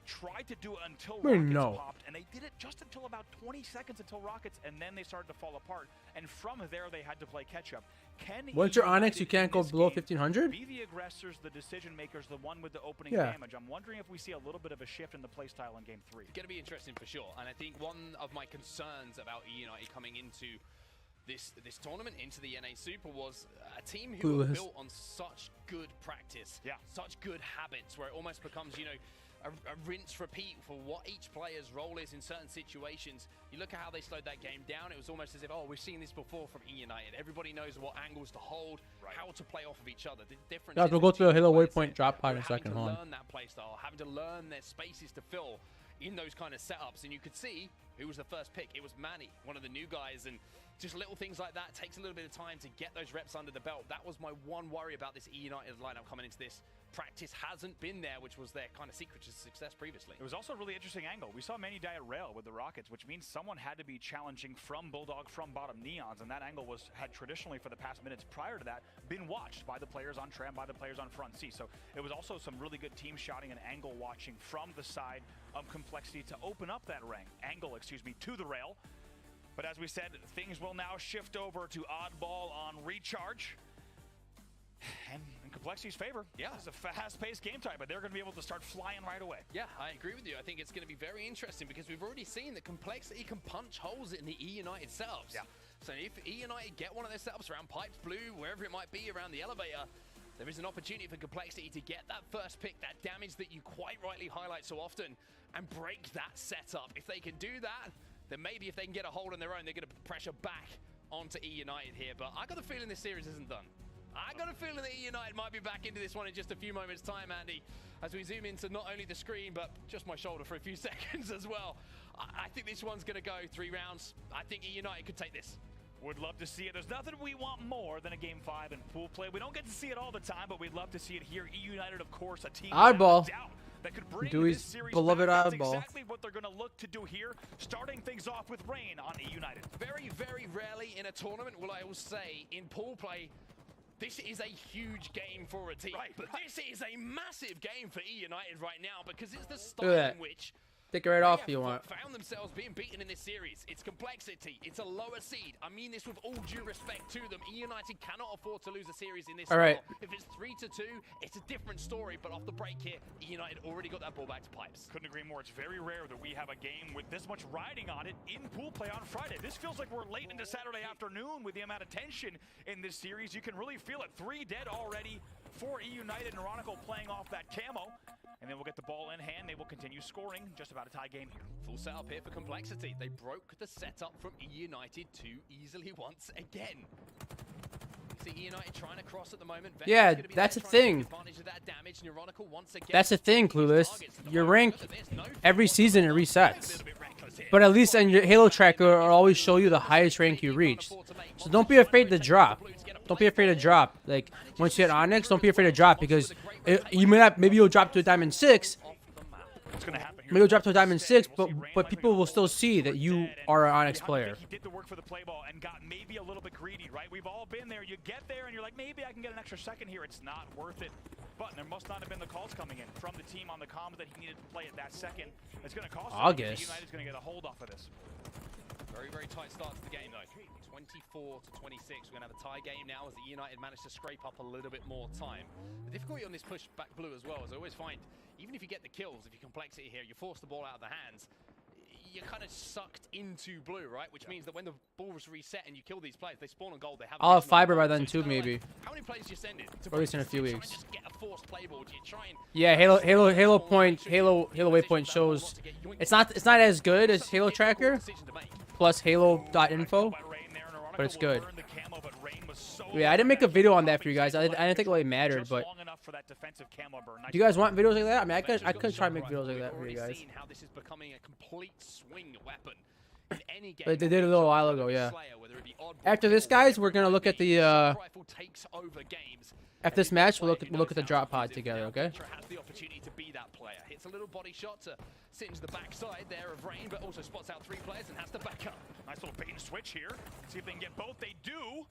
Tried to do it until We rockets know. popped, and they did it just until about 20 seconds until rockets, and then they started to fall apart. And from there, they had to play catch up. Can Once you're Onyx, you can't go below 1500. Be the aggressors, the decision makers, the one with the opening Yeah. damage. I'm wondering if we see a little bit of a shift in the playstyle in Game 3. It's going to be interesting for sure. And I think one of my concerns about E United coming into this tournament, into the NA Super, was a team who were built on such good practice, such good habits, where it almost becomes, you know, a rinse repeat for what each player's role is in certain situations. You look at how they slowed that game down, it was almost as if, oh, we've seen this before from E United. Everybody knows what angles to hold, how to play off of each other. The difference Guys, we'll go to the Halo Waypoint drop pod in a second. Hold on. learn that play style, having to learn their spaces to fill in those kind of setups. And you could see who was the first pick. It was Manny, one of the new guys, and just little things like that takes a little bit of time to get those reps under the belt. That was my one worry about this E United lineup coming into this. Practice hasn't been there, which was their kind of secret to success previously. It was also a really interesting angle. We saw Manny die at rail with the Rockets, which means someone had to be challenging from Bulldog, from bottom Neons, and that angle had traditionally, for the past minutes prior to that, been watched by the players on Tram, by the players on front C. So it was also some really good team shotting and angle watching from the side of Complexity to open up that angle to the rail. But as we said, things will now shift over to Oddball on recharge. And in Complexity's favor, it's a fast-paced game type, but they're going to be able to start flying right away. Yeah, I agree with you. I think it's going to be very interesting because we've already seen that Complexity can punch holes in the E United setups. Yeah. So if E United get one of those setups around Pipes Blue, wherever it might be around the elevator, there is an opportunity for Complexity to get that first pick, that damage that you quite rightly highlight so often, and break that setup. If they can do that, then maybe if they can get a hold on their own, they're going to pressure back onto E United here. But I got a feeling this series isn't done. I got a feeling that E United might be back into this one in just a few moments' time, Andy, as we zoom into not only the screen, but just my shoulder for a few seconds as well. I think this one's going to go 3 rounds. I think E United could take this. Would love to see it. There's nothing we want more than a Game 5 in pool play. We don't get to see it all the time, but we'd love to see it here. E United, of course, a team Oddball. without a doubt that could bring Dewey's this series beloved back. That's eyeball. exactly what they're going to look to do here, starting things off with Rain on E United. Very, very rarely in a tournament will I will say in pool play, this is a huge game for a team. But this is a massive game for E United right now because it's the style in which take it right off if you want. found themselves being beaten in this series. It's complexity. It's a lower seed. I mean this with all due respect to them. E United cannot afford to lose a series in this All right. style. If it's 3-2, it's a different story. But off the break here, E United already got that ball back to Pipes. Couldn't agree more. It's very rare that we have a game with this much riding on it in pool play on Friday. This feels like we're late into Saturday afternoon with the amount of tension in this series. You can really feel it. 3 dead already for E United. Neurotical playing off that camo. And then we'll get the ball in hand. They will continue scoring. Just about a tie game here. Full setup here for complexity. They broke the setup from E United too easily once again. You see E United trying to cross at the moment. Yeah, that's a thing. That's a thing, Clueless. Your rank, every season it resets. But at least on your Halo tracker, it'll always show you the highest rank you reached. So don't be afraid to drop. Don't be afraid to drop. Like, once you hit Onyx, don't be afraid to drop because you may not, maybe you'll drop to a Diamond 6. Maybe you'll drop to a Diamond 6, but people will still see that you are an Onyx player. He did the work for the play ball and got maybe a little bit greedy, right? We've all been there. You get there and you're like, maybe I can get an extra second here. It's not worth it. But there must not have been the calls coming in from the team on the comms that he needed to play at that second. It's going to cost him. August. United's going to get a hold off of this. Very, very tight start to the game, though. 24 to 26. We're going to have a tie game now as the United managed to scrape up a little bit more time. The difficulty on this push back blue as well is I always find, even if you get the kills, if you complexity here, you force the ball out of the hands, you're kind of sucked into blue, right? Which means that when the ball's reset and you kill these players, they spawn on gold. They have. I'll have fiber by then too, maybe. How many players do you send it? Or at least in a few weeks. Just get a forced play ball. Do you try and Yeah, Halo Waypoint shows it's not as good as Halo Tracker plus Halo.info, but it's good. Yeah, I didn't make a video on that for you guys. I didn't think it really mattered, but do you guys want videos like that? I mean, I could try and make videos like that for you guys. How this is becoming a complete swing weapon in any game. But they did a little while ago, yeah. After this, guys, we're gonna look at the after this match, we'll look at the drop pod together, okay? Has the opportunity to be that player. Hits a little body shot to singe the backside there of Rain, but also spots out 3 players and has to back up. Nice little bait and switch here. See if they can get both. They do.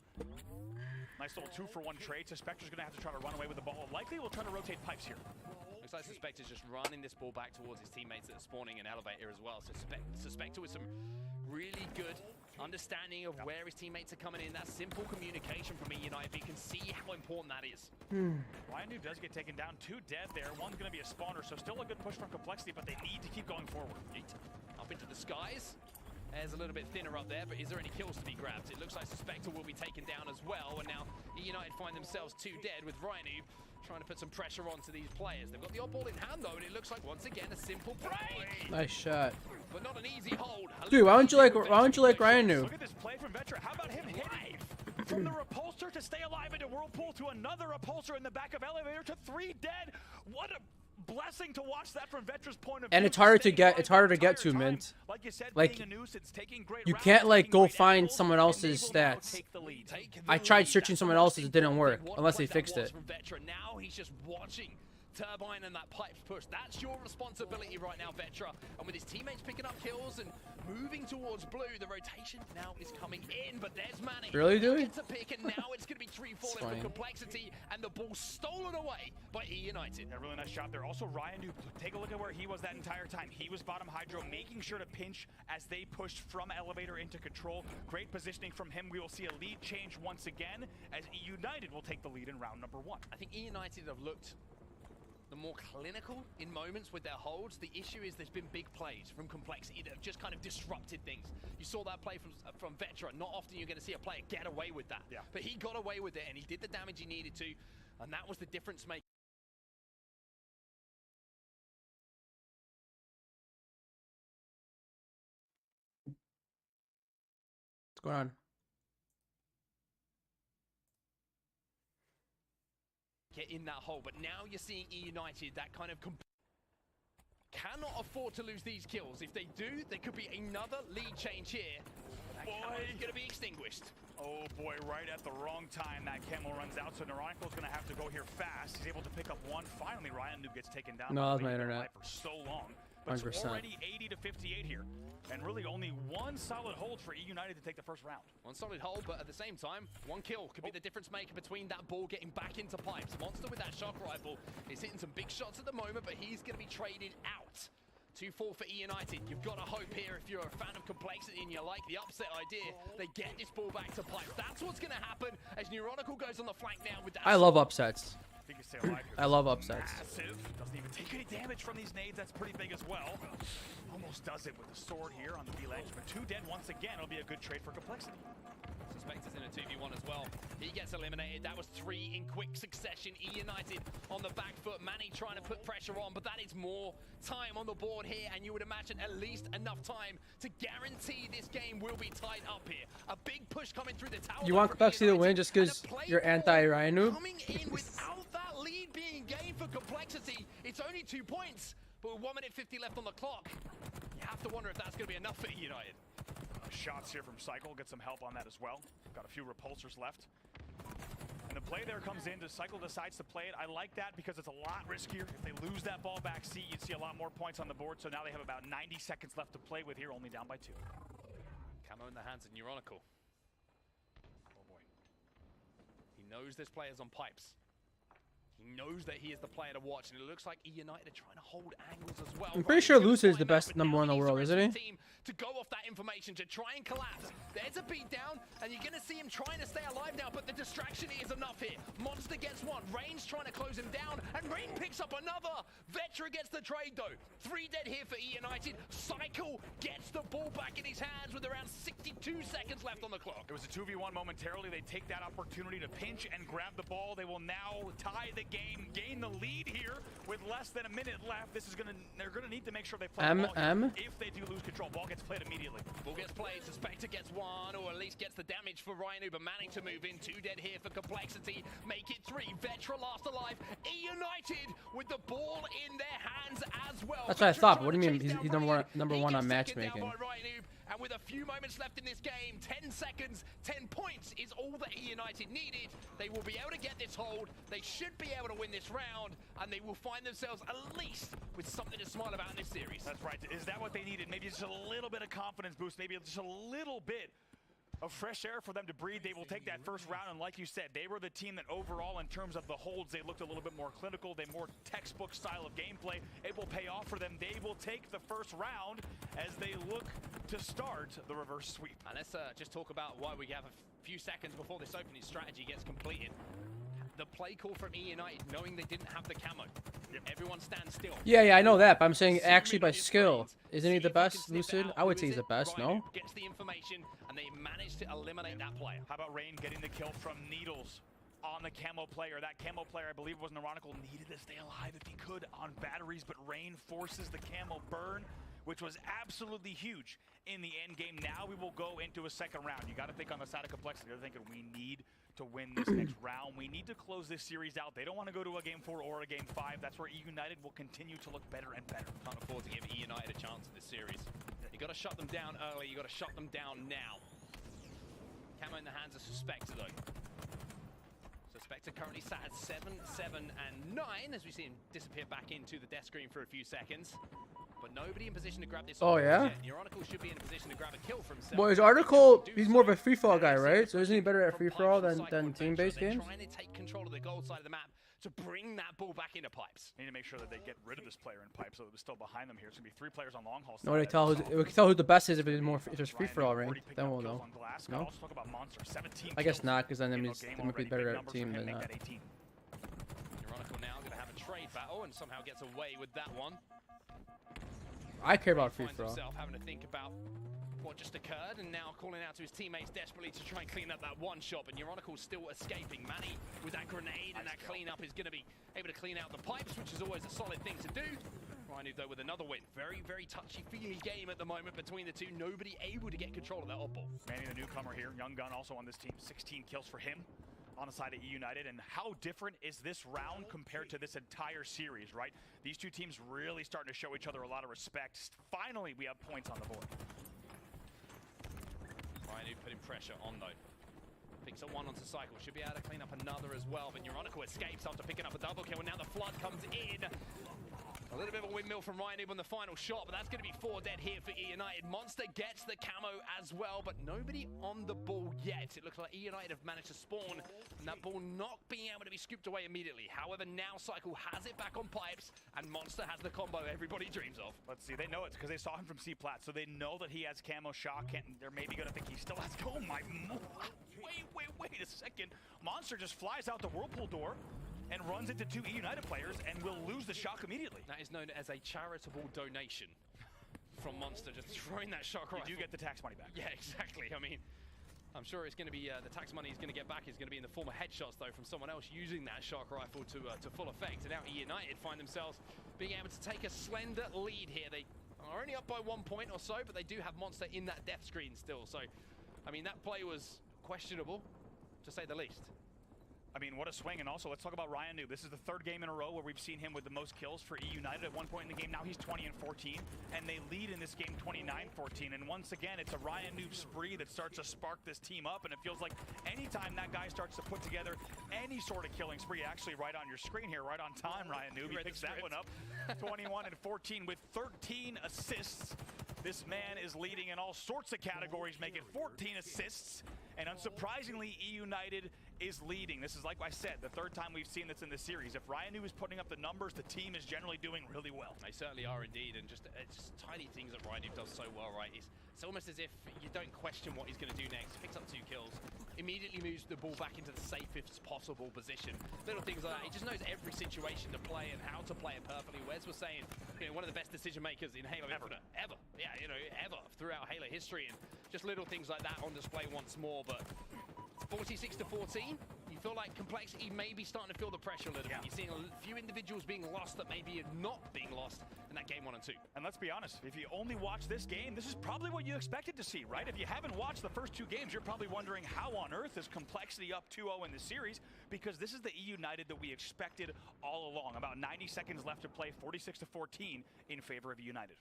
Nice little 2-for-1 trade. Suspector's going to have to try to run away with the ball. Likely will try to rotate Pipes here. Looks like Suspector's just running this ball back towards his teammates that are spawning an elevator as well. So Suspector with some really good understanding of where his teammates are coming in. That simple communication from E United. You can see how important that is. Ryan New does get taken down. 2 dead there. One's going to be a spawner, so still a good push from Complexity, but they need to keep going forward. Up into the skies. There's a little bit thinner up there, but is there any kills to be grabbed? It looks like Suspector will be taken down as well, and now E United find themselves 2 dead with Rhino trying to put some pressure onto these players. They've got the odd ball in hand though, and it looks like once again a simple break. Nice shot. But not an easy hold. Dude, why don't you like Ryan New? Look at this play from Vetra. How about him hitting from the repulsor to stay alive into Whirlpool to another repulsor in the back of elevator to 3 dead. What a blessing to watch that from Vetra's point of view. And it's harder to get to, Mint. Like you said, like being a nuisance, taking great you rounds, can't like go taking great find angles, someone else's and they will now stats. take the lead. I tried searching someone else's, it didn't work unless they fixed it. Now he's just watching Turbine and that Pipes push. That's your responsibility right now, Vetra. And with his teammates picking up kills and moving towards blue, the rotation now is coming in, but there's Manny. Really, dude? Gets a pick, and now it's going to be 3 falling for Complexity, and the ball stolen away by E United. A really nice shot there. Also, Ryan, dude, take a look at where he was that entire time. He was bottom hydro, making sure to pinch as they pushed from elevator into control. Great positioning from him. We will see a lead change once again as E United will take the lead in round number 1. I think E United have looked the more clinical in moments with their holds. The issue is there's been big plays from Complexity that have just kind of disrupted things. You saw that play from Vetra. Not often you're going to see a player get away with that. Yeah. But he got away with it, and he did the damage he needed to, and that was the difference maker. What's going on? Get in that hole, but now you're seeing E United that kind of cannot afford to lose these kills. If they do, there could be another lead change here. boy. He's going to be extinguished. Oh boy, right at the wrong time that camo runs out, so Neuronical's gonna have to go here fast. He's able to pick up one. Finally, Ryan Noob gets taken down. No, that's my He's been internet. alive for so long. But it's 100%. already 80 to 58 here. And really only one solid hold for E United to take the first round. One solid hold, but at the same time, one kill could be the difference maker between that ball getting back into pipes. Monster with that shock rifle is hitting some big shots at the moment, but he's going to be traded out. 2-4 for E United. You've got to hope here, if you're a fan of complexity and you like the upset idea, they get this ball back to pipes. That's what's going to happen as Neuronical goes on the flank now with that. I love upsets. He can stay alive here. I love upsets. Massive. Doesn't even take any damage from these nades. That's pretty big as well. Almost does it with the sword here on the B ledge, but 2 dead once again. It'll be a good trade for complexity. Suspect is in a 2v1 as well. He gets eliminated. That was 3 in quick succession. E United on the back foot. Manny trying to put pressure on, but that is more time on the board here, and you would imagine at least enough time to guarantee this game will be tied up here. A big push coming through the tower. You want complexity to win just because you're anti-Ryan Noob? Coming in without that lead being gained for complexity. It's only 2 points, but with 1 minute 50 left on the clock, you have to wonder if that's going to be enough for E United. Shots here from Cycle, get some help on that as well. Got a few repulsors left. And the play there comes in, Cycle decides to play it. I like that because it's a lot riskier. If they lose that ball back seat, you'd see a lot more points on the board. So now they have about 90 seconds left to play with here, only down by 2. Camo in the hands of Neuronical. Oh boy. He knows this player's on pipes. He knows that he is the player to watch, and it looks like E United are trying to hold angles as well. I'm pretty sure Lucid is the best #1 in the world, isn't he? To go off that information, to try and collapse. There's a beatdown, and you're going to see him trying to stay alive now, but the distraction is enough here. Monster gets one. Rain's trying to close him down, and Rain picks up another. Vetra gets the trade, though. 3 dead here for E United. Cycle gets the ball back in his hands with around 62 seconds left on the clock. It was a 2v1 momentarily. They take that opportunity to pinch and grab the ball. They will now tie the game, gain the lead here with less than a minute left. This is they're gonna need to make sure they play the ball here. If they do lose control, ball gets played immediately. Ball gets played, Suspector gets one, or at least gets the damage for Rhino, but managing to move in. 2 dead here for complexity. Make it 3. Vetra last alive. E United with the ball in their hands as well. That's what I thought. But what do you mean he's number one on matchmaking? And with a few moments left in this game, 10 seconds, 10 points is all that E United needed. They will be able to get this hold. They should be able to win this round, and they will find themselves at least with something to smile about in this series. That's right. Is that what they needed? Maybe just a little bit of confidence boost, maybe just a little bit of fresh air for them to breathe. They will take that first round, and like you said, they were the team that overall, in terms of the holds, they looked a little bit more clinical, they more textbook style of gameplay. It will pay off for them. They will take the first round as they look to start the reverse sweep. And let's just talk about why we have a few seconds before this opening strategy gets completed. The play call from E United, knowing they didn't have the camo. Everyone stands still. Yeah, I know that, but I'm saying actually by skill. Isn't he the best, Lucid? I would say he's the best, no? Gets the information, and they managed to eliminate that player. How about Rain getting the kill from Needles on the camo player? That camo player, I believe, was Neuronical, needed to stay alive if he could on batteries, but Rain forces the camo burn, which was absolutely huge in the end game. Now we will go into a second round. You got to think on the side of complexity. They're thinking we need to win this next round. We need to close this series out. They don't want to go to a game 4 or a game 5. That's where E United will continue to look better and better. Can't afford to give E United a chance in this series. You got to shut them down early. You got to shut them down now. Camo in the hands of Suspector, though. Suspector currently sat at 7, 7, and 9 as we see him disappear back into the death screen for a few seconds. But nobody in position to grab this. Oh, yeah? Neuronical should be in a position to grab a kill for himself. Well, his article, he's more of a free-for-all guy, right? So isn't he better at free-for-all than team-based games? Trying to take control of the gold side of the map to bring that ball back into pipes. Need to make sure that they get rid of this player in pipes, so it was still behind them here. It's going to be 3 players on long haul. No, we can tell who the best is if it's free-for-all rank. Then we'll know. No? I guess not, because then they might be better at team than not. Neuronical now going to have a trade battle and somehow gets away with that one. I care about free-for-all. Himself having to think about what just occurred, and now calling out to his teammates desperately to try and clean up that one shot, but Neuronical's still escaping. Manny with that grenade and that cleanup is going to be able to clean out the pipes, which is always a solid thing to do. Rhino, though, with another win. Very, very touchy-feely game at the moment between the two. Nobody able to get control of that op ball. Manny, the newcomer here, young gun also on this team. 16 kills for him on the side of E United. And how different is this round compared to this entire series, right? These two teams really starting to show each other a lot of respect. Finally, we have points on the board. Ryan putting pressure on though. Picks up one onto Cycle, should be able to clean up another as well, but Euronical escapes after picking up a double kill, and now the Flood comes in. A little bit of a windmill from Ryan on the final shot, but that's going to be 4 dead here for E United. Monster gets the camo as well, but nobody on the ball yet. It looks like E United have managed to spawn, and that ball not being able to be scooped away immediately. However, now Cycle has it back on pipes, and Monster has the combo everybody dreams of. Let's see, they know it's because they saw him from C plat, so they know that he has camo shock, and they're maybe going to think he still has. Oh my! Wait a second! Monster just flies out the whirlpool door and runs into 2 E United players and will lose the shock immediately. That is known as a charitable donation from Monster, just throwing that shock rifle. You do get the tax money back. Yeah, exactly. I mean, I'm sure it's going to be, the tax money he's going to get back is going to be in the form of headshots, though, from someone else using that shock rifle to full effect. And now E United find themselves being able to take a slender lead here. They are only up by 1 point or so, but they do have Monster in that death screen still. So, I mean, that play was questionable, to say the least. I mean, what a swing. And also, let's talk about Ryan Noob. This is the 3rd game in a row where we've seen him with the most kills for E United. At one point in the game, now he's 20 and 14, and they lead in this game 29-14. And once again, it's a Ryan Noob spree that starts to spark this team up, and it feels like anytime that guy starts to put together any sort of killing spree, actually right on your screen here, right on time, Ryan Noob, he picks that one up. 21 and 14 with 13 assists. This man is leading in all sorts of categories, making 14 assists. And unsurprisingly, E United is leading. This is, like I said, the 3rd time we've seen this in the series. If Ryan Noob is putting up the numbers, the team is generally doing really well. They certainly are indeed, and just tiny things that Ryan Noob does so well, right? It's almost as if you don't question what he's going to do next. Picks up 2 kills, immediately moves the ball back into the safest possible position. Little things like that. He just knows every situation to play and how to play it perfectly. Wes was saying, you know, one of the best decision makers in Halo Infinite ever. Yeah, you know, ever throughout Halo history, and just little things like that on display once more. But 46-14, you feel like Complexity may be starting to feel the pressure a little bit. You're seeing a few individuals being lost that maybe are not being lost in that game 1 and 2. And let's be honest, if you only watch this game, this is probably what you expected to see, right? If you haven't watched the first 2 games, you're probably wondering how on earth is Complexity up 2-0 in the series, because this is the E United that we expected all along. About 90 seconds left to play, 46-14 in favor of E United.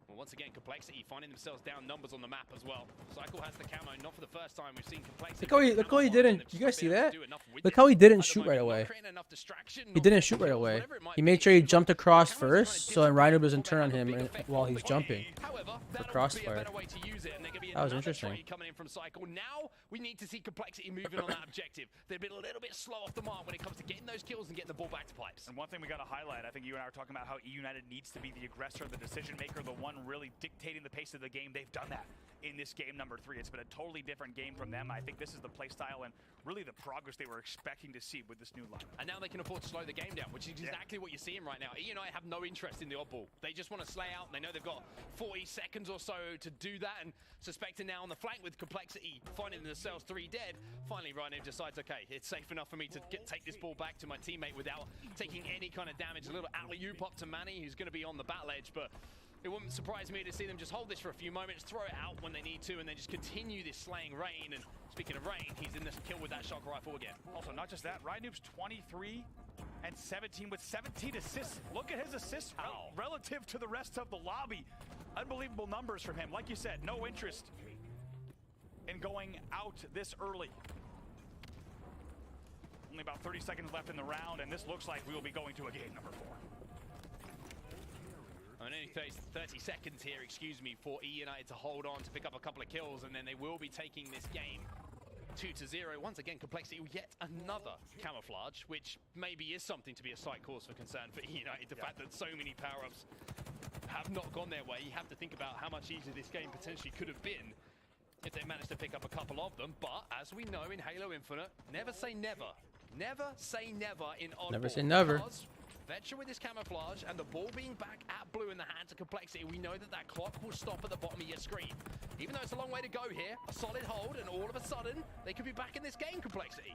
Well, once again, Complexity finding themselves down numbers on the map as well. Cycle has the camo, not for the first time. We've seen Complexity. Look how he didn't. You guys see that? Look how he didn't shoot right away. He didn't shoot right away. He made sure he jumped across first, so that Rhino doesn't turn on him while he's jumping for crossfire. That was interesting. Coming in from Cycle. Now we need to see Complexity moving on that objective. They've been a little bit slow off the mark when it comes to getting those kills and getting the ball back to pipes. And one thing we got to highlight, I think you and I were talking about how E United needs to be the aggressor, the decision maker, the one really dictating the pace of the game. They've done that in this game number 3. It's been a totally different game from them. I think this is the play style and really the progress they were expecting to see with this new line. And now they can afford to slow the game down, which is exactly what you're seeing right now. E United have no interest in the oddball. They just want to slay out. They know they've got 40 seconds or so to do that, and suspecting now on the flank with Complexity finding themselves 3 dead. Finally, Ryan decides, okay, it's safe enough for me to take this ball back to my teammate without taking any kind of damage. A little alley-oop up to Manny, who's going to be on the battle edge, but it wouldn't surprise me to see them just hold this for a few moments, throw it out when they need to, and then just continue this slaying rain. And speaking of rain, he's in this kill with that shock rifle again. Also, not just that, Ryan Noob's 23 and 17 with 17 assists. Look at his assists relative to the rest of the lobby. Unbelievable numbers from him. Like you said, no interest in going out this early. Only about 30 seconds left in the round, and this looks like we will be going to a game number 4. Only 30 seconds here, excuse me, for E United to hold on to pick up a couple of kills, and then they will be taking this game 2-0. Once again, Complexity, yet another camouflage, which maybe is something to be a slight cause for concern for E United. The fact that so many power-ups have not gone their way. You have to think about how much easier this game potentially could have been if they managed to pick up a couple of them. But as we know in Halo Infinite, never say never. Never say never in oddball. Never say never. Veteran with this camouflage and the ball being back at blue in the hands of Complexity, we know that that clock will stop at the bottom of your screen. Even though it's a long way to go here, a solid hold, and all of a sudden, they could be back in this game, Complexity.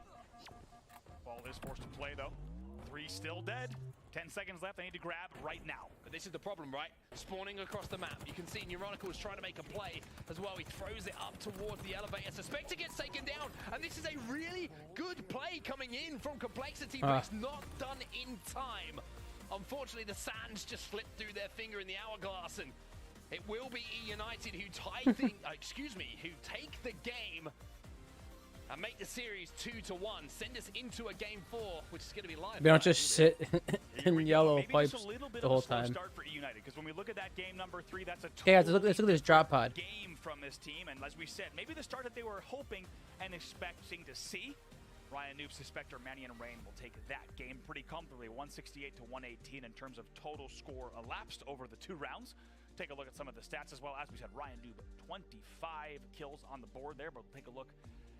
Ball is forced to play, though. 3 still dead. 10 seconds left, they need to grab right now. But this is the problem, right? Spawning across the map. You can see Neuronical is trying to make a play as well. He throws it up towards the elevator. Suspector gets taken down, and this is a really good play coming in from Complexity, but it's not done in time. Unfortunately, the sands just slipped through their finger in the hourglass, and It will be E United who tie thing, who take the game and make the series 2-1. Send us into a game 4, which is going to be live. We don't just sit in yellow Maybe pipes just a little bit the of whole a slow time. start for United, because when we look at that game number 3, that's a Okay, guys, let's look at this drop pod. game from this team, and as we said, maybe the start that they were hoping and expecting to see. Ryan Noob, Suspector, Manny, and Rain will take that game pretty comfortably, 168 to 118 in terms of total score elapsed over the 2 rounds. Take a look at some of the stats as well. As we said, Ryan Noob, 25 kills on the board there, but we'll take a look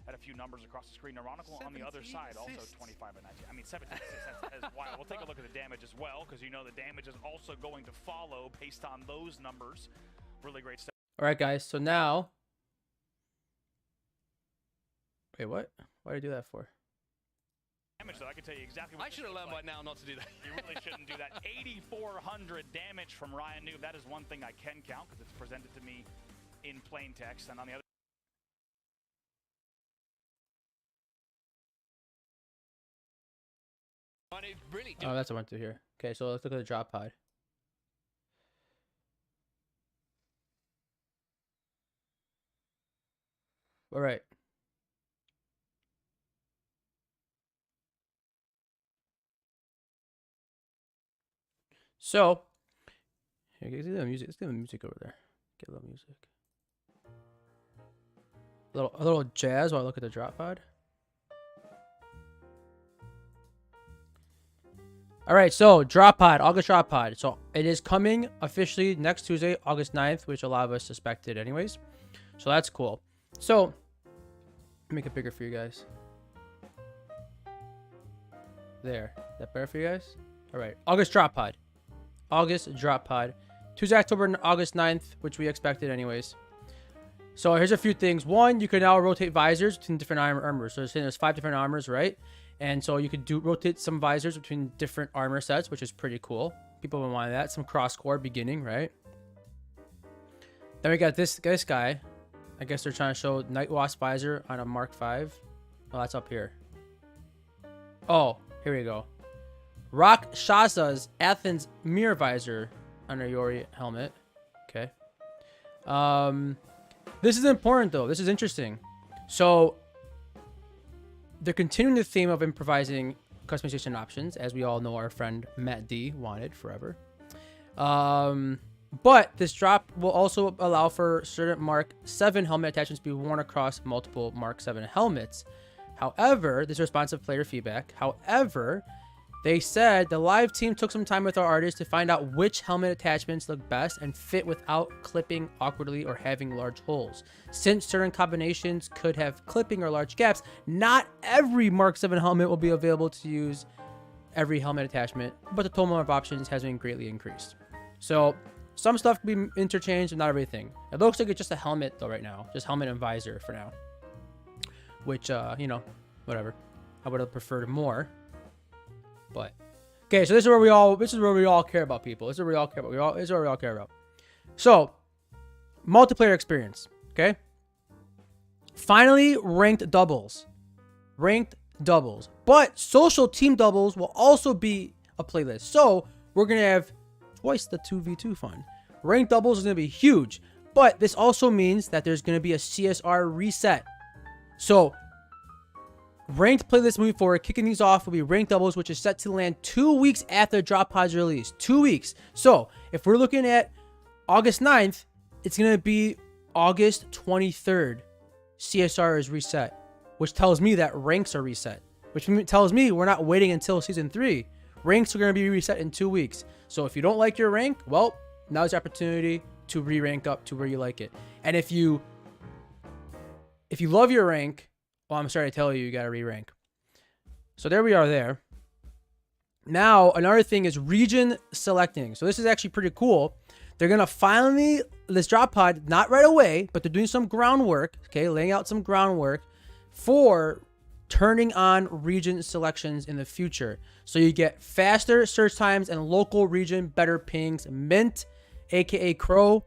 at a few numbers across the screen. Neuronical on the other side, also 25 and 19. I mean, 17 assists, that's wild. We'll take a look at the damage as well, because you know the damage is also going to follow based on those numbers. Really great stuff. All right, guys. So now, wait, what? Why did I do that for? Damage, though, I can tell you exactly what I should have learned by now not to do that. You really shouldn't do that. 8,400 damage from Ryan Noob. That is one thing I can count, because it's presented to me in plain text. And on the other really Oh, that's what I went through here. Okay, so let's look at the drop pod. All right. So, here, let's get the music. Let's get the music over there. Get a little music. A little jazz while I look at the drop pod. All right, so drop pod, August drop pod. So it is coming officially next Tuesday, August 9th, which a lot of us suspected anyways. So that's cool. So make it bigger for you guys. There. Is that better for you guys? All right, August drop pod. August drop pod. Tuesday, August 9th, which we expected anyways. So here's a few things. One, you can now rotate visors between different armors. So there's 5 different armors, right? And so you could rotate some visors between different armor sets, which is pretty cool. People will want that. Some cross-core beginning, right? Then we got this guy. I guess they're trying to show Night Wasp visor on a Mark V. Oh, that's up here. Oh, here we go. Rock Shaza's Athens mirror visor on a Yori helmet. Okay. This is important though. This is interesting. So they're continuing the theme of improvising customization options, as we all know our friend Matt D wanted forever. But this drop will also allow for certain Mark 7 helmet attachments to be worn across multiple Mark 7 helmets. However, this is responsive player feedback. However, they said the live team took some time with our artists to find out which helmet attachments look best and fit without clipping awkwardly or having large holes. Since certain combinations could have clipping or large gaps, not every Mark 7 helmet will be available to use every helmet attachment, but the total number of options has been greatly increased. So some stuff can be interchanged and not everything. It looks like it's just a helmet though right now, just helmet and visor for now, which, you know, whatever. I would have preferred more. But okay, so this is where we all care about, people. This is what we all care about. This is what we all care about. So, multiplayer experience. Okay. Finally, ranked doubles. Ranked doubles. But social team doubles will also be a playlist. So we're gonna have twice the 2v2 fun. Ranked doubles is gonna be huge. But this also means that there's gonna be a CSR reset. So ranked playlist moving forward, kicking these off will be ranked doubles, which is set to land 2 weeks after the drop pod's release. 2 weeks. So if we're looking at August 9th, it's going to be August 23rd. CSR is reset, which tells me that ranks are reset, which tells me we're not waiting until season 3. Ranks are going to be reset in 2 weeks. So if you don't like your rank, well, now's the opportunity to re-rank up to where you like it. And if you love your rank, well, I'm sorry to tell you, you got to re-rank. So there we are there. Now, another thing is region selecting. So this is actually pretty cool. They're going to finally, this drop pod, not right away, but they're doing some groundwork, okay, laying out some groundwork for turning on region selections in the future. So you get faster search times and local region better pings. Mint, aka Crow,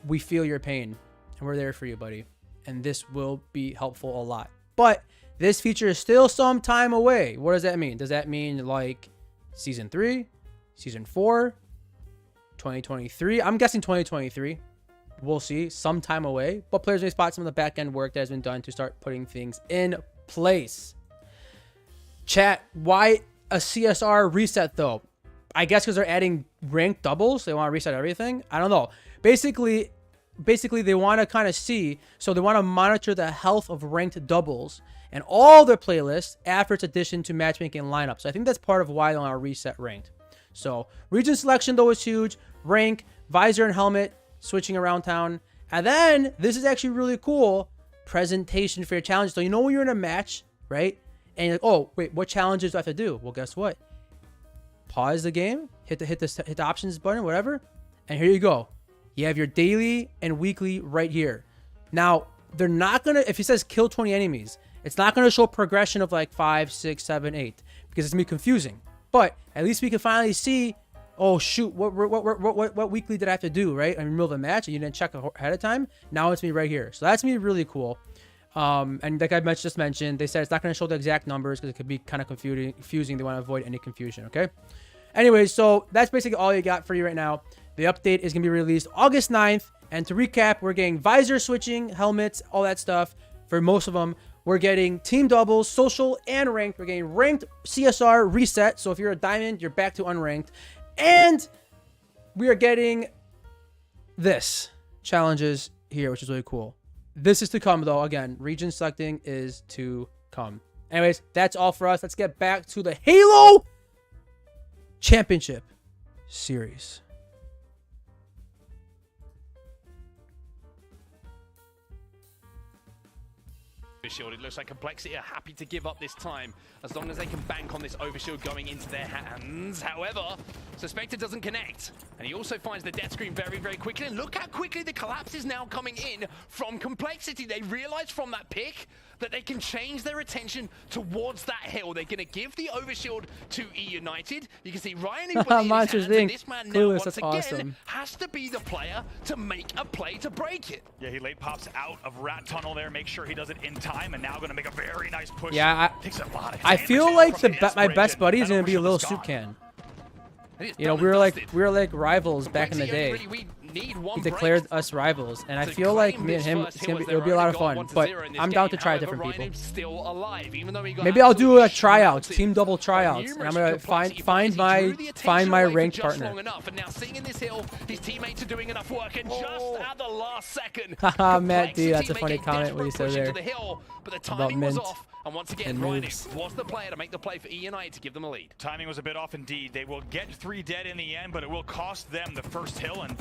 we feel your pain, and we're there for you, buddy. And this will be helpful a lot. But this feature is still some time away. What does that mean? Does that mean like season 3, season 4, 2023. I'm guessing 2023. We'll see, some time away. But players may spot some of the back end work that has been done to start putting things in place. Chat, why a CSR reset though? I guess because they're adding ranked doubles. They want to reset everything. I don't know. Basically they want to kind of see, so they want to monitor the health of ranked doubles and all their playlists after its addition to matchmaking lineups. So I think that's part of why they want to reset ranked. So region selection though is huge. Rank, visor and helmet, switching around town. And then this is actually really cool. Presentation for your challenges. So you know when you're in a match, right? And you're like, oh wait, what challenges do I have to do? Well, guess what? Pause the game, hit the options button, whatever, and here you go. You have your daily and weekly right here. Now, they're not going to, if it says kill 20 enemies, it's not going to show progression of like 5, 6, 7, 8, because it's going to be confusing. But at least we can finally see, oh shoot, what weekly did I have to do, right? In the middle of the match, and you didn't check ahead of time. Now it's me right here. So that's going to be really cool. And like I just mentioned, they said it's not going to show the exact numbers because it could be kind of confusing. They want to avoid any confusion, okay? Anyways, so that's basically all you got for you right now. The update is going to be released August 9th. And to recap, we're getting visor switching, helmets, all that stuff for most of them. We're getting team doubles, social, and ranked. We're getting ranked CSR reset. So if you're a diamond, you're back to unranked. And we are getting this challenges here, which is really cool. This is to come, though. Again, region selecting is to come. Anyways, that's all for us. Let's get back to the Halo Championship Series. Overshield. It looks like Complexity are happy to give up this time as long as they can bank on this overshield going into their hands. However, Suspected doesn't connect, and he also finds the death screen very, very quickly. And look how quickly the collapse is now coming in from Complexity. They realize from that pick that they can change their attention towards that hill. They're going to give the overshield to E United. You can see Ryan put it in his hands, and this man now once again has to be the player to make a play to break it. Yeah, he late pops out of Rat Tunnel there, make sure he does it in time, and now going to make a very nice push. Yeah, takes a lot of I feel like my best buddy is going to be a little soup can. You know, we were like rivals back in the day. He declared us rivals, and I feel like me and him, it'll be a lot of fun. But I'm down to try different people. Maybe I'll do a tryouts, team double tryouts, and I'm gonna find my ranked partner. And now seeing in this hill, his teammates are doing enough work, and just at the last second, haha, Matt D, that's a funny comment what you said there but the about timing was Mint. off. And once again, Ryan was the player to make the play for E United to give them a lead. Timing was a bit off indeed. They will get 3 dead in the end, but it will cost them the first hill. And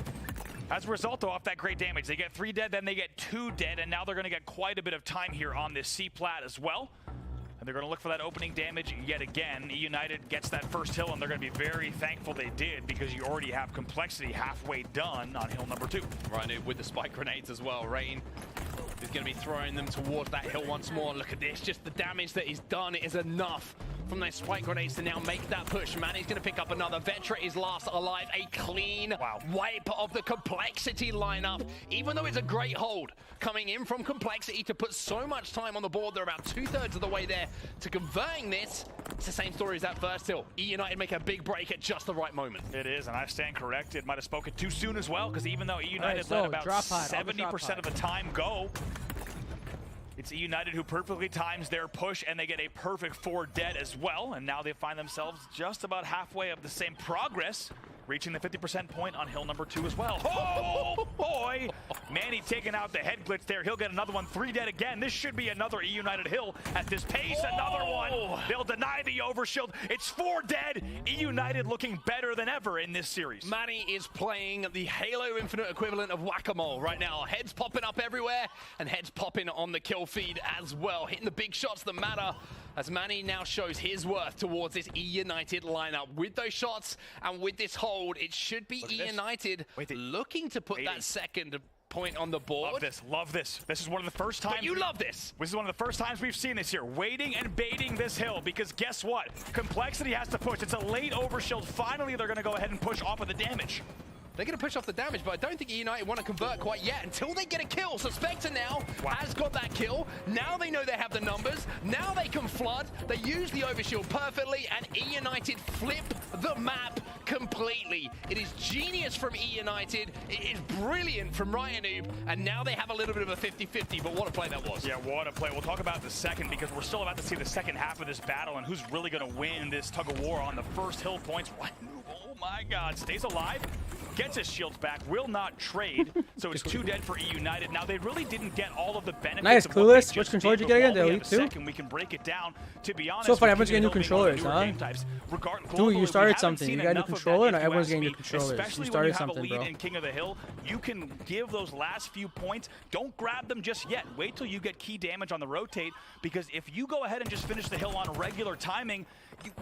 as a result, though, off that great damage, they get 3 dead, then they get 2 dead, and now they're going to get quite a bit of time here on this C-plat as well. And they're going to look for that opening damage yet again. E United gets that first hill, and they're going to be very thankful they did, because you already have Complexity halfway done on hill number 2. Right, with the spike grenades as well. Rain is going to be throwing them towards that hill once more. Look at this, just the damage that he's done is enough from those spike grenades to now make that push. Manny's going to pick up another. Vetra is last alive. A clean wipe of the Complexity lineup. Even though it's a great hold coming in from Complexity to put so much time on the board, they're about 2/3 of the way there to converting this. It's the same story as that first hill. E United make a big break at just the right moment. It is, and I stand corrected. Might have spoken too soon as well, because even though E United let about 70% of the time go, it's E United who perfectly times their push, and they get a perfect 4 dead as well. And now they find themselves just about halfway of the same progress, reaching the 50% point on hill number 2 as well. Oh boy! Manny taking out the head glitch there. He'll get another one. 3 dead again. This should be another E United hill at this pace. Another one. They'll deny the overshield. It's 4 dead. E United looking better than ever in this series. Manny is playing the Halo Infinite equivalent of whack-a-mole right now. Heads popping up everywhere, and heads popping on the kill feed as well. Hitting the big shots that matter, as Manny now shows his worth towards this E United lineup. With those shots and with this hold, it should be E United looking to put that second point on the board. Love this, love this. This is one of the first times. But you love this. This is one of the first times we've seen this here. Waiting and baiting this hill, because guess what? Complexity has to push. It's a late overshield. Finally, they're going to go ahead and push off of the damage. They're going to push off the damage, but I don't think E United want to convert quite yet until they get a kill. Suspector now has got that kill. Now they know they have the numbers. Now they can flood. They use the overshield perfectly, and E United flip the map completely. completely. It is genius from E United. It is brilliant from Ryanoob, and now they have a little bit of a 50-50, but what a play that was. Yeah, what a play. We'll talk about the second because we're still about to see the second half of this battle and who's really going to win this tug of war on the first hill points. Oh my God, stays alive, gets his shields back, will not trade, so it's 2 dead for E United. Now, they really didn't get all of the benefits. Nice, of Clueless. Which controller did you get again? The Elite 2? Second, we can break it down. To be honest, So funny, everyone's getting new controllers, huh? Dude, you started something. You got a new controller, and everyone's getting new controllers. You started something, bro. In King of the Hill, you can give those last few points. Don't grab them just yet. Wait till you get key damage on the rotate, because if you go ahead and just finish the hill on regular timing,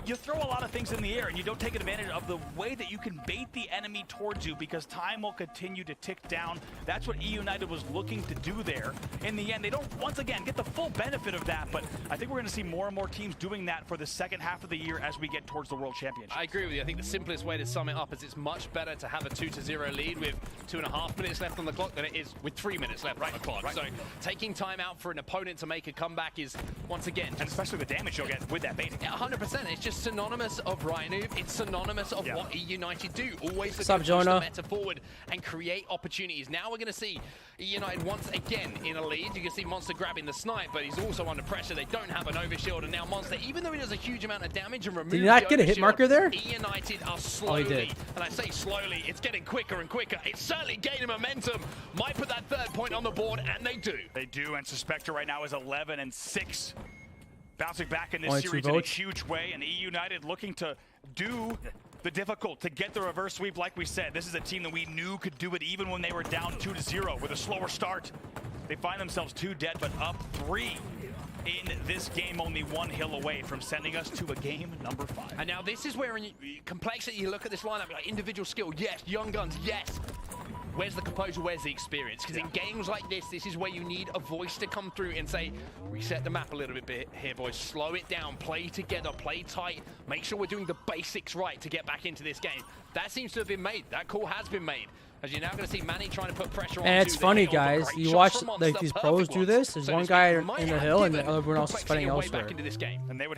you throw a lot of things in the air and you don't take advantage of the way that you can bait the enemy towards you, because time will continue to tick down. That's what E United was looking to do there. In the end, they don't, once again, get the full benefit of that, but I think we're going to see more and more teams doing that for the second half of the year as we get towards the World Championship. I agree with you. I think the simplest way to sum it up is it's much better to have a 2-0 lead with 2.5 minutes left on the clock than it is with 3 minutes left on the clock. So taking time out for an opponent to make a comeback is, once again, and especially the damage you'll get with that baiting. Yeah, 100%. It's just synonymous of Ryanoob. It's synonymous of what E United do. Always look to push the meta forward and create opportunities. Now we're going to see E United once again in a lead. You can see Monster grabbing the snipe, but he's also under pressure. They don't have an overshield, and now Monster, even though he does a huge amount of damage and removes did he not get a hit marker there? E United are slowly, he did. and I say slowly, it's getting quicker and quicker. It's certainly gaining momentum. Might put that third point on the board, and they do. They do, and Suspector right now is 11-6. Bouncing back in this series in a huge way, and E United looking to do the difficult, to get the reverse sweep like we said. This is a team that we knew could do it even when they were down 2-0 with a slower start. They find themselves 2 dead, but up 3 in this game, only 1 hill away from sending us to a game number 5. And now this is where in complexity, you look at this lineup, like individual skill, yes, young guns, yes. Where's the composure, where's the experience? Because in games like this is where you need a voice to come through and say, reset the map a little bit here, boys. Slow it down, play together, play tight. Make sure we're doing the basics right to get back into this game. That seems to have been made. That call has been made. As you're now going to see Manny trying to put pressure on. And it's funny, guys. You watch like these pros do this. There's one guy in the hill, and everyone else is fighting elsewhere.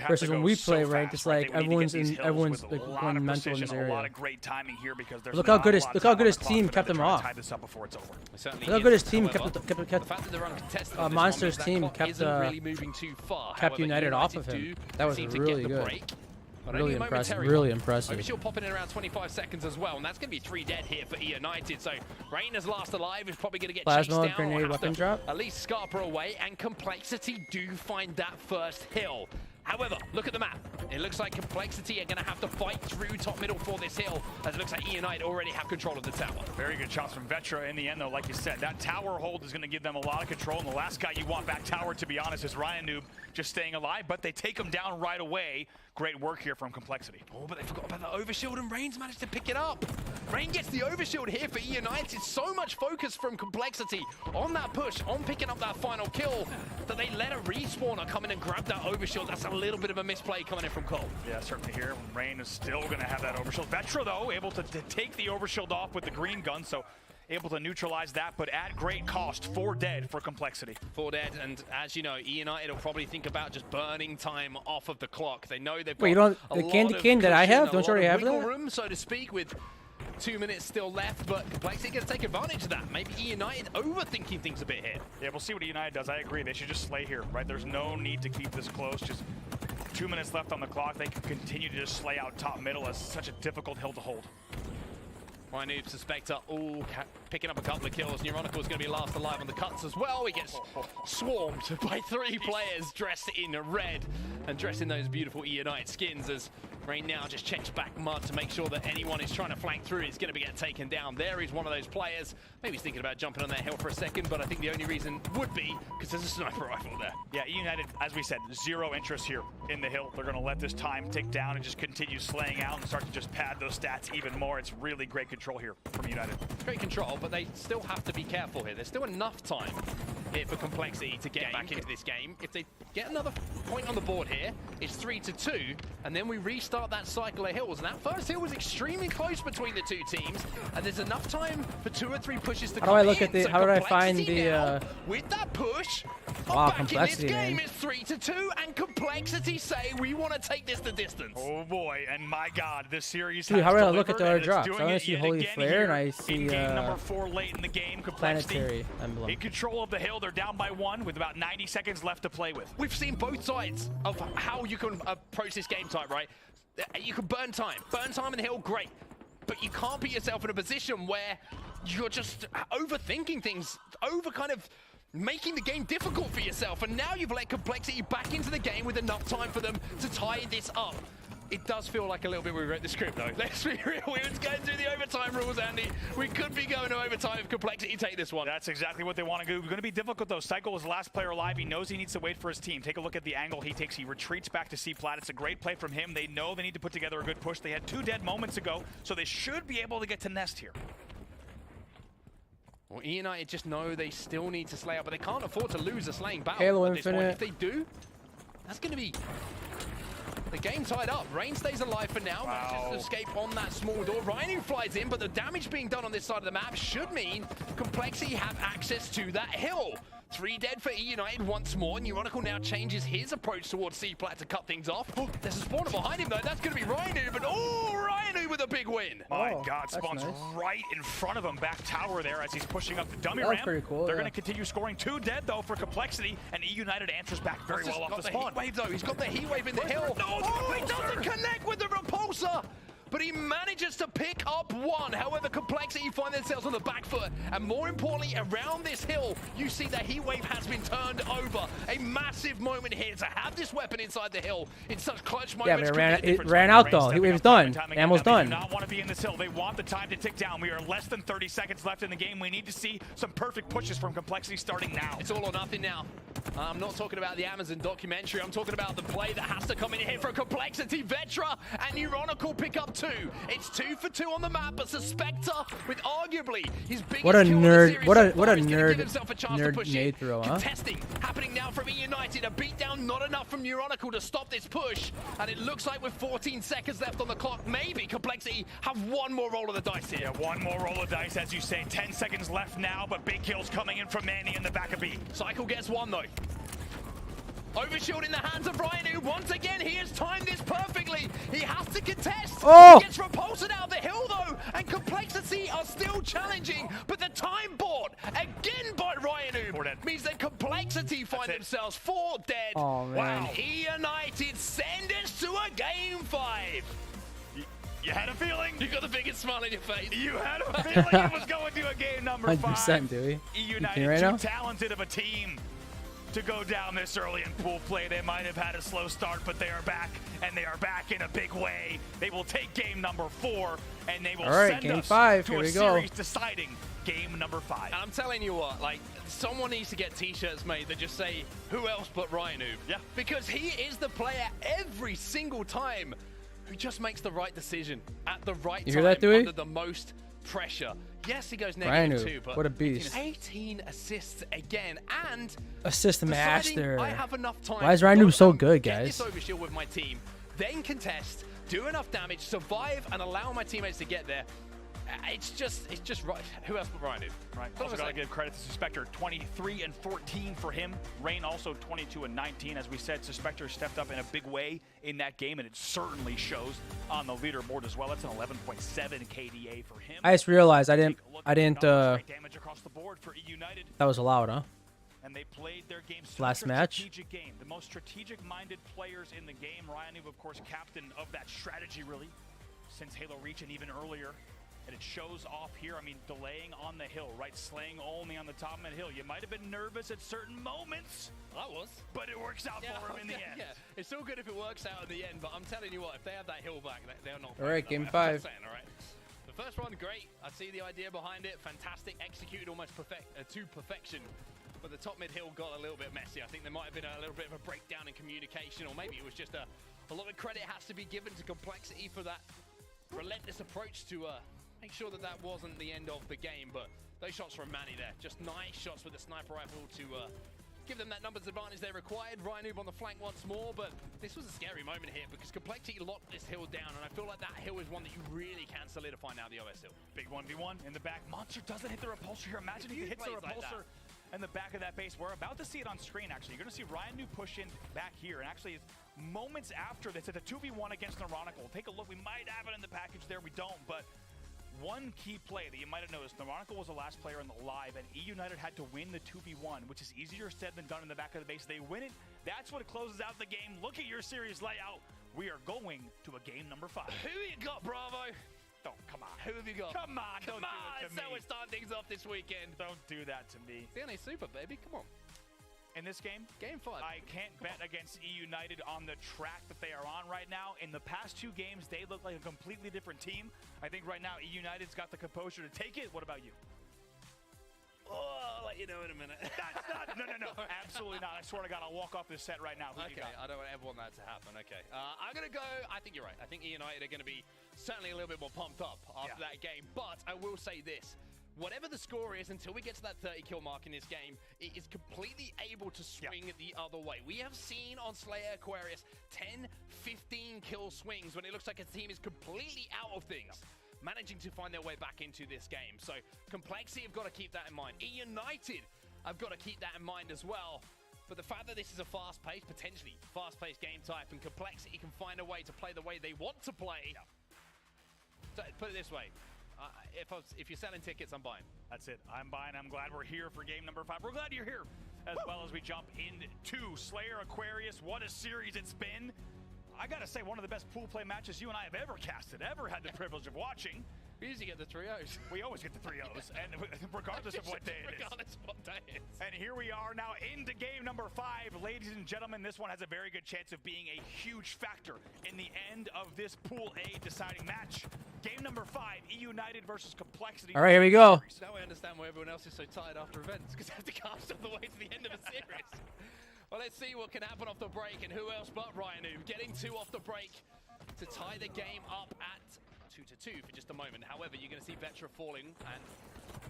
Versus when we play ranked, it's like everyone's like going mental in this area. Look how good his team kept him off. Look how good his team kept Monster's team kept United off of him. That was really good. Really impressive, really impressive. Overshield popping in around 25 seconds as well, and that's going to be 3 dead here for E United. So Reigner's last alive is probably going to get chased down. Grenade, weapon drop. At least Scarper away, and Complexity do find that first hill. However, look at the map. It looks like Complexity are going to have to fight through top middle for this hill, as it looks like E United already have control of the tower. Very good shots from Vetra in the end, though. Like you said, that tower hold is going to give them a lot of control, and the last guy you want back tower, to be honest, is Ryanoob, just staying alive, but they take him down right away. Great work here from Complexity. Oh, but they forgot about the overshield, and Rain's managed to pick it up. Rain gets the overshield here for E United. So much focus from Complexity on that push, on picking up that final kill, that they let a respawner come in and grab that overshield. That's a little bit of a misplay coming in from Cole. Yeah, certainly here. Rain is still going to have that overshield. Vetra, though, able to take the overshield off with the green gun, so able to neutralize that, but at great cost. 4 dead for Complexity. 4 dead, and as you know, E United will probably think about just burning time off of the clock. They know they've got Wait, you don't the candy cane that I have? Don't you already have that? Room, so to speak, with 2 minutes still left, but Complexity going to take advantage of that. Maybe E United overthinking things a bit here. Yeah, we'll see what E United does. I agree. They should just slay here, right? There's no need to keep this close. Just 2 minutes left on the clock. They can continue to just slay out top middle as such a difficult hill to hold. Ryanoob, Suspector, all picking up a couple of kills. Neuronical's going to be last alive on the cuts as well. He gets swarmed by 3 players dressed in red and dressed in those beautiful E United skins, as Rain now just checks back mud to make sure that anyone who's trying to flank through is going to be getting taken down. There is one of those players. Maybe he's thinking about jumping on that hill for a second, but I think the only reason would be because there's a sniper rifle there. Yeah, E United, as we said, 0 interest here in the hill. They're going to let this time tick down and just continue slaying out and start to just pad those stats even more. It's really great control here from United. Great control, but they still have to be careful here. There's still enough time here for Complexity to get back into this game. If they get another point on the board here, it's 3-2, and then we restart that cycle of hills. And that first hill was extremely close between the 2 teams, and there's enough time for 2 or 3 pushes to come in. How do I find the with that push, Wow, Back in this complexity, game, man. it's 3-2, and Complexity say we want to take this the distance. Oh boy, and my God, this series Dude, has how did I look at delivered, the and it's drops? doing I only it see yet Holy again Flare and here I see in game number 4 late in the game. Complexity planetary emblem. in control of the hill. They're down by 1 with about 90 seconds left to play with. We've seen both sides of how you can approach this game type, right? You can burn time in the hill, great. But you can't put yourself in a position where you're just overthinking things, kind of making the game difficult for yourself. And now you've let Complexity back into the game with enough time for them to tie this up. It does feel like a little bit we wrote the script, though. Let's be real. We was going through the overtime rules, Andy. We could be going to overtime if Complexity take this one. That's exactly what they want to do. It's going to be difficult, though. Cycle is the last player alive. He knows he needs to wait for his team. Take a look at the angle he takes. He retreats back to C-Plat. It's a great play from him. They know they need to put together a good push. They had 2 dead moments ago, so they should be able to get to Nest here. Well, United just know they still need to slay out, but they can't afford to lose a slaying battle. Halo at this point. Infinite. If they do, that's going to be the game tied up. Rain stays alive for now. Manages to escape on that small door. Rhino flies in, but the damage being done on this side of the map should mean Complexity have access to that hill. 3 dead for E United once more. Neuronical now changes his approach towards C-Plat to cut things off. Oh, there's a spawner behind him, though. That's going to be Rhino, but Rhino with a big win. My Oh, God, that's spawns nice. right in front of him, back tower there as he's pushing up the dummy That was ramp. pretty cool, They're yeah. going to continue scoring. 2 dead, though, for Complexity, and E United answers back very well off the spawn. Heat wave, though. He's got the heat wave in the hill. Oh, he doesn't connect with the repulsor. But he manages to pick up 1. However, Complexity find themselves on the back foot. And more importantly, around this hill, you see the heat wave has been turned over. A massive moment here to have this weapon inside the hill in such clutch Yeah, could but be the it difference. ran out Rain though. stepping He was up time done. and time again. Ammo's Now, they done. do not want to be in this hill. They want the time to tick down. We are less than 30 seconds left in the game. We need to see some perfect pushes from Complexity starting now. It's all or nothing now. I'm not talking about the Amazon documentary. I'm talking about the play that has to come in here for Complexity. Vetra and Neuronical pick up 2. It's 2 for 2 on the map, but Suspector with arguably his biggest What a kill of the nerd- series what a- so what far a is gonna nerd- give himself a chance to nerd push nade it. throw, huh? Contesting happening now from E United. A beatdown, not enough from Neuronical to stop this push. And it looks like with 14 seconds left on the clock, maybe Complexity have one more roll of the dice here. Yeah, one more roll of dice, as you say. 10 seconds left now, but big kills coming in from Manny in the back of B. Cycle gets 1 though. Overshield in the hands of Rhino. Once again, he has timed this perfectly. He has to contest. Oh! He gets repulsed out the hill though, and Complexity are still challenging. But the time bought again by Rhino means that Complexity find themselves 4 dead. Oh, man. Wow. E United send us to a game 5. You had a feeling? You got the biggest smile on your face. You had a feeling it was going to a game number 5. 100%, Dewey. E You United, can right too now? talented of a team to go down this early in pool play. They might have had a slow start, but they are back, and they are back in a big way. They will take game number 4, and they will All right, send game us 5, to here a we go. series deciding game number 5. And I'm telling you what, like, someone needs to get t-shirts made that just say, who else but Rhino? Yeah. Because he is the player every single time who just makes the right decision at the right You time hear that, Dewey? under the most pressure. Yes, he goes Rhino, -2, but what a beast. 18 assists again, and Assist deciding master. I have enough time Why is to Rhino go so and good, get guys? this overshield with my team, then contest, do enough damage, survive, and allow my teammates to get there. It's just right. Who else but Rhino? Right. What Also was got to that? give credit to Suspector. 23 and 14 for him. Rain also 22 and 19. As we said, Suspector stepped up in a big way in that game, and it certainly shows on the leaderboard as well. That's an 11.7 KDA for him. I just realized I didn't. Great damage across the board for E United. That was allowed, huh? And they played their game. Last such a match. Strategic game. The most strategic-minded players in the game. Ryan, of course, captain of that strategy, really, since Halo Reach and even earlier. And it shows off here. I mean, delaying on the hill, right? Slaying only on the top of the hill. You might have been nervous at certain moments. I was. But it works out for him in the end. Yeah, it's still good if it works out in the end, but I'm telling you what, if they have that hill back, they're not. All right, game I'm 5. just saying, all right. The first one, great. I see the idea behind it. Fantastic. Executed almost to perfection. But the top mid hill got a little bit messy. I think there might have been a little bit of a breakdown in communication, or maybe it was just a lot of credit has to be given to Complexity for that relentless approach to make sure that wasn't the end of the game. But those shots from Manny there, just nice shots with the sniper rifle to give them that numbers advantage they required. Ryanoob on the flank once more, but this was a scary moment here because Complexity locked this hill down, and I feel like that hill is one that you really can solidify now, the OS hill. Big 1v1 in the back. Monster doesn't hit the repulsor here. Imagine if he hits the plays like repulsor in the back of that base. We're about to see it on screen, actually. You're going to see Ryan New push in back here. And actually, it's moments after this, it's a 2v1 against Neuronica. We'll take a look. We might have it in the package there. We don't, but one key play that you might have noticed, Neuronica was the last player in the live, and E United had to win the 2v1, which is easier said than done in the back of the base. They win it. That's what closes out the game. Look at your series layout. We are going to a game number 5. Who you got, Bravo? Oh, come on. Who have you got? Come on, don't do it to me. So we're starting things off this weekend. Don't do that to me. CNA Super, baby. Come on. In this game? Game 5. I can't bet against E United on the track that they are on right now. In the past 2 games, they look like a completely different team. I think right now E United's got the composure to take it. What about you? Oh, I'll let you know in a minute. That's not, no, absolutely not. I swear to God, I'll walk off this set right now. Who do you got? I don't ever want that to happen. Okay. I'm going to go, I think you're right. I think E United are going to be certainly a little bit more pumped up after that game. But I will say this. Whatever the score is, until we get to that 30 kill mark in this game, it is completely able to swing the other way. We have seen on Slayer Aquarius 10, 15 kill swings when it looks like a team is completely out of things. Managing to find their way back into this game. So Complexity have got to keep that in mind. E United have got to keep that in mind as well. But the fact that this is a fast-paced, potentially fast-paced game type, and Complexity can find a way to play the way they want to play. So put it this way. If you're selling tickets, I'm buying. That's it. I'm buying. I'm glad we're here for game number 5. We're glad you're here. As well as we jump into Slayer Aquarius. What a series it's been. I gotta say, one of the best pool play matches you and I have ever casted, ever had the privilege of watching. We usually get the 3-0s. We always get the 3-0s, and regardless of what day it is. Regardless of what day it is. And here we are now into game number 5. Ladies and gentlemen, this one has a very good chance of being a huge factor in the end of this Pool A deciding match. Game number 5, E United versus Complexity. All right, here we go. Now I understand why everyone else is so tired after events, because they have to cast all the way to the end of a series. Well, let's see what can happen off the break, and who else but Ryan Noob getting 2 off the break to tie the game up at 2-2 for just a moment. However, you're going to see Vetra falling, and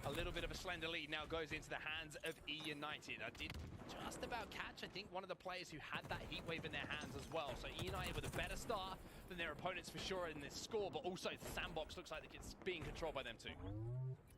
a little bit of a slender lead now goes into the hands of E United. I did just about catch, I think, one of the players who had that heat wave in their hands as well. So E United with a better start than their opponents for sure in this score, but also the sandbox looks like it's being controlled by them too.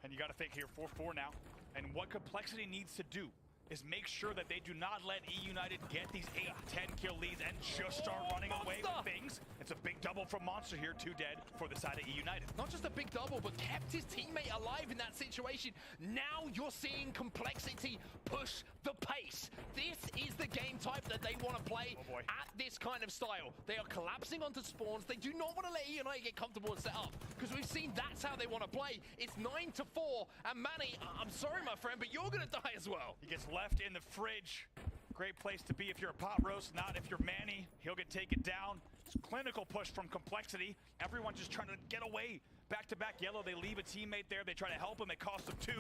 And you got to think here, 4-4 now, and what Complexity needs to do is make sure that they do not let E United get these 8-10 kill leads and just start running away with things. It's a big double from Monster here, 2 dead for the side of E United. Not just a big double, but kept his teammate alive in that situation. Now you're seeing Complexity push the pace. This is the game type that they want to play at this kind of style. They are collapsing onto spawns. They do not want to let E United get comfortable and set up, because we've seen that's how they want to play. It's 9-4, and Manny, I'm sorry, my friend, but you're going to die as well. He gets left in the fridge. Great place to be if you're a pot roast, not if you're Manny. He'll get taken down. It's a clinical push from Complexity. Everyone just trying to get away. Back-to-back yellow. They leave a teammate there. They try to help him. It costs them 2.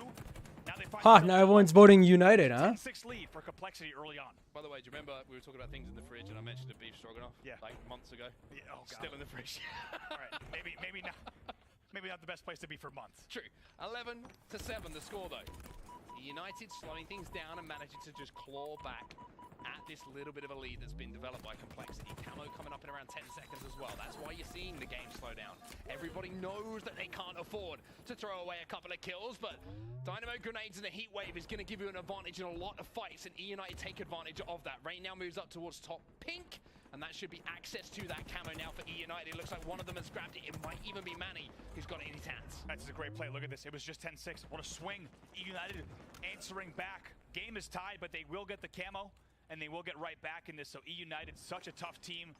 Now they find Now everyone's voting United, huh? 10-6 lead for Complexity early on. By the way, do you remember we were talking about things in the fridge and I mentioned a beef stroganoff? Yeah. Like months ago? Yeah, oh God. Still in the fridge. All right, maybe not. Maybe not the best place to be for months. True. 11-7 the score though. United slowing things down and managing to just claw back at this little bit of a lead that's been developed by Complexity. Camo coming up in around 10 seconds as well. That's why you're seeing the game slow down. Everybody knows that they can't afford to throw away a couple of kills, but Dynamo Grenades and the Heat Wave is going to give you an advantage in a lot of fights, and E United take advantage of that. Rain now moves up towards top pink, and that should be access to that camo now for E United. It looks like one of them has grabbed it. It might even be Manny who's got it in his hands. That's a great play. Look at this. It was just 10-6. What a swing. E United answering back. Game is tied, but they will get the camo, and they will get right back in this. So E United, such a tough team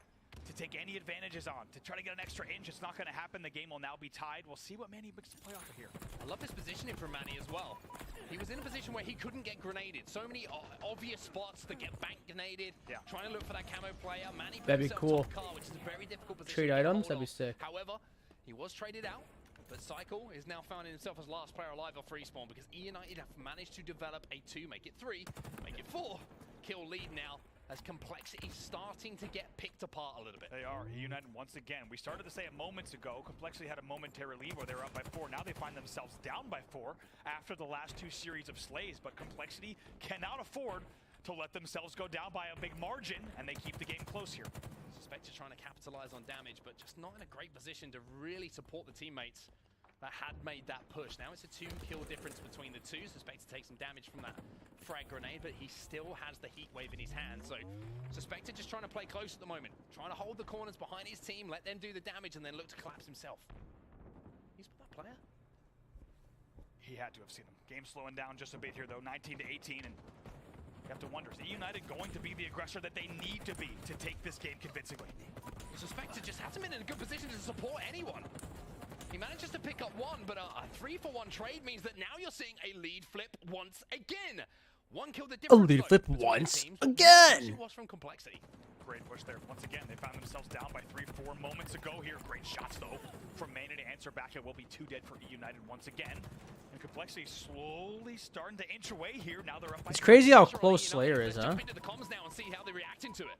to take any advantages on. To try to get an extra inch, it's not going to happen. The game will now be tied. We'll see what Manny makes the play off of here. I love this positioning from Manny as well. He was in a position where he couldn't get grenaded. So many obvious spots to get bank grenaded. Yeah. Trying to look for that camo player. Manny put That'd be himself cool. top car, which is a very difficult position. Trade to get items, hold that'd be of. sick. However, he was traded out. But Cycle is now finding himself as last player alive off respawn, because E United have managed to develop a 2, make it 3, make it 4 kill lead now, as Complexity starting to get picked apart a little bit. They are. E United once again. We started to say it moments ago. Complexity had a momentary lead where they were up by 4. Now they find themselves down by 4 after the last 2 series of slays. But Complexity cannot afford to let themselves go down by a big margin, and they keep the game close here. Suspected trying to capitalize on damage, but just not in a great position to really support the teammates. that had made that push. Now it's a 2-kill difference between the two. Suspect to take some damage from that frag grenade, but he still has the heat wave in his hand. So Suspected just trying to play close at the moment, trying to hold the corners behind his team, let them do the damage, and then look to collapse himself. He's that player. He had to have seen him. Game slowing down just a bit here, though. 19 to 18, and you have to wonder, is United going to be the aggressor that they need to be to take this game convincingly? Suspected just hasn't been in a good position to support anyone. He manages to pick up one, but a 3-for-1 trade means that now you're seeing a lead flip once again. One kill the difference. A lead flip once again. Was from Complexity. Great push there. Once again, they found themselves down by 3-4 moments ago here. Great shots, though, from Maine to answer back. It will be 2 dead for United once again. And Complexity slowly starting to inch away here. Now they're up by... It's crazy how close Slayer is, huh? Jump into the comms now and see how they're reacting to it.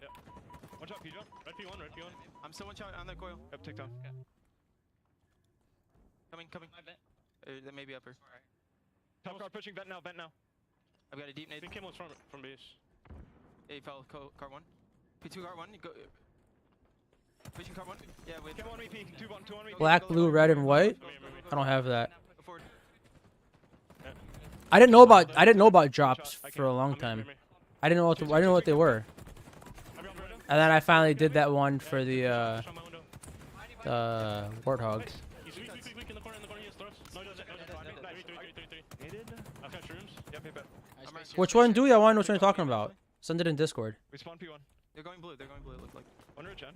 Yeah. One shot, P-John. Red P1, red P1. I'm still one shot on the coil. Yep, take down. Okay. Coming. They may be upper. Top guard pushing, vent now. I've got a deep nade. I think Kim was from base. Hey, fell car 1. P2 car 1. Go. Pushing car 1. Yeah, wait. Kim on me, P. 2 on me. Black, blue, red, and white. I don't have that. Go forward. Yeah. I didn't know about drops for a long time. I didn't know what they were. And then I finally did that one for the warthogs. He's weak in the corner, he has throws. No, he doesn't. I've got shrooms. Yep. Which one do you want? Which one are you talking about? Send it in Discord. We spawn P1. They're going blue, it looked like. One red gen.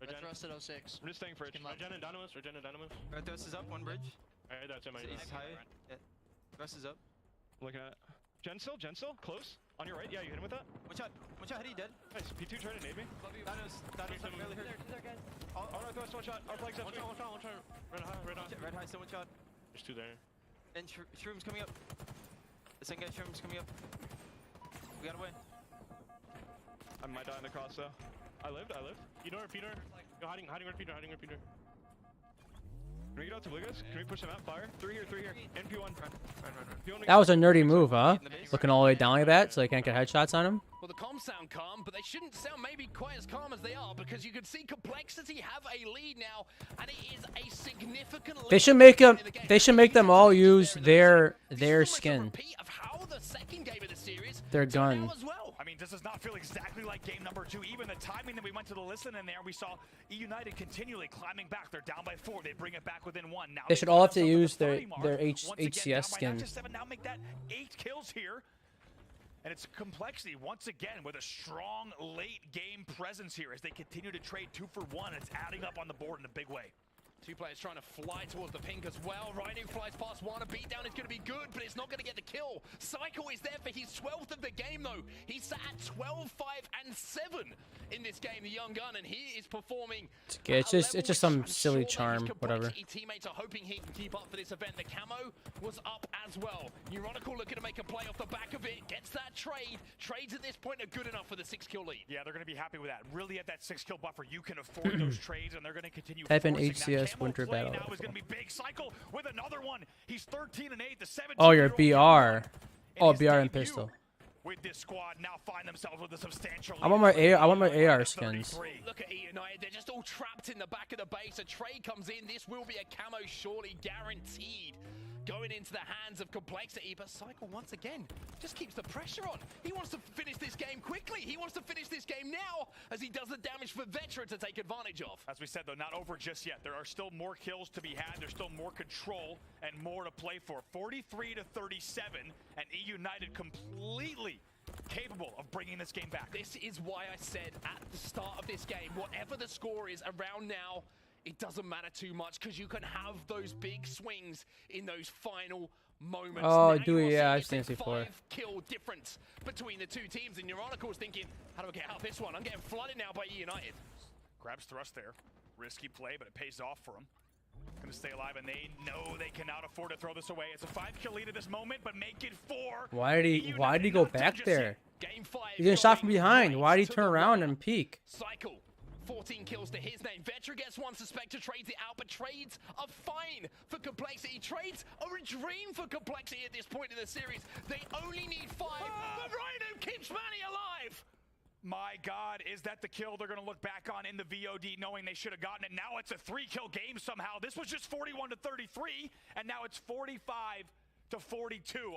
Red thrust at 06. I'm just staying for it. Red gen and Dynamis. Red thrust is up, one bridge. Alright, that's in my He's high. Yeah. Thrust is up. Looking at it. Gen still, close. On your right, yeah, you hit him with that. One shot, hit he dead. Nice, P2 trying to nade me. Dynamis barely hurt. All right, thrust, one shot. Our flag's up. One shot. Red high, still one shot. There's 2 there. And Shroom's coming up. The second guy, Shroom's coming up. We got away. I might die in the cross though. I lived. Peter. Yo, hiding red Peter. Can we get out to blue guys? Can we push them out? Fire. 3 here. NP1. Run. That was a nerdy move, huh? Looking all the way down like that so they can't get headshots on him. Well, the comms sound calm, but they shouldn't sound maybe quite as calm as they are, because you can see Complexity have a lead now, and it is a significant lead. They should make them all use their skin. Of how the second game of the series their gun. As well. I mean, this does not feel exactly like game number 2. Even the timing that we went to the listen in there, we saw United continually climbing back. They're down by 4. They bring it back within 1. Now they should all have to use their HCS skin. Now make that 8 kills here. And it's Complexity once again with a strong late game presence here as they continue to trade 2 for 1. It's adding up on the board in a big way. 2 players trying to fly towards the pink as well. Rhino flies past 1. A beatdown is going to be good, but it's not going to get the kill. Cycle is there for his 12th of the game, though. He's sat at 12, 5, and 7 in this game, the young gun, and he is performing. It's just some silly charm, whatever. Teammates are hoping he can keep up for this event. The camo was up as well. Neuronical looking to make a play off the back of it. Gets that trade. Trades at this point are good enough for the 6-kill lead. Yeah, they're going to be happy with that. Really, at that 6-kill buffer, you can afford those trades, and they're going to continue. Type in HCS Winter Battle. Now is going to be big. Cycle with another one. He's 13 and 8. The 17. Oh, you're BR. Oh, BR and pistol. With this squad now find themselves with a substantial. I want my AR skins. Look at United. They're just all trapped in the back of the base. A trade comes in. This will be a camo, surely guaranteed. Going into the hands of Complexity, but Cycle once again just keeps the pressure on. He wants to finish this game quickly. He wants to finish this game now as he does the damage for Veteran to take advantage of. As we said, though, not over just yet. There are still more kills to be had. There's still more control and more to play for. 43 to 37, and United completely capable of bringing this game back. This is why I said at the start of this game, whatever the score is around now, it doesn't matter too much because you can have those big swings in those final moments. Oh, I've seen this before. 5-kill difference between the 2 teams, and Neuronical's thinking, how do I get out of this one? I'm getting flooded now by United. Grabs thrust there. Risky play, but it pays off for him. Gonna stay alive, and they know they cannot afford to throw this away. It's a 5-kill lead at this moment, but make it 4. Why did he go back there? Game 5. He's getting shot from behind. Why did he turn around and peek? Cycle. 14 kills to his name. Vetra gets 1. Suspected trades it out, but trades are fine for Complexity. Trades are a dream for Complexity at this point in the series. They only need 5, but Rhino keeps Manny alive. My God, is that the kill they're going to look back on in the VOD knowing they should have gotten it? Now it's a 3-kill game somehow. This was just 41-33, and now it's 45-42.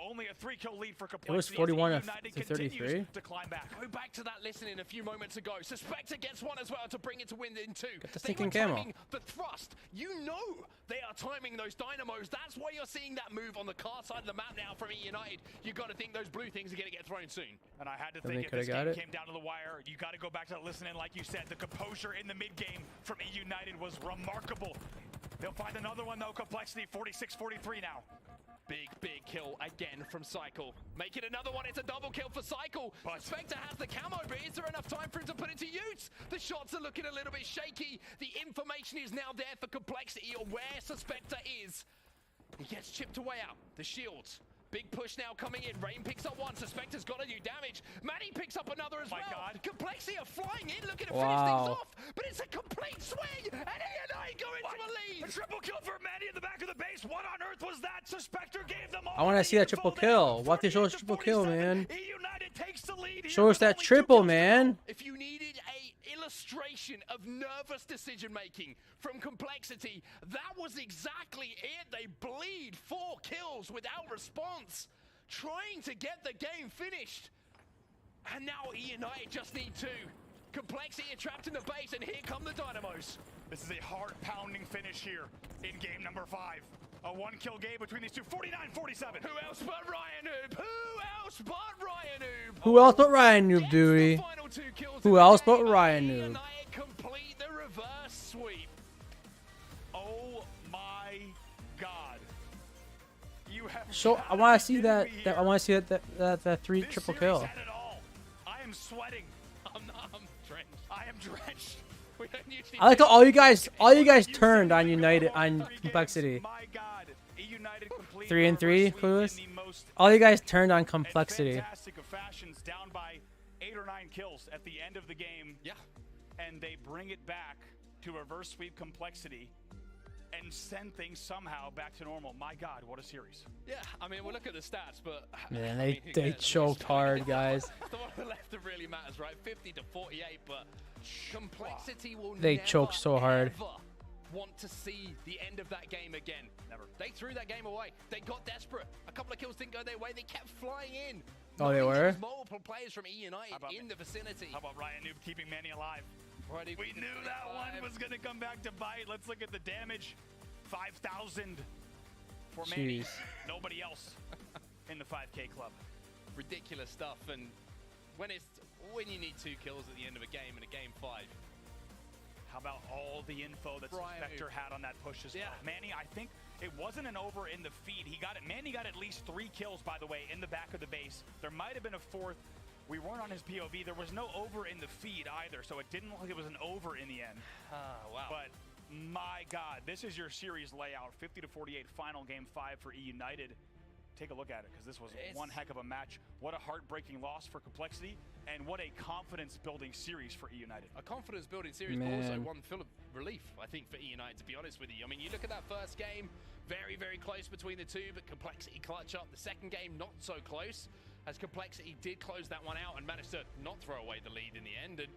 Only a 3-kill lead for Complexity. It was 41-33. To climb back. Go back to that listening a few moments ago. Suspector gets one as well to bring it to win in 2. Get the They stinking were camo. timing the thrust. You know they are timing those dynamos. That's why you're seeing that move on the car side of the map now from E United. You got to think those blue things are going to get thrown soon. And I had to Then think they if this coulda got game it. came down to the wire, you got to go back to that listening. Like you said, the composure in the mid game from E United was remarkable. They'll find another one though. Complexity 46-43 now. Big kill again from Cycle. Make it another one. It's a double kill for Cycle. Suspector has the camo, but is there enough time for him to put it to use? The shots are looking a little bit shaky. The information is now there for Complexity on where Suspector is. He gets chipped away out. The shields. Big push now coming in. Rain picks up one. Suspector's got to do damage. Manny picks up another as well. Complexity are flying in, looking to finish things off. But it's a complete swing. And E&I go into a lead. A triple kill for Manny in the back of the base. What on earth was that? Suspector gave them all. I want to see that triple kill. What they show us triple kill, man? E United takes the lead. Show us that triple, man. If you needed a illustration of nervous decision making from Complexity, that was exactly it. They bleed 4 kills without response, trying to get the game finished. And now E United just need 2. Complexity are trapped in the base, and here come the Dynamos. This is a heart-pounding finish here in game number 5. A 1-kill game between these two. 49-47. Who else but Ryan Noob? Who else but Ryan Noob? Who else but Ryan Noob, duty? Who else but Ryan Noob? United complete the reverse sweep. Oh my God! You have. So I want to see that. I want to see that 3 triple kill. Had it all. I am sweating. I'm drenched. I am drenched. We don't usually I like how all you guys turned on United on Complexity. My God, E United complete 3-3, Clueless. All you guys turned on Complexity. Fantastic of fashions, down by 8 or 9 kills at the end of the game. Yeah. And they bring it back to reverse sweep Complexity and send things somehow back to normal. My God, what a series. Yeah, I mean, we'll look at the stats, but Man, I mean, they choked hard, guys. The one on the left that really matters, right? 50-48, but Complexity will They never, choked so hard. ever want to see the end of that game again. Never. They threw that game away. They got desperate. A couple of kills didn't go their way. They kept flying in. Oh, they were? Multiple players from E United in the vicinity. How about Ryan Noob keeping Manny alive? Righty, We knew that one was going to come back to bite. Let's look at the damage. 5,000 for Manny. Jeez. Nobody else in the 5K club. Ridiculous stuff. And when you need 2 kills at the end of a game in a game 5. How about all the info that Suspector had on that push as well? Manny, I think it wasn't an over in the feed. Manny got at least 3 kills, by the way, in the back of the base. There might have been a 4th. We weren't on his POV. There was no over in the feed either, so it didn't look like it was an over in the end. Wow. But my God, this is your series layout. 50-48 final game 5 for E United. Take a look at it, because this was one heck of a match. What a heartbreaking loss for Complexity, and what a confidence-building series for E United. A confidence-building series, but also one full of relief, I think, for E United, to be honest with you. I mean, you look at that first game, very, very close between the two, but Complexity clutch up. The second game, not so close, as Complexity did close that one out and managed to not throw away the lead in the end. And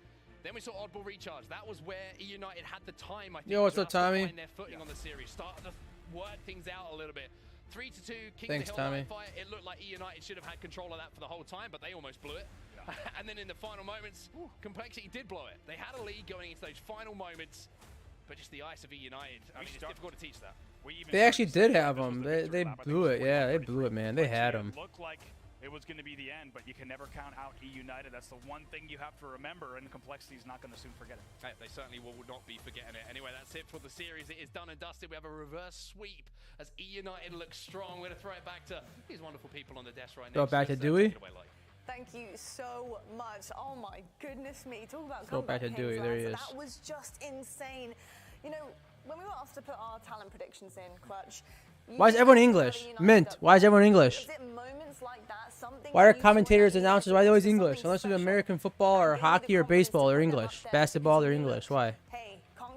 then we saw Oddball recharge. That was where E United had the time, I think, Yo, what's up, to Tommy? find their footing on the series, start to work things out a little bit. 3-2, King Thanks, of the Hill Tommy. fight. It looked like E United should have had control of that for the whole time, but they almost blew it. And then in the final moments, Complexity did blow it. They had a lead going into those final moments, but just the ice of E United, I mean, it's difficult to teach that. They actually did have them. They blew it. Yeah, they blew it, man. They had them. It looked like it was going to be the end, but you can never count out E United. That's the one thing you have to remember, and Complexity is not going to soon forget it. They certainly will not be forgetting it. Anyway, that's it for the series. It is done and dusted. We have a reverse sweep as E United looks strong. We're going to throw it back to these wonderful people on the desk right now. Throw it back to Dewey. Thank you so much. Oh my goodness me. Talk about Throw it back to Dewey. There he is. That was just insane. You know, when we were asked to put our talent predictions in, Clutch. Why is everyone English? Mint. Why is everyone English? Is it moments like that, something Why are commentators, announcers, why are they always English? Unless it's American football or hockey or baseball, they're English. Basketball, they're English. Why?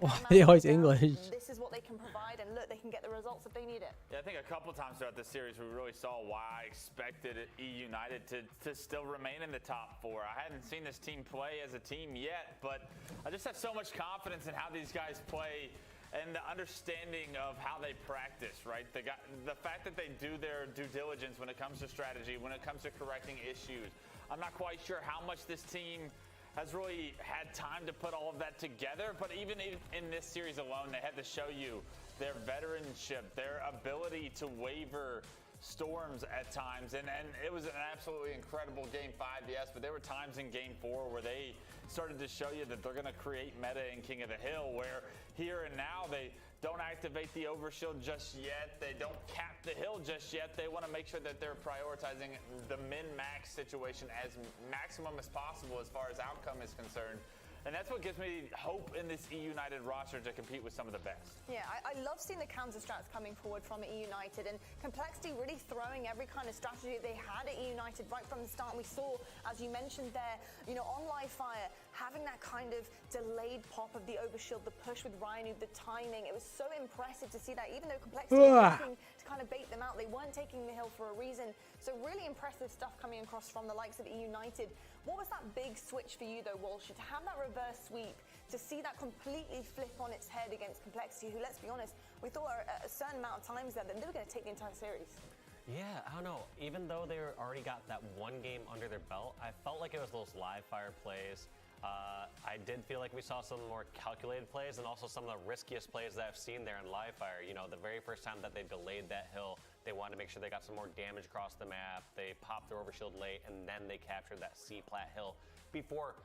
Why are they always English? This is what they can provide, and look, they can get the results if they need it. Yeah, I think a couple times throughout this series we really saw why I expected E United to still remain in the top 4. I hadn't seen this team play as a team yet, but I just have so much confidence in how these guys play and the understanding of how they practice, right? The fact that they do their due diligence when it comes to strategy, when it comes to correcting issues. I'm not quite sure how much this team has really had time to put all of that together, but even in this series alone, they had to show you their veteranship, their ability to waver storms at times, and it was an absolutely incredible Game 5, yes, but there were times in Game 4 where they started to show you that they're going to create meta in King of the Hill, where here and now they don't activate the overshield just yet, they don't cap the hill just yet, they want to make sure that they're prioritizing the min-max situation as maximum as possible as far as outcome is concerned. And that's what gives me hope in this E United roster to compete with some of the best. Yeah, I love seeing the counter strats coming forward from E United, and Complexity really throwing every kind of strategy that they had at E United right from the start. And we saw, as you mentioned there, you know, on live fire, having that kind of delayed pop of the overshield, the push with Ryan, the timing. It was so impressive to see that, even though Complexity was looking to kind of bait them out, they weren't taking the hill for a reason. So really impressive stuff coming across from the likes of E United. What was that big switch for you though, Walsh, to have that reverse sweep, to see that completely flip on its head against Complexity, who, let's be honest, we thought at a certain amount of times there that they were going to take the entire series? Yeah, I don't know. Even though they already got that one game under their belt, I felt like it was those live fire plays. I did feel like we saw some more calculated plays and also some of the riskiest plays that I've seen there in live fire. You know, the very first time that they delayed that hill, they wanted to make sure they got some more damage across the map. They popped their overshield late, and then they captured that C-plat hill before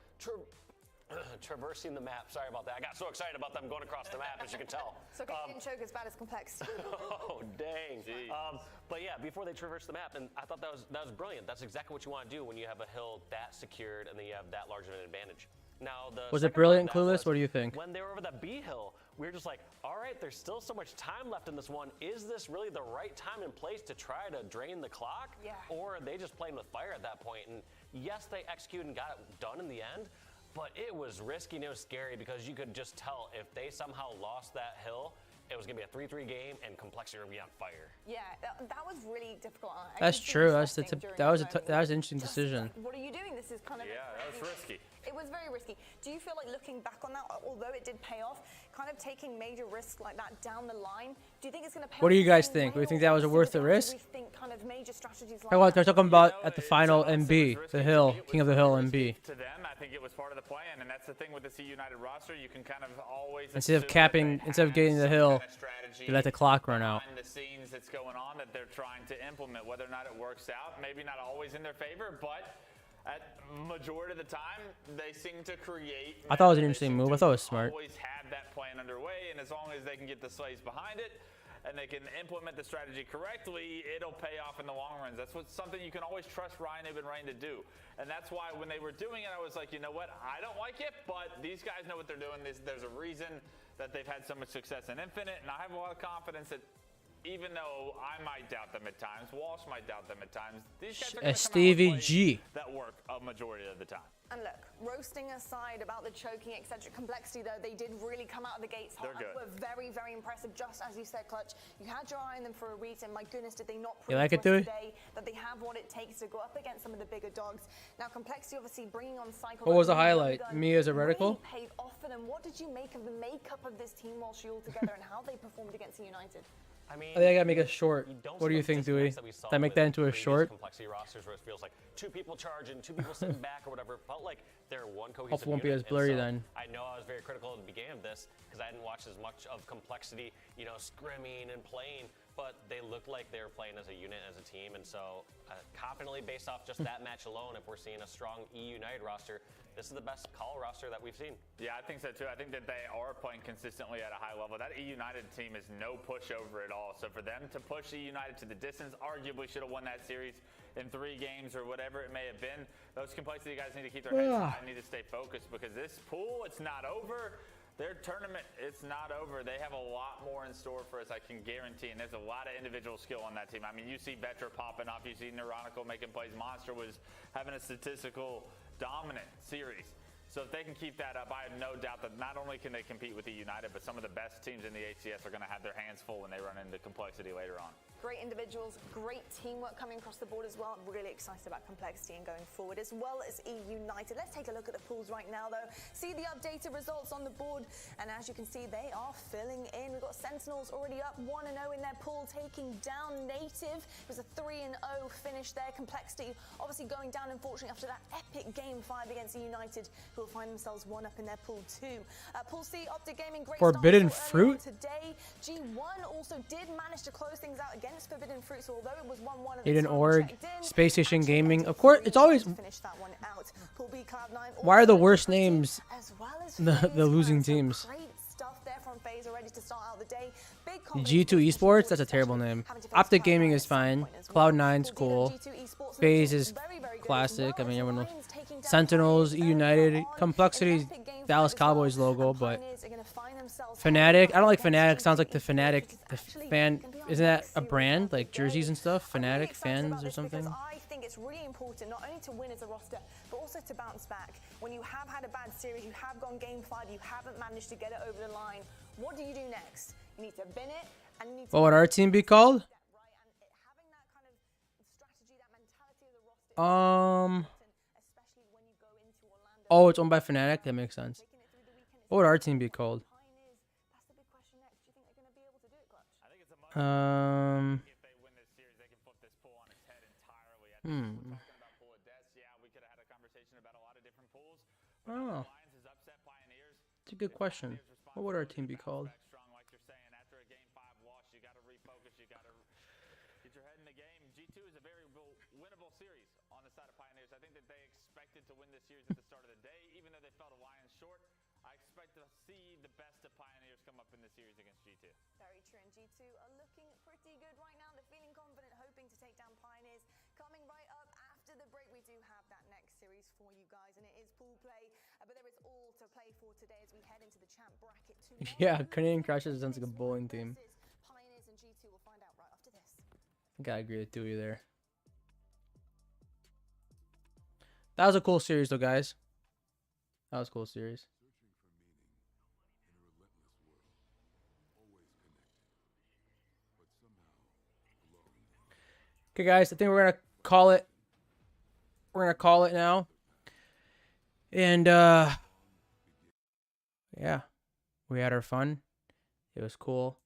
traversing the map. Sorry about that. I got so excited about them going across the map, as you can tell. So they didn't choke as bad as Complexity. Oh, dang. But yeah, before they traversed the map, and I thought that was brilliant. That's exactly what you want to do when you have a hill that secured and then you have that large of an advantage. Now, was it brilliant, Clueless? What do you think? When they were over that B hill, we were just like, all right, there's still so much time left in this one. Is this really the right time and place to try to drain the clock? Yeah. Or are they just playing with fire at that point? And yes, they executed and got it done in the end, but it was risky and it was scary because you could just tell if they somehow lost that hill, it was going to be a 3-3 game and Complexity would be on fire. Yeah, that was really difficult. That's true. That was an interesting decision. Like, what are you doing? This is kind of that was risky. It was very risky. Do you feel like looking back on that, although it did pay off, kind of taking major risks like that down the line, do you think it's going to pay off? What do you guys think? Do you think that was worth the risk? Kind of major strategies like They're talking about at the final MB, the hill, King of the Hill MB. To them, I think it was part of the plan, and that's the thing with the C United roster. You can kind of always Instead of getting the hill, you let the clock run out. Behind the scenes that's going on that they're trying to implement, whether or not it works out, maybe not always in their favor, but at majority of the time, they seem to create. I thought it was an interesting move. I thought it was smart. Always have that plan underway, and as long as they can get the slaves behind it, and they can implement the strategy correctly, it'll pay off in the long runs. That's something you can always trust Ryan Ibn Rain to do. And that's why when they were doing it, I was like, you know what? I don't like it, but these guys know what they're doing. There's a reason that they've had so much success in Infinite, and I have a lot of confidence that even though I might doubt them at times, Walsh might doubt them at times, these guys are going to come out with plays that work a majority of the time. And look, roasting aside about the choking, etc., Complexity, though, they did really come out of the gates hot. They're good. Were very, very impressive, just as you said, Clutch. You had your eye on them for a reason. My goodness, did they not prove like it, to us today that they have what it takes to go up against some of the bigger dogs. Now, Complexity obviously bringing on Cycle. What was the highlight? Me as a reticle? Really paid off for them. What did you make of the makeup of this team while she all together and how they performed against United? I mean, I think I gotta make a short. What do you think, Dewey? Did I make that into a short? Complexity rosters where it feels like 2 people charging, 2 people sitting back or whatever. It felt like they're one cohesive Hopefully won't be unit. as blurry so then. I know I was very critical at the beginning of this because I hadn't watched as much of Complexity, you know, scrimming and playing, but they looked like they were playing as a unit, as a team, and so confidently based off just that match alone, if we're seeing a strong E United roster, this is the best call roster that we've seen. Yeah, I think so too. I think that they are playing consistently at a high level. That E United team is no pushover at all. So for them to push E United to the distance, arguably should have won that series in 3 games or whatever it may have been. Those Complexity guys need to keep their heads high and need to stay focused because this pool, it's not over. Their tournament, it's not over. They have a lot more in store for us, I can guarantee. And there's a lot of individual skill on that team. I mean, you see Vetra popping off. You see Neuronical making plays. Monster was having a statistical dominant series. So if they can keep that up, I have no doubt that not only can they compete with the United, but some of the best teams in the HCS are going to have their hands full when they run into complexity later on. Great individuals, great teamwork coming across the board as well. I'm really excited about complexity and going forward, as well as United. Let's take a look at the pools right now, though. See the updated results on the board, and as you can see, they are filling in. We've got Sentinels already up 1-0 in their pool, taking down Native. It was a 3-0 finish there. Complexity obviously going down, unfortunately, after that epic Game 5 against United, who will find themselves one up in their pool 2. Pool C, Optic Gaming, great Forbidden start Fruit today. G1 also did manage to close things out against Forbidden Fruit, so although it was 1-1 at the Aiden time Org, Space Station Gaming. Of course, it's always. Pool B, Cloud9, Why are the worst names as well as the losing teams? great stuff there from FaZe already to start out the day. Big G2 Esports, that's a terrible name. Optic Gaming is fine. Cloud9's cool. FaZe is classic. I mean, everyone knows. Sentinels, United, Complexity, Dallas Cowboys logo, but Fnatic. I don't like Fnatic. Sounds like the Fnatic, the fan. Isn't that a brand like jerseys and stuff? Fnatic fans or something. I think it's really important not only to win as a roster, but also to bounce back. When you have had a bad series, you have gone Game 5, you haven't managed to get it over the line. What do you do next? You need to bin it, and you need to. What would our team be called? Oh, it's owned by Fnatic. That makes sense. What would our team be called? Oh, it's a good question. What would our team be called? To win this series at the start of the day, even though they fell to Lions short, I expect to see the best of Pioneers come up in the series against G2. Very true, and G2 are looking pretty good right now. They're feeling confident, hoping to take down Pioneers. Coming right up after the break, we do have that next series for you guys, and it is pool play, but there is all to play for today as we head into the champ bracket tomorrow. Yeah, Canadian Crushes sounds like a bowling team. Pioneers and G2 will find out right after this. I think I agree with Dewey there. That was a cool series, though, guys. That was a cool series. Okay, guys, I think we're gonna call it. We're gonna call it now. And yeah, we had our fun. It was cool.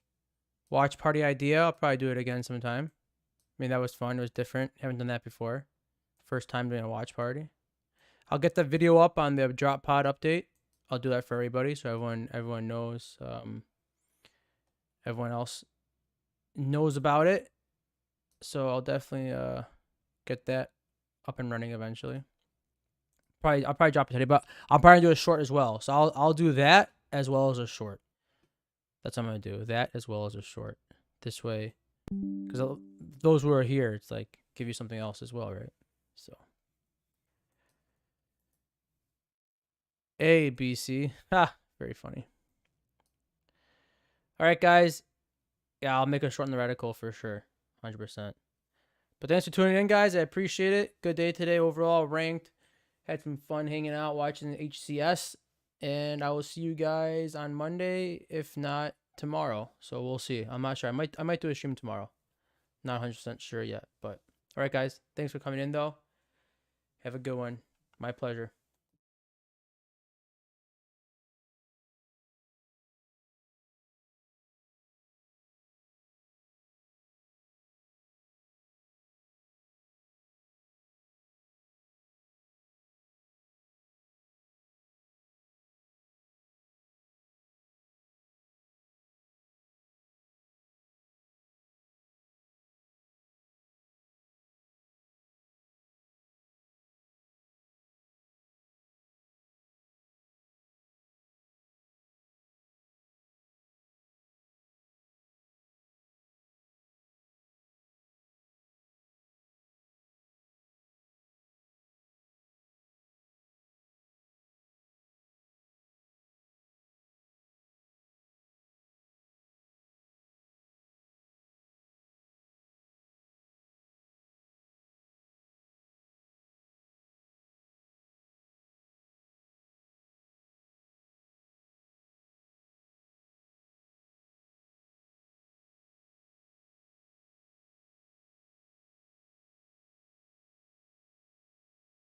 Watch party idea. I'll probably do it again sometime. I mean, that was fun. It was different. Haven't done that before. First time doing a watch party. I'll get the video up on the drop pod update. I'll do that for everybody, so everyone knows. Everyone else knows about it. So I'll definitely get that up and running eventually. I'll probably drop it today, but I'll probably do a short as well. So I'll do that as well as a short. That's what I'm gonna do. That as well as a short. This way, because those who are here, it's like give you something else as well, right? So. A, B, C. Ha, very funny. All right, guys. Yeah, I'll make a short on the reticle for sure. 100%. But thanks for tuning in, guys. I appreciate it. Good day today overall. Ranked. Had some fun hanging out, watching the HCS. And I will see you guys on Monday, if not tomorrow. So we'll see. I'm not sure. I might do a stream tomorrow. Not 100% sure yet. But all right, guys. Thanks for coming in, though. Have a good one. My pleasure.